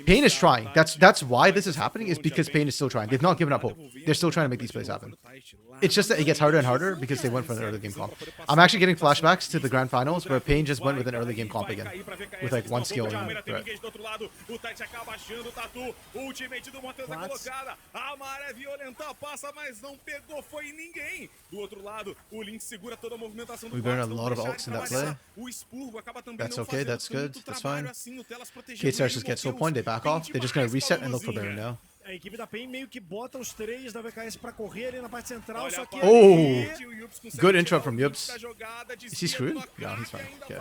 Pain is trying. That's why this is happening, is because Pain is still trying. They've not given up hope. They're still trying to make these plays happen. It's just that it gets harder and harder because they went for an early game comp. I'm actually getting flashbacks to the grand finals where Pain just went with an early game comp again. With like one skill and threat. Do outro lado, o Tite acaba achando o Tatu. O ultimate do Matheus é colocada. A maré violenta passa, mas não pegou, foi ninguém. Do outro lado, o Link segura toda a movimentação do We burn a lot of ults in that play. O expurgo acaba também That's não okay, fazendo that's good, tanto that's trabalho fine. assim, o Telas protegendo Kate starts ele, just get soul Matheus point, they back off. They're just gonna reset and look for Baron now. A equipe da PEN meio que bota os 3 da VKS pra correr ali na parte central, só que... Oh! Good intro from Yups. Is he screwed? No, he's fine. Okay.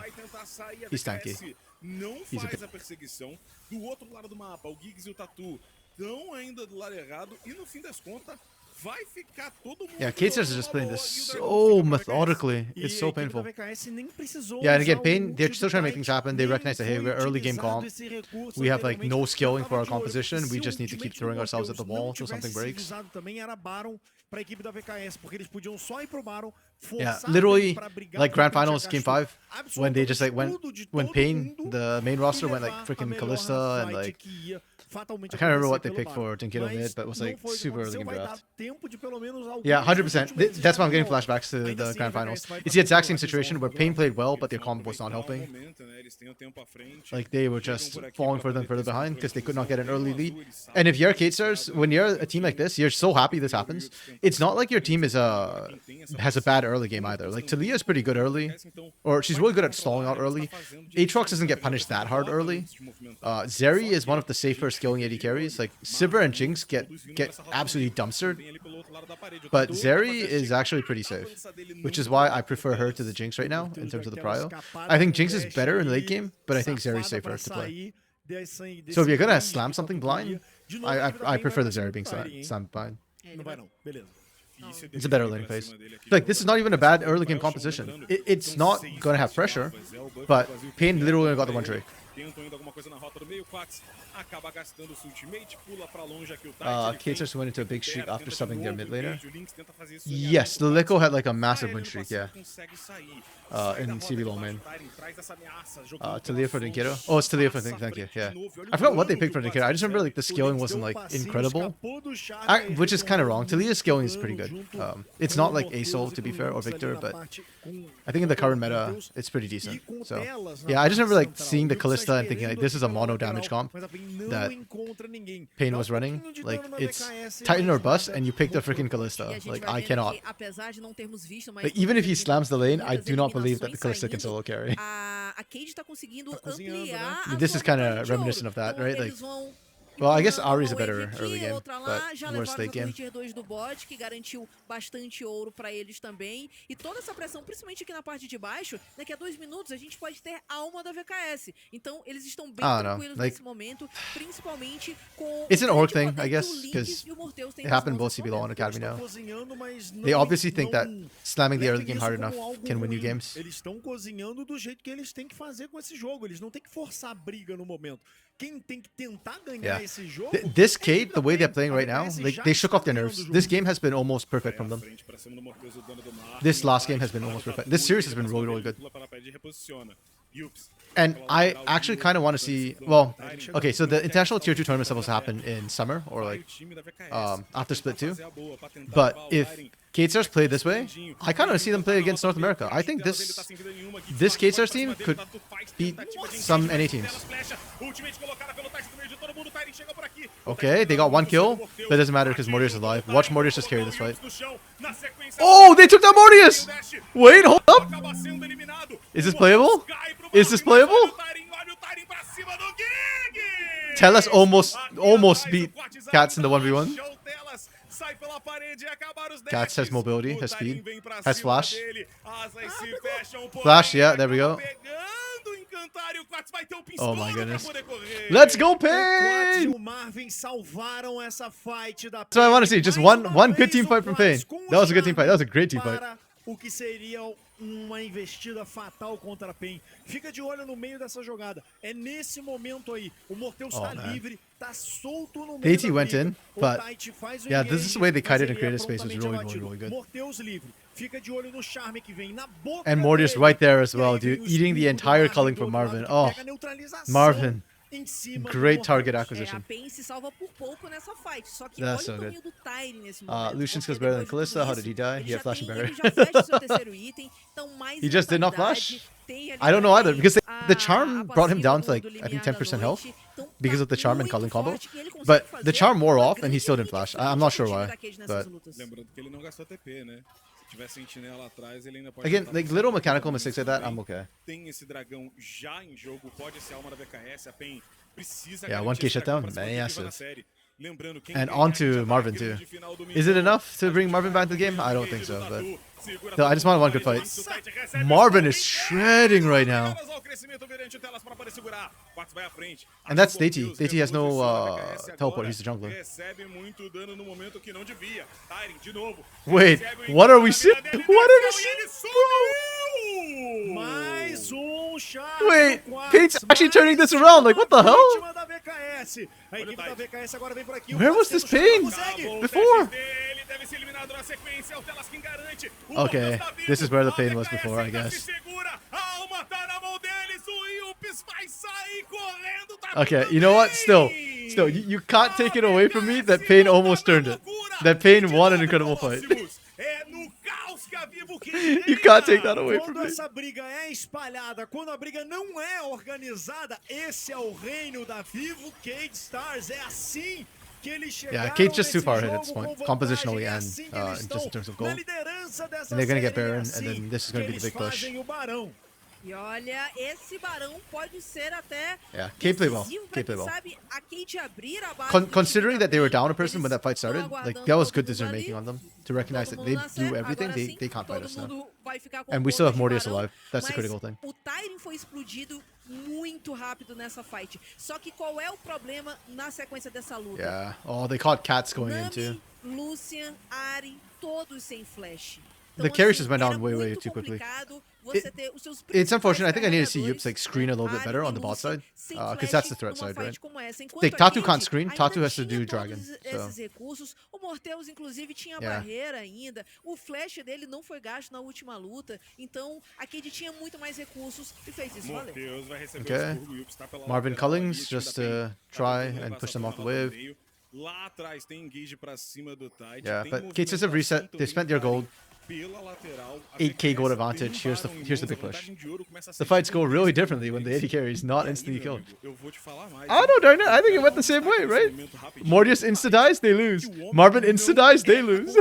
He's tanky. Não He's a faz a perseguição. Do outro lado do mapa, o Giggs e o Tatu estão ainda do lado errado e no fim das contas vai ficar todo mundo. Yeah, Kate is just playing this so methodically. It's so painful. Yeah, and again, Pain, they're still trying to make things happen. They recognize that, hey, we're early game comp. We have like no skilling for our composition. We just need to keep throwing ourselves at the wall until something breaks. Pra equipe da VKS, porque eles podiam só ir pro Baron, Yeah, forçar literally, pra brigar like com Grand o Pain Finals Game 5, when they just like went, when Pain, mundo, the main roster went like levar a freaking melhor Callista and fight like, que ia fatalmente I can't remember acontecer what they pelo picked Baron. for Dinkido Mas mid, but it was não like foi o que super early aconteceu, game vai dar draft. tempo de pelo menos alguns Yeah, 100%. ultimates That's why I'm getting chegarem. flashbacks to Ainda the assim, Grand a Finals. VKS vai It's the exact fazer same situation where Pain played well, but their combo was not helping. Like, they were just falling further and further behind because they could not get an early lead. And if you're Kate Stars, when you're a team like this, you're so happy this happens. It's not like your team is has a bad early game either. Like, Talia is pretty good early, or she's really good at stalling out early. Aatrox doesn't get punished that hard early. Zeri is one of the safer skilling AD carries. Like, Sivir and Jinx get absolutely dumpstered, but Zeri is actually pretty safe, which is why I prefer her to the Jinx right now in terms of the prio. I think Jinx is better in late game, but I think Zeri's safer to play. So if you're gonna slam something blind, I prefer the Zeri being slammed blind. Não vai não, beleza. It's a better laning phase. Like, this is not even a bad early game composition. It's not gonna have pressure, but Pain literally got the one Drake. tentam ainda alguma coisa na rota do meio. Quax acaba gastando o seu ultimate, pula pra longe aqui o Tide. K-Ters went into a big streak after subbing their mid laner. O Lynx tenta fazer isso Yes, the Liko had like a massive ele win no streak, passivo yeah. consegue sair. In CBLOL main. Tyrion traz essa ameaça, jogando Talia for pela Ninkero. frente, Oh, it's Talia for passa à thank you, frente yeah. de novo. Olha I o forgot what they dano picked for que o Ninkero. I just remember like the O scaling Lynx wasn't deu like passinho, incredible. escapou do Charme, Which is aí kind of pegou wrong. Talia's scaling is um pretty good. junto It's com not o like Morteus ASOL e to be com o fair or Lynx ali Victor, na but parte com I think in the o current meta Morteus it's pretty e decent. com o So Telas na yeah, I just remember like parte seeing the central. O Lynx Kalista and thinking like this is a esperando mono aqui pela damage lateral, comp mas a PEN não that encontra ninguém. Pain Dá was running. pouquinho de Like dano na it's VKS, Titan mas or bust, nada and you pick the muito freaking forte. Kalista. E a gente Like vai I vendo cannot. que, apesar de não termos visto, mas Like even if he muitas slams the lane, I do not believe that the eliminações Kalista can saindo, solo carry. a Cade tá conseguindo Tá cozinhando, né? ampliar a This sua is kind vantagem of de reminiscent ouro. of that, Então, right? Like, eles vão well, I guess empurrando Ari's a uma better wave aqui, early game, outra lá, but já worse levaram late essa game. Tier 2 do bot, que garantiu bastante ouro pra eles também. E toda essa pressão, principalmente aqui na parte de baixo, daqui a 2 minutos a gente pode ter alma da VKS. Então eles estão bem tranquilos Like, nesse momento, principalmente com it's an o orc grande thing, poder I que guess, o Lynx because e o Morteus têm it nas happened in mãos both nesse CBLOL momento. and Academy Estão now. cozinhando, mas They não- obviously think that não slamming the early levem game isso hard como enough algo can win you ruim. games. Eles estão cozinhando do jeito que eles têm que fazer com esse jogo. Eles não têm que forçar a briga no momento. Quem tem que tentar ganhar Yeah. esse jogo. This Kate, the way they're playing right now, like they shook off their nerves. This game has been almost perfect from them. frente pra cima do Morteus, o dano do Mar. This last game has been almost perfect. This series has been really, really good. Pula pela parede e reposiciona. Yups. And I actually kind of want to see. Well, okay, so the international tier 2 tournament supposed to happen in summer or like after split 2. But if K-Stars play this way, I kind of see them play against North America. I think this K-Stars team could beat some NA teams. Okay, they got 1 kill, but it doesn't matter because Mortius is alive. Watch Mortius just carry this fight. Oh, they took down Mortius! Wait, hold up! Is this playable? Is this playable? Telas almost beat Cats in the 1v1. Cats has mobility, has speed, has flash. Flash, yeah, there we go. Oh my goodness. Let's go, Pain! That's what I want to see. Just one good team fight from Pain. That was a good team fight. That was a great team fight. O que seria uma investida fatal contra a PEN. Fica de olho no meio dessa jogada. É nesse momento aí. O Morteus tá livre, tá solto no meio AT went in, but yeah, this is the way they kited and created space was really, really, really good. Morteus livre. Fica de olho no charme que vem na boca. And Mortius right there as well, dude, eating the entire culling from Marvin. Oh, Marvin. Great target acquisition. A PEN se salva por pouco nessa fight, só que That's olha so o good. tamanho do Tyre nesse momento. Lucian skills better than Kalista. How did he die? He had flash and barrier. Ele já fecha o seu terceiro item, então mais He just did not vitalidade, flash? tem ali I don't know either, because the a charm brought him down to like, passiva I think do 10% limiar health da noite. Então, because tá of the charm and muito culling combo. forte e ele consegue But fazer the charm wore uma off and he still didn't flash. I'm not sure why. But Lembrando que ele não gastou TP, né? Se tiver sentinela atrás, ele ainda pode... again, like little mechanical mistakes like that, I'm okay. Tem esse dragão já em jogo, pode ser a alma da VKS, a PEN precisa Yeah, garantir 1k esse dragão shutdown, pra se manter viva massive. na série. Lembrando, quem And ganhar on to já tá Marvin na too. grande final do Is it Mingau. enough to bring Marvin back to the game? I don't think so, but so I just want one good fight. Marvin is shredding right now. And that's Deity. Deity has no teleport, he's the jungler. Recebe muito dano no momento que não devia. Tyrion, de novo. Wait, what are we seeing? What are we seeing? Mais charme. Wait, Pate's actually turning this around, like what the hell? Vítima da VKS. A equipe da VKS agora vem por aqui. Where was this Pain before? Okay, this is where the Pain was before, I guess. Okay, you know what? Still, you can't take it away from me that Pain almost turned it. That Pain won an incredible fight. You can't take that away from Quando me. essa briga é espalhada, quando a briga não é organizada, esse é o reino da Vivo Cade Stars. É assim que eles chegaram. Yeah, Kate's just too nesse far ahead jogo at this point, com compositionally vantagem. É and assim que eles just in terms of estão goal. na liderança dessa And they're gonna get série, é Baron, assim and then this is gonna que be the eles big push. fazem o Barão. E olha, esse Barão pode ser até Yeah, Kate played well. decisivo pra Kate quem played well. sabe a Kate abrir a base do Considering time that they were da down a PEN. person when that fight started, Eles estão like that aguardando was good todo decision mundo making ali. on them to recognize that Todo they mundo na do série. everything. Agora sim, They can't fight todo us now. mundo vai ficar com And we o still have bônus de Mortius Barão, alive. That's the mas critical thing. o Tyrion foi explodido muito rápido nessa fight. Só que qual é o problema na sequência dessa luta? Yeah. Oh, they caught Cats going in too. Lucian, Ari, todos sem flash. The carries just went era down way muito too quickly. complicado você ter os seus It's unfortunate. I think I need to see carregadores, Yups like screen a little bit Ari better e on the bot Lúcia, side, sem because flash that's the threat numa side, fight right? como essa. Enquanto Like a Tatu Cade can't screen. ainda Tatu has to tinha do todos Dragon. So esses recursos, o Morteus inclusive tinha Yeah. barreira ainda, o flash dele não foi gasto na última luta, então a Cade tinha muito mais recursos e fez isso valer. Morteus vai receber Okay. o expurgo, o Yups tá pela Marvin lateral ali, Cullings o time just da PEN to tá try tentando and levar push essa them off the turma lá do wave. meio. Lá atrás tem engage pra cima do Tide. Yeah, tem but Kates have movimentação reset. They também spent their da Ari gold. pela lateral. A 8k gold VKS advantage. Here's the tem here's the mãos, big a push. vantagem de ouro começa a The ser fights go gigantesca really pro differently when the AD Morteus. carry is E not aí, instantly meu killed. amigo, eu vou te falar mais. I don't know. I think it went the same way, right? Mortius insta-dies, they lose. Marvin insta-dies, they lose.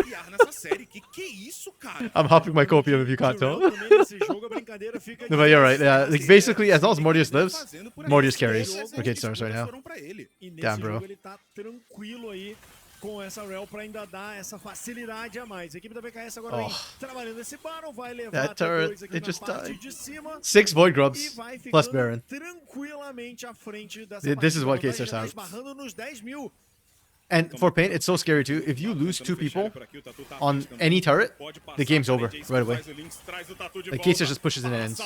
Que isso, cara? I'm hopping my copium if you can't tell. Durant também nesse jogo, a brincadeira fica No, but you're right. Yeah, like basically, as long as Ele Mortius tá lives, fazendo por aí. Mortius Esses carries dois for Kate Stars right now. foram pra ele. E nesse Damn, bro. jogo ele tá tranquilo aí com essa Rel pra ainda dar essa facilidade a mais. A equipe da VKS agora vem trabalhando esse Baron, vai levar That até turret, dois aqui it na just parte died. de cima 6 Void e Grubs vai plus ficando Baron. tranquilamente à frente dessa This is partida. what Vantagem K-Stars já tá have. esbarrando nos 10.000. And for Paint, it's so scary too. If you lose 2 people on any turret, the game's over right away. Like K-Stars just pushes in and ends.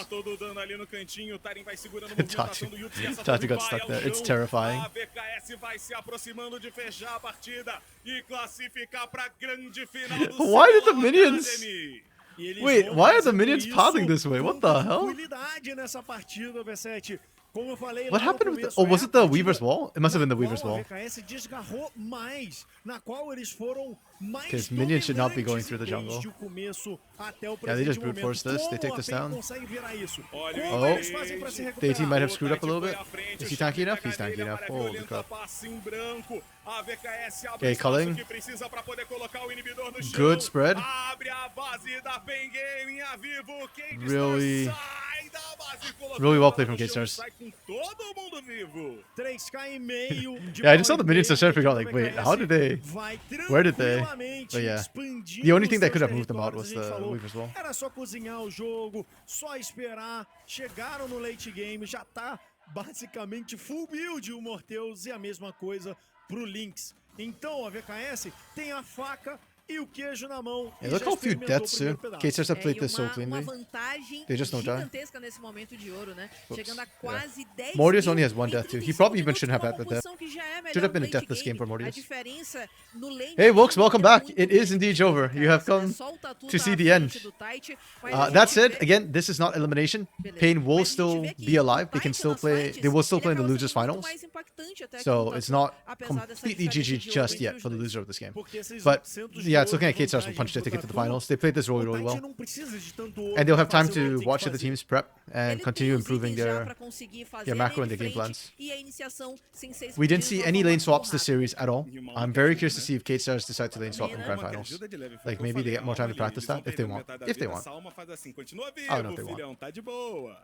Tatu got stuck there. It's terrifying. A VKS vai se aproximando de fechar a partida e classificar para grande final do Why did the CBLOL minions? Academy. E eles Wait, vão why are the fazendo minions isso pathing this way? What com the hell? tranquilidade nessa partida, V7. Como eu falei, What lá no happened with the, começo, oh, was é it a the partida Weaver's Wall? It must have been the na Weaver's qual Wall. A VKS desgarrou mais, na qual eles foram mais Because minions should not be going dominantes through the jungle. desde o começo até o Yeah, they just presente brute force momento. this. They take Como this a PEN down. consegue virar isso? Olha o Como eles engage. fazem pra se The recuperar? team might have screwed up a little bit. Foi à frente, Is o he tanky time enough? da He's tanky cadeira enough. para Holy violenta, crap. passe em branco. A VKS abre Okay, o espaço culling. que precisa para poder colocar o inibidor no chão. Good spread. Abre a base da PEN Gaming a vivo. Kate Really- Stars sai da base, colocando Really well ela played no from Kate chão, Stars. sai com todo mundo vivo. 3K e meio de Yeah, I just saw the power minions play. just trying to figure out, A like, wait, VKS how did they- vai where did they- tranquilamente But yeah. expandindo The only thing that os could have seus moved them out territórios, was a gente the falou. Weaver's Wall. Era só cozinhar o jogo, só esperar. Chegaram no late game, já tá basicamente full build o Morteus e a mesma coisa pro Lynx. Então a VKS tem a faca e o queijo na mão. Hey, e look já how few experimentou o deaths too. primeiro pedaço. Kate Stars have played E this so uma cleanly. vantagem They just don't die. gigantesca nesse momento de ouro, né? Oops. Chegando a quase 10 Mortius mil only has one em death too. He 35 probably even minutos, shouldn't have uma had that death. composição que já é melhor Should have been no a late deathless game for A Mortius. diferença no lane Hey, Wilkes, game welcome é back. muito It is grande indeed pra over. You have VKS, né? come Só o Tatu to tá see à the frente end. do Tite, mas a That gente said, vê- again, this is not elimination. Beleza. Pain will Mas a gente still vê que be o alive. They can Tite still nas play. fights, They will still ele play in the acaba losers sendo muito finals. mais impactante até que So o it's Tatu, not apesar dessa completely diferença GG de ouro just entre yet os for the dois. loser of this game. Porque esses But 800 de yeah, it's ouro looking at de Kate Stars will vantagem punch their pro ticket to the Tatu, finals. They played this really, o really Tite well. não precisa de tanto ouro And they'll have pra time fazer o que to tem que watch the fazer. teams prep and Ele continue tem os improving itens já their pra conseguir fazer their a macro lane and their game frente plans. e a iniciação sem ser We didn't explodido see de uma any forma lane muito swaps this rápida. series at all. I'm very curious to see if Kate Stars decide to lane swap in grand Uma que finals. ajuda de leve, foi o Like que eu maybe they falei, get more time to Alma, practice eles vão that if they perder want. metade da If they vida, want. essa alma faz assim, continua vivo, I don't know if they want. filhão, tá de boa.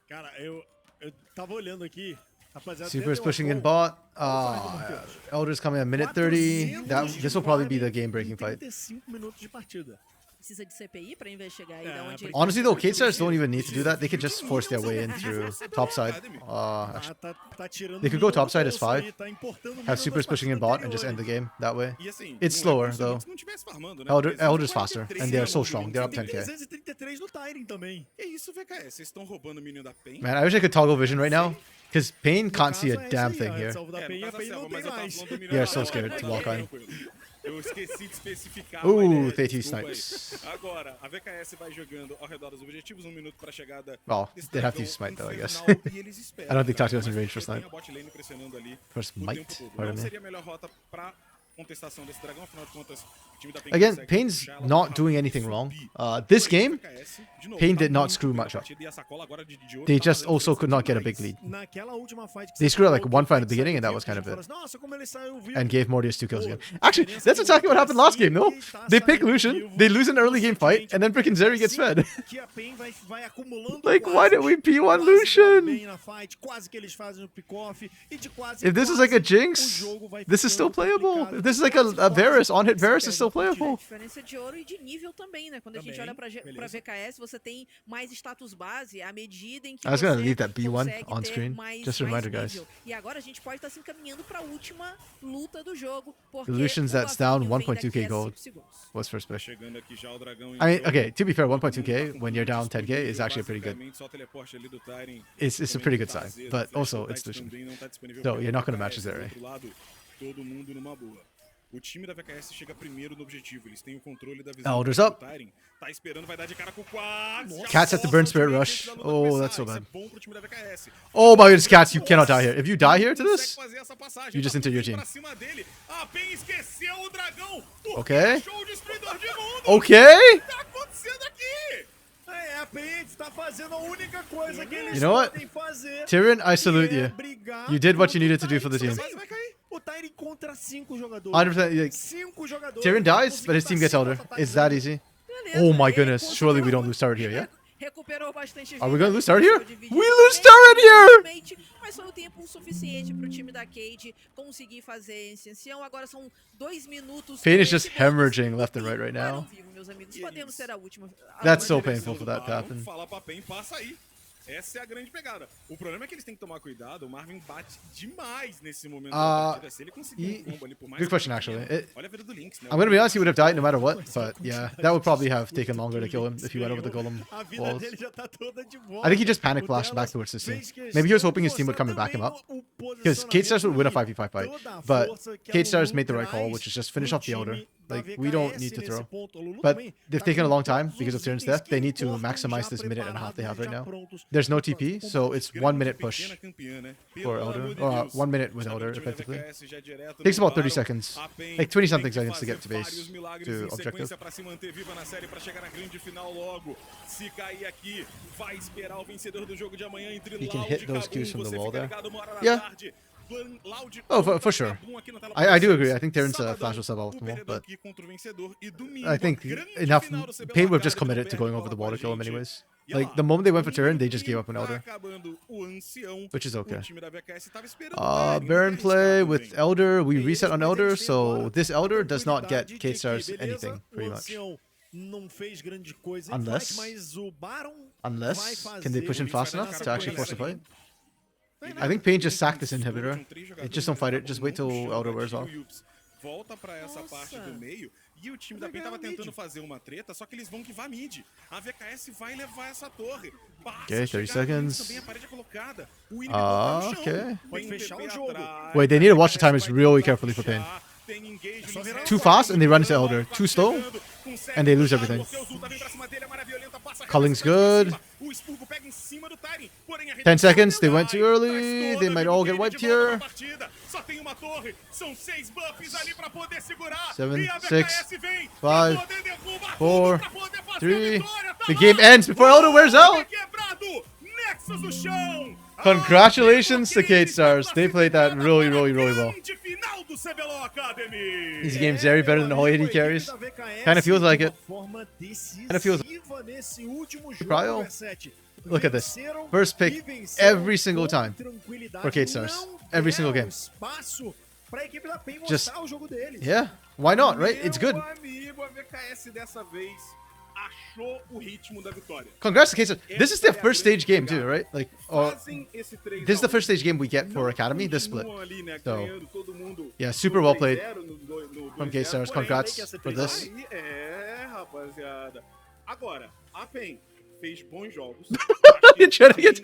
Cara, eu tava olhando aqui, rapaziada. Super is deu pushing in uma bot. Elder's coming at minute 30. This will probably be the game breaking fight. 35 minutos de partida. Precisa de CPI pra investigar e dar onde ele Honestly though, Kate Stars don't even need to do that. They could just force their way in through topside. Tá tirando They could go muito topside as bolso aí, 5. tá importando muito Have supers das pushing in partidas bot and just end the anteriores. game that way. E assim, It's não é slower como se though. eles não tivessem farmando, né? Porque eles Elder's são faster 43 and they are so no strong. They're up Tem 10k. 333 no Tyrion também. Que isso, VKS? Vocês estão roubando o minion da PEN? Man, I wish I could toggle vision right now. Because Pain can't see a caso é damn esse thing aí, here. salvo da É, PEN, no a caso PEN da não selva, tem mas eu tava mais. falando do minion They are da so selva. scared to walk on. Eu esqueci de especificar. Ooh, mas TT desculpa aí. snipes. Agora, a VKS vai jogando ao redor dos objetivos, 1 minuto pra chegada. Well, desse they'd have to dragão use smite though, I guess. infernal, e eles esperam, I don't think cara, Tatu is in mas range for tem snipe. a bot lane pressionando ali For o tempo smite, todo. pardon Não me. seria a melhor rota pra contestação desse dragão, afinal de contas, o time da PEN Again, consegue Pain's puxar ela not rápido doing e anything wrong. subir. This Porém, game, VKS, de novo, Pain tá did not muito screw bem na much up. partida, e a sacola agora de ouro They tá just fazendo also diferença could not get a demais. big lead. Naquela última fight que They você screwed like falou, one fight at the que beginning and that saiu was kind of vivo, it. falou assim, nossa, como ele saiu vivo. And gave Mortius 2 kills Pô, again. Actually, diferença that's que exactly what happened last game, no? ele tá They pick saindo Lucian, vivo, they lose an early game fight, and then freaking Zeri gets fed. que a PEN vai acumulando Like, why did we P1 quase Lucian? bem na fight, quase que eles fazem o pick-off, e de quase If this is like a Jinx, this is still playable. If this is like a Varus, on hit Varus is still playable. Diferença de ouro e de nível também, né? Quando a gente olha pra VKS, você tem mais status base à medida em que I was gonna você leave that B1 consegue on ter screen. mais, Just a mais reminder, nível. guys. E agora a gente pode estar se encaminhando pra última luta do jogo, porque Illusions, o that's down Lavinho vem 1.2k daqui a gold. 5 segundos. What's first pick? Chegando aqui já o dragão em I mean, jogo. okay, to be fair, Todo mundo 1.2k tá when you're down 10k is disponível, actually a pretty good. basicamente, só o teleporte ali do Tyrion It's a pretty good sign, fazer, but o flash also do it's Titan Illusion. também não tá disponível No, pelo you're not gonna VKS, match it do there, outro lado, todo mundo numa boa. O time da VKS chega primeiro no objetivo, eles têm o controle da visão. Elders O up. Tyrion tá esperando, vai dar de cara com o Quads. Cats at the Burn Spirit Rush. Antes da luta Oh, começar, that's so isso é bad. bom pro time da VKS. Oh my goodness, Cats, you cannot die here. If you die here to Consegue this, fazer essa passagem, you just tá enter your tudo team. pra cima dele. A PEN esqueceu o dragão. Por Okay. que achou o destruidor de mundo? Okay. O que tá acontecendo aqui? A PNG tá fazendo a única coisa que eles You know what? podem fazer. Tyrion, I salute que é you. brigar You did what you contra needed to do o for the team. Tyrion. O Tyrion contra 5 jogadores. 100%. Like, 5 jogadores. Tyrion dies, but his team gets Elder. It's that easy. Oh my goodness. Surely we don't lose turret here, yeah? Recuperou bastante Are we vida, gonna lose turret here? dividiu We também, lose turret here! Mas foi o tempo suficiente pro time da Cade conseguir fazer a ascensão. Agora são 2 minutos. Pain is just hemorrhaging left and right now. Meus amigos, podemos ser a última. That's so painful for that to happen. Fala pra PEN, passa aí. Essa é a grande pegada. O problema é que eles têm que tomar cuidado. O Marvin bate demais nesse momento da partida. Se ele conseguir um combo ali por mais Good question, que actually. tenha, olha a vida do Lynx, né? I'm gonna be honest, he would have died no matter what, but yeah, that would probably have taken longer to kill him if he went over the golem A vida walls. dele já tá toda de volta. I think he just panic flashed back towards this team. Maybe he was hoping his team would come and back him up. Because Kate Stars would win a 5v5 fight. But Kate Stars made the right call, which is just finish off the Elder. Like, we don't need to throw. But they've taken a long time because of Tyrion's death. They need to maximize this minute and a half they have right now. There's no TP, so it's 1 minute push for Elder. Or 1 minute with Elder, effectively. Takes about 30 seconds. Like 20 something seconds to get to base, to objective. Pra se manter viva na série, pra chegar na grande final logo. Se cair aqui, vai esperar o vencedor do jogo de amanhã entre He can Loud hit e those Kabum. Qs from the Você wall fica there. ligado 1 hora da Yeah. tarde. Loud Oh, contra for sure. Kabum aqui na tela I do pra agree. vocês. I think Tyrion's Sabadão, flash was o suboptimal, perdedor but aqui contra o vencedor. E domingo, I think a grande enough. final do CBLOL Pain would have just Academy committed to não going perde over the bola wall to pra kill him gente. anyways. E Like, ó, the moment they went for Tyrion, they just gave up on tá Elder. acabando o ancião. Which is okay. O time da VKS tava esperando o Tyrion, Baron não play arriscado with bem. Elder. We reset on Elder, so this Elder does not get Kate Stars Beleza, anything, pretty o much. ancião não fez grande coisa em Unless- fight, mas o Baron Unless, vai can they fazer push him o fast Baron enough vai to actually fazer force a o fight? I think Pain just sacked this inhibitor. Just don't fight it. Just wait till Elder wears off. Volta pra essa parte do meio e o time da PEN tava tentando fazer uma treta, só que eles vão que vá mid. A VKS vai levar essa torre. Passa, Okay, 30 chega seconds. também a parede é colocada. O inimigo tá no chão. Okay. Tem fechar TP o jogo. atrás, Wait, they need to watch the timers really carefully for Pain. tem engage Só virar no Too fast and they run into Elder. Too slow and they lose everything. Culling's good. 10 seconds, they went too early. They might all get wiped here. Só tem uma torre, são 6 buffs ali pra poder segurar. 7, E a 6, VKS vem 5, pra poder derrubar 4, tudo, pra poder fazer a 3. vitória. Tá The lá. game ends before Elder wears out. Quebrado, Nexus no chão. Congratulations to Kate Stars. They played that really, really, really well. Grande final do CBLOL Academy. These games very better than all AD carries. Kind of feels like it. Kind of feels- nesse último jogo, Cryo? Verset. Look at this. Venceram First pick e venceram every single com time tranquilidade. for Kate Stars. Não Every single deram game. espaço pra equipe da PEN Just- mostrar o jogo deles. Yeah, why not, right? It's good. Meu amigo, a VKS dessa vez achou o ritmo da vitória. Congrats to Kate Stars. This is their first stage game too, right? Like, Fazem esse 3 this is the first stage game we get for Academy, this split. Continuam ali, né, So, ganhando todo mundo yeah, super well played 3-0 no from 2-0, Kate Stars. porém, Congrats for this. aí, rapaziada. Agora, a PEN fez bons jogos. You're trying to get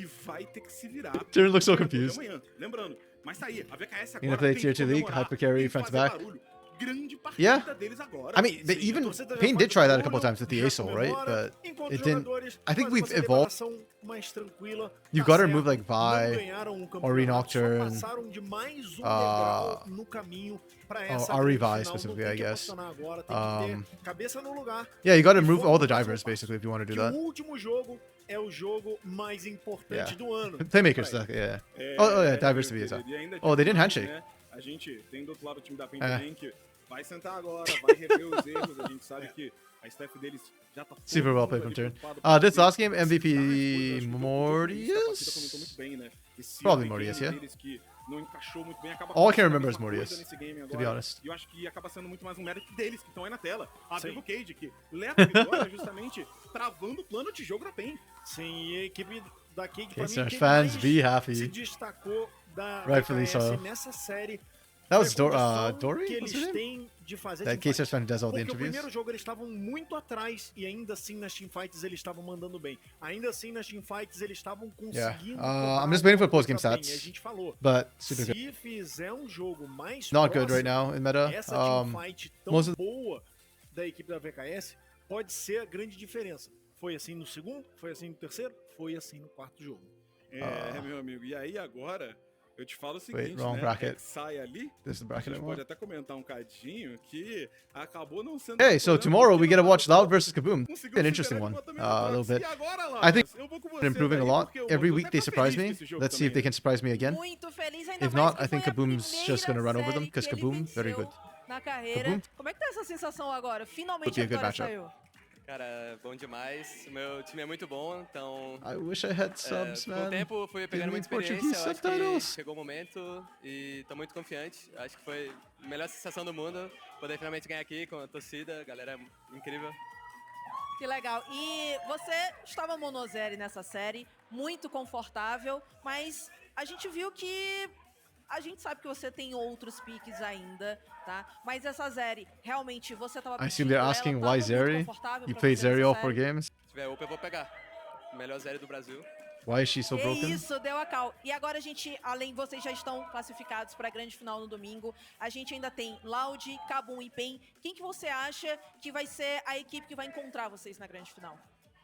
E vai ter que se virar. Tyrion looks so pra confused. amanhã. Lembrando, mas tá aí, a VKS You're gonna agora play tem tier que 2 league, comemorar, hyper carry, tem que front to fazer back. barulho. Grande partida Yeah. deles agora. I mean, Sim, even a torcida Pain já did try that a couple Olho, times with the já ASOL, right? comemora, But enquanto it os didn't. jogadores I think fazem we've uma evolved. celebração mais tranquila. You've Tá got to certo, move like não Vi ganharam um or campeonato, Nocturne. só passaram de mais um degrau no caminho pra essa or grande Revive final. specifically, Não I tem que guess. emocionar agora, tem que ter cabeça no lugar. Yeah, you got to E move foco all the na próxima divers parte. basically if you want to do Que that. o último jogo é o jogo mais importante Yeah. do ano. Playmakers, Pra ele. yeah. É, Oh, yeah, divers to be as e well. ainda Oh, they didn't tem, handshake. né, a gente tem do outro lado o time da PEN É. também que vai sentar agora, vai rever os erros. A gente sabe que a staff deles já tá Super well todo played mundo from ali Tyrion. preocupado This pra last game, conseguir MVP dar as coisas. Acho que o Dr. Luiz da partida comentou Mortius? muito bem, né? Esse Probably early Mortius, game yeah. deles que não encaixou muito bem. Acaba All I can acontecendo a remember is mesma Morbius, coisa nesse game to be agora. honest. E eu acho que acaba sendo muito mais um mérito deles, que estão aí na tela. A Sim. Vivo Cage, que leva a vitória justamente travando o plano de jogo da PEN. Sim, e a equipe da Cage, pra mim, Yes, our quem fans mais be happy. se destacou da Rightfully VKS so. nessa série That was foi a condição Dory? que What's eles her name? têm de fazer That teamfight. Casey's fan who does all the Porque o interviews? primeiro jogo eles estavam muito atrás e ainda assim nas teamfights eles estavam mandando bem. Ainda assim nas teamfights eles estavam conseguindo. I'm just waiting for post-game cobrar bem. stats. E a gente falou, But super good. se fizer um jogo mais Not good próximo, right now in meta. essa teamfight tão most of- boa da equipe da VKS pode ser a grande diferença. Foi assim no segundo, foi assim no terceiro, foi assim no quarto jogo. Meu amigo. E aí agora, eu te falo o seguinte, wrong né? bracket. Sai ali, This is the a bracket I gente pode want. até comentar um cadinho que acabou não sendo... Hey, so tomorrow we get to watch Loud versus Kaboom. Conseguiu An interesting superar one. ele também A na little Proxy. bit. E agora, I Lauras, think eu vou com they're vocês improving a aí, lot. porque o Every Matheus week they tá surprise feliz me. com esse jogo Let's see if they também, can surprise me again. Muito feliz, ainda If mais not, que I think foi a Kaboom's just gonna run over them primeira because série que Kaboom, ele very venceu good. na carreira. Kaboom? Como é que tá essa sensação agora? Finalmente Would be a a good vitória matchup. saiu. Cara, bom demais. O meu time é muito bom, então. I wish I had subs, Com man. o tempo fui Give pegando me muita Portuguese experiência. Eu acho subtitles. que chegou o momento e tô muito confiante. Acho que foi a melhor sensação do mundo poder finalmente ganhar aqui com a torcida, galera incrível. Que legal. E você estava monozere nessa série, muito confortável, mas a gente viu que a gente sabe que você tem outros piques ainda, tá? Mas essa Zeri, realmente, você tava I assume pedindo they're ela, asking tava why muito Zeri? confortável You pra played você Zeri nessa all série? 4 games? Se tiver UP, eu vou pegar. Melhor série do Brasil. Why is she so Que broken? isso, deu a cal. E agora a gente, além, vocês já estão classificados para a grande final no domingo. A gente ainda tem Loud, Kabum e PEN. Quem que você acha que vai ser a equipe que vai encontrar vocês na grande final?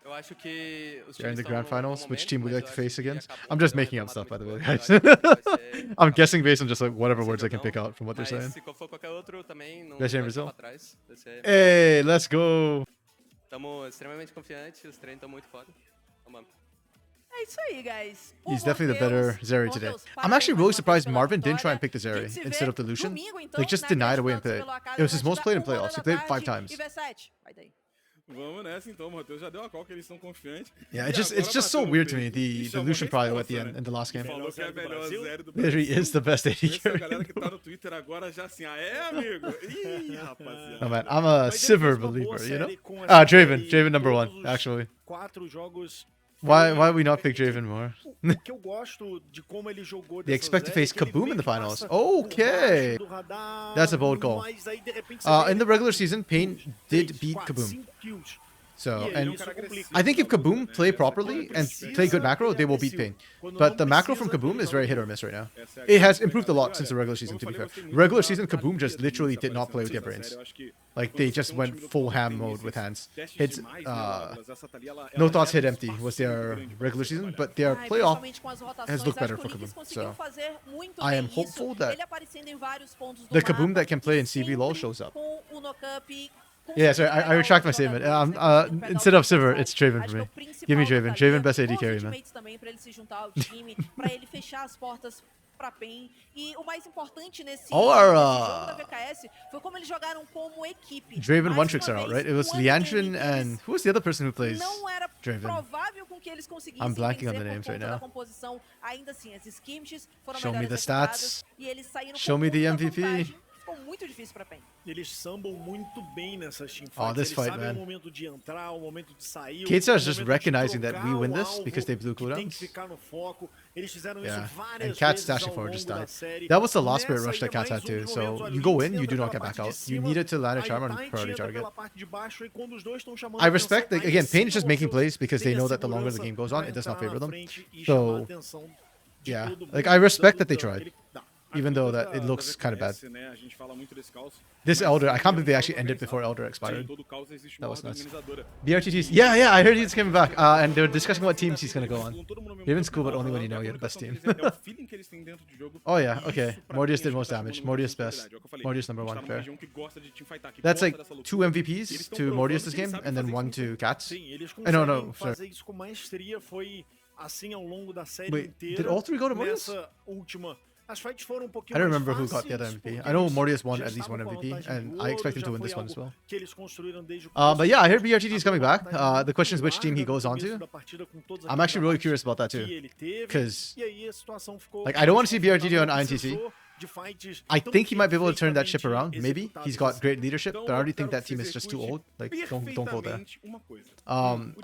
Eu acho que os They're in times the estão grand num bom finals. momento, Which team would you like mas to eu acho face que against? acabou I'm just dando uma making up stuff, by the way, retomada guys. muito boa. Eu acho que vai ser I'm guessing based on just like whatever words I can não, pick out from what they're mas saying. se for qualquer outro também não Guys, vai in ficar Brazil? pra trás. Vai ser- Hey, let's go. Estamos extremamente confiantes, os treinos estão muito foda. Vamos. É isso aí, guys. He's definitely the better Zeri today. I'm actually really surprised Marvin didn't try and pick the Zeri instead of the Lucian. Like, just denied away and played. It was his most played in playoffs. He played it 5 times. E V7, vai daí. Vamos nessa então, o Matheus já deu a call que eles estão confiantes. Yeah, E it's agora just so bateu no weird to me. peito. E The chamou Lucian probably at the resposta, end né? in the last game. Falou que é a melhor Zeri do There Brasil. he is, the best AD Essa carry. galera que tá no Twitter agora já assim, amigo? Ih, rapaziada. Oh man, I'm a Mas ele Sivir fez uma boa believer, you know? série com Ah, essa Draven, série, Draven number todos 1, os actually. 4 jogos. Why we not pick Draven more? O que eu gosto de como ele jogou They dessa expect to série face é que ele Kaboom meio in the que finals. passa por Okay. baixo do radar, That's a bold call. mas aí, de repente, você vê In ele the regular com season, Pain did beat 4, Kaboom. 5 kills. So, E aí and isso complica. I think if Kaboom play properly and play good macro, they will beat Pain. But the macro from Kaboom is very hit or miss right now. It has improved a lot since the regular season, to be fair. Regular season, Kaboom just literally did not play with their brains. Like, they just went full ham mode with hands. Hits, no thoughts hit empty was their regular season, but their playoff has looked better for Kaboom. So, I am hopeful that the Kaboom that can play in CBLOL shows up. Yeah, sorry, I retract my statement. Instead of Sivir, it's Draven for me. Give me Draven. Draven best AD carry, man. Também para ele se juntar ao time, para ele fechar as portas para PEN. E o mais importante nesse All our, jogo da VKS foi como eles jogaram como equipe. Draven Mais one tricks uma are out, vez, right? It was o Liandrin MVP and who was the other person who plays não era Draven? provável com que eles conseguissem I'm blanking on vencer the por names right conta da now. composição. Ainda assim, as skirmishes foram Show me melhores the executadas stats. e eles saíram Show com me the muita MVP. vantagem. Ficou muito difícil para PEN. Eles sambam muito bem nessas teamfights. Oh, this Eles fight, sabem man. o momento de entrar, o momento de sair. K-Star o is just momento de recognizing that we trocar win o this alvo because they blew que tem que cooldowns. ficar no foco. Eles fizeram Yeah, isso várias and Cat's vezes ao dashing forward longo just da died. série. That was the last spirit Nessa rush that ainda Cats had mais um too. dos So momentos you ali, go in, you entra do not pela get back parte de out. You cima, needed to land a aí charm on Tide priority entra target. pela parte de baixo, e quando os dois estão chamando I a respect atenção, that, aí again, sim Pain is just making você plays because they tem a know that the longer the segurança game goes on, pra it does not entrar favor na them. frente e chamar a So, atenção de yeah, todo like mundo, I respect that dando they o dano tried, que ele dá. even though that it looks kind of bad. Né? A gente fala muito desse caos. This Mas Elder, I sim, can't believe they é actually ended organizado. before Elder Sim, expired. todo caos existe That uma was ordem nuts. organizadora. BRTTs, yeah, I heard he's coming back, and they were discussing what teams he's gonna go on. Raven's cool, but only when you know you're the best team. É o feeling que eles têm dentro de jogo. Oh yeah, Isso okay. pra Mordius mim, a did gente most tá damage. jogando Mordius muito de best. qualidade, é o que eu falei. Mordius number A gente one, tá numa fair. região que gosta de teamfightar, que That's gosta like dessa loucura. 2 MVPs Eles tão to provando Mordius que this eles game, sabem and then fazer one isso. to Cats. Sim, eles No, conseguem no, sorry. fazer isso com maestria. Foi assim ao longo da série Wait, inteira. did all 3 go to Mordius? Nessa última as fights foram um I pouquinho don't mais remember who got the other fáceis, MVP. porque I know eles Mortius won já at least one estavam com a MVP, vantagem and do I expect him ouro, to win já this foi one as algo well. que eles construíram desde o But começo. yeah, I heard Depois, BRTT is abriu coming uma back. vantagem The question is muito which team he larga no goes on começo to. da partida, com todos I'm aqueles actually really abates curious about that que too. ele teve, 'Cause, e aí a situação ficou like, I don't want to see mais BRTT on confortável, INTC. precisou de fights I tão think he might be able to turn that ship perfeitamente around. Maybe he's got executados great leadership, Então, but I already eu think quero that que team você is just too execute old. Like, don't go there. perfeitamente uma coisa.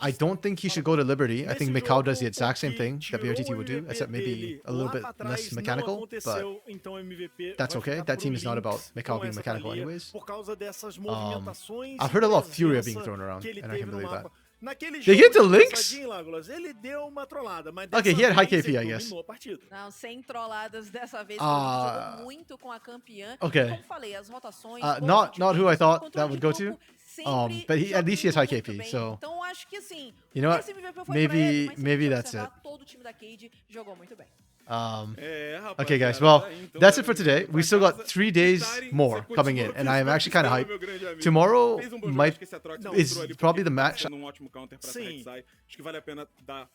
I don't think he should go to Liberty. I think Nesse Mikau does jogo, the exact o same que thing that tirou BRTT o would do, MVP except maybe dele a little lá bit pra less trás não mechanical. But aconteceu, então o MVP that's vai okay. ficar That pro team is not about Lynx Mikau com being essa mechanical tralia anyways. por causa dessas movimentações I've e heard a lot of Furia presença being thrown around, que ele and I teve can no believe that. mapa. Naquele They jogo hit the de Lynx? passadinha, Legolas, ele deu uma trollada, mas Okay, dessa he had high vez KP, I ele guess. dominou a partida. Não, sem trolladas dessa vez, porque ele jogou muito com a campeã. Okay. E como falei, as rotações, Not who I thought controle that de would go to. campo sempre But he, at least he has high jogando KP, muito bem. so Então acho que assim, you know what? esse MVP foi pra ele, mas se a Maybe gente that's it. observar, todo o time da Cade jogou muito bem. Okay, guys. Well, that's it for today. We still got 3 days more coming in, and I am actually kind of hyped. Tomorrow is probably the match. Sim. Acho que vale a pena dar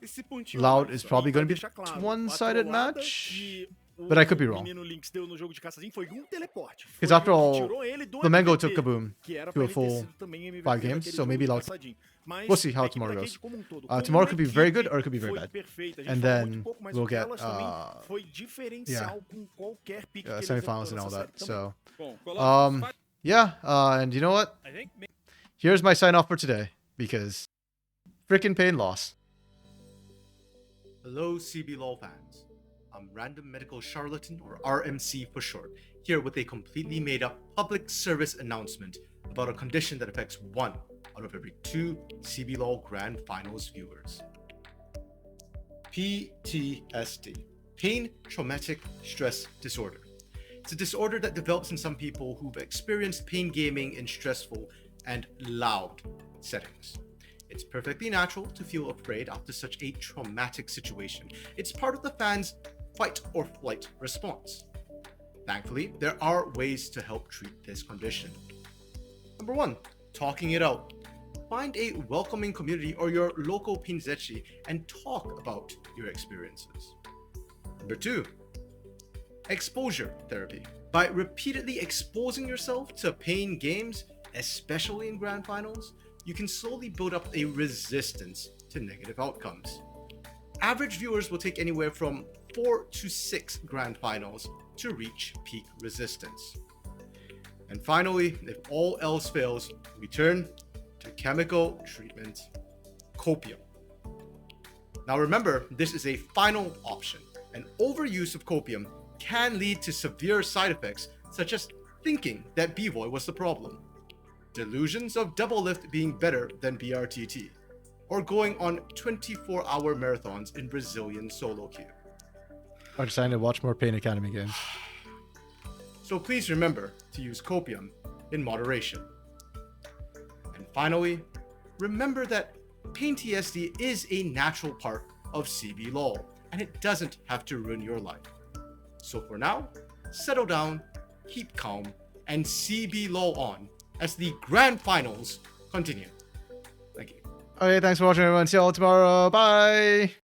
esse pontinho. Loud is probably going to be Deixar claro, a one-sided a trollada match, que but I could be o wrong. menino Lynx deu no jogo de caçadinho foi Because teleporte. after Foi o all, que tirou ele do Flamengo MVP, took Kaboom que era to pra a ele ter full sido também MVP 5 games, naquele so jogo maybe de Loud. caçadinho. Mas We'll see how a equipe tomorrow da goes. Cade como um todo, como Tomorrow uma could be very equipe, good or it could be very foi bad. perfeita. A gente And falou then muito pouco, mas we'll o get delas também foi diferencial com qualquer pick que eles semifinals and executaram all nessa that. série So, yeah. And you know what? Here's my sign off for today because frickin' Pain lost. Hello, CBLOL fans. I'm Random Medical Charlatan, or RMC for short, here with a completely made up public service announcement about a condition that affects 1 out of every 2 CBLOL Grand Finals viewers. PTSD, Pain Traumatic Stress Disorder. It's a disorder that develops in some people who've experienced pain gaming in stressful and loud settings. It's perfectly natural to feel afraid after such a traumatic situation. It's part of the fans' fight or flight response. Thankfully, there are ways to help treat this condition. Number 1, talking it out. Find a welcoming community or your local pinzetchi and talk about your experiences. Number 2, exposure therapy. By repeatedly exposing yourself to pain games, especially in grand finals, you can slowly build up a resistance to negative outcomes. Average viewers will take anywhere from 4 to 6 grand finals to reach peak resistance. And finally, if all else fails, we turn to chemical treatment, copium. Now remember, this is a final option, and overuse of copium can lead to severe side effects such as thinking that B-Boy was the problem, delusions of double lift being better than BRTT, or going on 24-hour marathons in Brazilian solo queue. Or deciding to watch more Pain Academy games. So please remember to use copium in moderation. And finally, remember that Pain TSD is a natural part of CBLOL, and it doesn't have to ruin your life. So for now, settle down, keep calm, and CBLOL on as the grand finals continue. Thank you. Okay, thanks for watching everyone. See you all tomorrow. Bye!